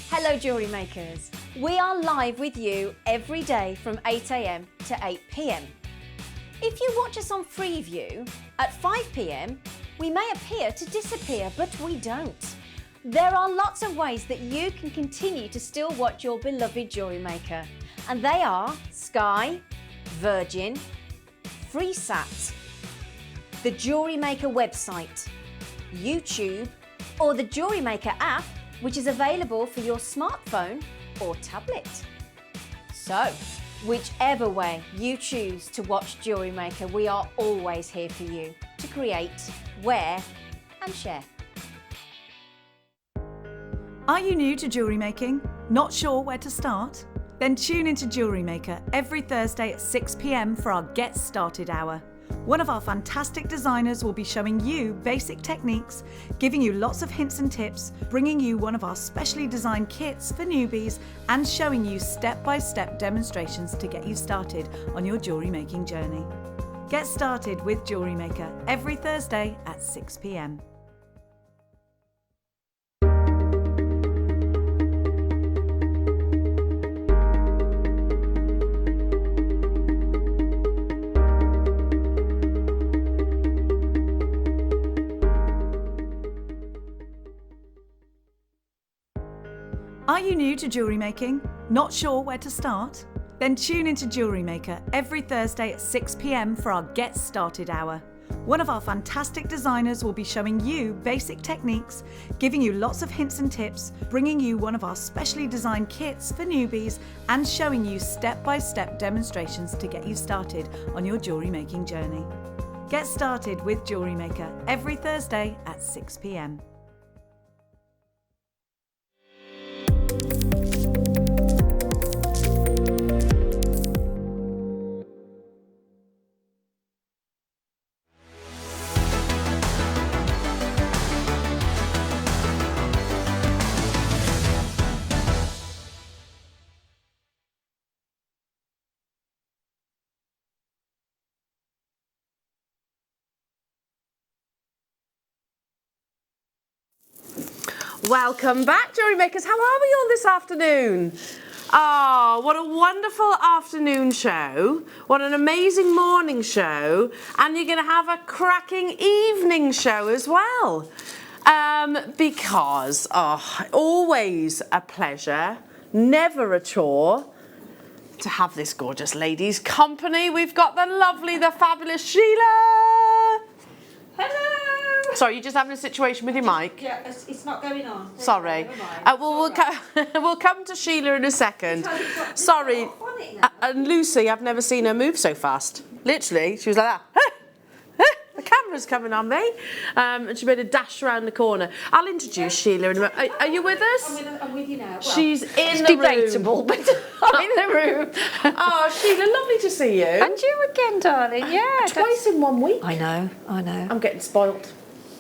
K: Hello Jewellery Makers! We are live with you every day from 8 AM to 8 PM. If you watch us on Freeview at 5 PM, we may appear to disappear, but we don't. There are lots of ways that you can continue to still watch your beloved Jewellery Maker, and they are Sky, Virgin, FreeSat, the Jewellery Maker website, YouTube, or the Jewellery Maker app, which is available for your smartphone or tablet. So, whichever way you choose to watch Jewellery Maker, we are always here for you to create, wear, and share.
F: Are you new to jewellery making? Not sure where to start? Then tune into Jewellery Maker every Thursday at 6 PM for our Get Started Hour. One of our fantastic designers will be showing you basic techniques, giving you lots of hints and tips, bringing you one of our specially designed kits for newbies, and showing you step-by-step demonstrations to get you started on your jewellery making journey. Get started with Jewellery Maker every Thursday at 6 PM. Are you new to jewellery making? Not sure where to start? Then tune into Jewellery Maker every Thursday at 6 p.m. for our Get Started hour. One of our fantastic designers will be showing you basic techniques, giving you lots of hints and tips, bringing you one of our specially designed kits for newbies, and showing you step-by-step demonstrations to get you started on your jewellery making journey. Get started with Jewellery Maker every Thursday at 6 p.m.
C: Welcome back, Jewellery Makers. How are we all this afternoon? Oh, what a wonderful afternoon show. What an amazing morning show. And you're going to have a cracking evening show as well. Because, always a pleasure, never a chore to have this gorgeous lady's company. We've got the lovely, the fabulous Sheila.
H: Hello.
C: Sorry, you're just having a situation with your mic?
H: Yeah, it's not going on.
C: Sorry. We'll come to Sheila in a second. Sorry. And Lucy, I've never seen her move so fast. Literally, she was like that. The camera's coming on me. And she made a dash around the corner. I'll introduce Sheila in a moment. Are you with us?
H: I'm with you now. Well,
C: She's in the
H: debatable,
C: room.
H: but I'm in the room.
C: Oh, Sheila, lovely to see you.
H: And you again, darling. Yeah.
C: Twice in 1 week.
H: I know.
C: I'm getting spoilt.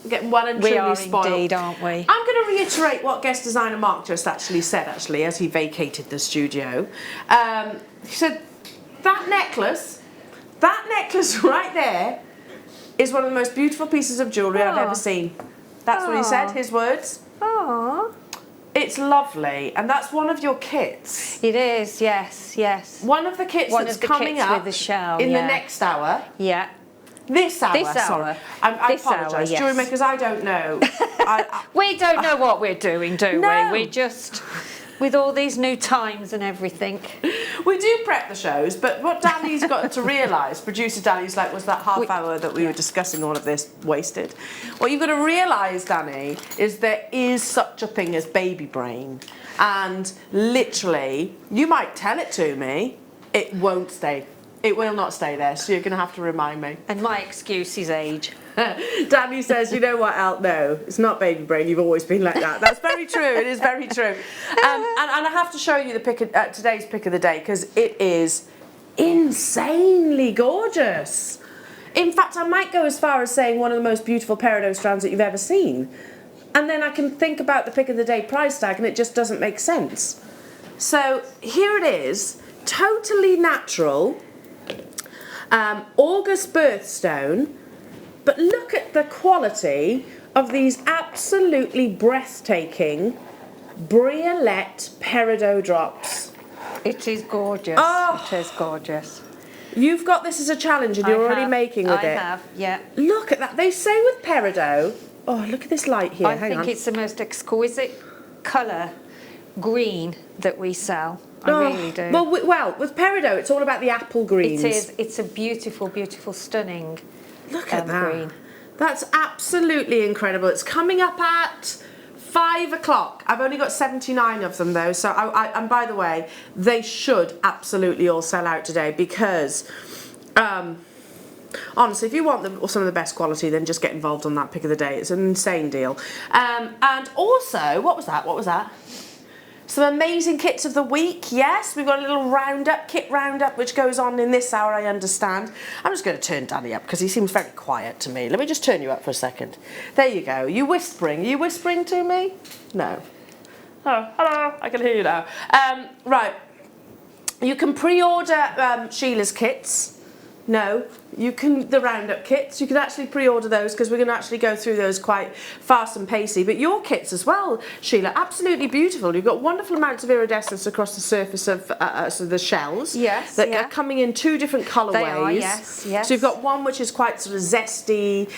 C: I'm getting well and
H: We
C: truly
H: are
C: spoiled.
H: indeed, aren't we?
C: I'm going to reiterate what guest designer Mark just actually said, as he vacated the studio. He said, that necklace right there is one of the most beautiful pieces of jewellery I've ever seen. That's what he said, his words.
H: Aww.
C: It's lovely, and that's one of your kits.
H: It is, yes.
C: One of the kits that's coming up
H: with the shell,
C: in the next hour.
H: Yeah.
C: This hour, sorry. I apologise.
H: Yes.
C: Jewellery Makers, I don't know.
H: We don't know what we're doing, do
C: No.
H: we? We're just, with all these new times and everything.
C: We do prep the shows, but what Danny's got to realise, producer Danny's like, was that half hour that we were discussing all of this wasted? What you've got to realise, Danny, is there is such a thing as baby brain. And literally, you might tell it to me, it won't stay. It will not stay there, so you're going to have to remind me.
H: And my excuse is age.
C: Danny says, you know what, Al? No, it's not baby brain. You've always been like that. That's very true. It is very true. And I have to show you the today's pick of the day because it is insanely gorgeous. In fact, I might go as far as saying one of the most beautiful peridot strands that you've ever seen. And then I can think about the pick of the day price tag and it just doesn't make sense. So here it is, totally natural. August birthstone, but look at the quality of these absolutely breathtaking briolette peridot drops.
H: It is gorgeous.
C: Oh.
H: It is gorgeous.
C: You've got this as a challenge and you're already making with it.
H: I have, yeah.
C: Look at that. They say with peridot, oh, look at this light here.
H: I think it's the most exquisite colour green that we sell. I really do.
C: Well, with peridot, it's all about the apple greens.
H: It is. It's a beautiful, beautiful, stunning
C: Look at that.
H: green.
C: That's absolutely incredible. It's coming up at 5 o'clock. I've only got 79 of them though. So, and by the way, they should absolutely all sell out today because, honestly, if you want some of the best quality, then just get involved on that pick of the day. It's an insane deal. And also, what was that? Some amazing kits of the week, yes. We've got a little kit roundup, which goes on in this hour, I understand. I'm just going to turn Danny up because he seems very quiet to me. Let me just turn you up for a second. There you go. Are you whispering to me? No. Oh, hello. I can hear you now. Right. You can pre-order Sheila's kits. No, the roundup kits, you can actually pre-order those because we're going to actually go through those quite fast and pacey. But your kits as well, Sheila, absolutely beautiful. You've got wonderful amounts of iridescence across the surface of so the shells.
H: Yes,
C: that
H: yeah.
C: are coming in 2 different colourways.
H: They are, yes, yes.
C: So you've got one which is quite sort of zesty,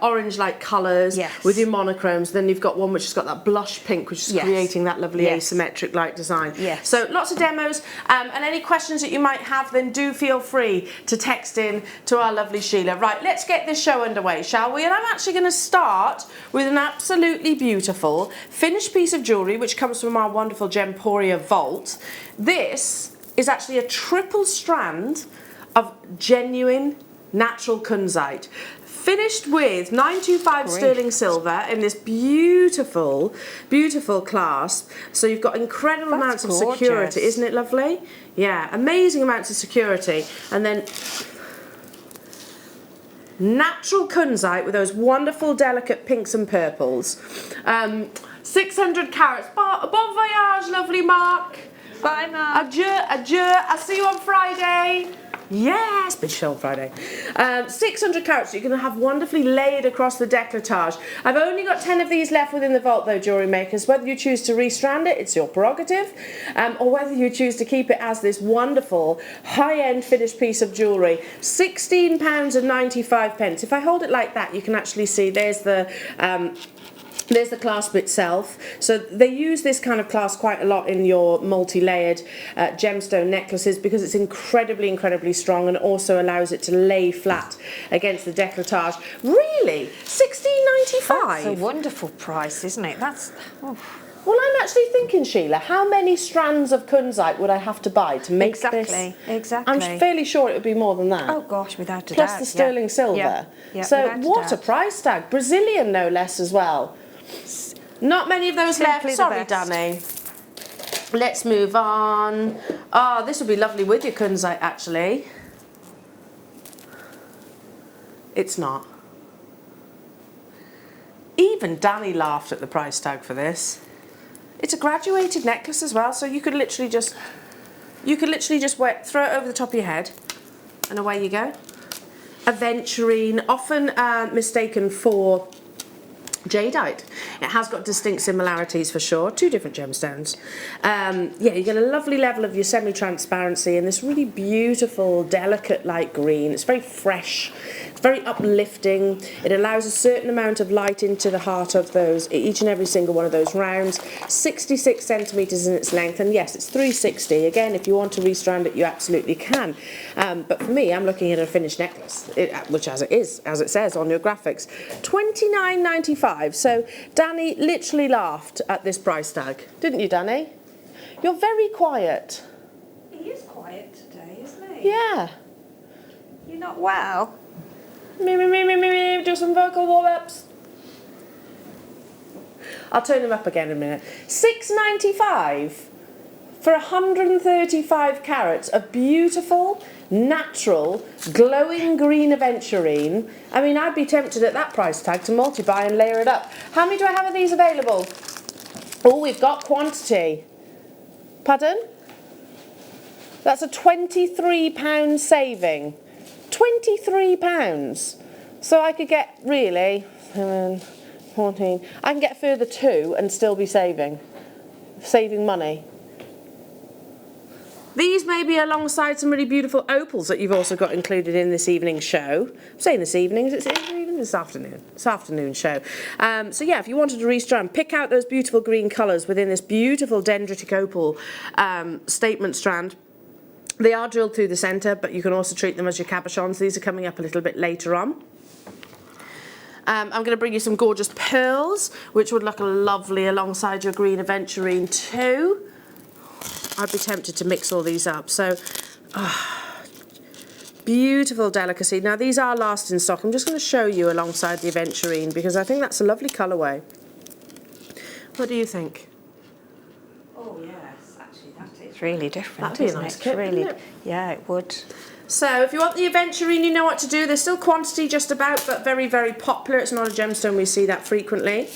C: orange-like colours
H: Yes.
C: with your monochromes. Then you've got one which has got that blush pink, which is
H: Yes.
C: creating that lovely
H: Yes.
C: asymmetric-like design.
H: Yes.
C: So lots of demos, and any questions that you might have, then do feel free to text in to our lovely Sheila. Right, let's get this show underway, shall we? And I'm actually going to start with an absolutely beautiful finished piece of jewellery which comes from our wonderful Gemporia vault. This is actually a triple strand of genuine natural kunzite, finished with 925 sterling silver in this beautiful, beautiful clasp. So you've got incredible amounts of security, isn't it lovely? Yeah, amazing amounts of security. And then natural kunzite with those wonderful delicate pinks and purples. 600 carats. Bon voyage, lovely Mark.
H: Bye, Mark.
C: Adieu, adieu. I'll see you on Friday. Yes, big show on Friday. 600 carats, you're going to have wonderfully layered across the décolletage. I've only got 10 of these left within the vault though, jewellery makers. Whether you choose to restrand it, it's your prerogative, or whether you choose to keep it as this wonderful high-end finished piece of jewellery. £16.95. If I hold it like that, you can actually see there's the clasp itself. So they use this kind of clasp quite a lot in your multi-layered gemstone necklaces because it's incredibly, incredibly strong and also allows it to lay flat against the décolletage. Really? £16.95?
H: That's a wonderful price, isn't it? That's... Oh.
C: Well, I'm actually thinking, Sheila, how many strands of kunzite would I have to buy to make this?
H: Exactly.
C: I'm fairly sure it would be more than that.
H: Oh gosh, without a
C: Plus
H: doubt.
C: the sterling silver.
H: Yeah,
C: So
H: without
C: what a
H: doubt.
C: price tag. Brazilian, no less, as well. Not many of those
H: Simply
C: left.
H: the
C: Sorry,
H: best.
C: Danny. Let's move on. Oh, this would be lovely with your kunzite, actually. It's not. Even Danny laughed at the price tag for this. It's a graduated necklace as well, so you could literally just throw it over the top of your head, and away you go. Aventurine, often mistaken for jadeite. It has got distinct similarities for sure, 2 different gemstones. Yeah, you get a lovely level of your semi-transparency and this really beautiful, delicate light green. It's very fresh, it's very uplifting. It allows a certain amount of light into the heart of those, each and every single one of those rounds. 66 centimetres in its length, and yes, it's 360. Again, if you want to restrand it, you absolutely can. But for me, I'm looking at a finished necklace, which as it says on your graphics, £29.95. So Danny literally laughed at this price tag, didn't you, Danny? You're very quiet.
H: He is quiet today, isn't he?
C: Yeah.
H: You're not well.
C: Me, do some vocal warm-ups. I'll turn them up again in a minute. £6.95 for 135 carats of beautiful, natural, glowing green aventurine. I mean, I'd be tempted at that price tag to multi-buy and layer it up. How many do I have of these available? Oh, we've got quantity. Pardon? That's a £23 saving. £23. So I could get, really, 14, I can get a further 2 and still be saving money. These may be alongside some really beautiful opals that you've also got included in this evening's show. I'm saying this evening, it's even this afternoon. This afternoon show. So yeah, if you wanted to restrand, pick out those beautiful green colours within this beautiful dendritic opal statement strand. They are drilled through the centre, but you can also treat them as your cabochons. These are coming up a little bit later on. I'm going to bring you some gorgeous pearls, which would look lovely alongside your green aventurine too. I'd be tempted to mix all these up. So, beautiful delicacy. Now, these are last in stock. I'm just going to show you alongside the aventurine because I think that's a lovely colourway. What do you think?
H: Oh yes, actually that is really different.
C: That'd be a nice kit,
H: really,
C: wouldn't it?
H: yeah, it would.
C: So if you want the aventurine, you know what to do. There's still quantity just about, but very, very popular. It's not a gemstone, we see that frequently.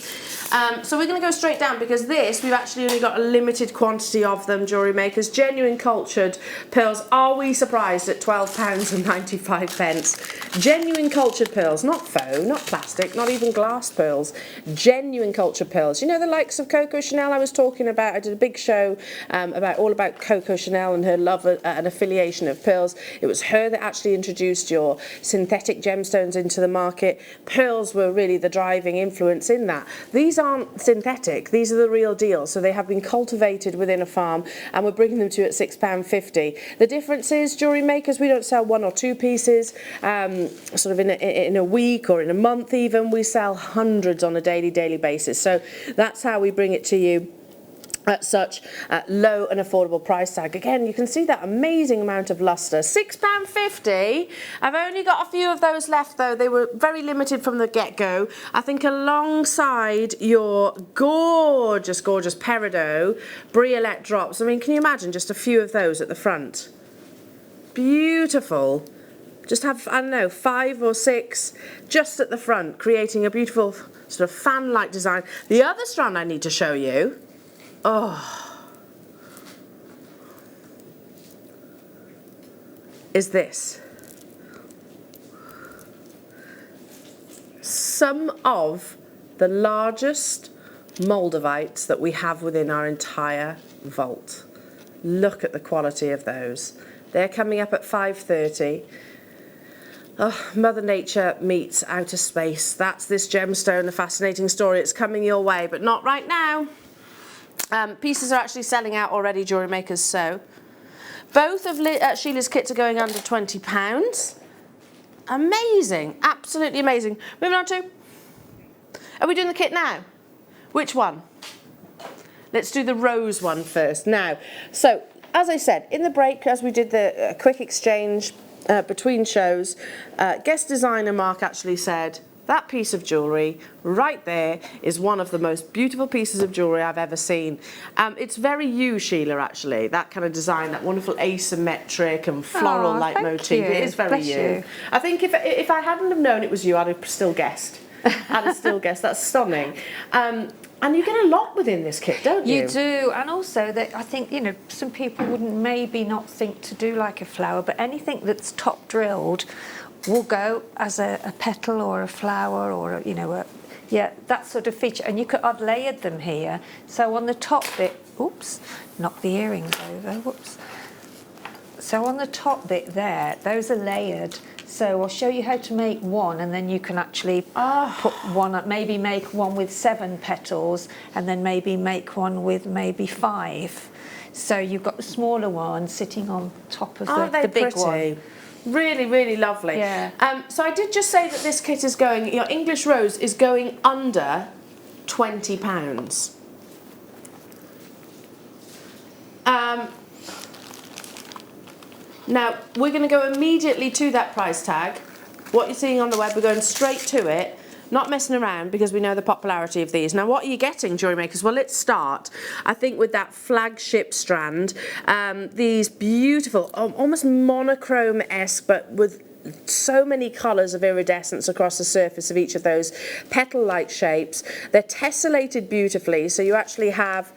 C: So we're going to go straight down because this, we've actually only got a limited quantity of them, Jewellery Makers. Genuine cultured pearls. Are we surprised at £12.95? Genuine cultured pearls, not faux, not plastic, not even glass pearls. Genuine cultured pearls. You know the likes of Coco Chanel I was talking about? I did a big show all about Coco Chanel and her love and affiliation of pearls. It was her that actually introduced your synthetic gemstones into the market. Pearls were really the driving influence in that. These aren't synthetic, these are the real deal. So they have been cultivated within a farm and we're bringing them to you at £6.50. The difference is, Jewellery Makers, we don't sell 1 or 2 pieces sort of in a week or in a month even. We sell hundreds on a daily basis. So that's how we bring it to you at such low and affordable price tag. Again, you can see that amazing amount of luster. £6.50. I've only got a few of those left though. They were very limited from the get-go. I think alongside your gorgeous peridot briolette drops. I mean, can you imagine just a few of those at the front? Beautiful. Just have, I don't know, 5 or 6 just at the front, creating a beautiful sort of fan-like design. The other strand I need to show you, is this. Some of the largest moldavites that we have within our entire vault. Look at the quality of those. They're coming up at 5.30. Oh, Mother Nature meets outer space. That's this gemstone, a fascinating story. It's coming your way, but not right now. Pieces are actually selling out already, Jewellery Makers, so. Both of Sheila's kits are going under £20. Amazing, absolutely amazing. Moving on to, are we doing the kit now? Which one? Let's do the rose one first. Now, so as I said, in the break, as we did the quick exchange between shows, guest designer Mark actually said, that piece of jewellery right there is one of the most beautiful pieces of jewellery I've ever seen. It's very you, Sheila, actually, that kind of design, that wonderful asymmetric and floral leitmotif. It is very you. I think if I hadn't have known it was you, I'd have still guessed. That's stunning. And you get a lot within this kit, don't you?
H: You do, and also that I think, you know, some people wouldn't maybe not think to do like a flower, but anything that's top drilled will go as a petal or a flower or you know, that sort of feature. And I've layered them here. So on the top bit, oops, knocked the earrings over, whoops. So on the top bit there, those are layered. So I'll show you how to make one, and then you can actually put one, maybe make one with 7 petals, and then maybe make one with maybe 5. So you've got the smaller one sitting on top of the big one.
C: Really, really lovely.
H: Yeah.
C: So I did just say that this kit is going, your English Rose is going under £20. Now, we're going to go immediately to that price tag. What you're seeing on the web, we're going straight to it. Not messing around because we know the popularity of these. Now, what are you getting, Jewellery Makers? Well, let's start, I think, with that flagship strand. These beautiful, almost monochrome-esque, but with so many colours of iridescence across the surface of each of those petal-like shapes. They're tessellated beautifully, so you actually have...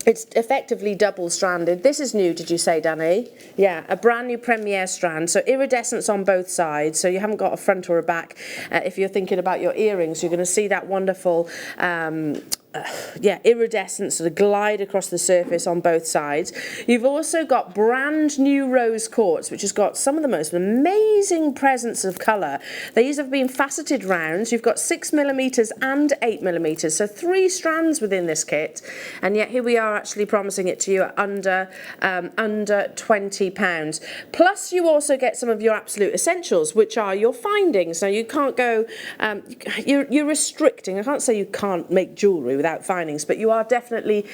C: it's effectively double-stranded. This is new, did you say, Danny? Yeah, a brand new Premiere strand. So iridescence on both sides. So you haven't got a front or a back. If you're thinking about your earrings, you're going to see that wonderful iridescence sort of glide across the surface on both sides. You've also got brand new rose quartz, which has got some of the most amazing presence of colour. These have been faceted rounds. You've got 6mm and 8mm, so 3 strands within this kit, and yet here we are actually promising it to you at under £20. Plus you also get some of your absolute essentials, which are your findings. Now you can't go, you're restricting. I can't say you can't make jewellery without findings, but you are definitely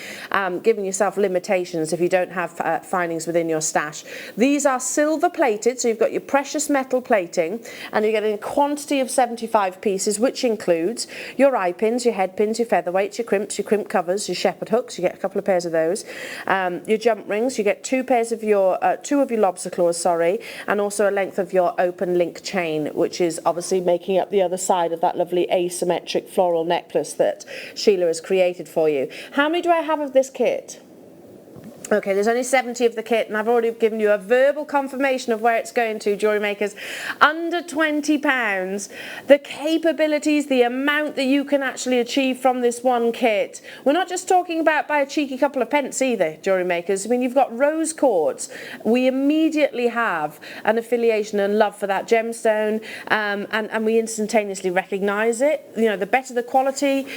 C: giving yourself limitations if you don't have findings within your stash. These are silver plated, so you've got your precious metal plating, and you're getting a quantity of 75 pieces, which includes your eye pins, your head pins, your featherweights, your crimp covers, your shepherd hooks. You get a couple of pairs of those. Your jump rings. You get two of your lobster claws, sorry, and also a length of your open link chain, which is obviously making up the other side of that lovely asymmetric floral necklace that Sheila has created for you. How many do I have of this kit? Okay, there's only 70 of the kit, and I've already given you a verbal confirmation of where it's going to, jewellery makers. Under £20. The capabilities, the amount that you can actually achieve from this one kit. We're not just talking about by a cheeky couple of pence either, jewellery makers. I mean, you've got rose quartz. We immediately have an affiliation and love for that gemstone, and we instantaneously recognise it. You know, the better the quality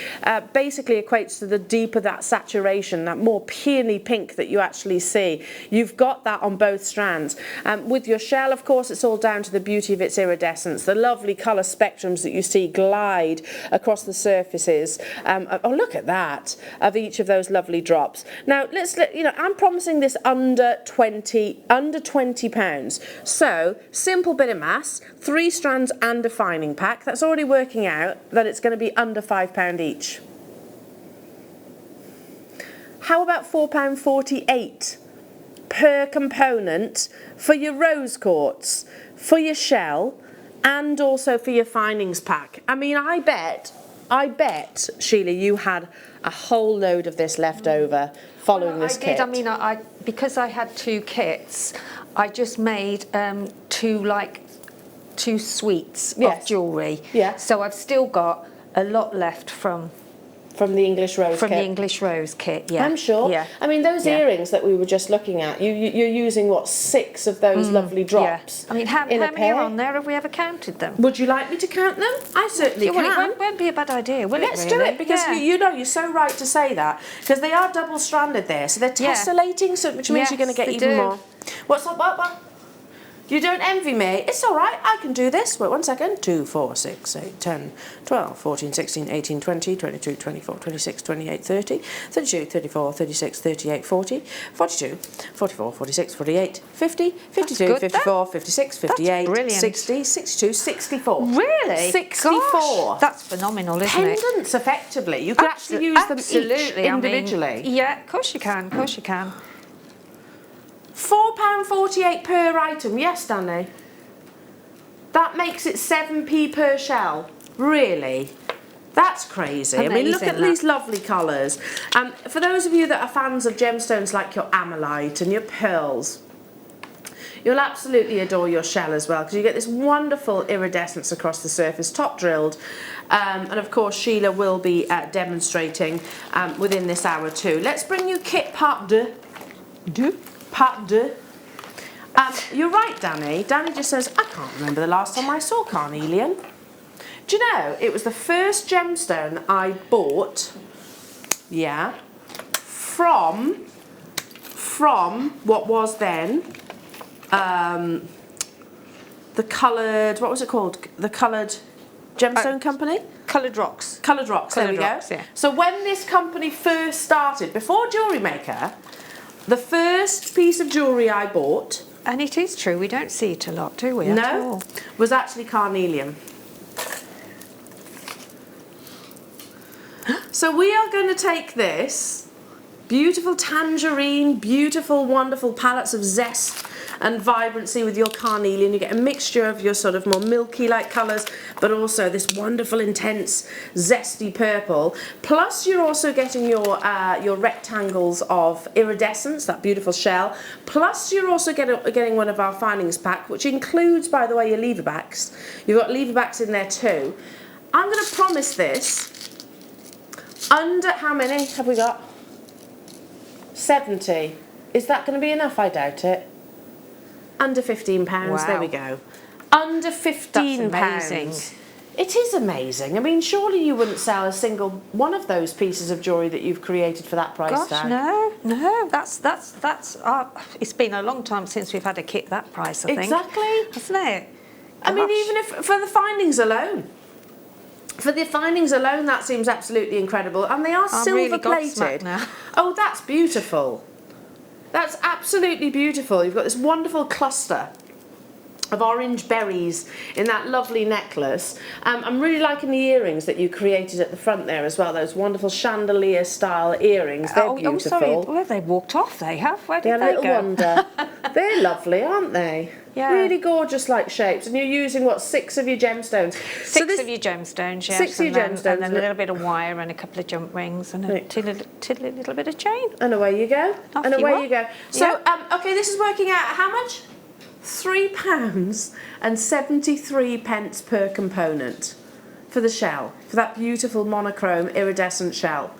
C: basically equates to the deeper that saturation, that more peony pink that you actually see. You've got that on both strands. With your shell, of course, it's all down to the beauty of its iridescence, the lovely colour spectrums that you see glide across the surfaces. Oh, look at that, of each of those lovely drops. Now, I'm promising this under £20. So, simple bit of maths, 3 strands and a fining pack. That's already working out that it's going to be under £5 each. How about £4.48 per component for your rose quartz, for your shell, and also for your findings pack? I mean, I bet, Sheila, you had a whole load of this left over following this kit.
H: I mean, because I had 2 kits, I just made two suites of jewellery. Yeah. So I've still got a lot left from
C: the English Rose kit.
H: From the English Rose kit, yeah.
C: I'm sure. Yeah. I mean, those earrings that we were just looking at, you're using, what, 6 of those lovely drops?
H: I mean, how many are on there? Have we ever counted them?
C: Would you like me to count them? I certainly can.
H: Well, it won't be a bad idea, will
C: Let's
H: it,
C: do
H: really?
C: it, because you're so right to say that, because they are double-stranded there, so they're tessellating, so which means you're going to get even more. What's up, what? You don't envy me. It's all right. I can do this. Wait 1 second. 2, 4, 6, 8, 10, 12, 14, 16, 18, 20, 22, 24, 26, 28, 30, 32, 34, 36, 38, 40, 42, 44, 46, 48, 50, 52, 54, 56, 58, 60, 62, 64.
H: Really?
C: 64.
H: Gosh, that's phenomenal, isn't it?
C: Pendants, effectively. You can actually use them each individually.
H: I mean, yeah, of course you can. Of course you can.
C: £4.48 per item, yes, Danny. That makes it 7p per shell. Really? That's crazy.
H: Amazing,
C: I mean, look at these lovely colours. For those of you that are fans of gemstones like your ammolite and your pearls, you'll absolutely adore your shell as well, because you get this wonderful iridescence across the surface, top drilled. And of course, Sheila will be demonstrating within this hour too. Let's bring you kit part 2. Part 2. You're right, Danny. Danny just says, I can't remember the last time I saw carnelian. Do you know, it was the first gemstone I bought, from what was then the coloured, what was it called? The coloured gemstone company?
H: Coloured Rocks.
C: Coloured Rocks, there we go.
H: Yeah.
C: So when this company first started, before Jewellery Maker, the first piece of jewellery I bought,
H: and it is true, we don't see it a lot, do we?
C: No, was actually carnelian. So we are going to take this beautiful tangerine, beautiful, wonderful palettes of zest and vibrancy with your carnelian. You get a mixture of your sort of more milky-like colours, but also this wonderful, intense, zesty purple. Plus, you're also getting your rectangles of iridescence, that beautiful shell. Plus, you're also getting one of our findings pack, which includes, by the way, your lever backs. You've got lever backs in there too. I'm going to promise this under, how many have we got? 70. Is that going to be enough? I doubt it. Under £15,
H: wow.
C: There we go. Under £15.
H: That's amazing.
C: It is amazing. I mean, surely you wouldn't sell a single one of those pieces of jewellery that you've created for that price tag.
H: No. That's. It's been a long time since we've had a kit that price. I think.
C: Exactly.
H: Hasn't it?
C: I mean, even if for the findings alone. For the findings alone, that seems absolutely incredible. And they are silver
H: really
C: plated.
H: gobsmacked now.
C: Oh, that's beautiful. That's absolutely beautiful. You've got this wonderful cluster of orange berries in that lovely necklace. I'm really liking the earrings that you created at the front there as well. Those wonderful chandelier style earrings. They're beautiful.
H: Oh, sorry. Well, they walked off. They have. Where did
C: They're
H: they
C: a little
H: go?
C: wonder. They're lovely, aren't they?
H: Yeah.
C: Really gorgeous like shapes. And you're using, what, 6 of your gemstones?
H: Six of your gemstones, yes.
C: 6 of your gemstones.
H: And then a little bit of wire and a couple of jump rings and a tiddly little bit of chain.
C: And away you go.
H: Off
C: and
H: you
C: away
H: are.
C: you go. So,
H: Yeah.
C: okay, this is working out how much? £3.73 per component for the shell, for that beautiful monochrome iridescent shell.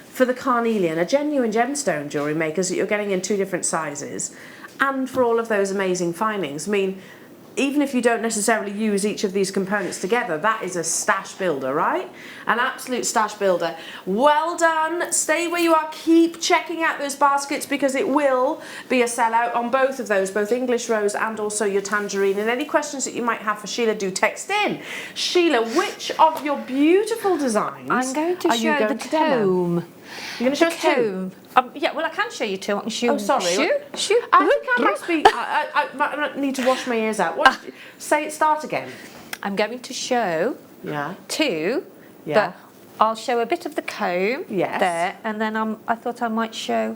C: For the carnelian, a genuine gemstone jewellery makers that you're getting in 2 different sizes, and for all of those amazing findings. I mean, even if you don't necessarily use each of these components together, that is a stash builder, right? An absolute stash builder. Well done. Stay where you are. Keep checking out those baskets because it will be a sellout on both of those, both English Rose and also your Tangerine. And any questions that you might have for Sheila, do text in. Sheila, which of your beautiful designs
H: I'm going to
C: are you
H: show
C: going
H: the
C: to demo?
H: comb.
C: You're going to show us 2?
H: Comb. Yeah, well, I can show you 2. I can show
C: Oh, sorry.
H: Shoot.
C: I think I must be. I need to wash my ears out. What? Say it. Start again.
H: I'm going to show
C: Yeah.
H: 2,
C: Yeah.
H: but I'll show a bit of the comb
C: Yes.
H: there, and then I thought I might show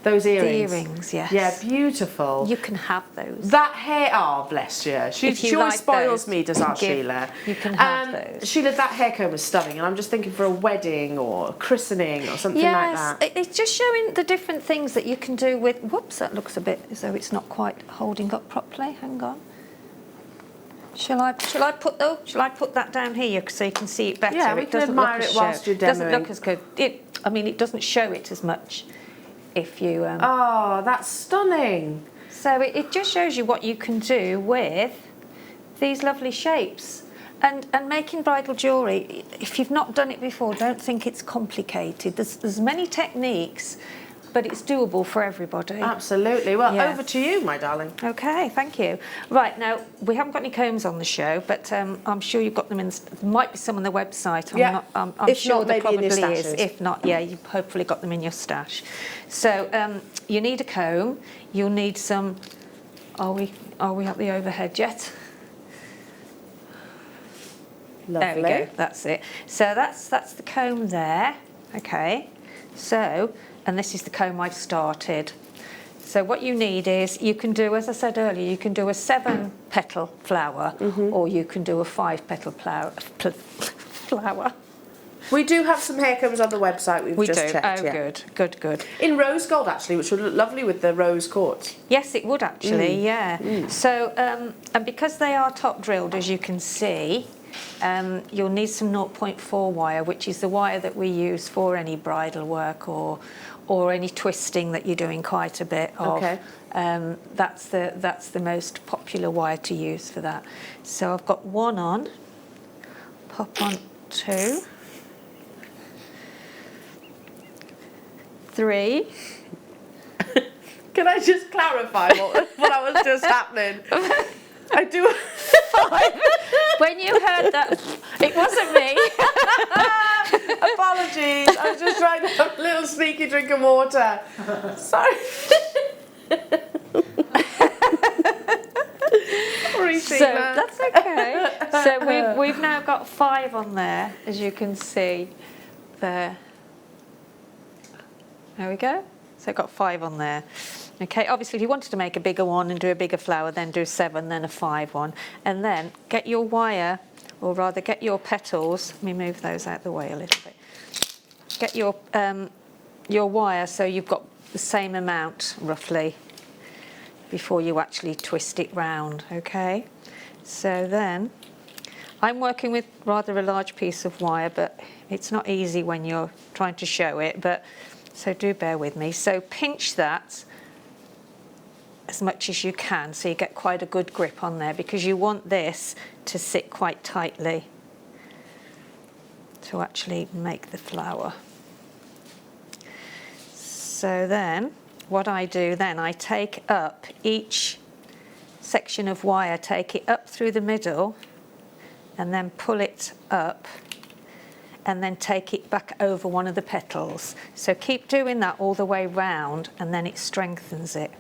C: Those earrings.
H: the earrings. Yes.
C: Yeah, beautiful.
H: You can have those.
C: That hair, oh bless you. She
H: If you
C: always
H: like
C: spoils
H: those,
C: me, does our
H: give-
C: Sheila.
H: you can have those.
C: Sheila, that hair comb is stunning, and I'm just thinking for a wedding or a christening or something like that.
H: Yes, it's just showing the different things that you can do with. Whoops, that looks a bit as though it's not quite holding up properly. Hang on. Shall I put that down here so you can see it better?
C: Yeah, we
H: It
C: can
H: doesn't
C: admire
H: look as
C: it whilst you're
H: Doesn't look
C: demoing.
H: as good. I mean, it doesn't show it as much if you.
C: Oh, that's stunning.
H: So it just shows you what you can do with these lovely shapes. And making bridal jewellery, if you've not done it before, don't think it's complicated. There's many techniques, but it's doable for everybody.
C: Absolutely. Well,
H: Yeah.
C: over to you, my darling.
H: Okay, thank you. Right, now, we haven't got any combs on the show, but I'm sure you've got them in. There might be some on the website. I'm
C: If
H: sure
C: not,
H: there
C: maybe in your
H: probably is.
C: stashes.
H: If not, yeah, you've hopefully got them in your stash. So you need a comb. You'll need some. Are we at the overhead yet?
C: Lovely.
H: There we go. That's it. So that's the comb there. Okay. So, and this is the comb I've started. So what you need is, you can do, as I said earlier, you can do a 7-petal flower, or you can do a 5-petal flower.
C: We do have some hair combs on the website. We've just
H: do.
C: checked.
H: Oh,
C: yeah.
H: good.
C: In rose gold, actually, which would look lovely with the rose quartz.
H: Yes, it would actually, yeah. So, and because they are top drilled, as you can see, you'll need some 0.4 wire, which is the wire that we use for any bridal work or any twisting that you're doing quite a bit of.
C: Okay.
H: That's the most popular wire to use for that. So I've got 1 on, pop on 2, 3.
C: Can I just clarify what was just happening? I do.
H: 5. When you heard that, it wasn't me.
C: Apologies. I was just trying to have a little sneaky drink of water. Sorry. Sorry,
H: So
C: Sheila.
H: that's okay. So we've now got 5 on there, as you can see there. There we go. So I've got 5 on there. Okay, obviously if you wanted to make a bigger one and do a bigger flower, then do 7, then a 5 one. And then get your wire, or rather get your petals, let me move those out the way a little bit. Get your wire so you've got the same amount, roughly, before you actually twist it round, okay? So then, I'm working with rather a large piece of wire, but it's not easy when you're trying to show it, but so do bear with me. So pinch that as much as you can so you get quite a good grip on there, because you want this to sit quite tightly to actually make the flower. So then what I do then, I take up each section of wire, take it up through the middle and then pull it up and then take it back over one of the petals. So keep doing that all the way round, and then it strengthens it.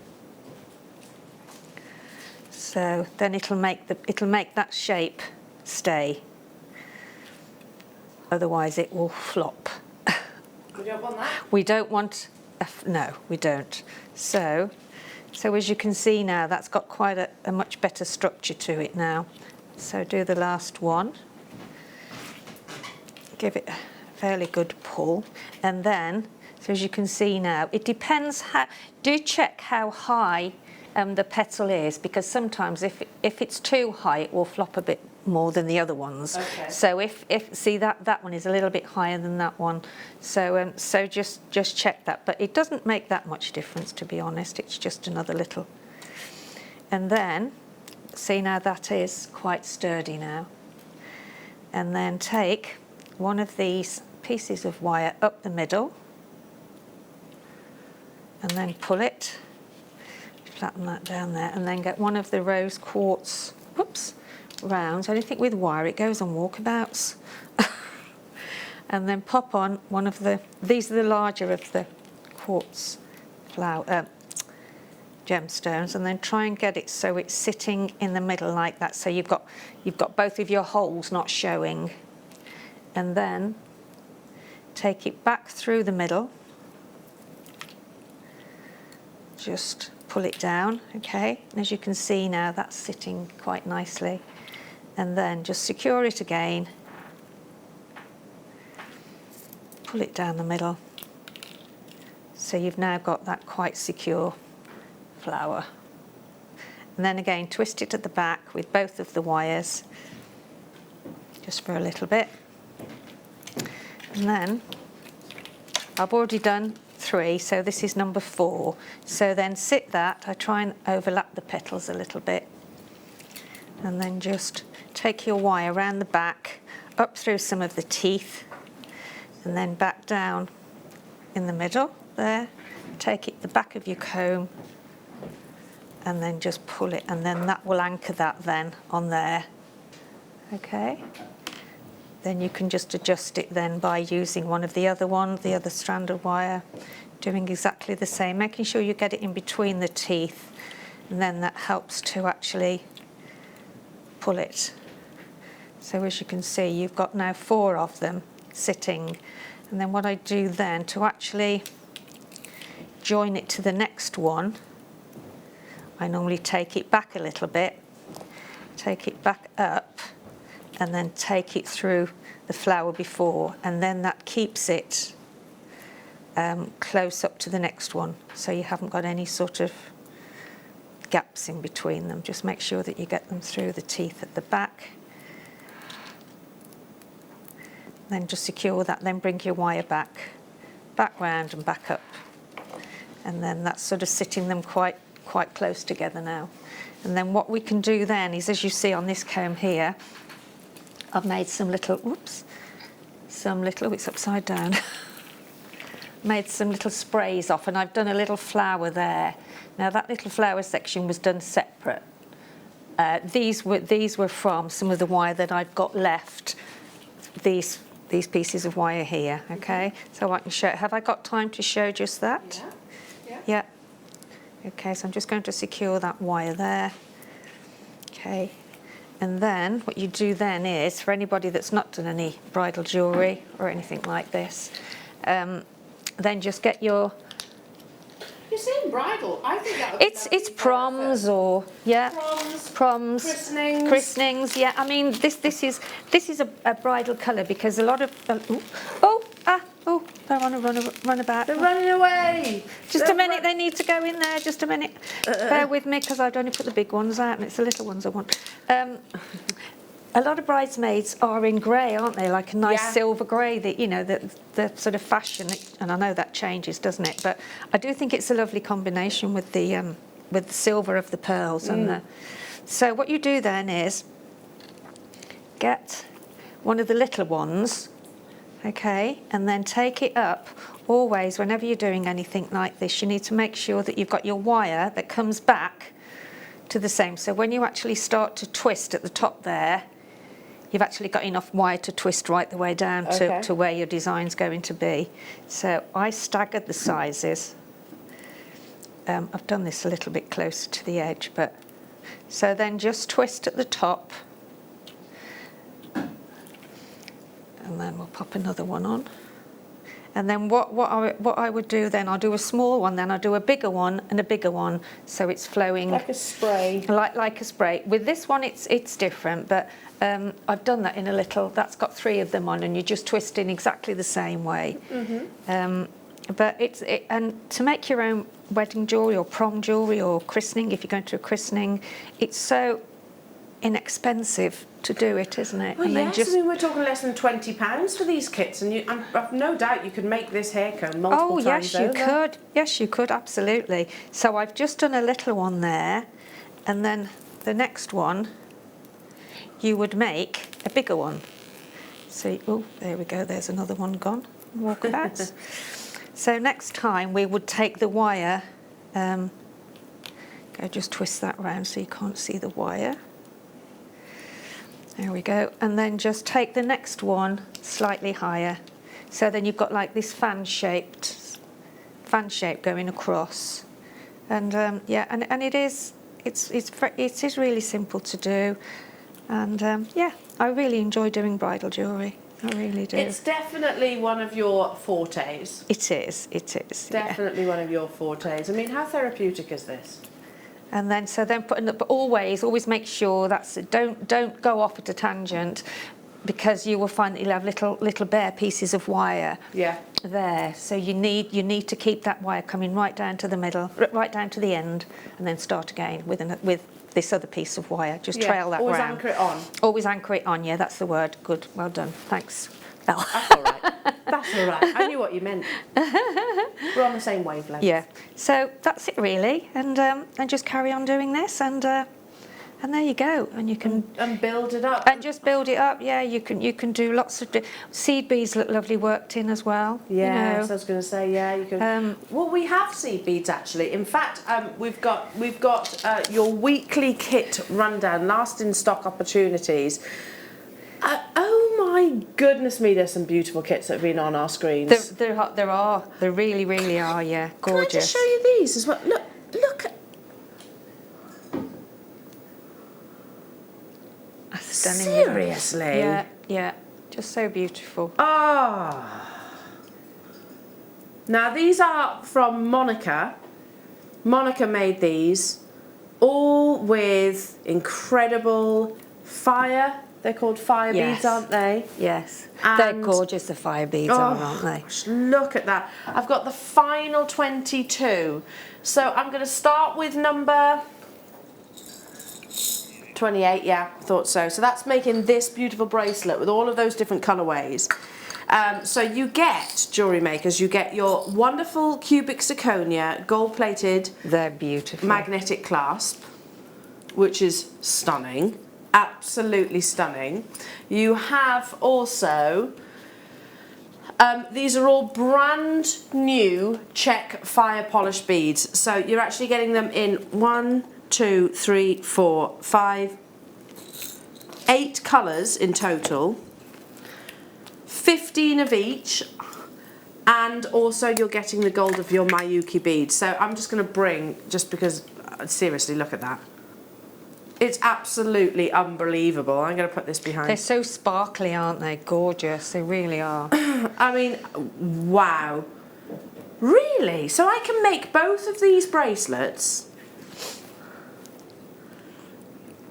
H: So then it'll make that shape stay. Otherwise it will flop.
C: We don't want that.
H: We don't want, no, we don't. So as you can see now, that's got quite a much better structure to it now. So do the last one. Give it a fairly good pull. And then, so as you can see now, it depends how, do check how high the petal is, because sometimes if it's too high, it will flop a bit more than the other ones.
C: Okay.
H: So if see that one is a little bit higher than that one, so so just check that. But it doesn't make that much difference, to be honest. It's just another little. And then see, now that is quite sturdy now. And then take one of these pieces of wire up the middle, and then pull it. Flatten that down there, and then get one of the rose quartz, rounds. Anything with wire, it goes on walkabouts. And then pop on one of these are the larger of the quartz gemstones, and then try and get it so it's sitting in the middle like that. So you've got both of your holes not showing, and then take it back through the middle. Just pull it down, okay? And as you can see now, that's sitting quite nicely. And then just secure it again. Pull it down the middle. So you've now got that quite secure flower. And then again, twist it at the back with both of the wires, just for a little bit. And then, I've already done 3, so this is number 4. So then sit that, I try and overlap the petals a little bit, and then just take your wire around the back, up through some of the teeth, and then back down in the middle there. Take it the back of your comb, and then just pull it, and then that will anchor that then on there. Okay? Then you can just adjust it then by using one of the other strand of wire, doing exactly the same, making sure you get it in between the teeth, and then that helps to actually pull it. So as you can see, you've got now 4 of them sitting. And then what I do then, to actually join it to the next one, I normally take it back a little bit, take it back up, and then take it through the flower before, and then that keeps it close up to the next one, so you haven't got any sort of gaps in between them. Just make sure that you get them through the teeth at the back. Then just secure that, then bring your wire back round and back up. And then that's sort of sitting them quite close together now. And then what we can do then is, as you see on this comb here, I've made some little, oh, it's upside down. Made some little sprays off, and I've done a little flower there. Now that little flower section was done separate. These were from some of the wire that I've got left. These pieces of wire here, okay? So I can show, have I got time to show just that? Yeah. Okay, so I'm just going to secure that wire there. Okay. And then what you do then is, for anybody that's not done any bridal jewellery or anything like this, then just get your...
C: You're saying bridal? I think that would be
H: It's proms or, yeah. Proms. Christenings, yeah. I mean, this is a bridal colour, because a lot of... they want to run about.
C: They're running away.
H: Just a minute, they need to go in there. Just a minute. Bear with me, because I'd only put the big ones out, and it's the little ones I want. A lot of bridesmaids are in grey, aren't they? Like a nice silver grey, that, you know, the sort of fashion. And I know that changes, doesn't it? But I do think it's a lovely combination with the silver of the pearls and the. So what you do then is get one of the little ones. Okay, and then take it up. Always, whenever you're doing anything like this, you need to make sure that you've got your wire that comes back to the same. So when you actually start to twist at the top there, you've actually got enough wire to twist right the way down to where your design's going to be. So I staggered the sizes. I've done this a little bit closer to the edge, but so then just twist at the top, and then we'll pop another one on. And then what I would do then, I'll do a small one, then I'll do a bigger one and a bigger one, so it's flowing
C: like a spray.
H: Like a spray. With this one, it's different, but I've done that in a little. That's got 3 of them on, and you just twist in exactly the same way. But and to make your own wedding jewellery or prom jewellery or christening, if you're going to a christening, it's so inexpensive to do it, isn't it?
C: Well,
H: and
C: yes,
H: then
C: I mean, we're talking less than £20 for these kits, and I've no doubt you could make this hair comb multiple times over.
H: Oh, yes, you could. Yes, you could, absolutely. So I've just done a little one there, and then the next one, you would make a bigger one. So, oh, there we go, there's another one gone. Walkabouts. So next time we would take the wire, go just twist that round so you can't see the wire. There we go, and then just take the next one slightly higher. So then you've got like this fan shape going across, and yeah, and it is really simple to do, and yeah, I really enjoy doing bridal jewellery. I really do.
C: It's definitely one of your fortes.
H: It is.
C: Definitely one of your fortes. I mean, how therapeutic is this?
H: And then, so then putting up, but always make sure that's it. Don't go off at a tangent, because you will find that you'll have little bare pieces of wire.
C: Yeah.
H: There. So you need to keep that wire coming right down to the middle, right down to the end, and then start again with this other piece of wire. Just trail that
C: always
H: round.
C: Anchor it on.
H: Always anchor it on. Yeah, that's the word. Good. Well done. Thanks, Belle.
C: That's all right. That's all right. I knew what you meant. We're on the same wavelength.
H: Yeah. So that's it really, and just carry on doing this, and there you go, and you can
C: and build it up.
H: And just build it up. Yeah, you can do lots of seed beads. Look lovely worked in as well.
C: Yeah, I was going to say, yeah, you can. Well, we have seed beads actually. In fact, we've got your weekly kit rundown, last in stock opportunities. Oh my goodness me, there's some beautiful kits that have been on our screens.
H: There are. There really, really are. Yeah, gorgeous.
C: Can I just show you these as well? Look.
H: Stunning.
C: Seriously?
H: Yeah. Just so beautiful.
C: Ah. Now these are from Monica. Monica made these, all with incredible fire. They're called fire beads, aren't they?
H: Yes.
C: And
H: they're gorgeous, the fire beads aren't they?
C: Gosh, look at that. I've got the final 22. So I'm going to start with number 28, yeah, thought so. So that's making this beautiful bracelet with all of those different colourways. So you get, jewellery makers, you get your wonderful cubic zirconia gold-plated,
H: they're beautiful,
C: magnetic clasp, which is stunning, absolutely stunning. You have also, these are all brand new check fire polish beads. So you're actually getting them in 1, 2, 3, 4, 5, 8 colours in total, 15 of each, and also you're getting the gold of your Miyuki beads. So I'm just going to bring, just because, seriously, look at that. It's absolutely unbelievable. I'm going to put this behind.
H: They're so sparkly, aren't they? Gorgeous, they really are.
C: I mean, wow. Really? So I can make both of these bracelets?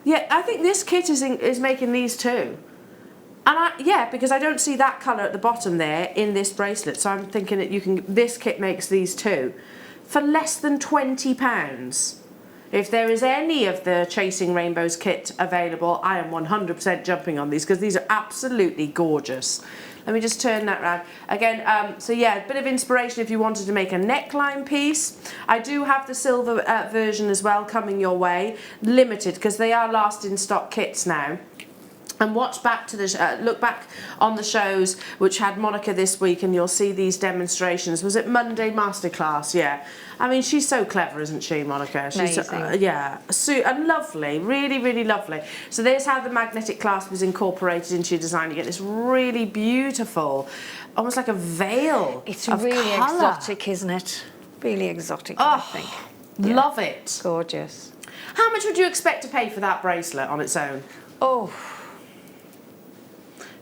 C: Yeah, I think this kit is making these too. And yeah, because I don't see that colour at the bottom there in this bracelet, so I'm thinking that this kit makes these too. For less than £20. If there is any of the Chasing Rainbows kit available, I am 100% jumping on these, because these are absolutely gorgeous. Let me just turn that around. Again, so yeah, a bit of inspiration if you wanted to make a neckline piece. I do have the silver version as well coming your way. Limited, because they are last in stock kits now. And watch back to the look back on the shows which had Monica this week, and you'll see these demonstrations. Was it Monday Masterclass? Yeah. I mean, she's so clever, isn't she, Monica? She's yeah, and lovely, really, really lovely. So there's how the magnetic clasp is incorporated into your design. You get this really beautiful, almost like a veil.
H: It's
C: of
H: really
C: colour.
H: exotic, isn't it? Really exotic, I think. Yeah.
C: Love it.
H: Gorgeous.
C: How much would you expect to pay for that bracelet on its own?
H: Oh.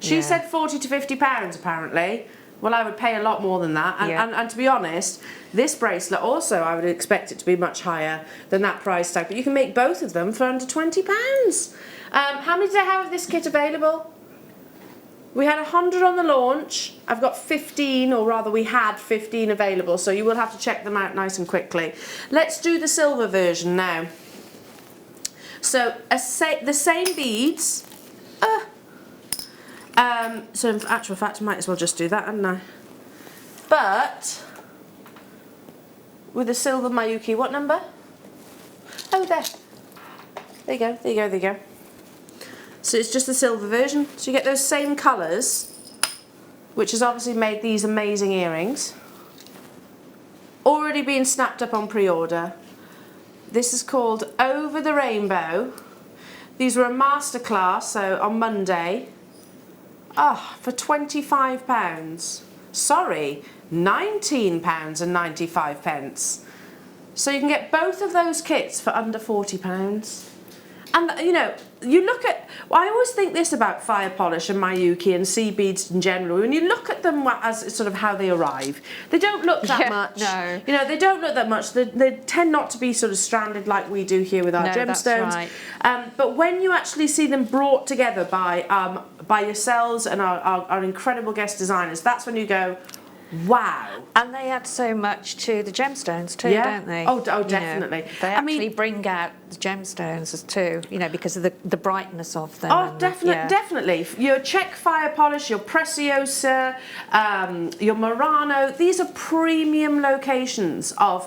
C: She said 40 to 50 pounds apparently. Well, I would pay a lot more than that. And to be honest, this bracelet also, I would expect it to be much higher than that price tag. But you can make both of them for under £20. How many did I have of this kit available? We had 100 on the launch. I've got 15, or rather we had 15 available. So you will have to check them out nice and quickly. Let's do the silver version now. So the same beads. So in actual fact, I might as well just do that, hadn't I? But with a silver Mayuki, what number? Oh, there. There you go, there you go, there you go. So it's just the silver version. So you get those same colours, which has obviously made these amazing earrings. Already being snapped up on pre-order. This is called Over the Rainbow. These were a masterclass, so on Monday. For £25. Sorry, £19.95. So you can get both of those kits for under £40. And you know, you look at, well, I always think this about fire polish and Mayuki and sea beads in general. When you look at them as sort of how they arrive, they don't look that much.
H: No.
C: You know, they don't look that much. They tend not to be sort of stranded like we do here with our gemstones.
H: That's right.
C: But when you actually see them brought together by yourselves and our incredible guest designers, that's when you go, wow.
H: And they add so much to the gemstones too, don't they?
C: Oh, definitely.
H: You know, they actually bring out the gemstones too, you know, because of the brightness of them.
C: Oh, definitely. Your Czech fire polish, your Preciosa, your Murano, these are premium locations of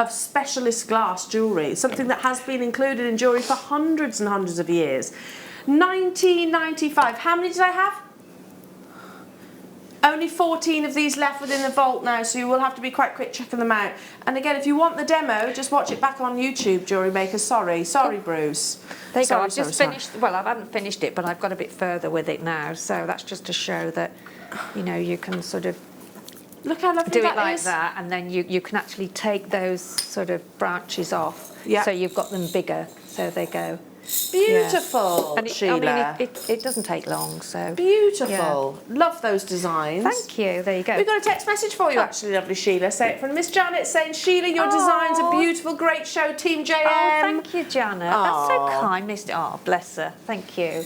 C: specialist glass jewellery, something that has been included in jewellery for hundreds and hundreds of years. £19.95. How many did I have? Only 14 of these left within the vault now, so you will have to be quite quick checking them out. And again, if you want the demo, just watch it back on YouTube, Jewellery Maker. Sorry, Bruce.
H: There you go. I've just finished. Well, I haven't finished it, but I've got a bit further with it now. So that's just to show that, you know, you can sort of
C: look how lovely
H: do
C: that
H: it like
C: is.
H: that, and then you can actually take those sort of branches off.
C: Yeah.
H: So you've got them bigger. So they go.
C: Beautiful,
H: and
C: Sheila.
H: I mean, it doesn't take long, so...
C: Beautiful. Yeah. Love those designs.
H: Thank you. There you go.
C: We've got a text message for you, actually, lovely Sheila. Say it from Miss Janet saying, Sheila, your designs are beautiful. Great show, Team JM.
H: Oh, thank you, Janet. That's so kind. Oh, bless her. Thank you.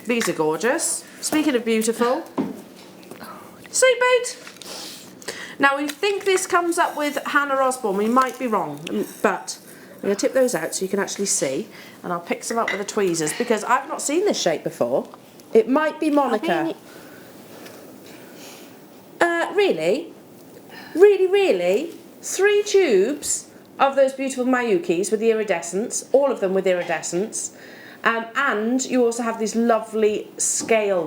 C: These are gorgeous. Speaking of beautiful, seat bead. Now, we think this comes up with Hannah Osborne. We might be wrong, but... I'm going to tip those out so you can actually see, and I'll pick some up with the tweezers because I've not seen this shape before. It might be Monica. Really? Really? 3 tubes of those beautiful Mayukis with the iridescence, all of them with iridescence, and you also have these lovely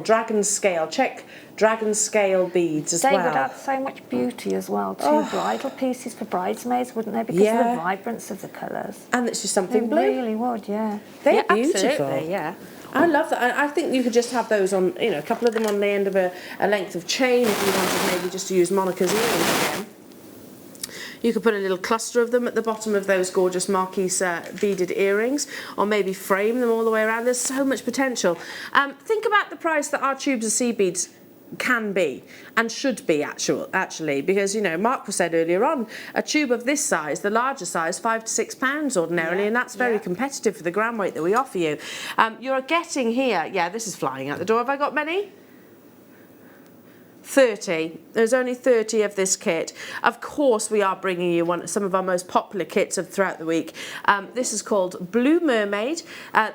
C: dragon scale, Czech dragon scale beads as well.
H: They would add so much beauty as well. 2 bridal pieces for bridesmaids, wouldn't they? Because of the vibrance of the colours.
C: And it's just something blue.
H: They really would, yeah.
C: They're beautiful.
H: Absolutely, yeah.
C: I love that. I think you could just have those on, you know, a couple of them on the end of a length of chain if you wanted maybe just to use Monica's earrings again. You could put a little cluster of them at the bottom of those gorgeous Marquise beaded earrings, or maybe frame them all the way around. There's so much potential. Think about the price that our tubes of sea beads can be and should be actually, because, you know, Mark said earlier on, a tube of this size, the larger size, £5 to £6 ordinarily, and that's very competitive for the gram weight that we offer you. You're getting here, this is flying out the door. Have I got many? 30. There's only 30 of this kit. Of course, we are bringing you some of our most popular kits throughout the week. This is called Blue Mermaid.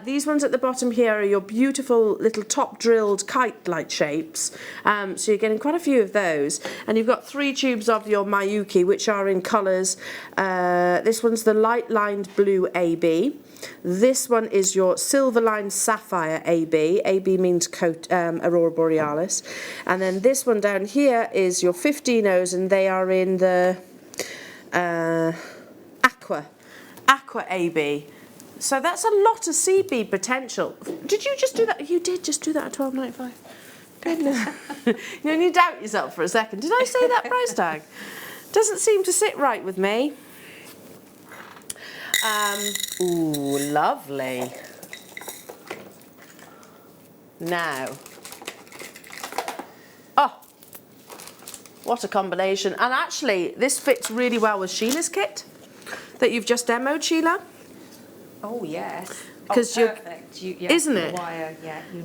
C: These ones at the bottom here are your beautiful little top drilled kite-like shapes. So you're getting quite a few of those. And you've got 3 tubes of your Miyuki, which are in colours. This one's the light lined blue AB. This one is your silver lined sapphire AB. AB means Aurora Borealis. And then this one down here is your 15Os, and they are in the aqua AB. So that's a lot of sea bead potential. Did you just do that? You did just do that at $12.95. Goodness. You only doubt yourself for a second. Did I say that price tag? Doesn't seem to sit right with me. Ooh, lovely. Now, oh, what a combination. And actually, this fits really well with Sheila's kit that you've just demoed, Sheila.
H: Oh, yes.
C: Because
H: perfect.
C: Isn't it?
H: Wire,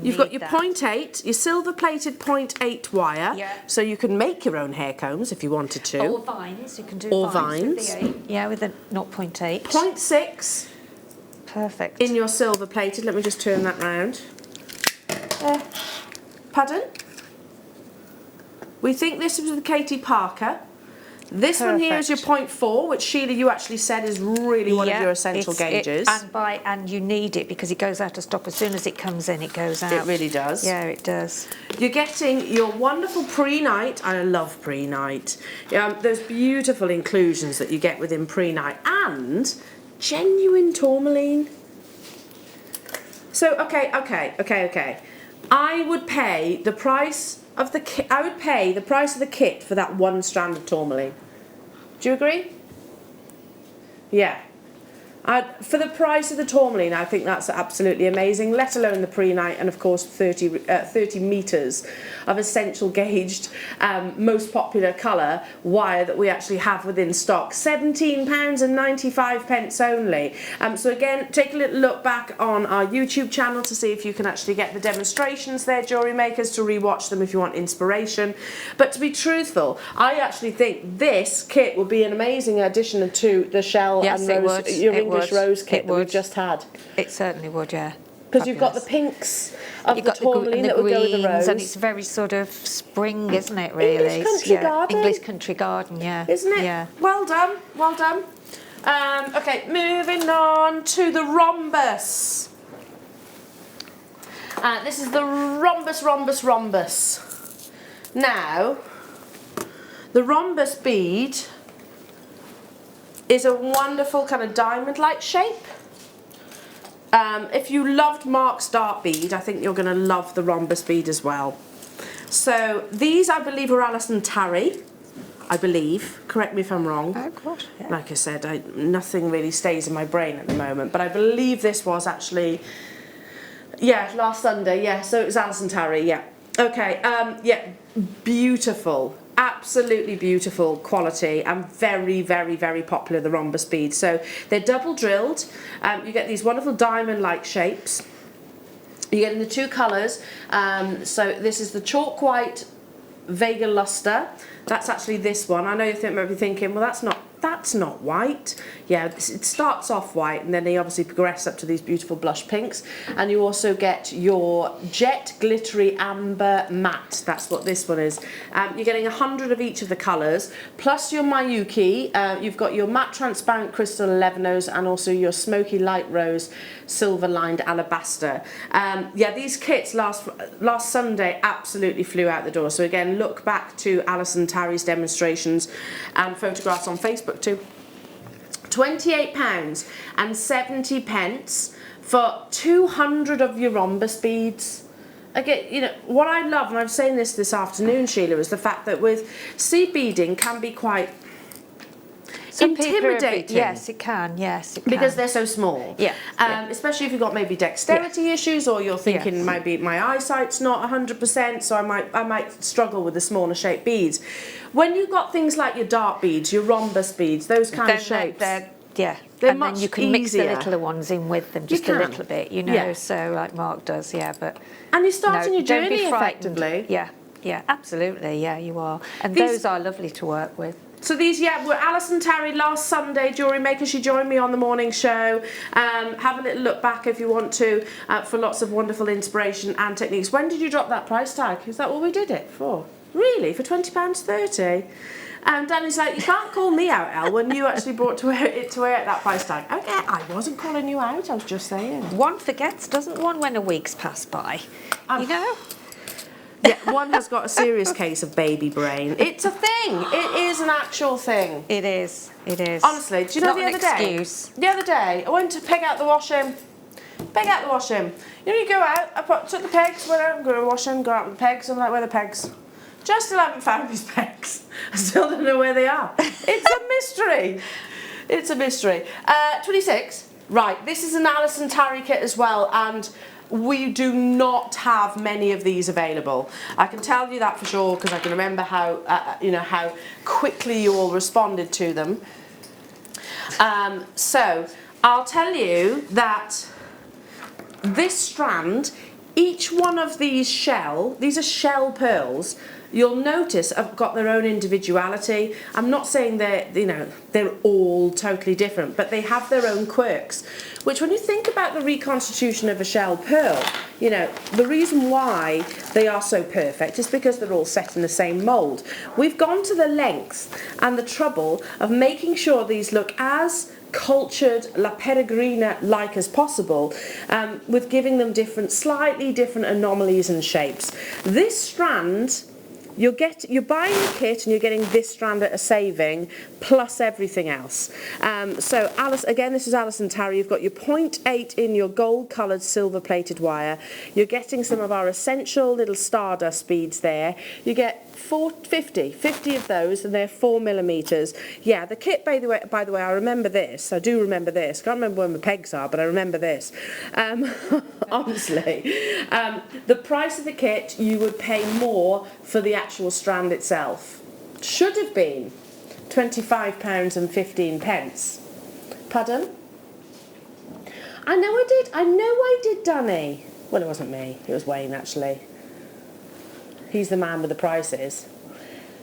C: You've got your 0.8, your silver-plated 0.8 wire, so you can make your own hair combs if you wanted to.
H: Or vines, you can do
C: vines.
H: with the 8. Yeah, with the 0.8.
C: 0.6.
H: Perfect.
C: In your silver-plated. Let me just turn that round. Pardon? We think this was with Katie Parker. This one here is your 0.4, which Sheila, you actually said is really one of your essential gauges.
H: And you need it because it goes out of stock as soon as it comes in. It goes out.
C: It really does.
H: Yeah, it does.
C: You're getting your wonderful pre-night. I love pre-night. Those beautiful inclusions that you get within pre-night and genuine tourmaline. So okay. I would pay the price of the kit. I would pay the price of the kit for that one strand of tourmaline. Do you agree? Yeah. For the price of the tourmaline, I think that's absolutely amazing, let alone the pre-night and, of course, 30 metres of essential gauged, most popular colour wire that we actually have within stock. £17.95 only. So, again, take a little look back on our YouTube channel to see if you can actually get the demonstrations there, Jewellery Makers, to re-watch them if you want inspiration. But to be truthful, I actually think this kit would be an amazing addition to the shell and rose, your English rose kit that we've just had.
H: It certainly would, yeah.
C: Because you've got the pinks of the tourmaline that would go with the rose.
H: And it's very sort of spring, isn't it, really?
C: English country garden.
H: English country garden, yeah.
C: Isn't it?
H: Yeah.
C: Well done, well done. Okay, moving on to the rhombus. This is the rhombus. Now, the rhombus bead is a wonderful kind of diamond-like shape. If you loved Mark's dart bead, I think you're going to love the rhombus bead as well. So these, I believe, are Alison Tarry. I believe. Correct me if I'm wrong.
H: Oh, God. Yeah.
C: Like I said, nothing really stays in my brain at the moment. But I believe this was actually, last Sunday. Yeah, so it was Alison Tarry. Yeah. Okay. Beautiful. Absolutely beautiful quality and very, very, very popular, the rhombus beads. So they're double drilled. You get these wonderful diamond-like shapes. You get in the 2 colours. So this is the chalk white Vega Luster. That's actually this one. I know you might be thinking, well, that's not white. Yeah, it starts off white and then they obviously progress up to these beautiful blush pinks. And you also get your jet glittery amber matte. That's what this one is. You're getting 100 of each of the colours, plus your Miyuki. You've got your matte transparent crystal 11Os and also your smoky light rose silver lined alabaster. These kits last Sunday absolutely flew out the door. So again, look back to Alison Tarry's demonstrations and photographs on Facebook too. £28.70 for 200 of your rhombus beads. Again, what I love, and I was saying this afternoon, Sheila, is the fact that with seed beading can be quite intimidating.
H: Yes, it can.
C: Because they're so small.
H: Yeah.
C: Especially if you've got maybe dexterity issues, or you're thinking maybe my eyesight's not 100%, so I might struggle with the smaller shaped beads. When you've got things like your dart beads, your rhombus beads, those kind of shapes,
H: they're
C: much
H: then you can mix the
C: easier.
H: littler ones in with them just a little bit, so like Mark does, but...
C: And you're starting your
H: don't be
C: journey
H: frightened.
C: effectively.
H: Yeah. Yeah, absolutely. Yeah, you are. And
C: These-
H: those are lovely to work with.
C: So these, yeah, were Alison Terry last Sunday, Jewellery Maker. She joined me on the morning show. Have a little look back if you want to for lots of wonderful inspiration and techniques. When did you drop that price tag? Is that what we did it for? Really? For £20.30? And Danny's like, you can't call me out, Elle, when you actually brought to wear at that price tag. Okay, I wasn't calling you out, I was just saying.
H: One forgets, doesn't one, when a week's passed by? You know?
C: Yeah, one has got a serious case of baby brain. It's a thing. It is an actual thing.
H: It is. It is.
C: Honestly, do you know the other day? The other day, I went to peg out the washing. Peg out the washing. You know, you go out, took the pegs, went out, I'm going to wash them, go out with the pegs. I'm like, where are the pegs? Just still haven't found these pegs. I still don't know where they are. It's a mystery. It's a mystery. 26. Right, this is an Alison Terry kit as well, and we do not have many of these available. I can tell you that for sure because I can remember how how quickly you all responded to them. So I'll tell you that this strand, each one of these are shell pearls. You'll notice have got their own individuality. I'm not saying they're all totally different, but they have their own quirks. Which, when you think about the reconstitution of a shell pearl, the reason why they are so perfect is because they're all set in the same mould. We've gone to the length and the trouble of making sure these look as cultured La Peregrina-like as possible, with giving them slightly different anomalies and shapes. This strand, you're buying a kit and you're getting this strand at a saving plus everything else. So Alice, again, this is Alison Terry. You've got your 0.8 in your gold coloured silver plated wire. You're getting some of our essential little stardust beads there. You get 50 of those, and they're 4mm. Yeah, the kit, by the way, I remember this. I do remember this. Can't remember where my pegs are, but I remember this. Honestly, the price of the kit, you would pay more for the actual strand itself. Should have been £25.15. Pardon? I know I did, Danny. Well, it wasn't me. It was Wayne, actually. He's the man with the prices.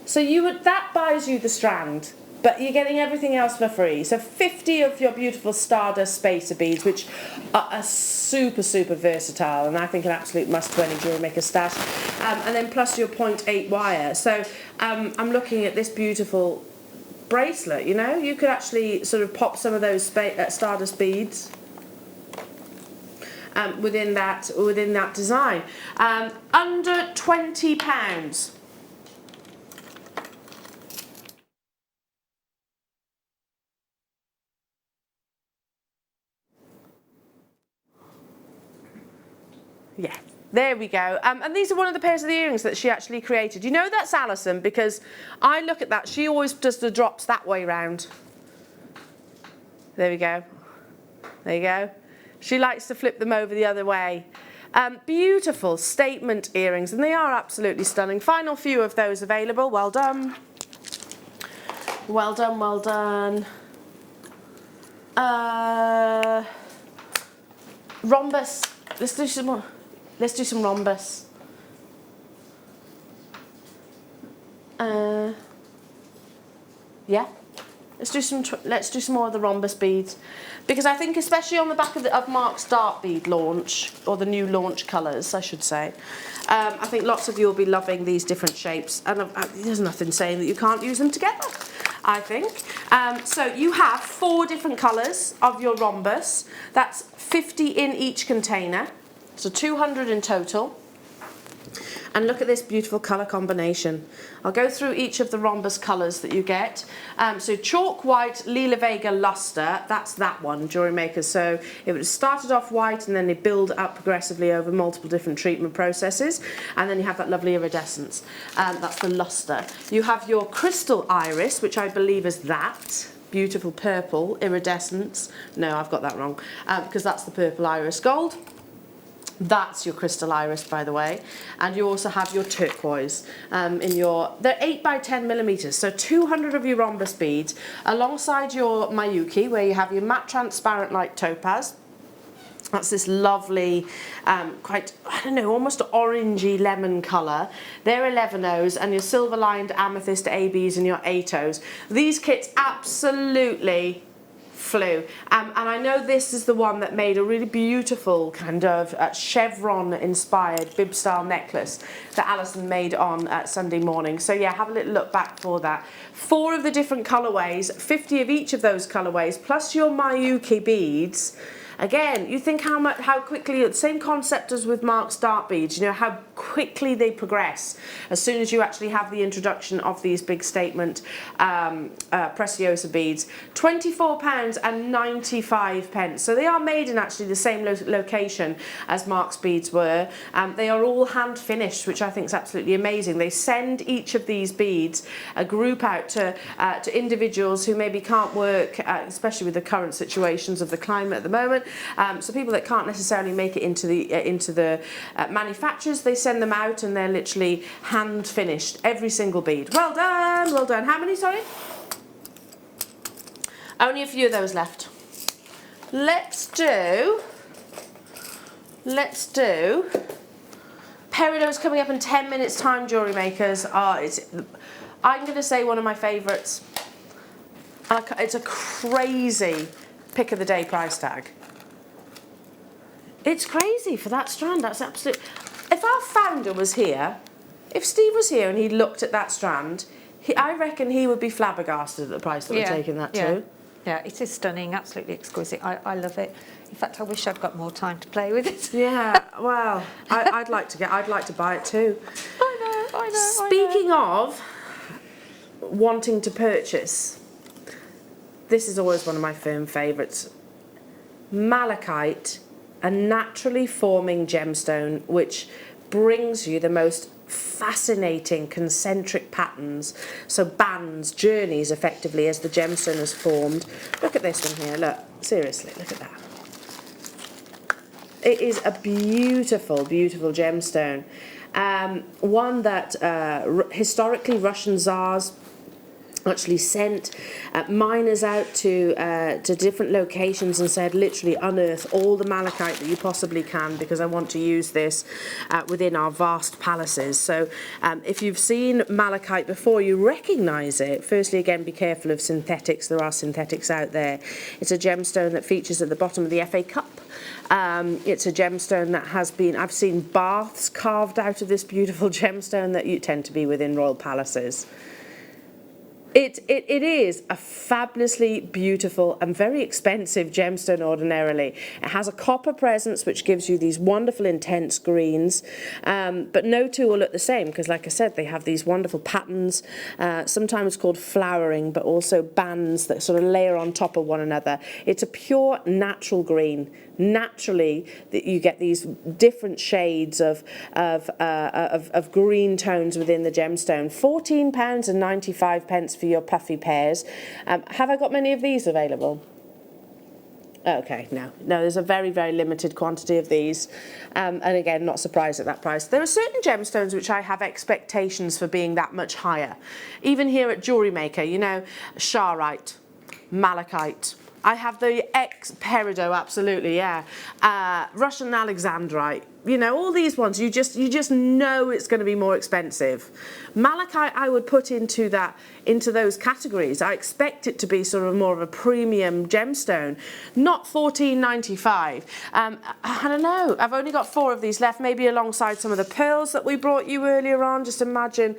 C: So that buys you the strand, but you're getting everything else for free. So 50 of your beautiful Stardust spacer beads, which are super, super versatile, and I think an absolute must to any Jewellery Maker stash. And then plus your 0.8 wire. So I'm looking at this beautiful bracelet. You could actually sort of pop some of those Stardust beads within that design. Under £20. Yeah, there we go. And these are one of the pairs of the earrings that she actually created. You know that's Alison, because I look at that, she always does the drops that way round. There we go. There you go. She likes to flip them over the other way. Beautiful statement earrings, and they are absolutely stunning. Final few of those available. Well done. Well done, well done. Rhombus. Let's do some more. Let's do some rhombus. Yeah. Let's do some more of the rhombus beads, because I think especially on the back of Mark's dart bead launch, or the new launch colours, I should say, I think lots of you will be loving these different shapes, and there's nothing saying that you can't use them together, I think. So you have 4 different colours of your rhombus. That's 50 in each container, so 200 in total. And look at this beautiful colour combination. I'll go through each of the rhombus colours that you get. So chalk white, Lila Vega luster, that's that one, Jewellery Maker. So it would have started off white and then they build up progressively over multiple different treatment processes. And then you have that lovely iridescence. That's the luster. You have your crystal iris, which I believe is that. Beautiful purple iridescence. No, I've got that wrong, because that's the purple iris gold. That's your crystal iris, by the way. And you also have your turquoise they're 8 by 10 millimeters, so 200 of your rhombus beads, alongside your Mayuki, where you have your matte transparent light topaz, That's this lovely, quite, I don't know, almost orangey lemon colour. They're 11Os, and your silver lined amethyst ABs and your 8Os. These kits absolutely flew. And I know this is the one that made a really beautiful kind of chevron inspired bib style necklace that Alison made on Sunday morning. So yeah, have a little look back for that. 4 of the different colourways, 50 of each of those colourways, plus your Miyuki beads. Again, you think how quickly, the same concept as with Mark's dart beads, you know, how quickly they progress as soon as you actually have the introduction of these big statement Preciosa beads. £24.95. So they are made in actually the same location as Mark's beads were. They are all hand finished, which I think is absolutely amazing. They send each of these beads, a group out to individuals who maybe can't work, especially with the current situations of the climate at the moment. So people that can't necessarily make it into the manufacturers, they send them out and they're literally hand finished, every single bead. Well done, well done. How many, sorry? Only a few of those left. Let's do Peridot's coming up in 10 minutes time, Jewellery Makers. I'm going to say one of my favourites. It's a crazy pick of the day price tag. It's crazy for that strand. That's absolute. If our founder was here, if Steve was here and he looked at that strand, I reckon he would be flabbergasted at the price that we're taking that to.
H: Yeah, it is stunning, absolutely exquisite. I love it. In fact, I wish I'd got more time to play with it.
C: Yeah, well, I'd like to buy it too.
H: I know.
C: Speaking of wanting to purchase, this is always one of my firm favourites. Malachite, a naturally forming gemstone which brings you the most fascinating concentric patterns, so bands, journeys effectively as the gemstone is formed. Look at this one here, look, seriously, look at that. It is a beautiful, beautiful gemstone. One that historically Russian Tsars actually sent miners out to different locations and said, literally unearth all the malachite that you possibly can, because I want to use this within our vast palaces. So if you've seen malachite before, you recognise it. Firstly, again, be careful of synthetics. There are synthetics out there. It's a gemstone that features at the bottom of the FA Cup. It's a gemstone that has been, I've seen baths carved out of this beautiful gemstone that you tend to be within royal palaces. It is a fabulously beautiful and very expensive gemstone ordinarily. It has a copper presence which gives you these wonderful intense greens, but no two will look the same because, like I said, they have these wonderful patterns, sometimes called flowering, but also bands that sort of layer on top of one another. It's a pure natural green. Naturally, you get these different shades of green tones within the gemstone. £14.95 for your puffy pairs. Have I got many of these available? Okay, no, there's a very, very limited quantity of these. And again, not surprised at that price. There are certain gemstones which I have expectations for being that much higher. Even here at Jewellery Maker, you know, Charite, Malachite. I have the ex-peridot, absolutely, yeah. Russian alexandrite, you know, all these ones, you just know it's going to be more expensive. Malachite I would put into those categories. I expect it to be sort of more of a premium gemstone, not $14.95. I don't know, I've only got 4 of these left, maybe alongside some of the pearls that we brought you earlier on. Just imagine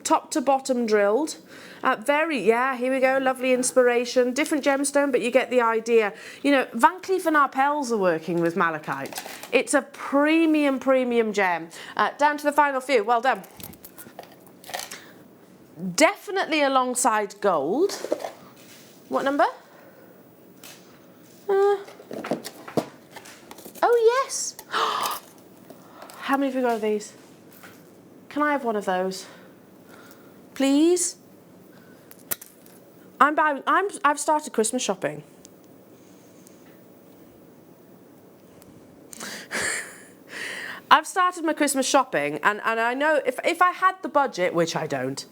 C: top to bottom drilled. Here we go, lovely inspiration. Different gemstone, but you get the idea. You know, Van Cleef & Arpels are working with malachite. It's a premium gem. Down to the final few, well done. Definitely alongside gold. What number? Oh yes. How many have we got of these? Can I have one of those? Please? I've started Christmas shopping. I've started my Christmas shopping, and I know if I had the budget, which I don't,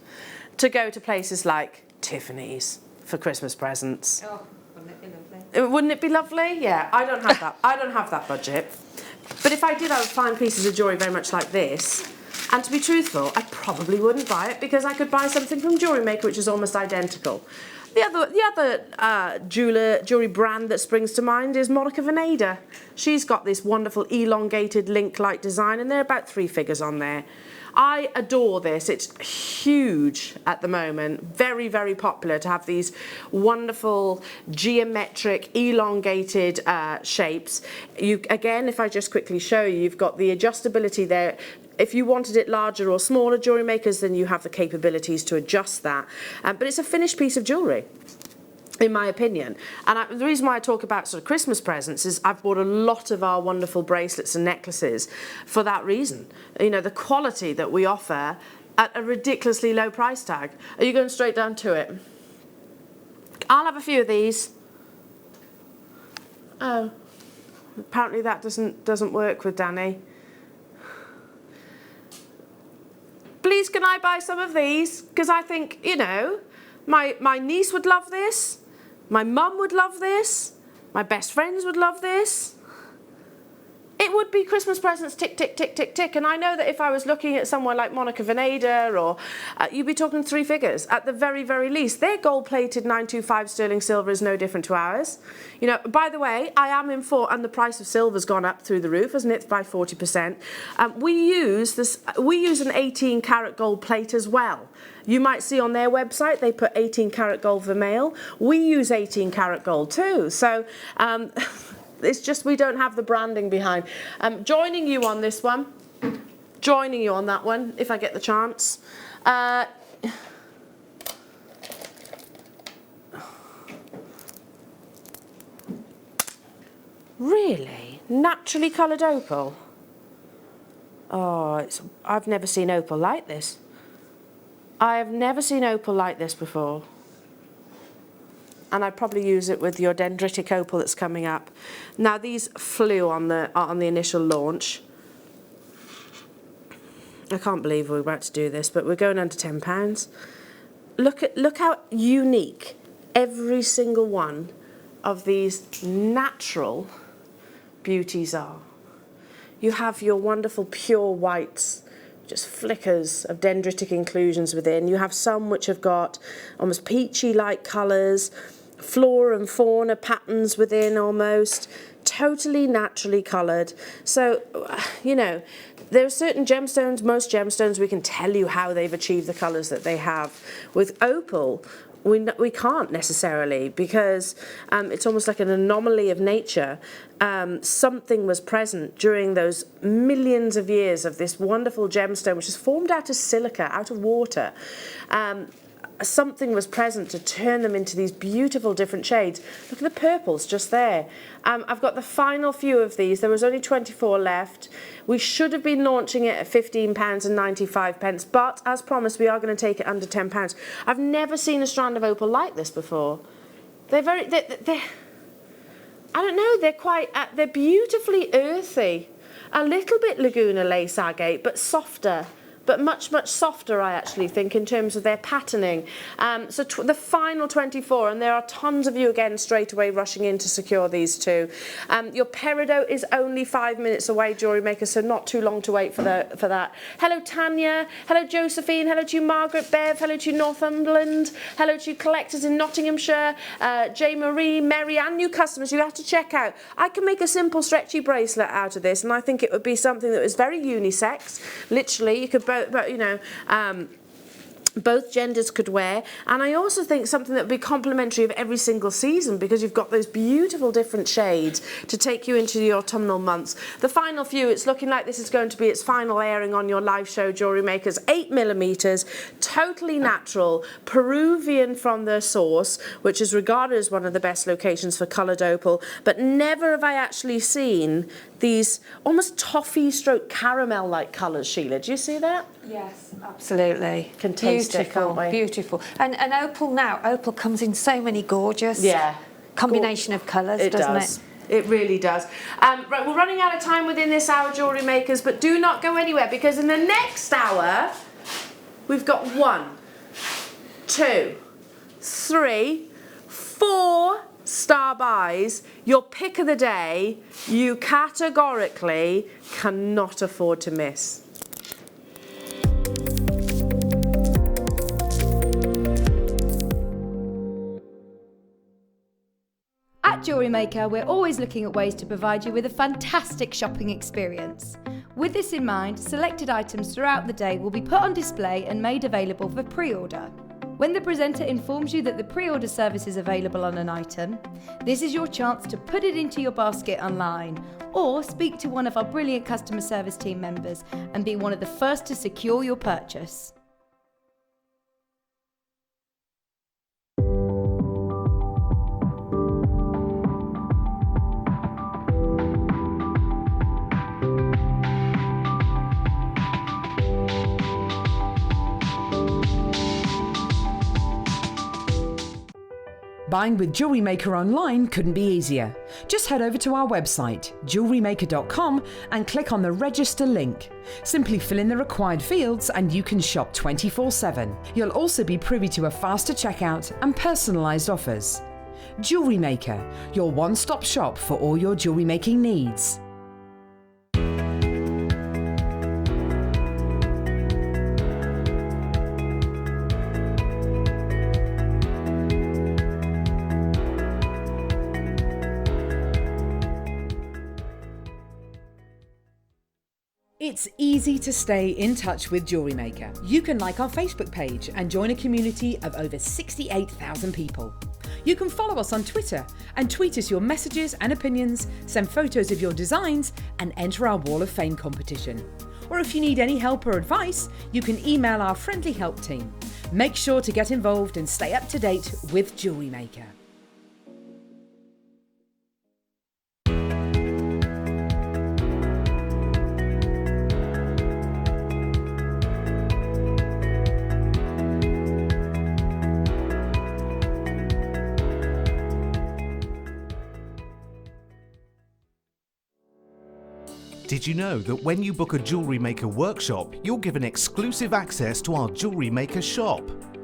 C: to go to places like Tiffany's for Christmas presents.
H: Oh, wouldn't it be lovely?
C: Wouldn't it be lovely? Yeah, I don't have that. I don't have that budget. But if I did, I would find pieces of jewellery very much like this. And to be truthful, I probably wouldn't buy it because I could buy something from Jewellery Maker which is almost identical. The other jewellery brand that springs to mind is Monica Veneda. She's got this wonderful elongated link-like design, and there are about 3 figures on there. I adore this. It's huge at the moment. Very, very popular to have these wonderful geometric, elongated shapes. Again, if I just quickly show you, you've got the adjustability there. If you wanted it larger or smaller, Jewellery Makers, then you have the capabilities to adjust that. But it's a finished piece of jewellery, in my opinion. And the reason why I talk about sort of Christmas presents is I've bought a lot of our wonderful bracelets and necklaces for that reason. You know, the quality that we offer at a ridiculously low price tag. Are you going straight down to it? I'll have a few of these. Oh, apparently that doesn't work with Danny. Please, can I buy some of these? Because I think, you know, my niece would love this. My mum would love this. My best friends would love this. It would be Christmas presents, tick, tick, tick, tick, tick. And I know that if I was looking at someone like Monica Veneda, or you'd be talking 3 figures at the very, very least. Their gold-plated 925 sterling silver is no different to ours. You know, by the way, I am in for, and the price of silver's gone up through the roof, hasn't it, by 40%. We use an 18 karat gold plate as well. You might see on their website they put 18 karat gold vermeil. We use 18 karat gold too. So it's just we don't have the branding behind. Joining you on this one, joining you on that one if I get the chance. Really? Naturally coloured opal? Oh, I've never seen opal like this. I have never seen opal like this before. And I'd probably use it with your dendritic opal that's coming up. Now these flew on the initial launch. I can't believe we're about to do this, but we're going under £10. Look how unique every single one of these natural beauties are. You have your wonderful pure whites, just flickers of dendritic inclusions within. You have some which have got almost peachy-like colours, flora and fauna patterns within almost, totally naturally coloured. So, you know, there are certain gemstones, most gemstones, we can tell you how they've achieved the colours that they have. With opal, we can't necessarily, because it's almost like an anomaly of nature. Something was present during those millions of years of this wonderful gemstone, which is formed out of silica, out of water. Something was present to turn them into these beautiful different shades. Look at the purples just there. I've got the final few of these. There was only 24 left. We should have been launching it at £15.95, but as promised, we are going to take it under £10. I've never seen a strand of opal like this before. They're I don't know, they're beautifully earthy. A little bit Laguna lace agate, but softer. But much, much softer, I actually think, in terms of their patterning. So the final 24, and there are tons of you again straight away rushing in to secure these two. Your peridot is only 5 minutes away, Jewellery Maker, so not too long to wait for that. Hello, Tanya. Hello, Josephine. Hello to you, Margaret, Bev. Hello to you, Northumberland. Hello to you, collectors in Nottinghamshire. J. Marie, Mary, and new customers you have to check out. I can make a simple stretchy bracelet out of this, and I think it would be something that was very unisex. Literally, you could but you know, both genders could wear. And I also think something that would be complimentary of every single season, because you've got those beautiful different shades to take you into the autumnal months. The final few, it's looking like this is going to be its final airing on your live show, Jewellery Makers. 8mm, totally natural, Peruvian from their source, which is regarded as one of the best locations for coloured opal. But never have I actually seen these almost toffee stroke caramel like colours, Sheila. Do you see that?
H: Yes, absolutely.
C: Can taste it, can't we?
H: Beautiful. And opal comes in so many gorgeous combination of colours, doesn't it?
C: It really does. Right, we're running out of time within this hour, Jewellery Makers, but do not go anywhere, because in the next hour, we've got 1, 2, 3, 4 star buys, your pick of the day, you categorically cannot afford to miss.
A: At Jewellery Maker, we're always looking at ways to provide you with a fantastic shopping experience. With this in mind, selected items throughout the day will be put on display and made available for pre-order. When the presenter informs you that the pre-order service is available on an item, this is your chance to put it into your basket online or speak to one of our brilliant customer service team members and be one of the first to secure your purchase.
B: Buying with Jewellery Maker online couldn't be easier. Just head over to our website, JewelleryMaker.com, and click on the register link. Simply fill in the required fields and you can shop 24/7. You'll also be privy to a faster checkout and personalised offers. Jewellery Maker, your one-stop shop for all your jewellery making needs. It's easy to stay in touch with Jewellery Maker. You can like our Facebook page and join a community of over 68,000 people. You can follow us on Twitter and tweet us your messages and opinions, send photos of your designs and enter our Wall of Fame competition. Or if you need any help or advice, you can email our friendly help team. Make sure to get involved and stay up to date with Jewellery Maker.
G: Did you know that when you book a Jewellery Maker workshop, you're given exclusive access to our Jewellery Maker shop?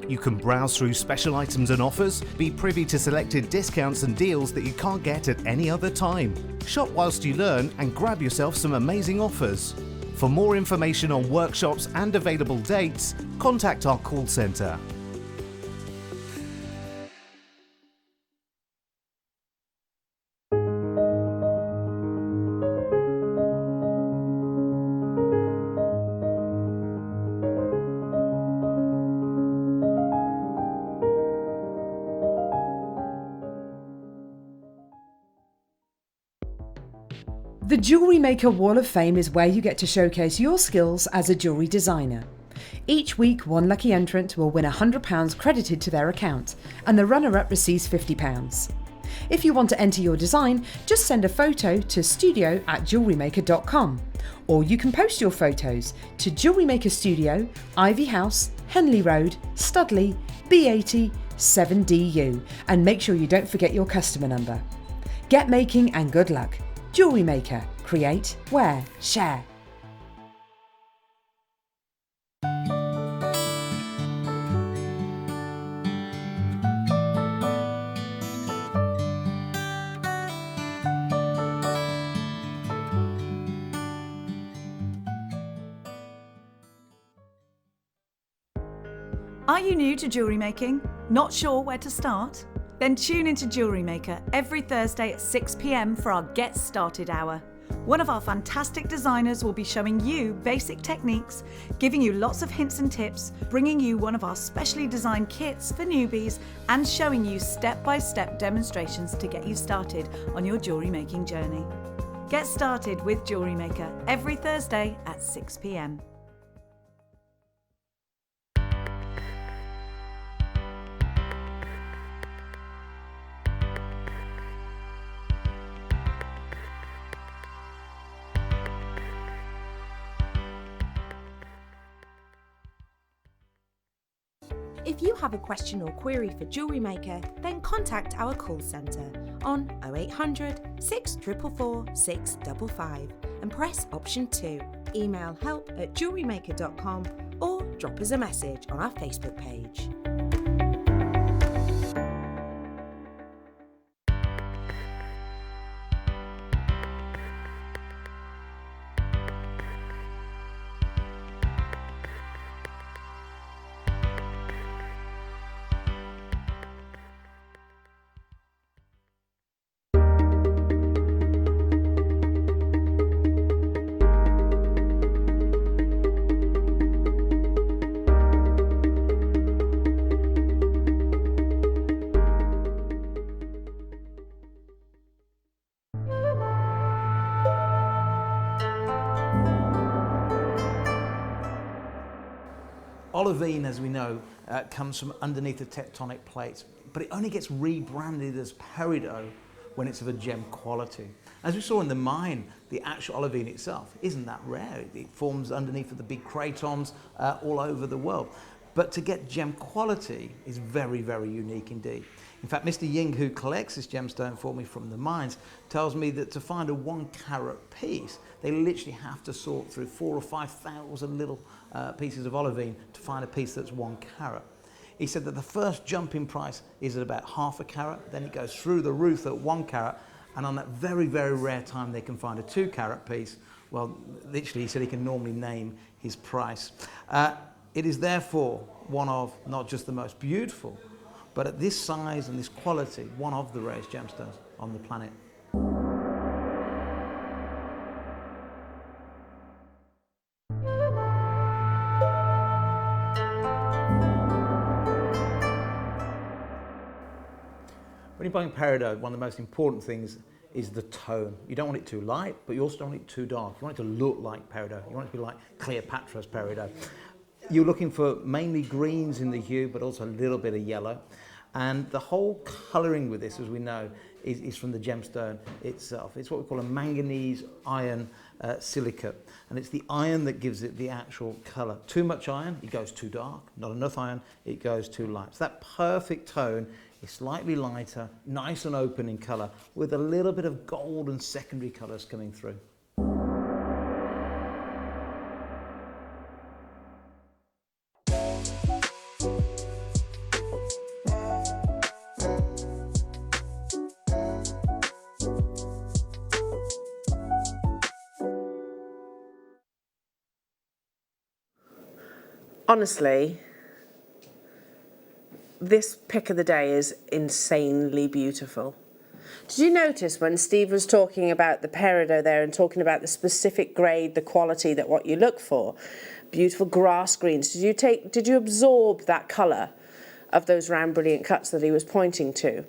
G: You can browse through special items and offers, be privy to selected discounts and deals that you can't get at any other time. Shop whilst you learn and grab yourself some amazing offers. For more information on workshops and available dates, contact our call centre.
B: The Jewellery Maker Wall of Fame is where you get to showcase your skills as a jewellery designer. Each week, one lucky entrant will win £100 credited to their account, and the runner-up receives £50. If you want to enter your design, just send a photo to studio@jewellerymaker.com, or you can post your photos to Jewellery Maker Studio, Ivy House, Henley Road, Studley, B80 7DU, and make sure you don't forget your customer number. Get making and good luck. Jewellery Maker. Create, wear, share.
F: Are you new to jewellery making? Not sure where to start? Then tune into Jewellery Maker every Thursday at 6 p.m. for our Get Started Hour. One of our fantastic designers will be showing you basic techniques, giving you lots of hints and tips, bringing you one of our specially designed kits for newbies, and showing you step-by-step demonstrations to get you started on your jewellery making journey. Get started with Jewellery Maker every Thursday at 6 p.m.
E: If you have a question or query for Jewellery Maker, then contact our call centre on 0800 644 655 and press option 2. Email help@jewellerymaker.com or drop us a message on our Facebook page.
L: olivine, as we know, comes from underneath the tectonic plates, but it only gets rebranded as peridot when it's of a gem quality. As we saw in the mine, the actual olivine itself isn't that rare. It forms underneath of the big cratons all over the world. But to get gem quality is very, very unique indeed. In fact, Mr. Ying, who collects this gemstone for me from the mines, tells me that to find a 1 carat piece, they literally have to sort through 4,000 or 5,000 little pieces of olivine to find a piece that's 1 carat. He said that the first jump in price is at about ½ a carat, then it goes through the roof at 1 carat, and on that very, very rare time they can find a 2 carat piece. Well, literally, he said he can normally name his price. It is therefore one of not just the most beautiful, but at this size and this quality, one of the rarest gemstones on the planet. When you're buying peridot, one of the most important things is the tone. You don't want it too light, but you also don't want it too dark. You want it to look like peridot. You want it to be like Cleopatra's peridot. You're looking for mainly greens in the hue, but also a little bit of yellow. And the whole colouring with this, as we know, is from the gemstone itself. It's what we call a manganese iron silicate. And it's the iron that gives it the actual colour. Too much iron, it goes too dark. Not enough iron, it goes too light. So that perfect tone is slightly lighter, nice and open in colour, with a little bit of gold and secondary colours coming through.
C: Honestly, this pick of the day is insanely beautiful. Did you notice when Steve was talking about the peridot there and talking about the specific grade, the quality, that what you look for? Beautiful grass greens. Did you absorb that colour of those round brilliant cuts that he was pointing to?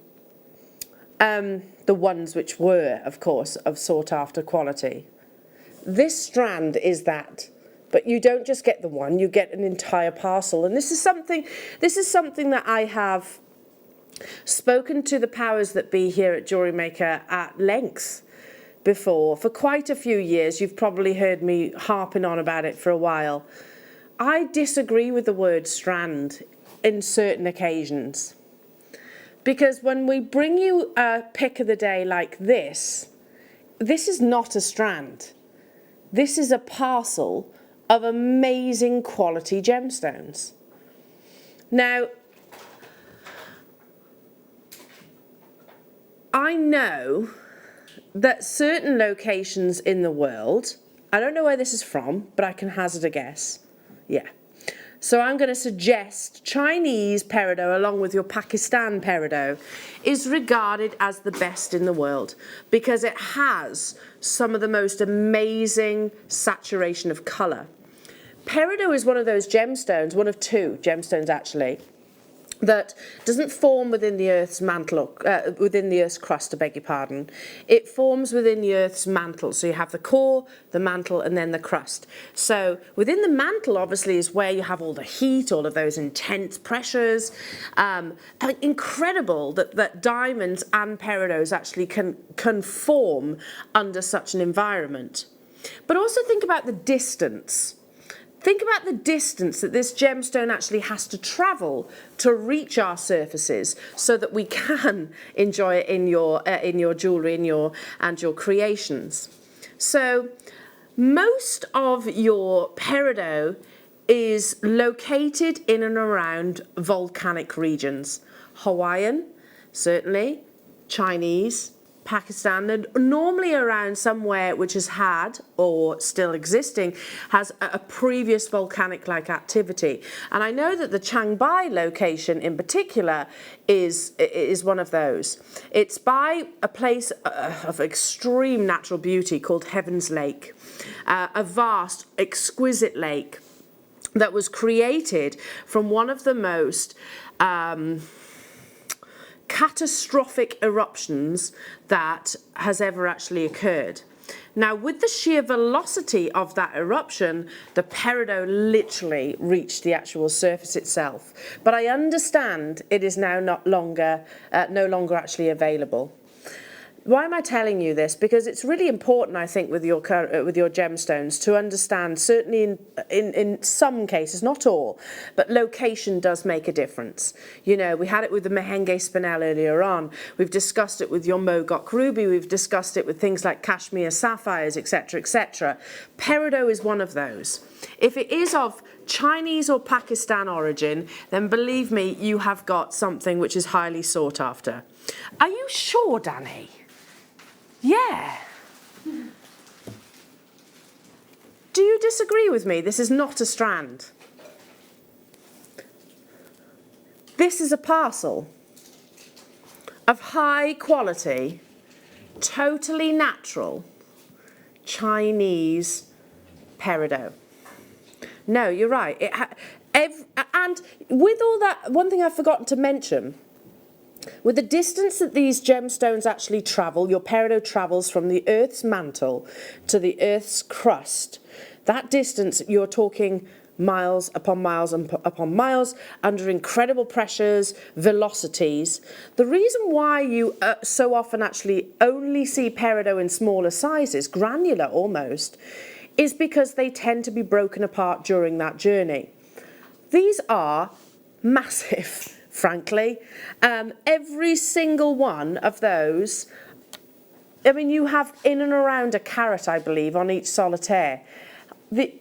C: The ones which were, of course, of sought after quality. This strand is that. But you don't just get the one, you get an entire parcel. And this is something that I have spoken to the powers that be here at Jewellery Maker at length before. For quite a few years, you've probably heard me harping on about it for a while. I disagree with the word strand in certain occasions. Because when we bring you a pick of the day like this is not a strand. This is a parcel of amazing quality gemstones. Now, I know that certain locations in the world, I don't know where this is from, but I can hazard a guess. Yeah. So I'm going to suggest Chinese peridot, along with your Pakistan peridot, is regarded as the best in the world because it has some of the most amazing saturation of colour. Peridot is one of those gemstones, one of two gemstones actually, that doesn't form within the Earth's mantle, within the Earth's crust, I beg your pardon. It forms within the Earth's mantle. So you have the core, the mantle, and then the crust. So within the mantle, obviously, is where you have all the heat, all of those intense pressures. Incredible that diamonds and peridots actually can form under such an environment. But also think about the distance. Think about the distance that this gemstone actually has to travel to reach our surfaces so that we can enjoy it in your jewellery and your creations. So most of your peridot is located in and around volcanic regions. Hawaiian, certainly, Chinese, Pakistan, and normally around somewhere which has had, or still existing, has a previous volcanic-like activity. And I know that the Chiangbai location in particular is one of those. It's by a place of extreme natural beauty called Heaven's Lake, a vast, exquisite lake that was created from one of the most catastrophic eruptions that has ever actually occurred. Now, with the sheer velocity of that eruption, the peridot literally reached the actual surface itself. But I understand it is now no longer actually available. Why am I telling you this? Because it's really important, I think, with your gemstones to understand, certainly in some cases, not all, but location does make a difference. You know, we had it with the Mehenge Spinel earlier on. We've discussed it with your Mogok Ruby. We've discussed it with things like Kashmir Sapphires, etc., etc. Peridot is one of those. If it is of Chinese or Pakistan origin, then believe me, you have got something which is highly sought after. Are you sure, Danny? Yeah. Do you disagree with me? This is not a strand. This is a parcel of high quality, totally natural Chinese peridot. No, you're right. And with all that, one thing I've forgotten to mention, with the distance that these gemstones actually travel, your peridot travels from the Earth's mantle to the Earth's crust. That distance, you're talking miles upon miles upon miles, under incredible pressures, velocities. The reason why you so often actually only see peridot in smaller sizes, granular almost, is because they tend to be broken apart during that journey. These are massive. Frankly, every single one of those, I mean, you have in and around a carat, I believe, on each solitaire. The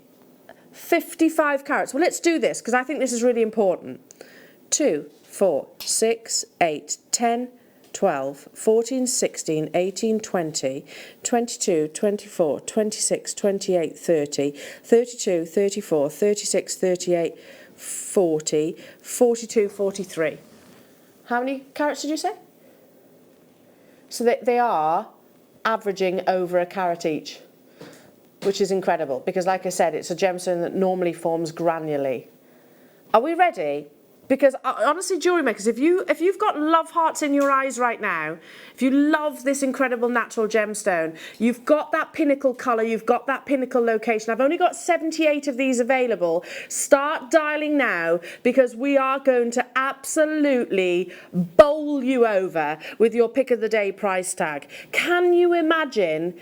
C: 55 carats. Well, let's do this, because I think this is really important. 2, 4, 6, 8, 10, 12, 14, 16, 18, 20, 22, 24, 26, 28, 30, 32, 34, 36, 38, 40, 42, 43. How many carats did you say? So they are averaging over a carat each, which is incredible because, like I said, it's a gemstone that normally forms granularly. Are we ready? Because honestly, jewellery makers, if you've got love hearts in your eyes right now, if you love this incredible natural gemstone, you've got that pinnacle colour, you've got that pinnacle location. I've only got 78 of these available. Start dialing now because we are going to absolutely bowl you over with your pick of the day price tag. Can you imagine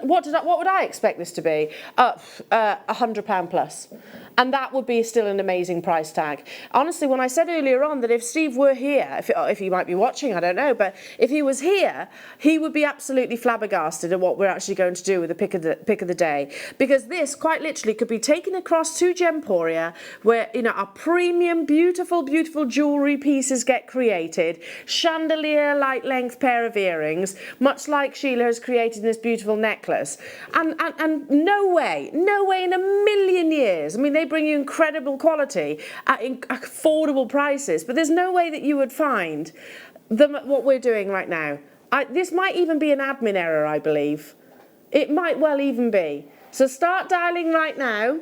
C: what would I expect this to be? £100 plus. And that would be still an amazing price tag. Honestly, when I said earlier on that if Steve were here, if he might be watching, I don't know, but if he was here, he would be absolutely flabbergasted at what we're actually going to do with the pick of the day. Because this, quite literally, could be taken across to Gemporia, where, you know, our premium, beautiful, beautiful jewellery pieces get created, chandelier light length pair of earrings, much like Sheila has created this beautiful necklace. And no way in a million years, I mean, they bring you incredible quality at affordable prices, but there's no way that you would find them at what we're doing right now. This might even be an admin error, I believe. It might well even be. So start dialing right now.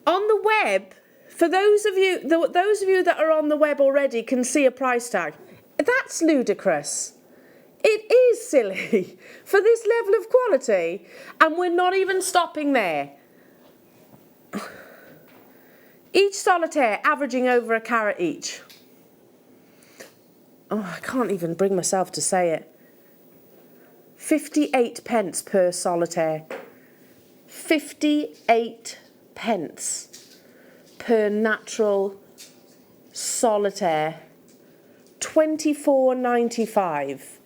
C: On the web, for those of you that are on the web already can see a price tag. That's ludicrous. It is silly for this level of quality, and we're not even stopping there. Each solitaire averaging over a carat each. Oh, I can't even bring myself to say it. 58 pence per solitaire. 58 pence per natural solitaire. £24.95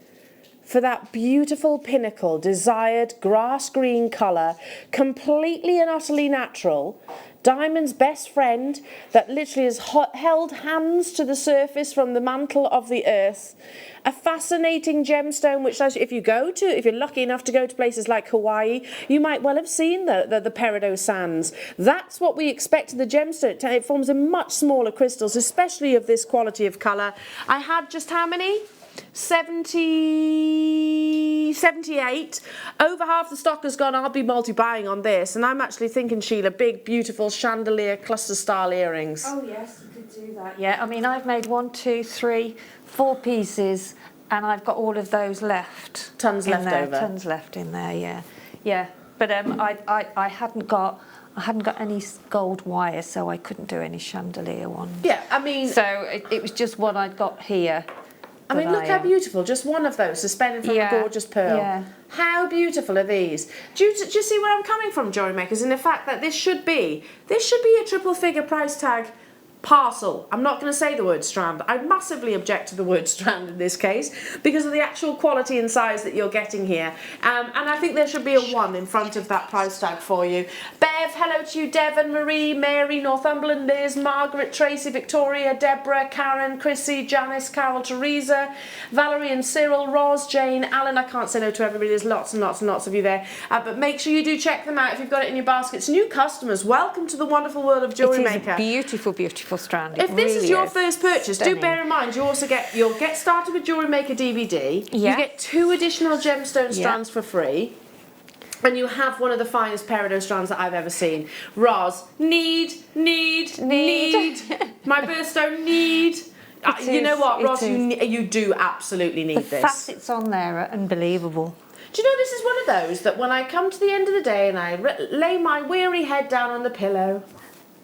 C: for that beautiful pinnacle, desired grass green colour, completely and utterly natural. Diamond's best friend that literally has held hands to the surface from the mantle of the earth. A fascinating gemstone which, if you're lucky enough to go to places like Hawaii, you might well have seen the peridot sands. That's what we expect of the gemstone. It forms in much smaller crystals, especially of this quality of colour. I had just how many? 78. Over half the stock has gone. I'll be multi-buying on this, and I'm actually thinking, Sheila, big, beautiful chandelier cluster style earrings.
H: Oh yes, you could do that. Yeah, I mean, I've made 1, 2, 3, 4 pieces and I've got all of those left.
C: Tons
H: in
C: left
H: there,
C: over.
H: Tons left in there, yeah. Yeah, but I hadn't got any gold wire, so I couldn't do any chandelier ones.
C: Yeah, I mean...
H: So it was just what I'd got here.
C: I mean, look how beautiful. Just one of those suspended from a gorgeous pearl.
H: Yeah.
C: How beautiful are these? Do you see where I'm coming from, jewellery makers? In the fact that this should be a triple figure price tag parcel. I'm not going to say the word strand. I massively object to the word strand in this case because of the actual quality and size that you're getting here. And I think there should be a 1 in front of that price tag for you. Bev, hello to you. Devon, Marie, Mary, Northumberland, Liz, Margaret, Tracy, Victoria, Deborah, Karen, Chrissy, Janice, Carol, Teresa, Valerie and Cyril, Roz, Jane, Alan. I can't say no to everybody. There's lots and lots and lots of you there. But make sure you do check them out if you've got it in your baskets. New customers, welcome to the wonderful world of Jewellery Maker.
H: It is a beautiful, beautiful strand.
C: If this is your first purchase, do bear in mind you'll get started with Jewellery Maker DVD.
H: Yeah.
C: You get 2 additional gemstone strands for free. And you have one of the finest peridot strands that I've ever seen. Roz, need. My birthstone, need. You know what, Roz, you do absolutely need this.
H: The facets on there are unbelievable.
C: Do you know this is one of those that when I come to the end of the day and I lay my weary head down on the pillow,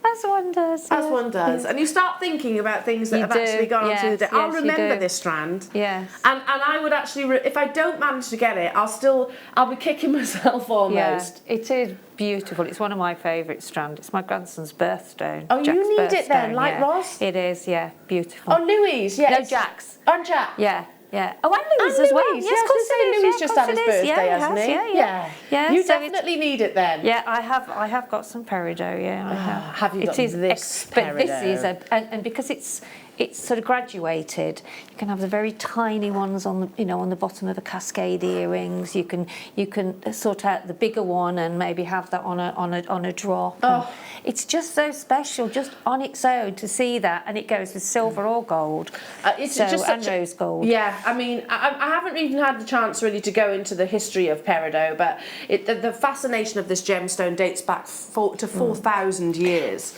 H: as one does.
C: As one does. And you start thinking about things that have actually gone on through the day. I'll remember this strand.
H: Yes.
C: And I would actually, if I don't manage to get it, I'll be kicking myself almost.
H: Yeah, it is beautiful. It's one of my favourite strands. It's my grandson's birthstone.
C: Oh,
H: Jack's
C: you need it then,
H: birthstone,
C: like Ross?
H: It is, yeah, beautiful.
C: Oh, Louise, yes.
H: No, Jack's.
C: On Jack.
H: Yeah. Yeah. Oh, and Louise as well.
C: Yes, of course it is. Louise just had his birthday, hasn't he?
H: Yeah.
C: You
H: so
C: definitely need it then.
H: Yeah, I have got some peridot. Yeah, I have.
C: Have you got this peridot?
H: But this is and because it's sort of graduated. You can have the very tiny ones on the bottom of a cascade earrings. You can sort out the bigger one and maybe have that on a drop.
C: Oh.
H: It's just so special, just on its own to see that, and it goes with silver or gold.
C: It's just
H: and rose gold.
C: Yeah, I mean, I haven't even had the chance really to go into the history of peridot, but the fascination of this gemstone dates back to 4,000 years,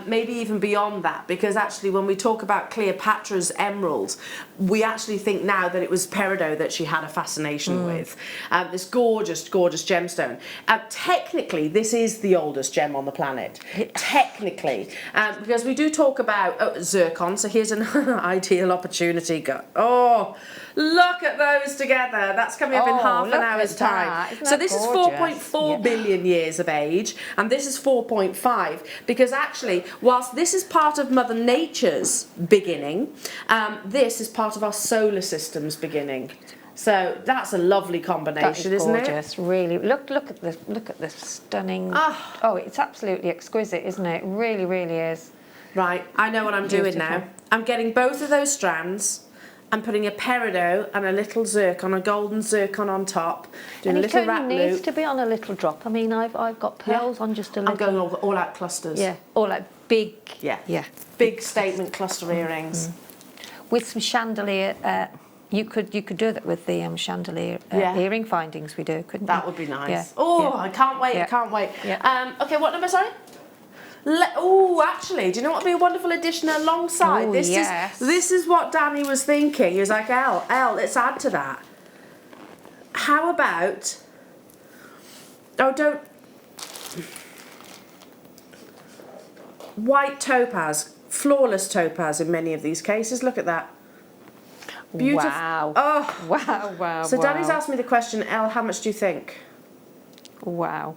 C: maybe even beyond that, because actually when we talk about Cleopatra's emeralds, we actually think now that it was peridot that she had a fascination with. This gorgeous, gorgeous gemstone. Technically, this is the oldest gem on the planet. Technically, because we do talk about zircon, so here's an ideal opportunity. Oh, look at those together. That's coming up in half an hour's time. So this is 4.4 billion years of age, and this is 4.5, because actually, whilst this is part of Mother Nature's beginning, this is part of our solar system's beginning. So that's a lovely combination, isn't it?
H: Gorgeous, really. Look at the stunning. Oh, it's absolutely exquisite, isn't it? It really, really is.
C: Right, I know what I'm doing now. I'm getting both of those strands. I'm putting a peridot and a little zircon, a golden zircon on top. Doing a little wrap loop.
H: It needs to be on a little drop. I mean, I've got pearls on just a little.
C: I'm going all out clusters.
H: Yeah, all out big.
C: Yeah. Big statement cluster earrings.
H: With some chandelier. You could do that with the chandelier earring findings we do, couldn't you?
C: That would be nice.
H: Yeah.
C: Oh, I can't wait. I can't wait.
H: Yeah.
C: Okay, what number? Sorry. Actually, do you know what would be a wonderful addition alongside? This is what Danny was thinking. He was like, Elle, let's add to that. How about? Oh, don't. White topaz, flawless topaz in many of these cases. Look at that. Beautiful.
H: Wow.
C: Oh.
H: Wow.
C: So Danny's asked me the question, Elle, how much do you think?
H: Wow.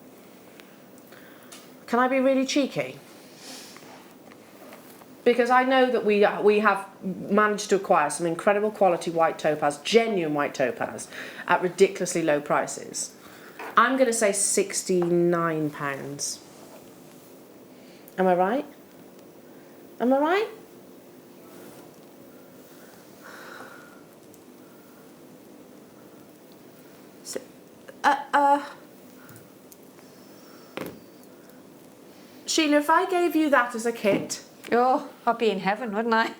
C: Can I be really cheeky? Because I know that we have managed to acquire some incredible quality white topaz, genuine white topaz, at ridiculously low prices. I'm going to say £69. Am I right? Am I right? Sheila, if I gave you that as a kit,
H: oh, I'd be in heaven, wouldn't I?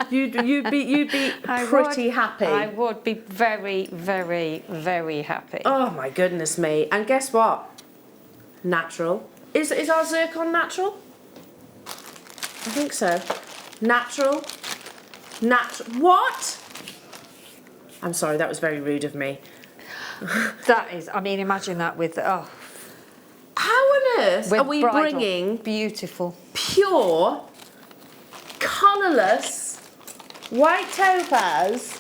C: you'd be pretty happy.
H: I would be very, very, very happy.
C: Oh my goodness me! And guess what? Natural. Is our zircon natural? I think so. Natural. What? I'm sorry, that was very rude of me.
H: That is, I mean, imagine that with, oh.
C: How on earth are we
H: bridal.
C: bringing
H: Beautiful.
C: pure, colourless, white topaz?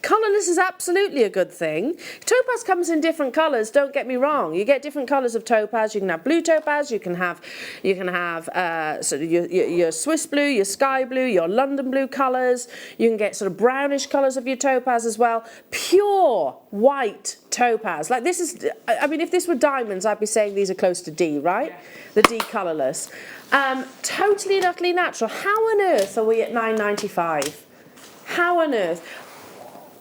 C: Colourless is absolutely a good thing. Topaz comes in different colours, don't get me wrong. You get different colours of topaz. You can have blue topaz, you can have sort of your Swiss blue, your sky blue, your London blue colours. You can get sort of brownish colours of your topaz as well. Pure white topaz. Like this is, I mean, if this were diamonds, I'd be saying these are close to D, right? Yeah. The D colourless. Totally and utterly natural. How on earth are we at £9.95? How on earth?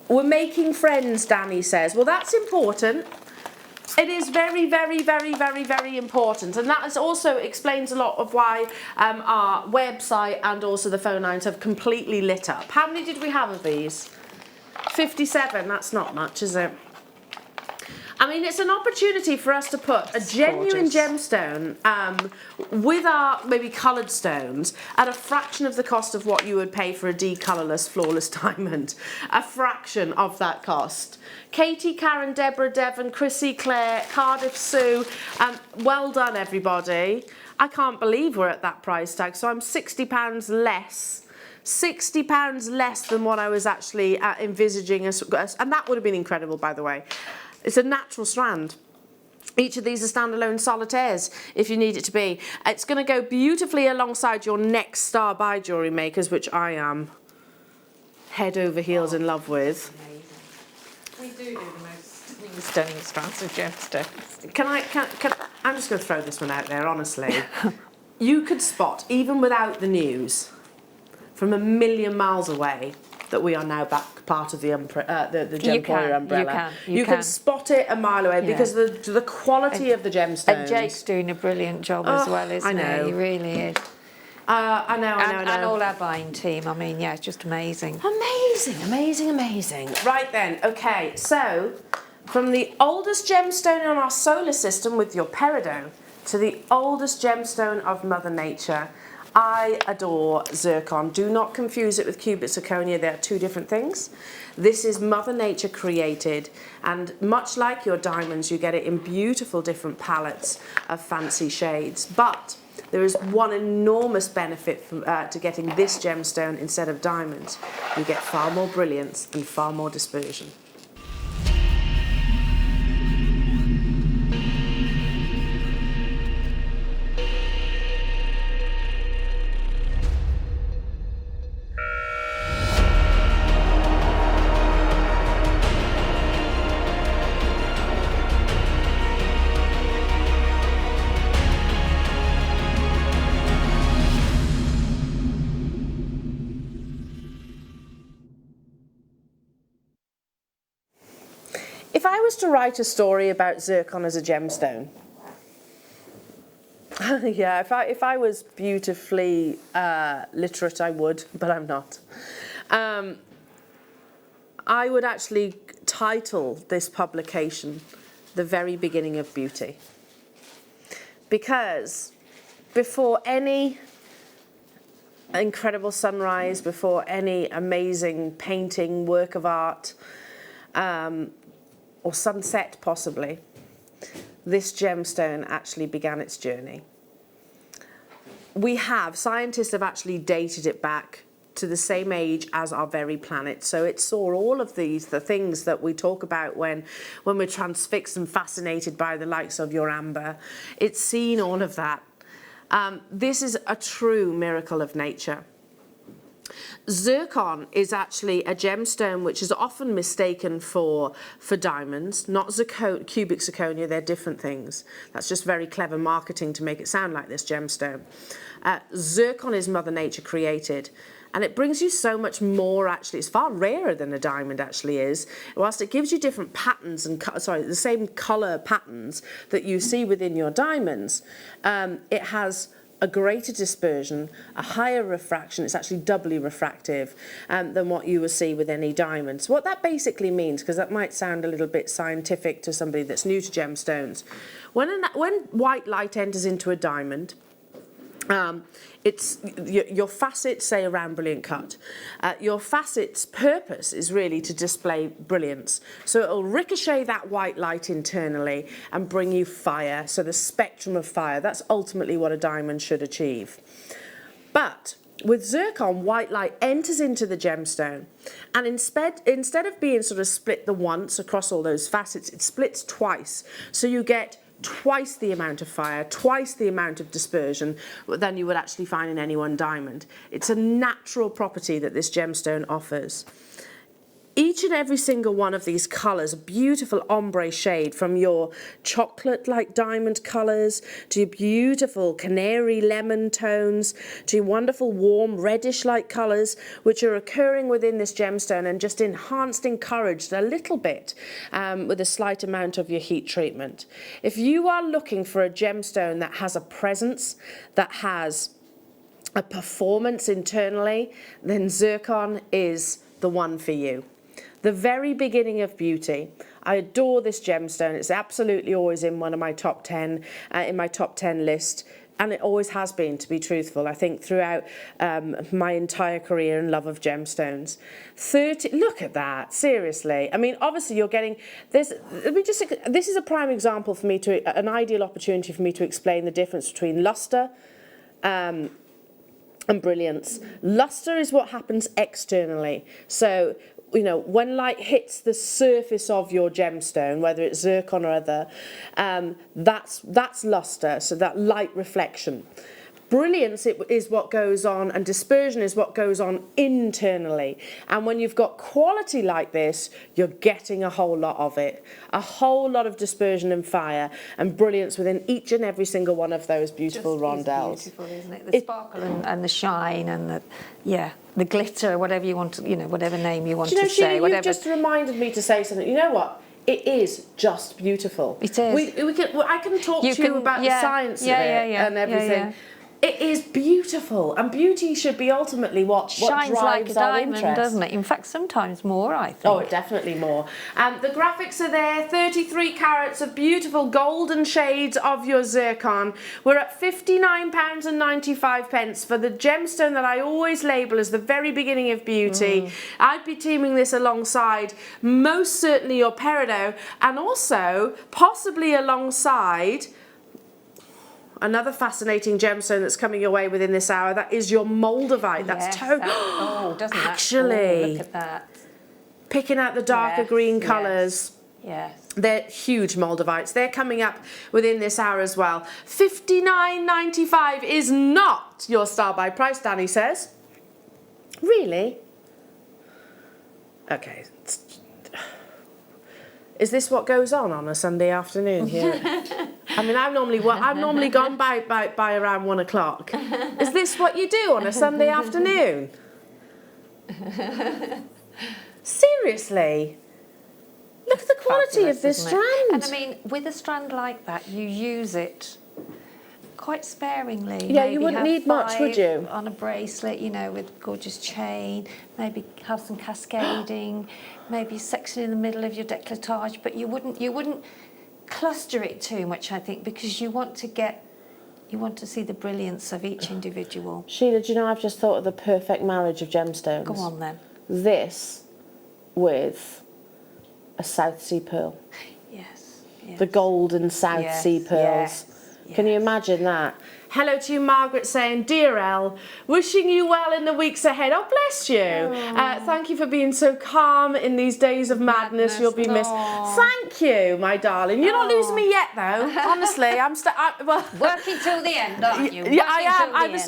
C: We're making friends, Danny says. Well, that's important. It is very, very, very, very, very important. And that is also explains a lot of why our website and also the phone lines have completely lit up. How many did we have of these? 57. That's not much, is it? I mean, it's an opportunity for us to put a genuine gemstone with our maybe coloured stones at a fraction of the cost of what you would pay for a D-colourless, flawless diamond. A fraction of that cost. Katie, Karen, Deborah, Devon, Chrissy, Claire, Cardiff, Sue, well done, everybody. I can't believe we're at that price tag, so I'm £60 less. £60 less than what I was actually envisaging, and that would have been incredible, by the way. It's a natural strand. Each of these are standalone solitaires if you need it to be. It's going to go beautifully alongside your next star by Jewellery Makers, which I am head over heels in love with.
H: Amazing. We do the most stunning strands of gemstones.
C: I'm just going to throw this one out there, honestly. You could spot, even without the news, from a million miles away, that we are now back part of the Gemporia umbrella. You can spot it a mile away because the quality of the gemstones.
H: And Jake's doing a brilliant job as well, isn't he? He really is.
C: I know.
H: And all our buying team. I mean, yeah, it's just amazing.
C: Amazing, amazing, amazing. Right then, okay, so from the oldest gemstone on our solar system with your peridot to the oldest gemstone of Mother Nature, I adore zircon. Do not confuse it with cubic zirconia. They are two different things. This is Mother Nature created, and much like your diamonds, you get it in beautiful different palettes of fancy shades. But there is one enormous benefit from, to getting this gemstone instead of diamonds. You get far more brilliance and far more dispersion. If I was to write a story about zircon as a gemstone, yeah, if I was beautifully literate, I would, but I'm not. I would actually title this publication The Very Beginning of Beauty. Because before any incredible sunrise, before any amazing painting, work of art, or sunset possibly, this gemstone actually began its journey. Scientists have actually dated it back to the same age as our very planet. So it saw all of the things that we talk about when we're transfixed and fascinated by the likes of your amber. It's seen all of that. This is a true miracle of nature. Zircon is actually a gemstone which is often mistaken for diamonds, not cubic zirconia. They're different things. That's just very clever marketing to make it sound like this gemstone. Zircon is Mother Nature created, and it brings you so much more. Actually, it's far rarer than a diamond actually is. Whilst it gives you different patterns and the same color patterns that you see within your diamonds, it has a greater dispersion, a higher refraction. It's actually doubly refractive than what you will see with any diamonds. What that basically means, because that might sound a little bit scientific to somebody that's new to gemstones, when white light enters into a diamond, It's your facets say around brilliant cut. Your facets' purpose is really to display brilliance. So it'll ricochet that white light internally and bring you fire. So the spectrum of fire, that's ultimately what a diamond should achieve. But with zircon, white light enters into the gemstone, and instead of being sort of split the once across all those facets, it splits twice. So you get twice the amount of fire, twice the amount of dispersion than you would actually find in any one diamond. It's a natural property that this gemstone offers. Each and every single one of these colours, a beautiful ombre shade, from your chocolate-like diamond colours to your beautiful canary lemon tones to your wonderful warm reddish-like colours, which are occurring within this gemstone and just enhanced, encouraged a little bit with a slight amount of your heat treatment. If you are looking for a gemstone that has a presence, that has a performance internally, then zircon is the one for you. The very beginning of beauty. I adore this gemstone. It's absolutely always in one of my top 10, in my top 10 list. And it always has been, to be truthful, I think throughout my entire career and love of gemstones. 30, look at that, seriously. I mean, obviously you're getting, this is a prime example for me, an ideal opportunity for me to explain the difference between luster and brilliance. Luster is what happens externally. So, you know, when light hits the surface of your gemstone, whether it's zircon or other, that's luster, so that light reflection. Brilliance is what goes on, and dispersion is what goes on internally. And when you've got quality like this, you're getting a whole lot of it. A whole lot of dispersion and fire and brilliance within each and every single one of those beautiful rondelles.
H: It's beautiful, isn't it? The sparkle and the shine and the glitter, whatever you want to, you know, whatever name you want to say.
C: Sheila, you've just reminded me to say something. You know what? It is just beautiful.
H: It is.
C: I can talk to you about the science of it and everything.
H: Yeah.
C: It is beautiful, and beauty should be ultimately what
H: shines
C: drives
H: like a diamond,
C: interest.
H: doesn't it? In fact, sometimes more, I think.
C: Oh, definitely more. The graphics are there, 33 carats of beautiful golden shades of your zircon. We're at £59.95 for the gemstone that I always label as the very beginning of beauty. I'd be teaming this alongside most certainly your peridot, and also possibly alongside another fascinating gemstone that's coming your way within this hour. That is your moldavite. That's doesn't actually,
H: look at that.
C: Picking out the darker green colours.
H: Yes.
C: They're huge moldavites. They're coming up within this hour as well. £59.95 is not your star buy price, Danny says. Really? Okay. Is this what goes on a Sunday afternoon here? I mean, I'm normally gone by around 1 o'clock. Is this what you do on a Sunday afternoon? Seriously? Look at the quality of this strand.
H: And I mean, with a strand like that, you use it quite sparingly.
C: Yeah,
H: maybe
C: you wouldn't need much, would you?
H: On a bracelet, you know, with a gorgeous chain, maybe have some cascading, maybe a section in the middle of your décolletage, but you wouldn't cluster it too much, I think, because you want to see the brilliance of each individual.
C: Sheila, do you know, I've just thought of the perfect marriage of gemstones.
H: Go on then.
C: This with a South Sea pearl.
H: Yes.
C: The golden South Sea pearls. Can you imagine that? Hello to you, Margaret, saying, Dear Elle, wishing you well in the weeks ahead. Oh, bless you. Thank you for being so calm in these days of madness. You'll be missed. Thank you, my darling. You're not losing me yet, though. Honestly,
H: working till the end, aren't you?
C: Yeah, I am.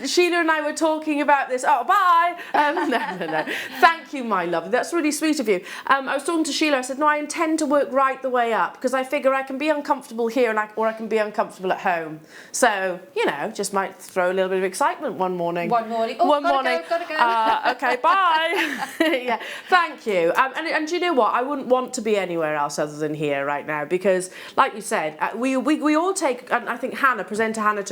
C: Sheila and I were talking about this. Oh, bye. No. Thank you, my love. That's really sweet of you. I was talking to Sheila. I said, no, I intend to work right the way up because I figure I can be uncomfortable here or I can be uncomfortable at home. So, you know, just might throw a little bit of excitement one morning.
H: Oh, gotta go.
C: Okay, bye. Yeah, thank you. And do you know what? I wouldn't want to be anywhere else other than here right now because, like you said, we all take. And I think presenter Hannah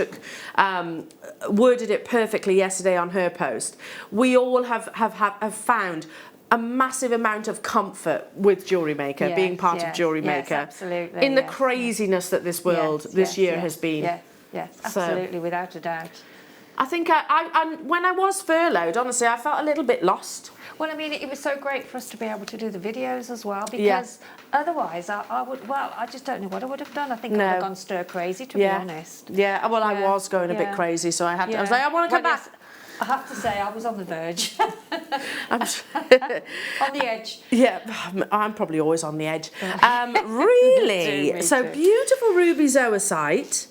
C: worded it perfectly yesterday on her post. We all have found a massive amount of comfort with Jewellery Maker, being part of Jewellery Maker.
H: Absolutely.
C: In the craziness that this world this year has been.
H: Yes, absolutely, without a doubt.
C: I think when I was furloughed, honestly, I felt a little bit lost.
H: Well, I mean, it was so great for us to be able to do the videos as well, because otherwise I just don't know what I would have done. I think I would have gone stir crazy, to be honest.
C: Yeah, well, I was going a bit crazy, so I had to, I was like, I want to come back.
H: I have to say, I was on the verge. On the edge.
C: Yeah, I'm probably always on the edge. Really? So beautiful ruby zoisite.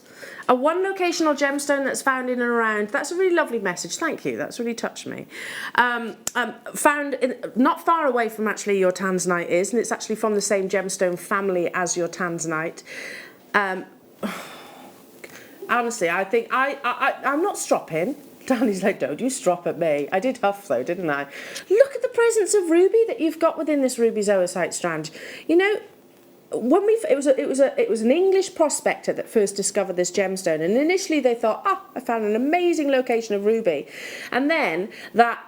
C: A one locational gemstone that's found in and around. That's a really lovely message. Thank you. That's really touched me. Found not far away from actually your tanzanite is, and it's actually from the same gemstone family as your tanzanite. Honestly, I think I'm not stropping. Danny's like, don't you strop at me. I did huff though, didn't I? Look at the presence of ruby that you've got within this ruby zoisite strand. You know, when it was an English prospector that first discovered this gemstone, and initially they thought, I found an amazing location of ruby, and then that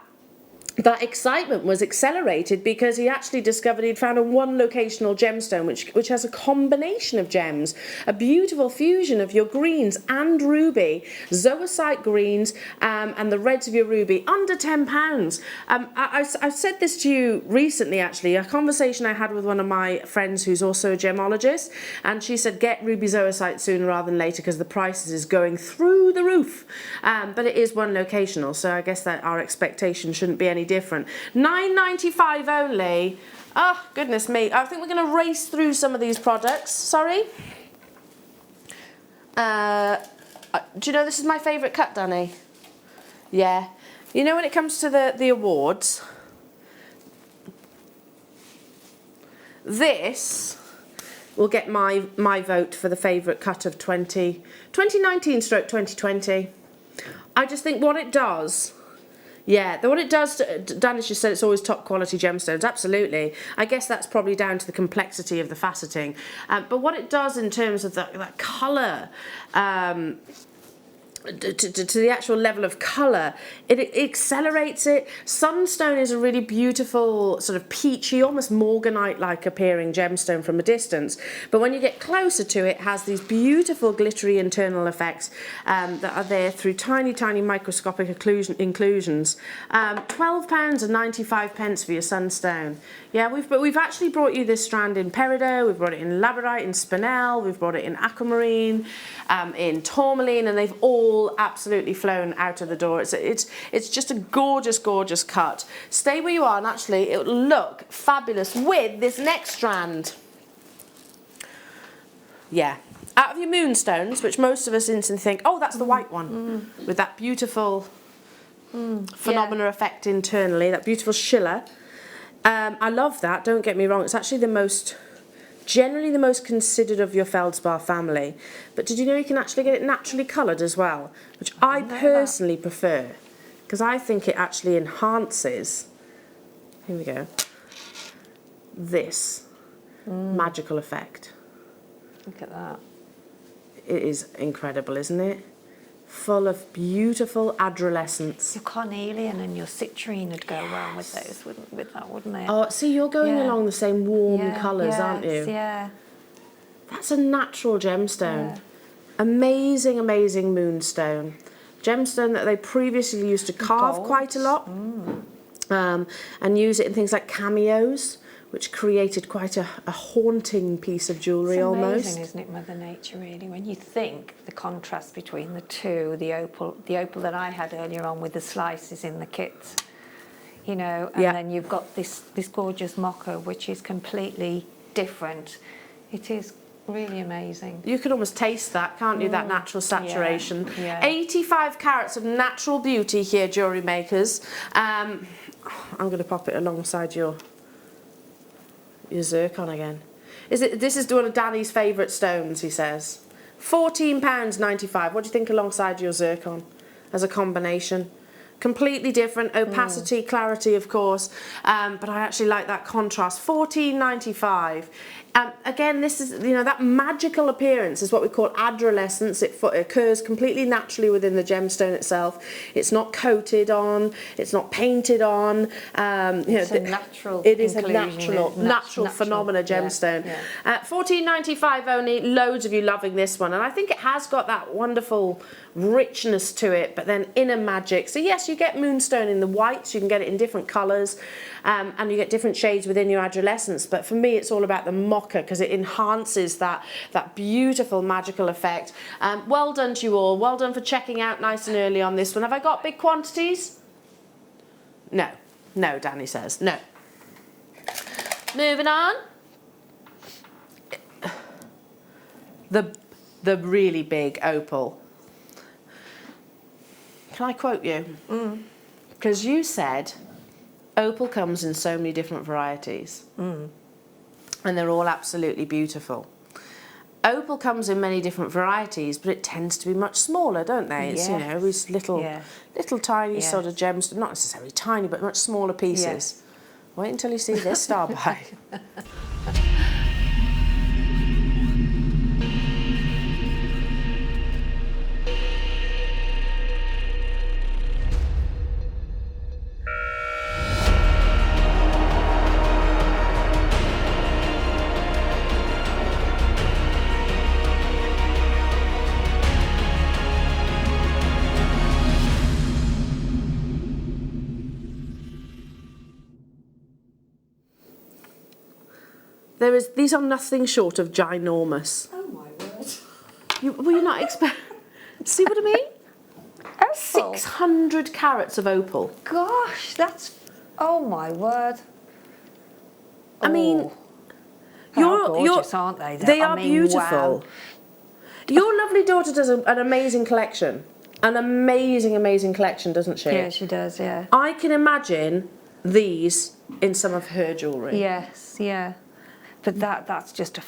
C: excitement was accelerated because he actually discovered he'd found a one locational gemstone which has a combination of gems, a beautiful fusion of your greens and ruby, zoisite greens, and the reds of your ruby, under £10. I've said this to you recently, actually, a conversation I had with one of my friends who's also a gemologist, and she said get ruby zoisite sooner rather than later because the prices is going through the roof, but it is one locational, so I guess that our expectation shouldn't be any different. £9.95 only. Oh, goodness me. I think we're going to race through some of these products. Sorry. Do you know this is my favourite cut, Danny? Yeah. You know when it comes to the awards, this will get my vote for the favourite cut of 2019/2020. I just think what it does... Yeah, what it does, Danish just said it's always top quality gemstones, absolutely. I guess that's probably down to the complexity of the faceting. But what it does in terms of that colour, to the actual level of colour, it accelerates it. Sunstone is a really beautiful sort of peachy, almost morganite-like appearing gemstone from a distance, but when you get closer to it, it has these beautiful glittery internal effects that are there through tiny microscopic inclusions. £12.95 for your sunstone. Yeah, we've actually brought you this strand in peridot, we've brought it in labradorite, in spinel, we've brought it in aquamarine, in tourmaline, and they've all absolutely flown out of the door. It's just a gorgeous cut. Stay where you are, and actually it will look fabulous with this next strand. Yeah, out of your moonstones, which most of us instantly think, oh, that's the white one, with that beautiful phenomena effect internally, that beautiful schiller. I love that, don't get me wrong, it's actually generally the most considered of your feldspar family. But did you know you can actually get it naturally coloured as well? Which I personally prefer, because I think it actually enhances, here we go, this magical effect.
H: Look at that.
C: It is incredible, isn't it? Full of beautiful adolescence.
H: Your cornelian and your citrine would go well with those, with that, wouldn't it?
C: Oh, see, you're going along the same warm colours, aren't you?
H: Yeah.
C: That's a natural gemstone. Yeah. Amazing moonstone. Gemstone that they previously used to carve quite a lot. And use it in things like cameos, which created quite a haunting piece of jewellery almost.
H: It's amazing, isn't it, Mother Nature, really, when you think the contrast between the two, the opal that I had earlier on with the slices in the kits, you know, and then you've got this gorgeous mocha, which is completely different. It is really amazing.
C: You can almost taste that, can't you, that natural saturation. Yeah. 85 carats of natural beauty here, jewellery makers. I'm going to pop it alongside your zircon again. This is one of Danny's favourite stones, he says. £14.95. What do you think alongside your zircon as a combination? Completely different, opacity, clarity, of course, but I actually like that contrast. £14.95. Again, this is, you know, that magical appearance is what we call adolescence. It occurs completely naturally within the gemstone itself. It's not coated on, it's not painted on.
H: It's a natural
C: It is a
H: inclusion,
C: natural phenomena gemstone. $14.95 only, loads of you loving this one. And I think it has got that wonderful richness to it, but then inner magic. So yes, you get moonstone in the whites, you can get it in different colours, and you get different shades within your adolescence. But for me, it's all about the mocha because it enhances that beautiful magical effect. Well done to you all. Well done for checking out nice and early on this one. Have I got big quantities? No. No, Danny says. No. Moving on. The really big opal. Can I quote you? Because you said opal comes in so many different varieties. And they're all absolutely beautiful. Opal comes in many different varieties, but it tends to be much smaller, don't they? It's, you know, these little tiny sort of gems, not necessarily tiny, but much smaller pieces. Wait until you see this star by. These are nothing short of ginormous.
H: Oh my word.
C: Were you not expecting? See what I mean?
H: Opal.
C: 600 carats of opal.
H: Gosh, that's, oh my word.
C: I mean,
H: you're gorgeous, aren't they?
C: They are beautiful.
H: Wow.
C: Your lovely daughter does an amazing collection. An amazing, amazing collection, doesn't she?
H: Yeah, she does, yeah.
C: I can imagine these in some of her jewellery.
H: Yes, yeah. But that's just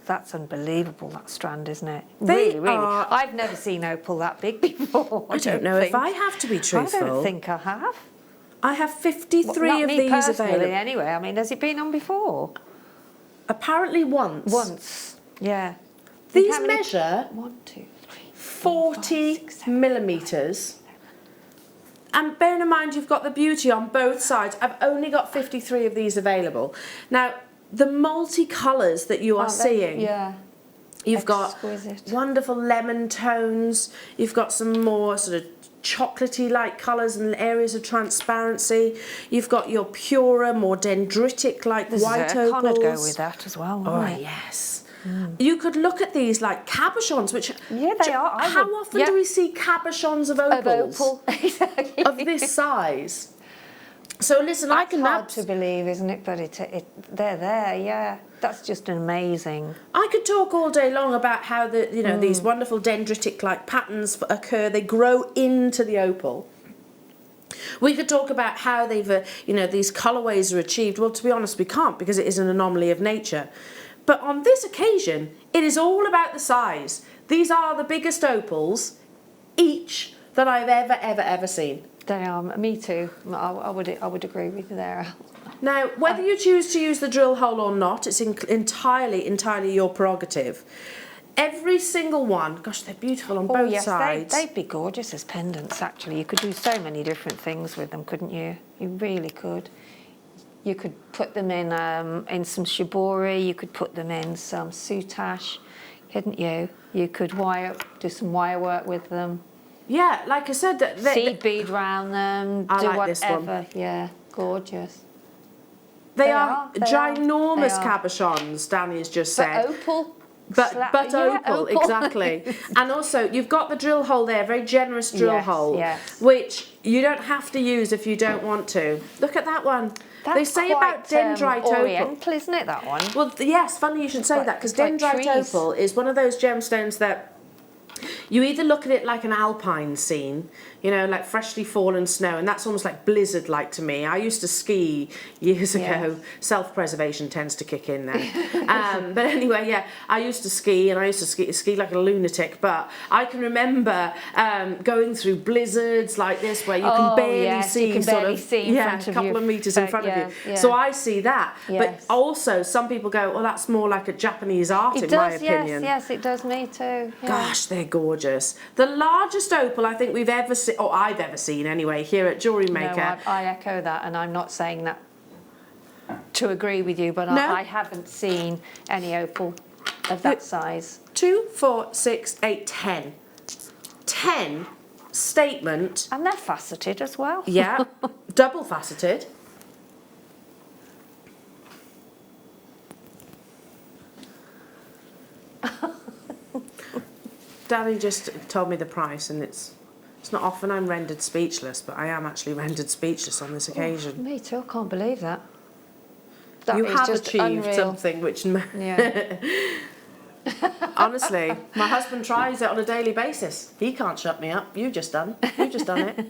H: that's unbelievable, that strand, isn't it?
C: They
H: really.
C: are...
H: I've never seen opal that big before.
C: I don't know if I have to be truthful.
H: I don't think I have.
C: I have 53
H: not
C: of
H: me
C: these
H: personally,
C: available.
H: Anyway, I mean, has it been on before?
C: Apparently once.
H: Once, yeah.
C: These measure
H: 1, 2, 3,
C: 40
H: 5, 6, 7,
C: millimetres. And bearing in mind you've got the beauty on both sides, I've only got 53 of these available. Now, the multicolours that you are seeing, you've
H: exquisite.
C: Got wonderful lemon tones, you've got some more sort of chocolatey-like colours and areas of transparency, you've got your purer, more dendritic-like white opals.
H: Zircon would go with that as well, wouldn't it?
C: Yes. You could look at these like cabochons, which
H: they are.
C: How often do we see cabochons of opals?
H: Exactly.
C: Of this size? So listen,
H: That's
C: I can
H: hard to believe, isn't it? But they're there, yeah. That's just amazing.
C: I could talk all day long about how these wonderful dendritic-like patterns occur. They grow into the opal. We could talk about how they've, these colourways are achieved. Well, to be honest, we can't because it is an anomaly of nature. But on this occasion, it is all about the size. These are the biggest opals, each, that I've ever seen.
H: They are. Me too. I would agree with you there.
C: Now, whether you choose to use the drill hole or not, it's entirely your prerogative. Every single one, gosh, they're beautiful on both sides.
H: They'd be gorgeous as pendants, actually. You could do so many different things with them, couldn't you? You really could. You could put them in some shibori, you could put them in some soutache, couldn't you? You could do some wire work with them.
C: Yeah, like I said,
H: seed bead round them,
C: I
H: do
C: like
H: whatever.
C: This one.
H: Yeah, gorgeous.
C: They are ginormous cabochons, Danny has just said.
H: Opal.
C: But opal, exactly. And also, you've got the drill hole there, very generous drill hole, which you don't have to use if you don't want to. Look at that one.
H: That's
C: they say about dendrite
H: oriental,
C: opal,
H: isn't it, that one?
C: Well, yes, funny you should say that, because dendrite opal is one of those gemstones that You either look at it like an alpine scene, you know, like freshly fallen snow, and that's almost like blizzard-like to me. I used to ski years ago. Self-preservation tends to kick in there. But anyway, yeah, I used to ski, and I used to ski like a lunatic, but I can remember going through blizzards like this where you can barely see
H: you can barely see in front
C: a
H: of
C: couple
H: you.
C: of metres in front of you.
H: Yeah.
C: So I see that.
H: Yes.
C: But also, some people go, well, that's more like a Japanese art, in my opinion.
H: Yes, it does me too. Yeah.
C: Gosh, they're gorgeous. The largest opal I think we've ever seen, or I've ever seen anyway, here at Jewellery Maker.
H: No, I echo that, and I'm not saying that to agree with you, but I haven't seen any opal of that size.
C: 2, 4, 6, 8, 10. 10 statement.
H: And they're faceted as well.
C: Yeah, double faceted. Danny just told me the price, and it's not often I'm rendered speechless, but I am actually rendered speechless on this occasion.
H: Me too, I can't believe that.
C: You
H: is
C: have
H: just
C: achieved
H: unreal.
C: something which...
H: Yeah.
C: Honestly, my husband tries it on a daily basis. He can't shut me up. You've just done it.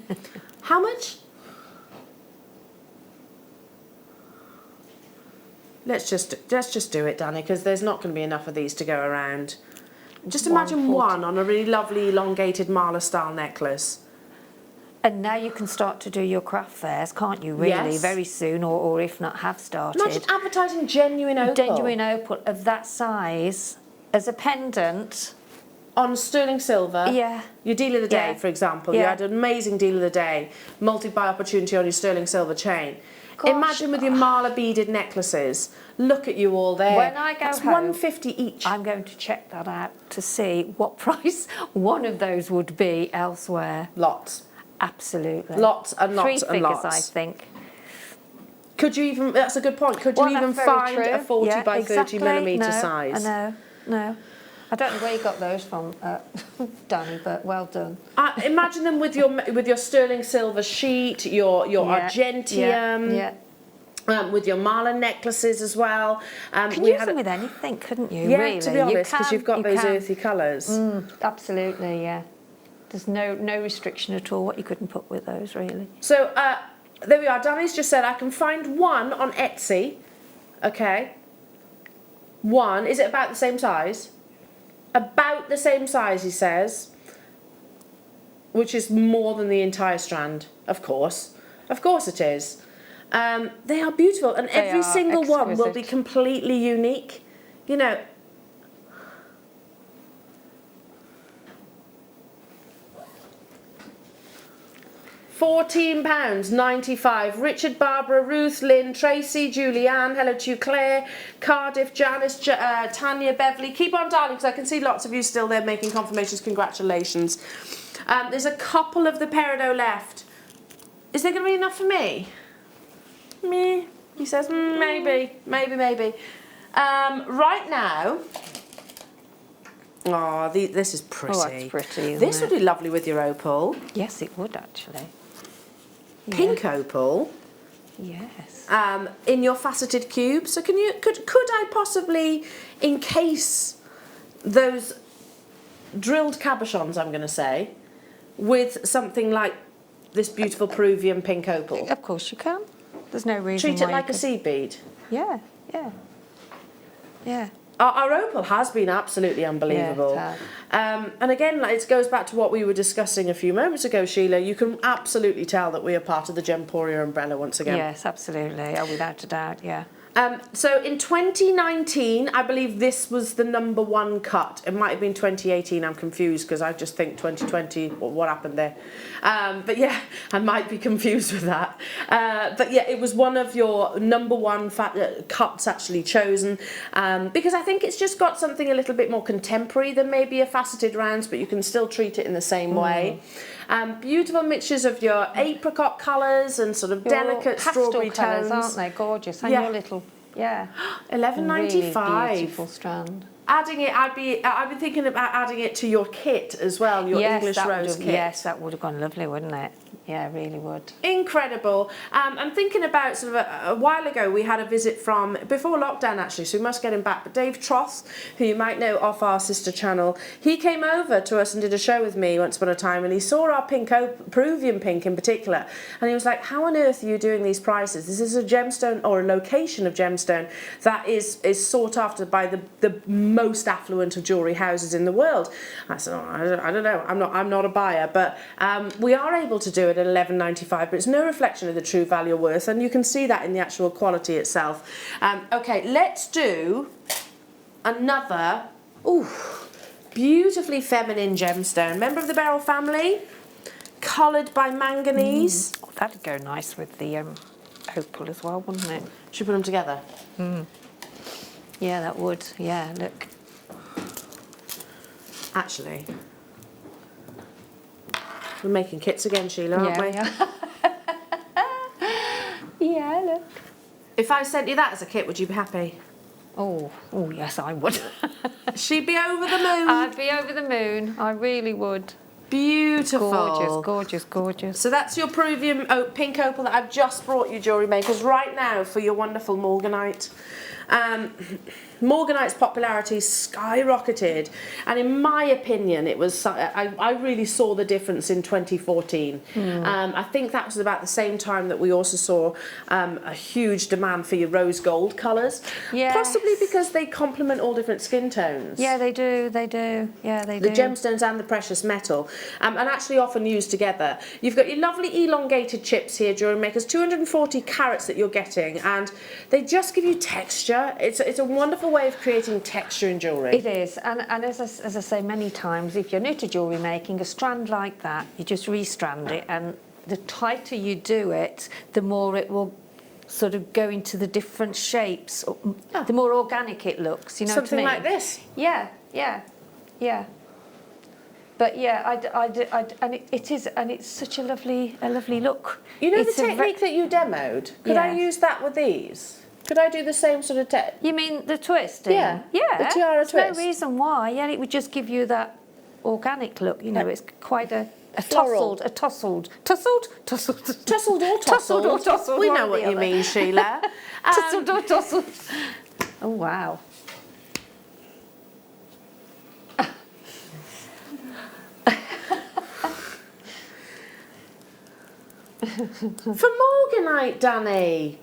C: How much? Let's just do it, Danny, because there's not going to be enough of these to go around. Just imagine one on a really lovely elongated mala style necklace.
H: And now you can start to do your craft fairs, can't you, really,
C: Yes.
H: very soon, or if not have started.
C: Imagine advertising genuine opal.
H: Genuine opal of that size as a pendant.
C: On sterling silver.
H: Yeah.
C: Your deal of the day,
H: Yeah.
C: for example. You
H: Yeah.
C: had an amazing deal of the day. Multi-buy opportunity on your sterling silver chain.
H: Gosh.
C: Imagine with your mala beaded necklaces. Look at you all there.
H: When I go
C: That's
H: home,
C: $150 each.
H: I'm going to check that out to see what price one of those would be elsewhere.
C: Lots.
H: Absolutely.
C: Lots and lots
H: Three
C: and
H: figures,
C: lots.
H: I think.
C: Could you even, that's a good point, could you
H: Well,
C: even
H: that's very
C: find
H: true.
C: a 40
H: Yeah,
C: by 30
H: exactly.
C: millimetre
H: No,
C: size?
H: No. I don't know where you got those from, Danny, but well done.
C: Imagine them with your sterling silver sheet, your argentium.
H: Yeah.
C: With your mala necklaces as well.
H: Can use them with anything, couldn't you?
C: Yeah,
H: really?
C: to be honest, because
H: You
C: you've got
H: you
C: those
H: can.
C: earthy colours.
H: Absolutely, yeah. There's no restriction at all what you couldn't put with those, really.
C: So there we are. Danny's just said I can find one on Etsy. Okay. One. Is it about the same size? About the same size, he says. Which is more than the entire strand, of course. Of course it is. They are beautiful, and every single one will be completely unique. You know. £14.95. Richard, Barbara, Ruth, Lynn, Tracy, Julianne, hello to you, Claire, Cardiff, Janice, Tanya, Beverly. Keep on dialing because I can see lots of you still there making confirmations. Congratulations. There's a couple of the peridot left. Is there going to be enough for me? Me, he says, maybe. Right now, this is pretty.
H: Oh, that's pretty, isn't
C: This would
H: it?
C: be lovely with your opal.
H: Yes, it would, actually.
C: Pink opal.
H: Yes.
C: In your faceted cube. So could I possibly encase those drilled cabochons, I'm going to say, with something like this beautiful Peruvian pink opal?
H: Of course you can. There's no reason
C: Treat
H: why
C: it like a seed bead.
H: Yeah.
C: Our opal has been absolutely unbelievable.
H: Yeah, it has.
C: And again, it goes back to what we were discussing a few moments ago, Sheila. You can absolutely tell that we are part of the Gemporia umbrella once again.
H: Yes, absolutely. Oh, without a doubt, yeah.
C: So in 2019, I believe this was the #1 cut. It might have been 2018. I'm confused because I just think 2020. What happened there? But yeah, I might be confused with that. But yeah, it was one of your #1 cuts actually chosen because I think it's just got something a little bit more contemporary than maybe a faceted rounds, but you can still treat it in the same way. Beautiful mixtures of your apricot colours and sort of delicate strawberry
H: colours,
C: tones,
H: aren't they? Gorgeous. And
C: Yeah.
H: your little, yeah.
C: $11.95.
H: Really beautiful strand.
C: Adding it, I've been thinking about adding it to your kit as well, your English
H: that
C: rose
H: would have,
C: kit.
H: yes, that would have gone lovely, wouldn't it? Yeah, really would.
C: Incredible. I'm thinking about sort of a while ago we had a visit from, before lockdown actually, so we must get him back, but Dave Troth, who you might know off our sister channel, he came over to us and did a show with me once upon a time, and he saw our Peruvian pink in particular, and he was like, how on earth are you doing these prices? This is a gemstone, or a location of gemstone, that is sought after by the most affluent of jewellery houses in the world. I said, oh, I don't know, I'm not a buyer, but we are able to do it at $11.95, but it's no reflection of the true value or worth, and you can see that in the actual quality itself. Okay, let's do another beautifully feminine gemstone. Member of the beryl family, coloured by manganese.
H: Oh, that'd go nice with the opal as well, wouldn't it?
C: Should we put them together?
H: Yeah, that would. Yeah, look.
C: Actually, we're making kits again, Sheila, aren't we?
H: Yeah, look.
C: If I sent you that as a kit, would you be happy?
H: Oh, yes, I would.
C: She'd be over the moon.
H: I'd be over the moon. I really would.
C: Beautiful.
H: Gorgeous, gorgeous, gorgeous.
C: So that's your Peruvian pink opal that I've just brought you, Jewellery Makers, right now for your wonderful Morganite. Morganite's popularity skyrocketed, and in my opinion it was, I really saw the difference in 2014. I think that was about the same time that we also saw a huge demand for your rose gold colours.
H: Yes.
C: Possibly because they complement all different skin tones.
H: Yeah, they do, they do. Yeah, they do.
C: The gemstones and the precious metal, and actually often used together. You've got your lovely elongated chips here, Jewellery Makers, 240 carats that you're getting, and they just give you texture. It's a wonderful way of creating texture in jewellery.
H: It is, and as I say many times, if you're new to jewellery making, a strand like that, you just restrand it, and the tighter you do it, the more it will sort of go into the different shapes, the more organic it looks, you know
C: Something
H: what I mean?
C: like this?
H: Yeah, yeah, yeah. But yeah, and it is, and it's such a lovely look.
C: You know
H: It's
C: the technique that you demoed? Could I use that with these? Could I do the same sort of
H: You mean the twisting?
C: Yeah.
H: Yeah.
C: The tiara
H: There's
C: twist.
H: no reason why. Yeah, it would just give you that organic look. You know, it's quite a
C: floral.
H: Tussled or tousled.
C: Tussled or tousled. We know what you mean, Sheila.
H: Tussled or tousled. Oh, wow.
C: For Morganite, Danny.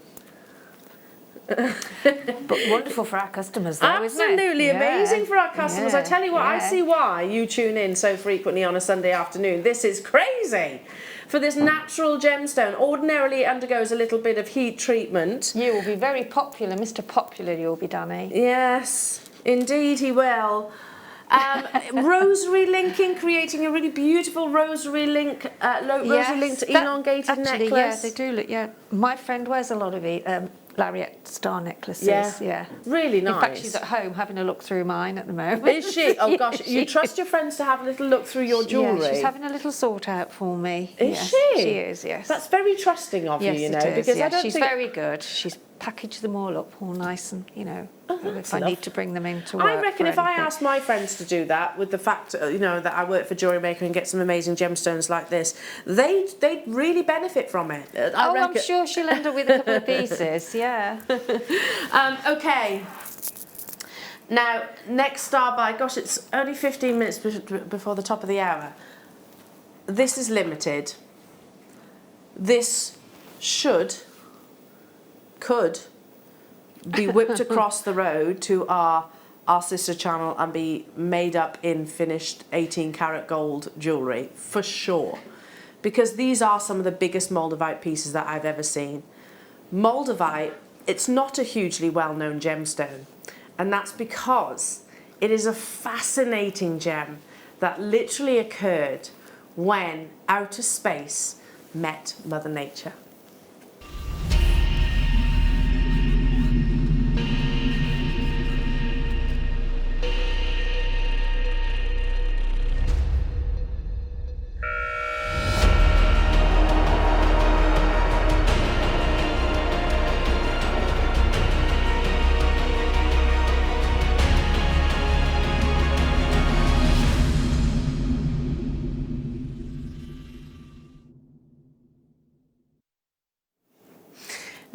H: But wonderful for our customers, though, isn't it?
C: Absolutely amazing for our customers. I tell you what, I
H: yeah.
C: see why you tune in so frequently on a Sunday afternoon. This is crazy. For this natural gemstone, ordinarily it undergoes a little bit of heat treatment.
H: You will be very popular, Mr. Popular, you'll be, Danny.
C: Yes, indeed he will. Rosary linking, creating a really beautiful rosary link, rosary linked elongated necklace.
H: Yeah, they do look. Yeah, my friend wears a lot of lariat star necklaces. Yeah,
C: really nice.
H: In fact, she's at home having a look through mine at the moment.
C: Is she? Oh gosh, you trust
H: is.
C: your friends to have a little look through your jewellery?
H: Yeah, she's having a little sort out for me.
C: Is
H: yes,
C: she?
H: She is. Yes.
C: That's very trusting of you, you know,
H: it is,
C: because I don't
H: she's
C: think
H: very good. She's packaged them all up all nice and, you know, if I
C: enough.
H: need to bring them into work.
C: I reckon
H: or
C: if I
H: anything.
C: asked my friends to do that, with the fact, you know, that I work for Jewellery Maker and get some amazing gemstones like this, they'd really benefit from it.
H: I'm sure she'll end up with a couple of pieces, yeah.
C: Okay. Now, next star by, gosh, it's only 15 minutes before the top of the hour. This is limited. This could be whipped across the road to our sister channel and be made up in finished 18 karat gold jewellery, for sure. Because these are some of the biggest Moldavite pieces that I've ever seen. Moldavite, it's not a hugely well-known gemstone, and that's because it is a fascinating gem that literally occurred when outer space met Mother Nature.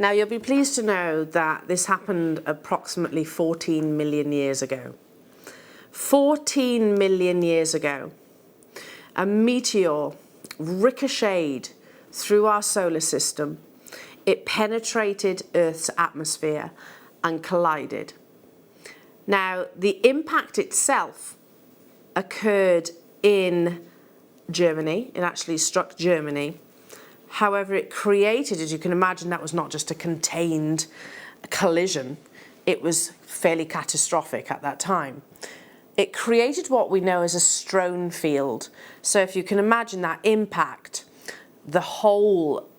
C: Now, you'll be pleased to know that this happened approximately 14 million years ago. 14 million years ago, a meteor ricocheted through our solar system. It penetrated Earth's atmosphere and collided. Now, the impact itself occurred in Germany. It actually struck Germany. However, it created, as you can imagine, that was not just a contained collision. It was fairly catastrophic at that time. It created what we know as a strewn field. So if you can imagine that impact, the whole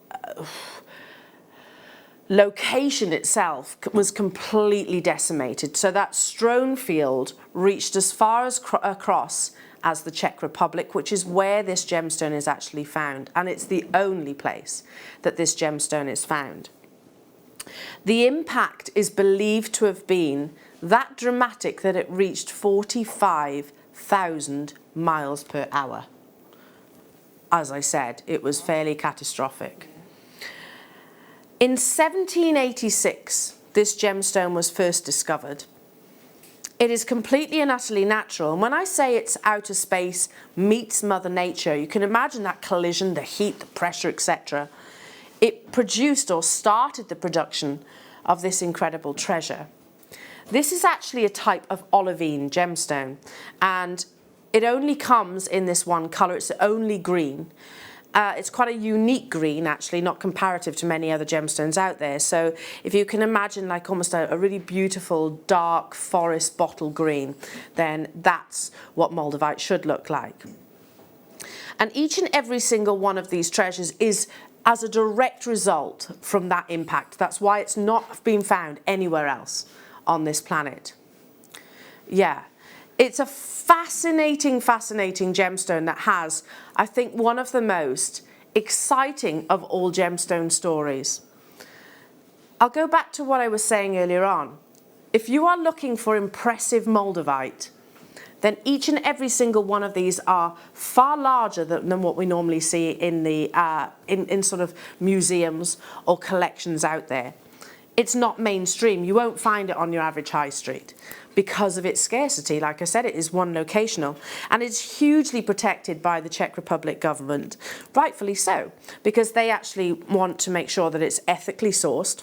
C: location itself was completely decimated. So that strewn field reached as far as across as the Czech Republic, which is where this gemstone is actually found. And it's the only place that this gemstone is found. The impact is believed to have been that dramatic that it reached 45,000 miles per hour. As I said, it was fairly catastrophic. In 1786, this gemstone was first discovered. It is completely and utterly natural. And when I say it's outer space meets Mother Nature, you can imagine that collision, the heat, the pressure, etc. It produced or started the production of this incredible treasure. This is actually a type of olivine gemstone, and it only comes in this one colour. It's only green. It's quite a unique green, actually, not comparative to many other gemstones out there. So if you can imagine like almost a really beautiful dark forest bottle green, then that's what moldavite should look like. And each and every single one of these treasures is as a direct result from that impact. That's why it's not been found anywhere else on this planet. Yeah. It's a fascinating, fascinating gemstone that has, I think, one of the most exciting of all gemstone stories. I'll go back to what I was saying earlier on. If you are looking for impressive moldavite, then each and every single one of these are far larger than what we normally see in the in sort of museums or collections out there. It's not mainstream. You won't find it on your average high street because of its scarcity. Like I said, it is one locational, and it's hugely protected by the Czech Republic government, rightfully so, because they actually want to make sure that it's ethically sourced.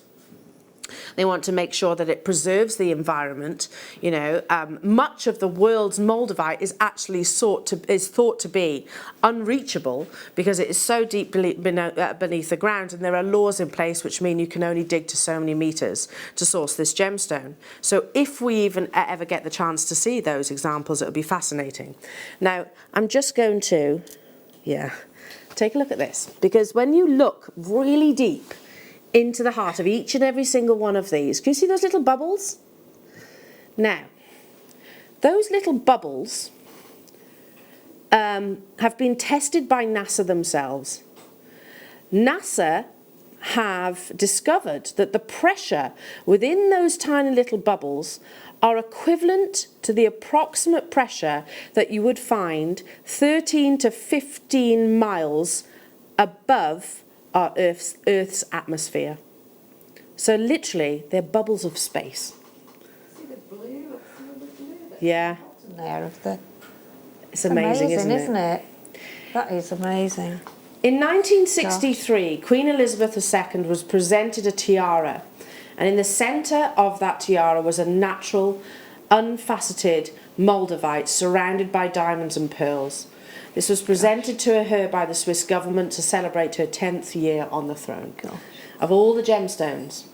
C: They want to make sure that it preserves the environment. You know, much of the world's moldavite is actually thought to be unreachable because it is so deep beneath the ground, and there are laws in place which mean you can only dig to so many meters to source this gemstone. So if we even ever get the chance to see those examples, it would be fascinating. Now, I'm just going to, take a look at this, because when you look really deep into the heart of each and every single one of these, can you see those little bubbles? Now, those little bubbles have been tested by NASA themselves. NASA have discovered that the pressure within those tiny little bubbles are equivalent to the approximate pressure that you would find 13 to 15 miles above our Earth's atmosphere. So literally, they're bubbles of space.
H: See the blue?
C: Yeah.
H: There of the.
C: It's amazing, isn't it?
H: That is amazing.
C: In 1963, Queen Elizabeth II was presented a tiara, and in the centre of that tiara was a natural, unfaceted moldavite surrounded by diamonds and pearls. This was presented to her by the Swiss government to celebrate her 10th year on the throne.
H: Gosh.
C: Of all the gemstones,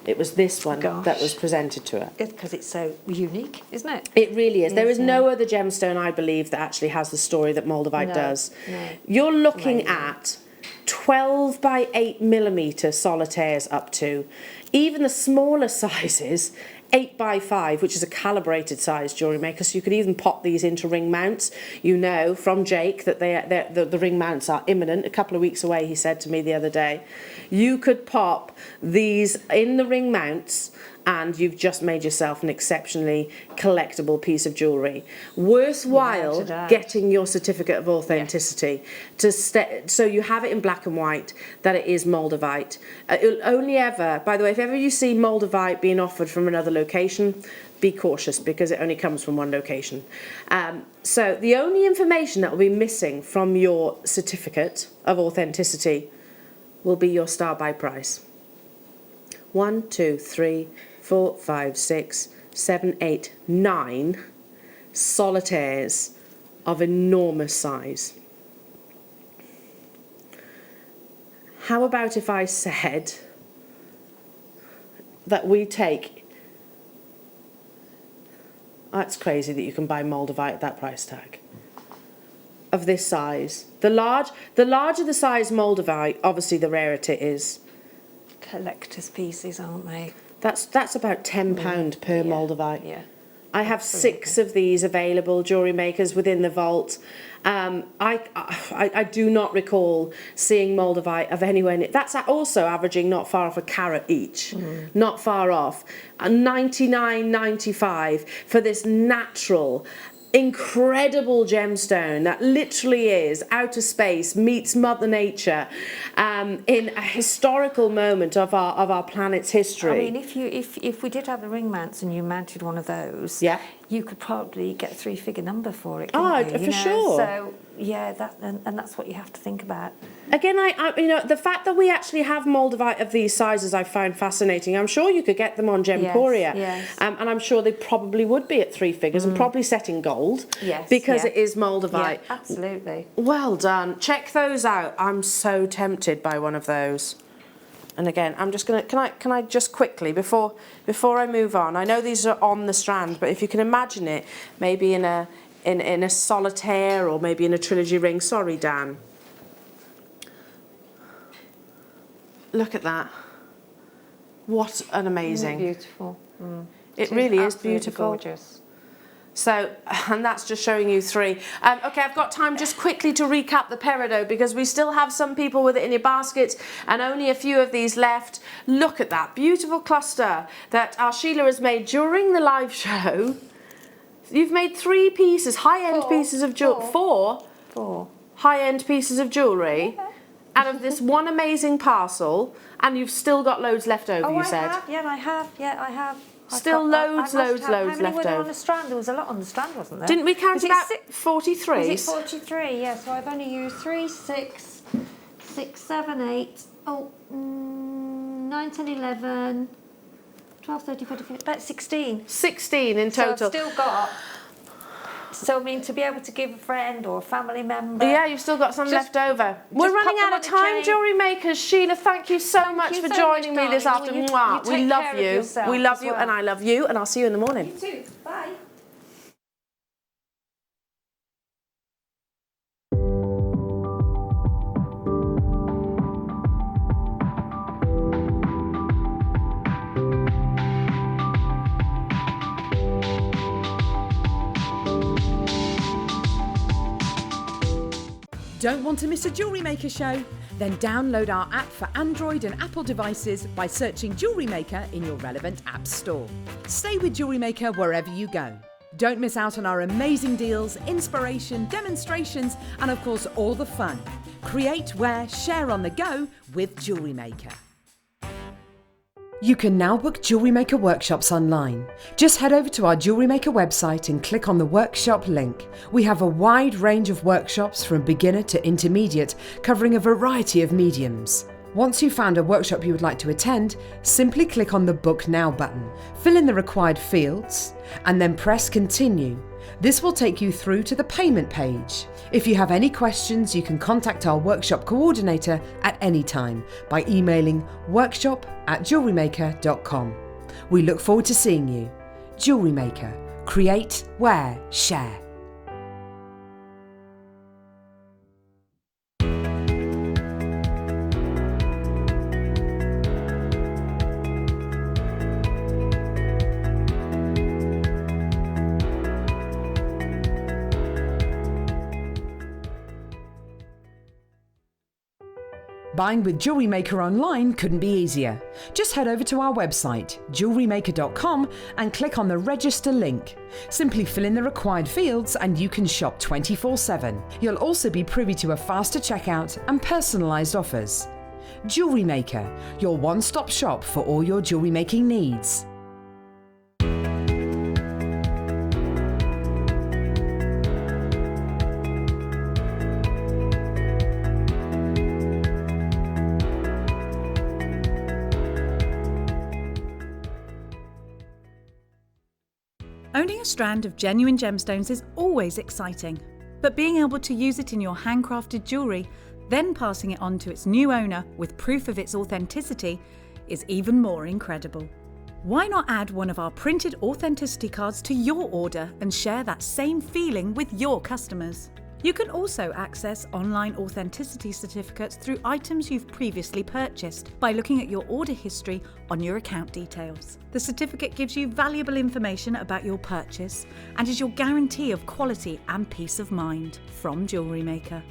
C: it was this one that was presented to her.
H: Because it's so unique, isn't it?
C: It really is. There is no other gemstone, I believe, that actually has the story that moldavite does.
H: No.
C: You're looking at 12 by 8 millimetre solitaires up to. Even the smaller sizes, 8 by 5, which is a calibrated size jewellery maker, so you could even pop these into ring mounts. You know from Jake that the ring mounts are imminent. A couple of weeks away, he said to me the other day. You could pop these in the ring mounts and you've just made yourself an exceptionally collectible piece of jewellery. Worthwhile getting your certificate of authenticity so you have it in black and white that it is Moldavite. It'll only ever, by the way, if ever you see Moldavite being offered from another location, be cautious because it only comes from one location. So the only information that will be missing from your certificate of authenticity will be your star buy price. 1, 2, 3, 4, 5, 6, 7, 8, 9 solitaires of enormous size. How about if I said that we take... That's crazy that you can buy Moldavite at that price tag. Of this size. The larger the size Moldavite, obviously the rarer it is.
H: Collector's pieces, aren't they?
C: That's about £10 per Moldavite.
H: Yeah.
C: I have 6 of these available, Jewellery Makers, within the vault. I do not recall seeing Moldavite of anywhere near. That's also averaging not far off a carat each. Not far off. $99.95 for this natural, incredible gemstone that literally is outer space meets Mother Nature in a historical moment of our planet's history.
H: I mean, if we did have the ring mounts and you mounted one of those, you could probably get a 3-figure number for it.
C: For sure.
H: So yeah, and that's what you have to think about.
C: Again, I the fact that we actually have Moldavite of these sizes I found fascinating. I'm sure you could get them on Gemporia, and I'm sure they probably would be at 3 figures and probably set in gold, because it is Moldavite.
H: Yeah, absolutely.
C: Well done. Check those out. I'm so tempted by one of those. And again, I'm just gonna. Can I just quickly before I move on? I know these are on the strand, but if you can imagine it, maybe in a solitaire or maybe in a trilogy ring. Sorry, Dan. Look at that. What an amazing.
H: Isn't it beautiful?
C: It really is
H: absolutely
C: beautiful.
H: Gorgeous.
C: So, and that's just showing you 3. Okay, I've got time just quickly to recap the peridot because we still have some people with it in your baskets and only a few of these left. Look at that beautiful cluster that our Sheila has made during the live show. You've made 3 pieces, high-end pieces of jewellery. 4 high-end pieces of jewellery out of this one amazing parcel, and you've still got loads left over, you said.
H: I have.
C: Still loads left over.
H: How many were there on the strand? There was a lot on the strand, wasn't there?
C: Didn't we count about 43?
H: Was it 43? Yeah, so I've only used 3, 6, 7, 8, 9, 10, 11, 12, 13, 14, 15, about 16.
C: 16 in total.
H: So I've still got... So, I mean, to be able to give a friend or a family member...
C: Yeah, you've still got some left over. We're running out of time, Jewellery Makers. Sheila, thank you so much for joining me this afternoon. We love you. We love you, and I love you, and I'll see you in the morning.
H: You too. Bye.
B: Don't want to miss a Jewellery Maker show? Then download our app for Android and Apple devices by searching Jewellery Maker in your relevant app store. Stay with Jewellery Maker wherever you go. Don't miss out on our amazing deals, inspiration, demonstrations, and of course all the fun. Create, wear, share on the go with Jewellery Maker. You can now book Jewellery Maker workshops online. Just head over to our Jewellery Maker website and click on the workshop link. We have a wide range of workshops from beginner to intermediate, covering a variety of mediums. Once you've found a workshop you would like to attend, simply click on the Book Now button, fill in the required fields, and then press Continue. This will take you through to the payment page. If you have any questions, you can contact our workshop coordinator at any time by emailing workshop@jewellerymaker.com. We look forward to seeing you. Jewellery Maker. Create, wear, share. Buying with Jewellery Maker online couldn't be easier. Just head over to our website, JewelleryMaker.com, and click on the register link. Simply fill in the required fields and you can shop 24/7. You'll also be privy to a faster checkout and personalised offers. Jewellery Maker, your one-stop shop for all your jewellery making needs.
F: Owning a strand of genuine gemstones is always exciting, but being able to use it in your handcrafted jewellery, then passing it on to its new owner with proof of its authenticity, is even more incredible. Why not add one of our printed authenticity cards to your order and share that same feeling with your customers? You can also access online authenticity certificates through items you've previously purchased by looking at your order history on your account details. The certificate gives you valuable information about your purchase and is your guarantee of quality and peace of mind from Jewellery Maker.